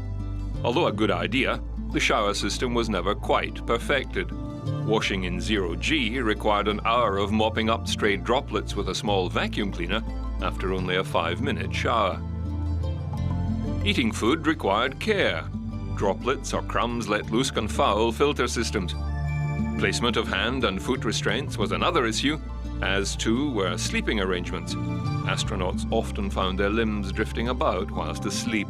Although a good idea, the shower system was never quite perfected. Washing in zero-G required an hour of mopping up stray droplets with a small vacuum cleaner after only a 5-minute shower. Eating food required care. Droplets or crumbs let loose can foul filter systems. Placement of hand and foot restraints was another issue, as too were sleeping arrangements. Astronauts often found their limbs drifting about whilst asleep.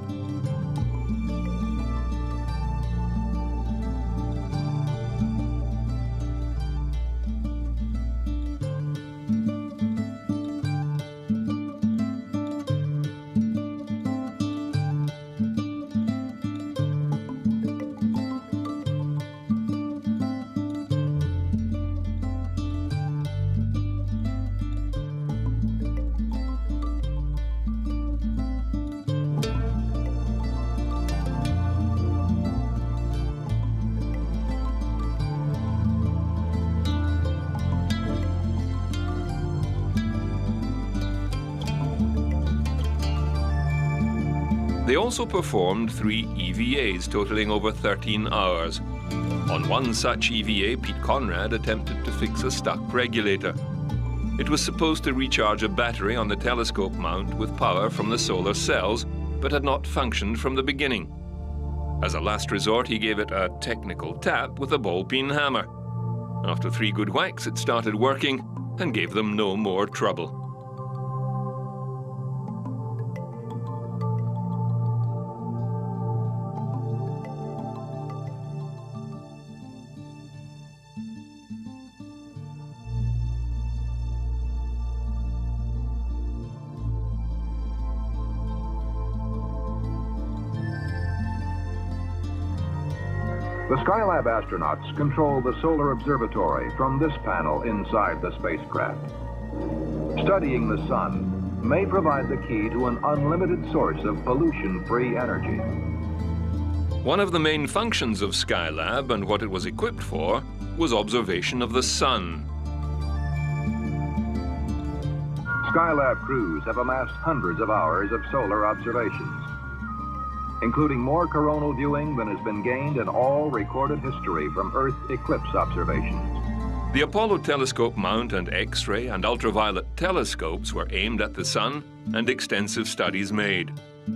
They also performed 3 EVAs totaling over 13 hours. On one such EVA, Pete Conrad attempted to fix a stuck regulator. It was supposed to recharge a battery on the telescope mount with power from the solar cells, but had not functioned from the beginning. As a last resort, he gave it a technical tap with a ball-peen hammer. After 3 good whacks, it started working and gave them no more trouble. The Skylab astronauts control the solar observatory from this panel inside the spacecraft. Studying the sun may provide the key to an unlimited source of pollution-free energy. One of the main functions of Skylab and what it was equipped for was observation of the sun. Skylab crews have amassed hundreds of hours of solar observations, including more coronal viewing than has been gained in all recorded history from Earth eclipse observations. The Apollo telescope mount and X-ray and ultraviolet telescopes were aimed at the sun and extensive studies made.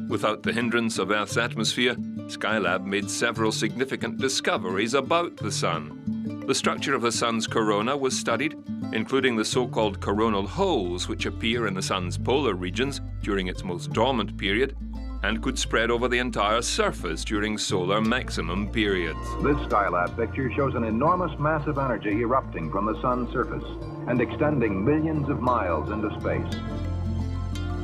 Without the hindrance of Earth's atmosphere, Skylab made several significant discoveries about the sun. The structure of the sun's corona was studied, including the so-called coronal holes which appear in the sun's polar regions during its most dormant period, and could spread over the entire surface during solar maximum periods. This Skylab picture shows an enormous mass of energy erupting from the sun's surface and extending millions of miles into space.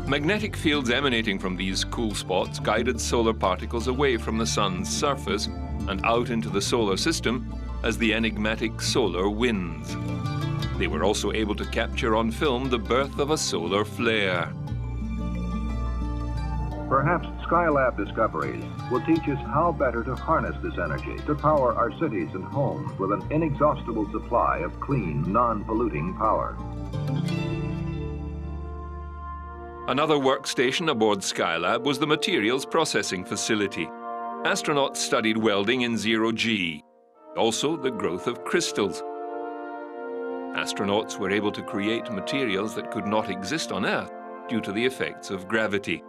Magnetic fields emanating from these cool spots guided solar particles away from the sun's surface and out into the solar system as the enigmatic solar winds. They were also able to capture on film the birth of a solar flare. Perhaps Skylab discoveries will teach us how better to harness this energy to power our cities and homes with an inexhaustible supply of clean, non-polluting power. Another workstation aboard Skylab was the materials processing facility. Astronauts studied welding in zero-G, also the growth of crystals. Astronauts were able to create materials that could not exist on Earth due to the effects of gravity.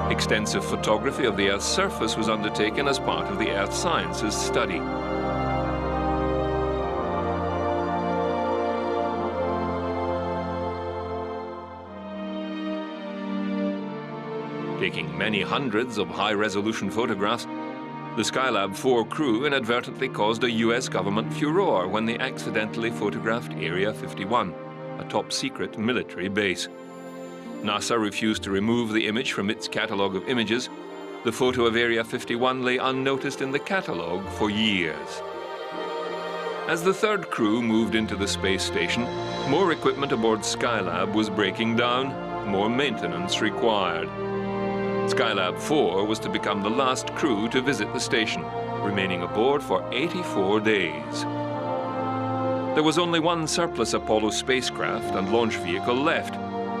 Extensive photography of the Earth's surface was undertaken as part of the Earth Sciences study. Taking many hundreds of high-resolution photographs, the Skylab 4 crew inadvertently caused a US government furore when they accidentally photographed Area 51, a top-secret military base. NASA refused to remove the image from its catalogue of images. The photo of Area 51 lay unnoticed in the catalogue for years. As the third crew moved into the space station, more equipment aboard Skylab was breaking down, more maintenance required. Skylab 4 was to become the last crew to visit the station, remaining aboard for 84 days. There was only one surplus Apollo spacecraft and launch vehicle left,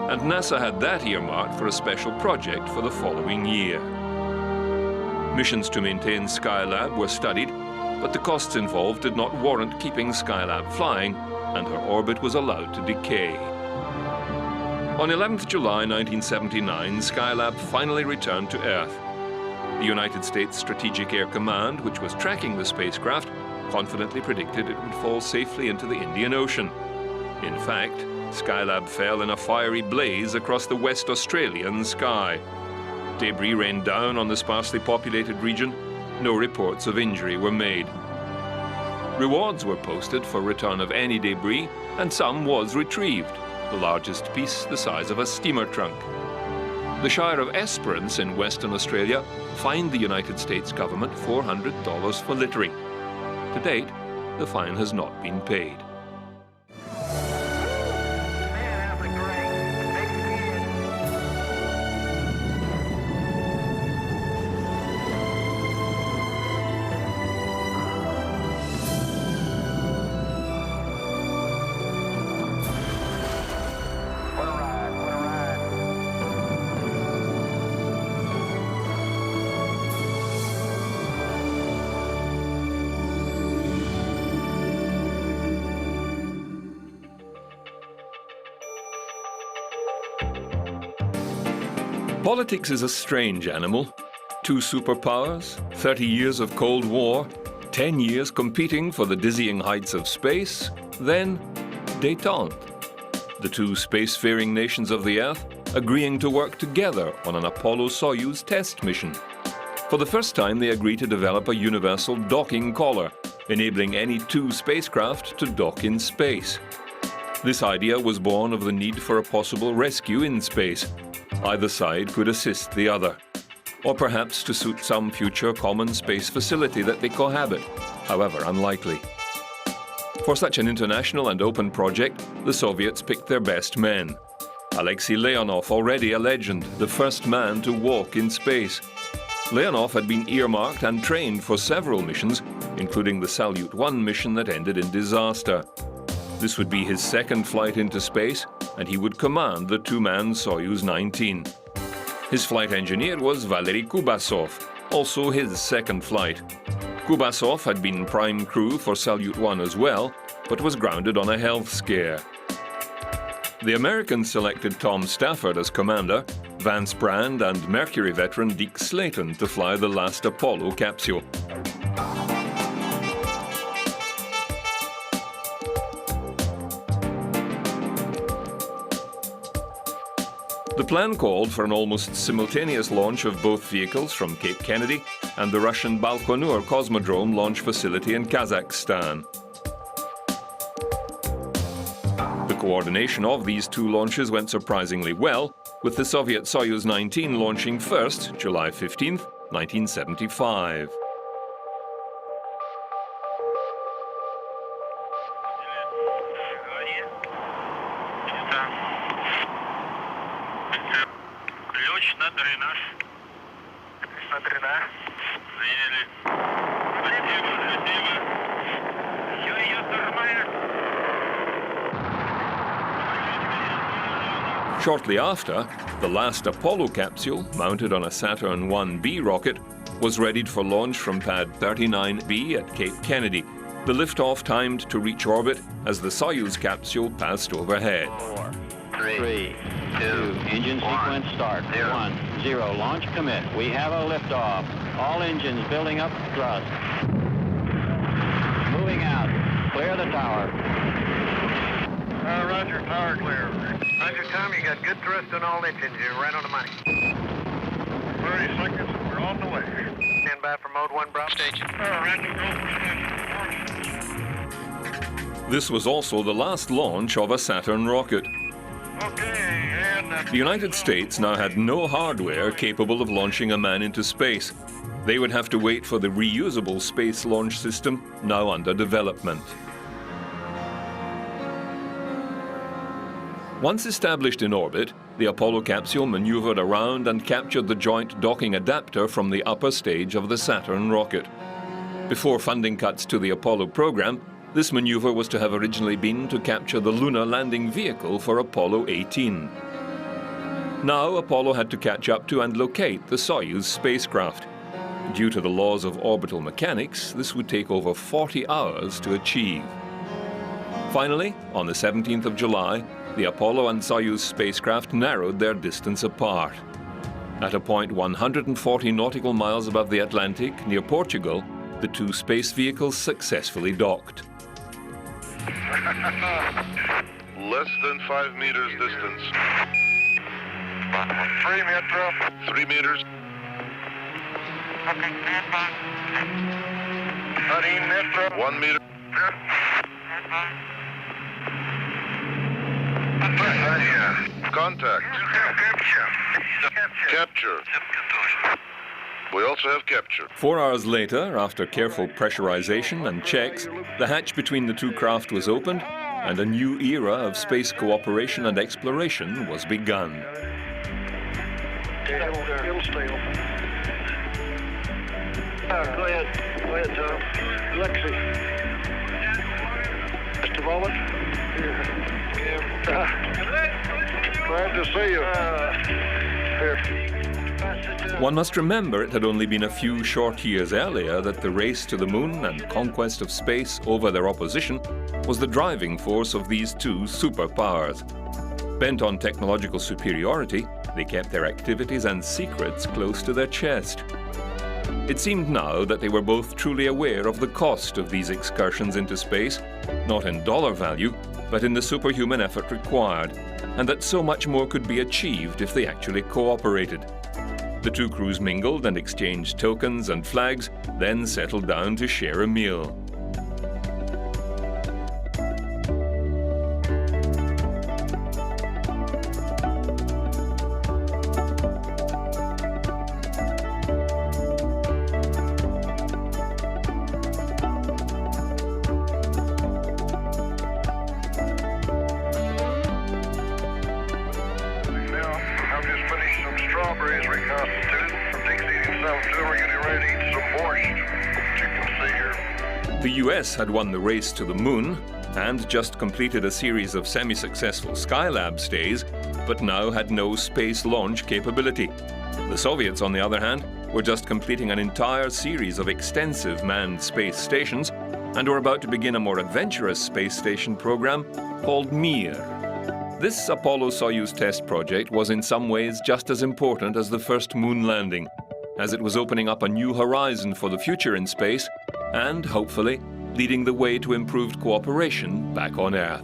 and NASA had that earmarked for a special project for the following year. Missions to maintain Skylab were studied, but the costs involved did not warrant keeping Skylab flying, and her orbit was allowed to decay. On 11th July 1979, Skylab finally returned to Earth. The United States Strategic Air Command, which was tracking the spacecraft, confidently predicted it would fall safely into the Indian Ocean. In fact, Skylab fell in a fiery blaze across the West Australian sky. Debris rained down on the sparsely populated region. No reports of injury were made. Rewards were posted for return of any debris, and some was retrieved, the largest piece the size of a steamer trunk. The Shire of Esperance in Western Australia fined the United States government $400 for littering. To date, the fine has not been paid. Politics is a strange animal. 2 superpowers, 30 years of Cold War, 10 years competing for the dizzying heights of space, then détente. The 2 spacefaring nations of the Earth agreeing to work together on an Apollo-Soyuz test mission. For the first time, they agree to develop a universal docking collar, enabling any 2 spacecraft to dock in space. This idea was born of the need for a possible rescue in space. Either side could assist the other, or perhaps to suit some future common space facility that they cohabit, however unlikely. For such an international and open project, the Soviets picked their best men. Alexei Leonov, already a legend, the first man to walk in space. Leonov had been earmarked and trained for several missions, including the Salyut 1 mission that ended in disaster. This would be his second flight into space, and he would command the 2-man Soyuz 19. His flight engineer was Valery Kubasov, also his second flight. Kubasov had been prime crew for Salyut 1 as well, but was grounded on a health scare. The Americans selected Tom Stafford as commander, Vance Brand and Mercury veteran Deke Slayton to fly the last Apollo capsule. The plan called for an almost simultaneous launch of both vehicles from Cape Kennedy and the Russian Baikonur Cosmodrome launch facility in Kazakhstan. The coordination of these 2 launches went surprisingly well, with the Soviet Soyuz 19 launching first, July 15, 1975. Shortly after, the last Apollo capsule, mounted on a Saturn 1B rocket, was readied for launch from pad 39B at Cape Kennedy. The liftoff timed to reach orbit as the Soyuz capsule passed overhead. 4, 3, 2, engine sequence start. 1, 0, launch commit. We have a liftoff. All engines building up thrust. Moving out. Clear the tower. Roger, tower clear. Roger, Tom, you got good thrust on all engines. You're right on the money. 30 seconds, we're on the way. Stand by for mode 1, Bravo station. This was also the last launch of a Saturn rocket. The United States now had no hardware capable of launching a man into space. They would have to wait for the reusable space launch system, now under development. Once established in orbit, the Apollo capsule maneuvered around and captured the joint docking adapter from the upper stage of the Saturn rocket. Before funding cuts to the Apollo program, this maneuver was to have originally been to capture the lunar landing vehicle for Apollo 18. Now Apollo had to catch up to and locate the Soyuz spacecraft. Due to the laws of orbital mechanics, this would take over 40 hours to achieve. Finally, on the 17th of July, the Apollo and Soyuz spacecraft narrowed their distance apart. At a point 140 nautical miles above the Atlantic, near Portugal, the 2 space vehicles successfully docked. Less than 5 meters distance. 3 meters. 3 meters. 13 meters. 1 meter. Contact. Capture. We also have capture. 4 hours later, after careful pressurization and checks, the hatch between the two craft was opened and a new era of space cooperation and exploration was begun. It'll stay open. Go ahead, Tom. Lexi. Just a moment. Glad to see you. Here. One must remember it had only been a few short years earlier that the race to the moon and conquest of space over their opposition was the driving force of these two superpowers. Bent on technological superiority, they kept their activities and secrets close to their chest. It seemed now that they were both truly aware of the cost of these excursions into space, not in dollar value, but in the superhuman effort required, and that so much more could be achieved if they actually cooperated. The two crews mingled and exchanged tokens and flags, then settled down to share a meal. The US had won the race to the moon and just completed a series of semi-successful Skylab stays, but now had no space launch capability. The Soviets, on the other hand, were just completing an entire series of extensive manned space stations and were about to begin a more adventurous space station program called Mir. This Apollo-Soyuz test project was in some ways just as important as the first moon landing, as it was opening up a new horizon for the future in space and, hopefully, leading the way to improved cooperation back on Earth.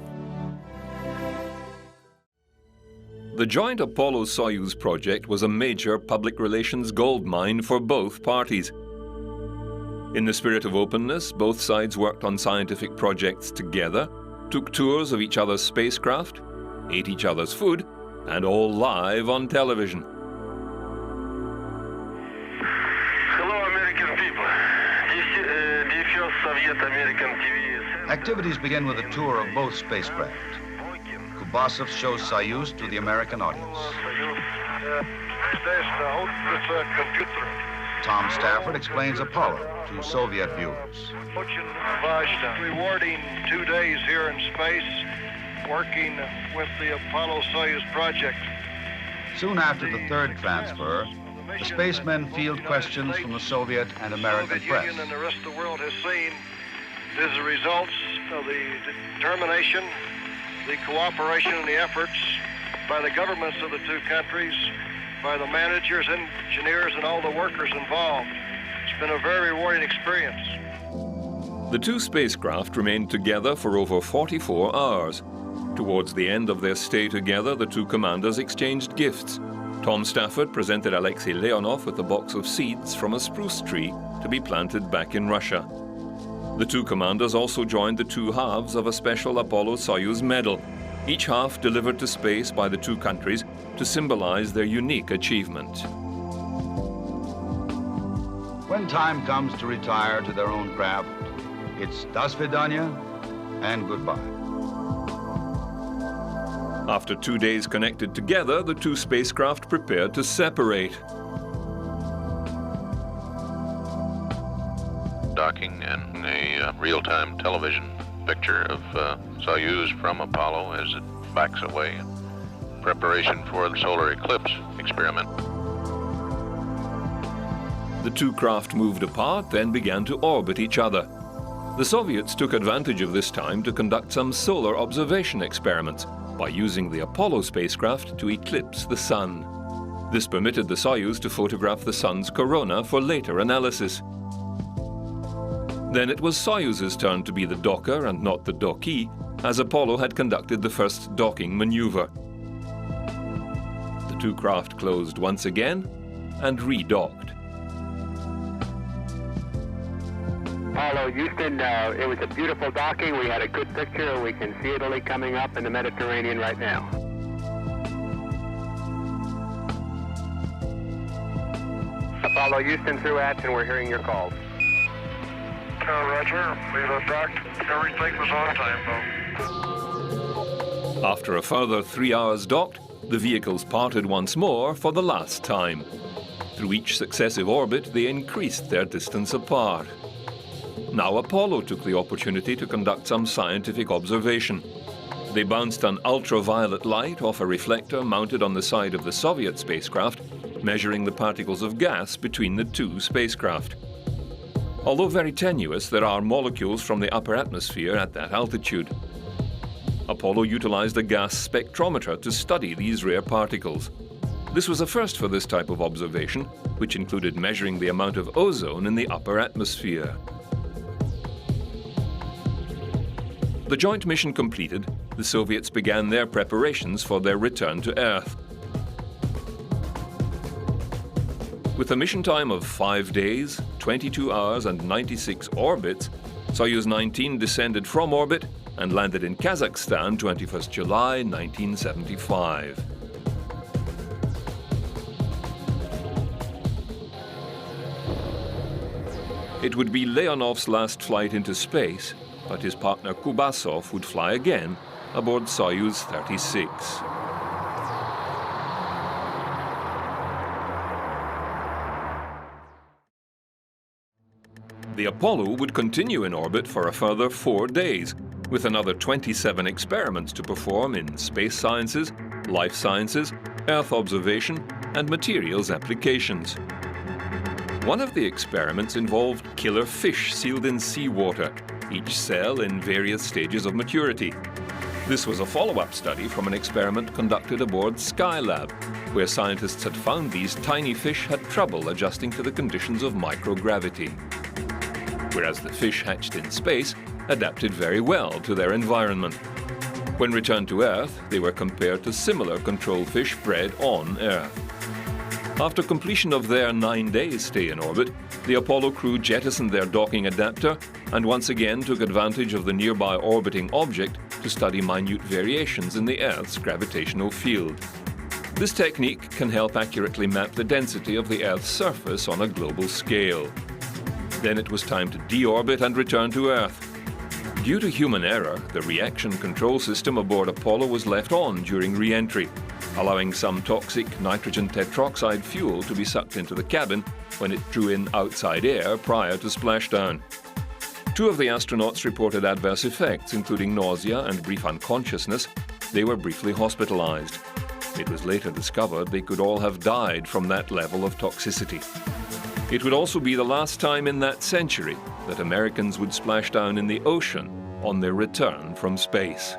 The joint Apollo-Soyuz project was a major public relations goldmine for both parties. In the spirit of openness, both sides worked on scientific projects together, took tours of each other's spacecraft, ate each other's food, and all live on television. Activities begin with a tour of both spacecraft. Kubasov shows Soyuz to the American audience. Tom Stafford explains Apollo to Soviet viewers. Rewarding 2 days here in space, working with the Apollo-Soyuz project. Soon after the third transfer, the spacemen field questions from the Soviet and American press. Union and the rest of the world has seen is the results of the determination, the cooperation, and the efforts by the governments of the two countries, by the managers, engineers, and all the workers involved. It's been a very rewarding experience. The two spacecraft remained together for over 44 hours. Towards the end of their stay together, the two commanders exchanged gifts. Tom Stafford presented Alexei Leonov with a box of seeds from a spruce tree to be planted back in Russia. The two commanders also joined the two halves of a special Apollo-Soyuz medal, each half delivered to space by the two countries to symbolize their unique achievement. When time comes to retire to their own craft, it's do svidaniya and goodbye. After 2 days connected together, the two spacecraft prepared to separate. Docking and a real-time television picture of Soyuz from Apollo as it backs away in preparation for the solar eclipse experiment. The two craft moved apart, then began to orbit each other. The Soviets took advantage of this time to conduct some solar observation experiments by using the Apollo spacecraft to eclipse the Sun. This permitted the Soyuz to photograph the Sun's corona for later analysis. Then it was Soyuz's turn to be the docker and not the dockee, as Apollo had conducted the first docking maneuver. The two craft closed once again and redocked. Apollo, Houston, it was a beautiful docking. We had a good picture. We can see Italy coming up in the Mediterranean right now. Apollo, Houston through hatch, and we're hearing your calls. Roger. We've docked. Everything was on time, though. After a further 3 hours docked, the vehicles parted once more for the last time. Through each successive orbit, they increased their distance apart. Now Apollo took the opportunity to conduct some scientific observation. They bounced an ultraviolet light off a reflector mounted on the side of the Soviet spacecraft, measuring the particles of gas between the two spacecraft. Although very tenuous, there are molecules from the upper atmosphere at that altitude. Apollo utilized a gas spectrometer to study these rare particles. This was a first for this type of observation, which included measuring the amount of ozone in the upper atmosphere. The joint mission completed, the Soviets began their preparations for their return to Earth. With a mission time of 5 days, 22 hours and 96 orbits, Soyuz 19 descended from orbit and landed in Kazakhstan 21st July 1975. It would be Leonov's last flight into space, but his partner Kubasov would fly again aboard Soyuz 36. The Apollo would continue in orbit for a further 4 days, with another 27 experiments to perform in space sciences, life sciences, Earth observation, and materials applications. One of the experiments involved killer fish sealed in seawater, each cell in various stages of maturity. This was a follow-up study from an experiment conducted aboard Skylab, where scientists had found these tiny fish had trouble adjusting to the conditions of microgravity. Whereas the fish hatched in space adapted very well to their environment. When returned to Earth, they were compared to similar control fish bred on Earth. After completion of their 9-day stay in orbit, the Apollo crew jettisoned their docking adapter and once again took advantage of the nearby orbiting object to study minute variations in the Earth's gravitational field. This technique can help accurately map the density of the Earth's surface on a global scale. Then it was time to deorbit and return to Earth. Due to human error, the reaction control system aboard Apollo was left on during re-entry, allowing some toxic nitrogen tetroxide fuel to be sucked into the cabin when it drew in outside air prior to splashdown. 2 of the astronauts reported adverse effects, including nausea and brief unconsciousness. They were briefly hospitalized. It was later discovered they could all have died from that level of toxicity. It would also be the last time in that century that Americans would splash down in the ocean on their return from space.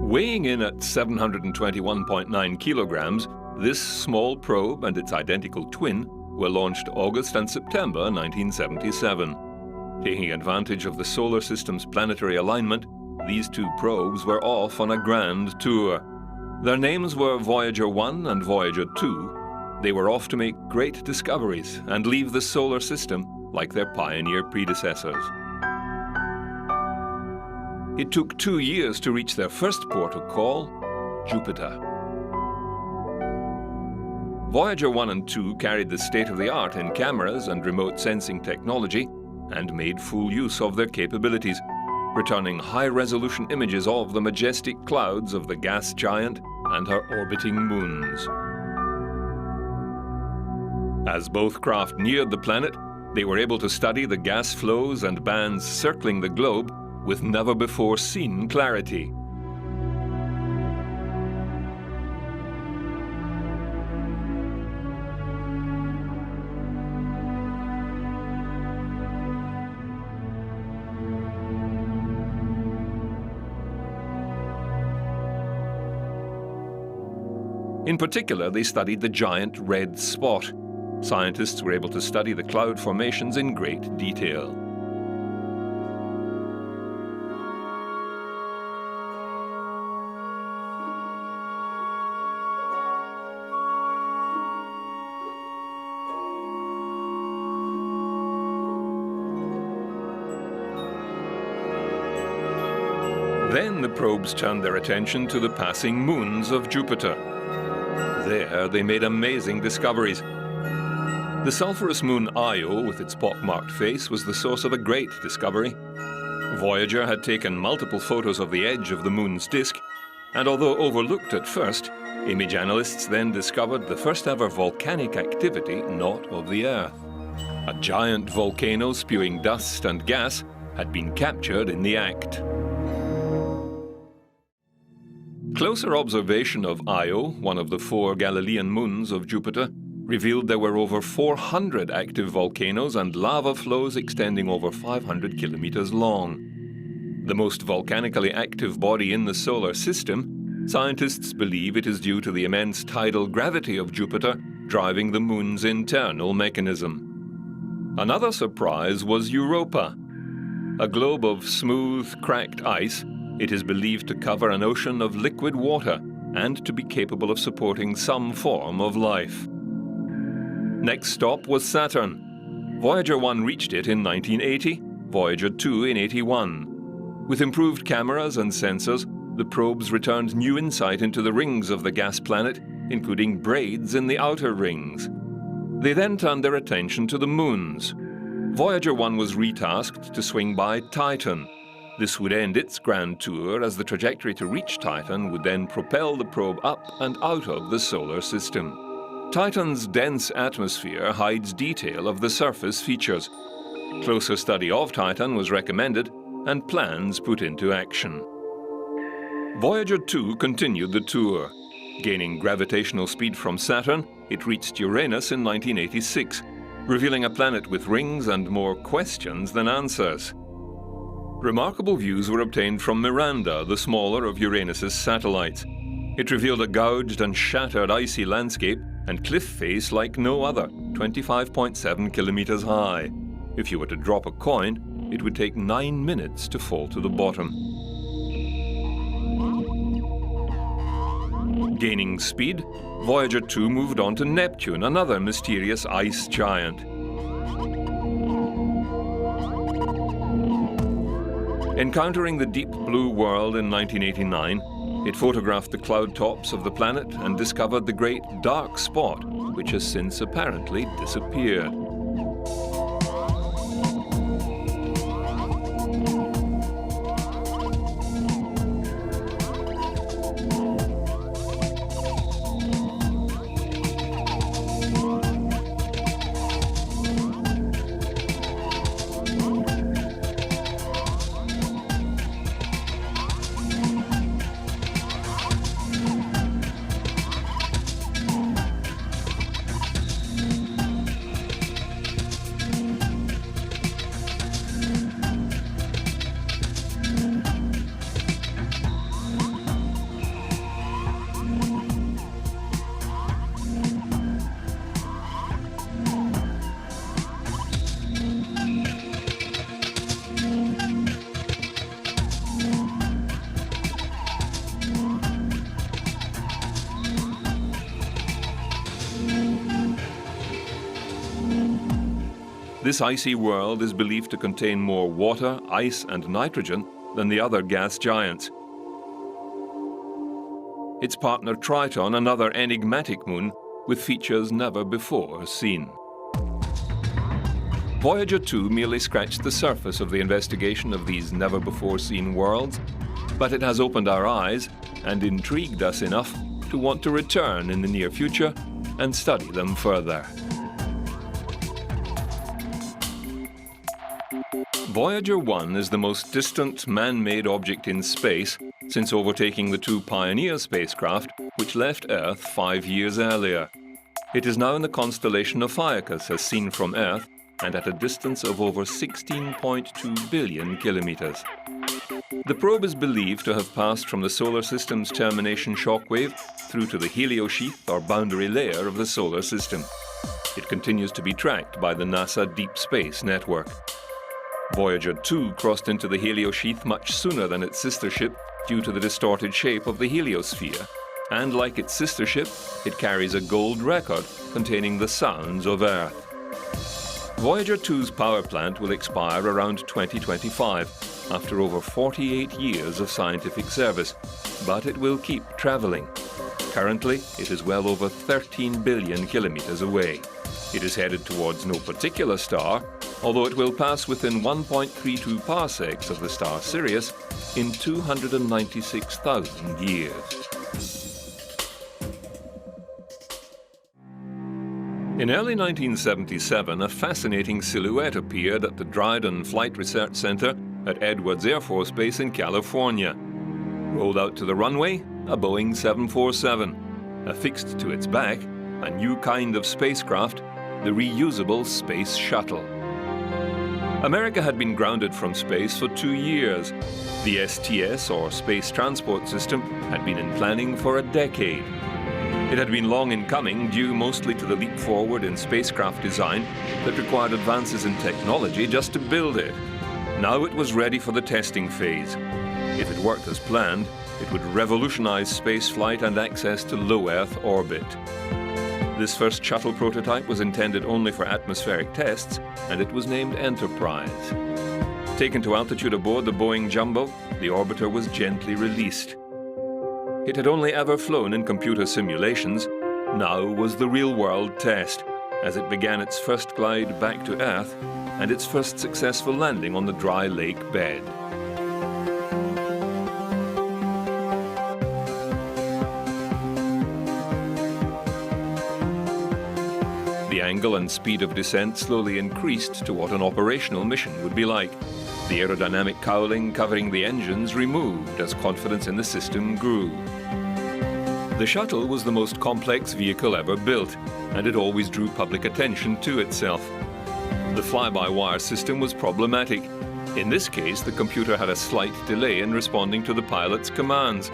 Weighing in at 721.9 kilograms, this small probe and its identical twin were launched August and September 1977. Taking advantage of the solar system's planetary alignment, these 2 probes were off on a grand tour. Their names were Voyager 1 and Voyager 2. They were off to make great discoveries and leave the solar system like their pioneer predecessors. It took 2 years to reach their first port of call, Jupiter. Voyager 1 and 2 carried the state-of-the-art in cameras and remote sensing technology and made full use of their capabilities, returning high-resolution images of the majestic clouds of the gas giant and her orbiting moons. As both craft neared the planet, they were able to study the gas flows and bands circling the globe with never-before-seen clarity. In particular, they studied the giant red spot. scientists were able to study the cloud formations in great detail. Then the probes turned their attention to the passing moons of Jupiter. There, they made amazing discoveries. The sulfurous moon Io, with its pockmarked face, was the source of a great discovery. Voyager had taken multiple photos of the edge of the moon's disk, and although overlooked at first, image analysts then discovered the first ever volcanic activity not of the Earth. A giant volcano spewing dust and gas had been captured in the act. Closer observation of Io, one of the 4 Galilean moons of Jupiter, revealed there were over 400 active volcanoes and lava flows extending over 500 kilometers long. The most volcanically active body in the solar system, scientists believe it is due to the immense tidal gravity of Jupiter driving the moon's internal mechanism. Another surprise was Europa. A globe of smooth, cracked ice, it is believed to cover an ocean of liquid water and to be capable of supporting some form of life. Next stop was Saturn. Voyager 1 reached it in 1980, Voyager 2 in 81. With improved cameras and sensors, the probes returned new insight into the rings of the gas planet, including braids in the outer rings. They then turned their attention to the moons. Voyager 1 was retasked to swing by Titan. This would end its grand tour, as the trajectory to reach Titan would then propel the probe up and out of the solar system. Titan's dense atmosphere hides detail of the surface features. Closer study of Titan was recommended and plans put into action. Voyager 2 continued the tour. Gaining gravitational speed from Saturn, it reached Uranus in 1986, revealing a planet with rings and more questions than answers. Remarkable views were obtained from Miranda, the smaller of Uranus's satellites. It revealed a gouged and shattered icy landscape and cliff face like no other, 25.7 kilometers high. If you were to drop a coin, it would take 9 minutes to fall to the bottom. Gaining speed, Voyager 2 moved on to Neptune, another mysterious ice giant. Encountering the deep blue world in 1989, it photographed the cloud tops of the planet and discovered the great dark spot, which has since apparently disappeared. This icy world is believed to contain more water, ice, and nitrogen than the other gas giants. Its partner Triton, another enigmatic moon with features never before seen. Voyager 2 merely scratched the surface of the investigation of these never-before-seen worlds, but it has opened our eyes and intrigued us enough to want to return in the near future and study them further. Voyager 1 is the most distant man-made object in space since overtaking the 2 Pioneer spacecraft, which left Earth 5 years earlier. It is now in the constellation of Ophiuchus, as seen from Earth, and at a distance of over 16.2 billion kilometers. The probe is believed to have passed from the solar system's termination shockwave through to the heliosheath or boundary layer of the solar system. It continues to be tracked by the NASA Deep Space Network. Voyager 2 crossed into the heliosheath much sooner than its sister ship due to the distorted shape of the heliosphere. And like its sister ship, it carries a gold record containing the sounds of Earth. Voyager 2's power plant will expire around 2025, after over 48 years of scientific service, but it will keep traveling. Currently, it is well over 13 billion kilometers away. It is headed towards no particular star, although it will pass within 1.32 parsecs of the star Sirius in 296,000 years. In early 1977, a fascinating silhouette appeared at the Dryden Flight Research Center at Edwards Air Force Base in California. Rolled out to the runway, a Boeing 747. Affixed to its back, a new kind of spacecraft, the reusable Space Shuttle. America had been grounded from space for 2 years. The STS, or Space Transport System, had been in planning for a decade. It had been long in coming, due mostly to the leap forward in spacecraft design that required advances in technology just to build it. Now it was ready for the testing phase. If it worked as planned, it would revolutionize spaceflight and access to low Earth orbit. This first shuttle prototype was intended only for atmospheric tests, and it was named Enterprise. Taken to altitude aboard the Boeing Jumbo, the orbiter was gently released. It had only ever flown in computer simulations. Now was the real-world test, as it began its first glide back to Earth and its first successful landing on the dry lake bed. The angle and speed of descent slowly increased to what an operational mission would be like. The aerodynamic cowling covering the engines removed as confidence in the system grew. The shuttle was the most complex vehicle ever built, and it always drew public attention to itself. The fly-by-wire system was problematic. In this case, the computer had a slight delay in responding to the pilot's commands.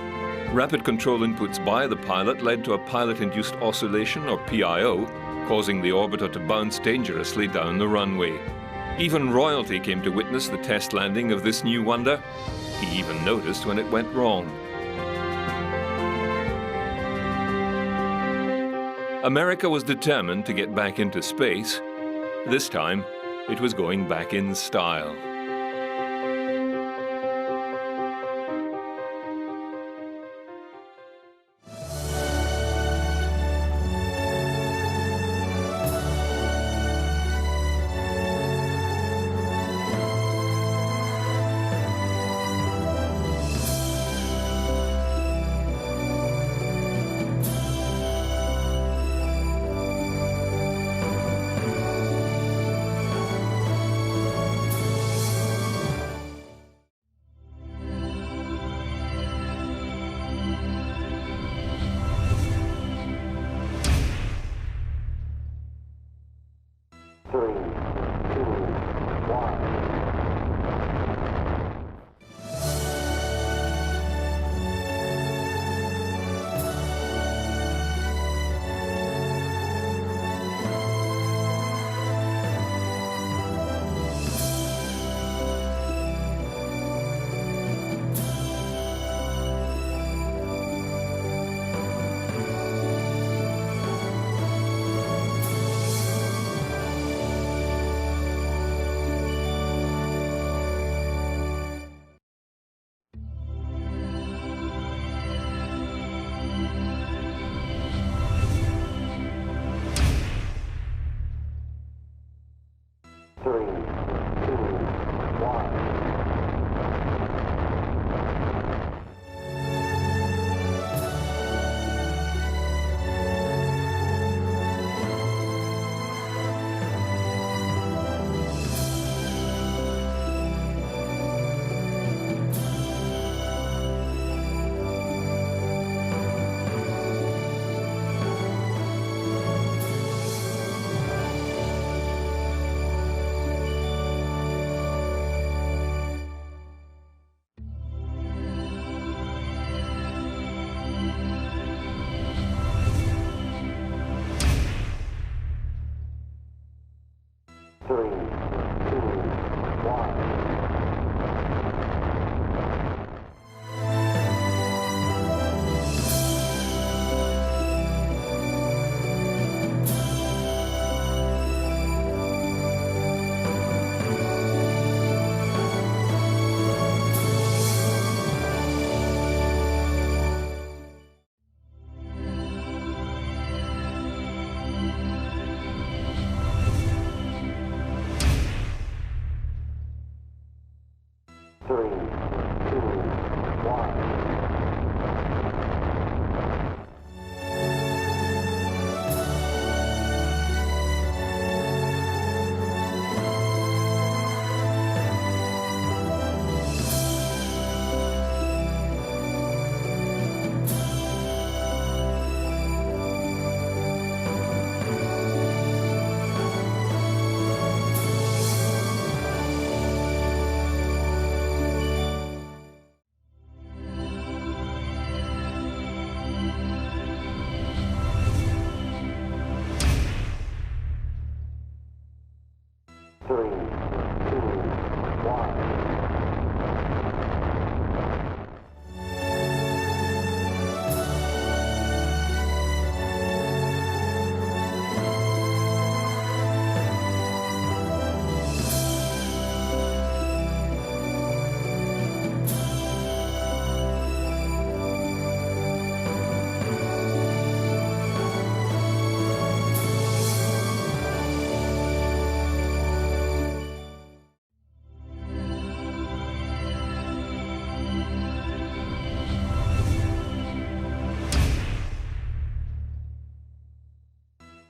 Rapid control inputs by the pilot led to a pilot-induced oscillation, or PIO, causing the orbiter to bounce dangerously down the runway. Even royalty came to witness the test landing of this new wonder. He even noticed when it went wrong. America was determined to get back into space. This time, it was going back in style.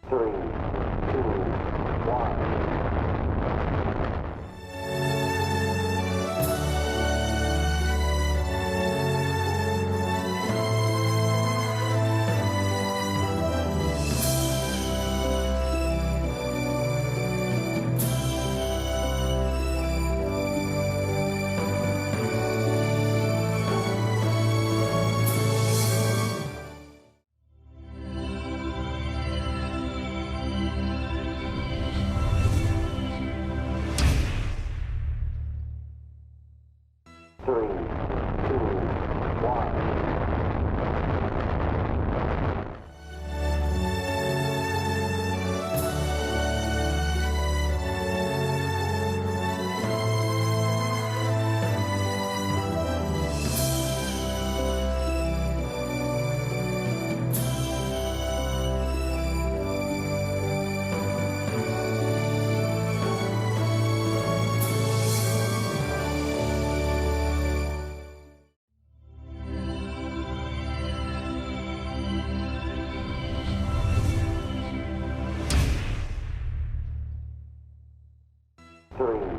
3, 2, 1. Three.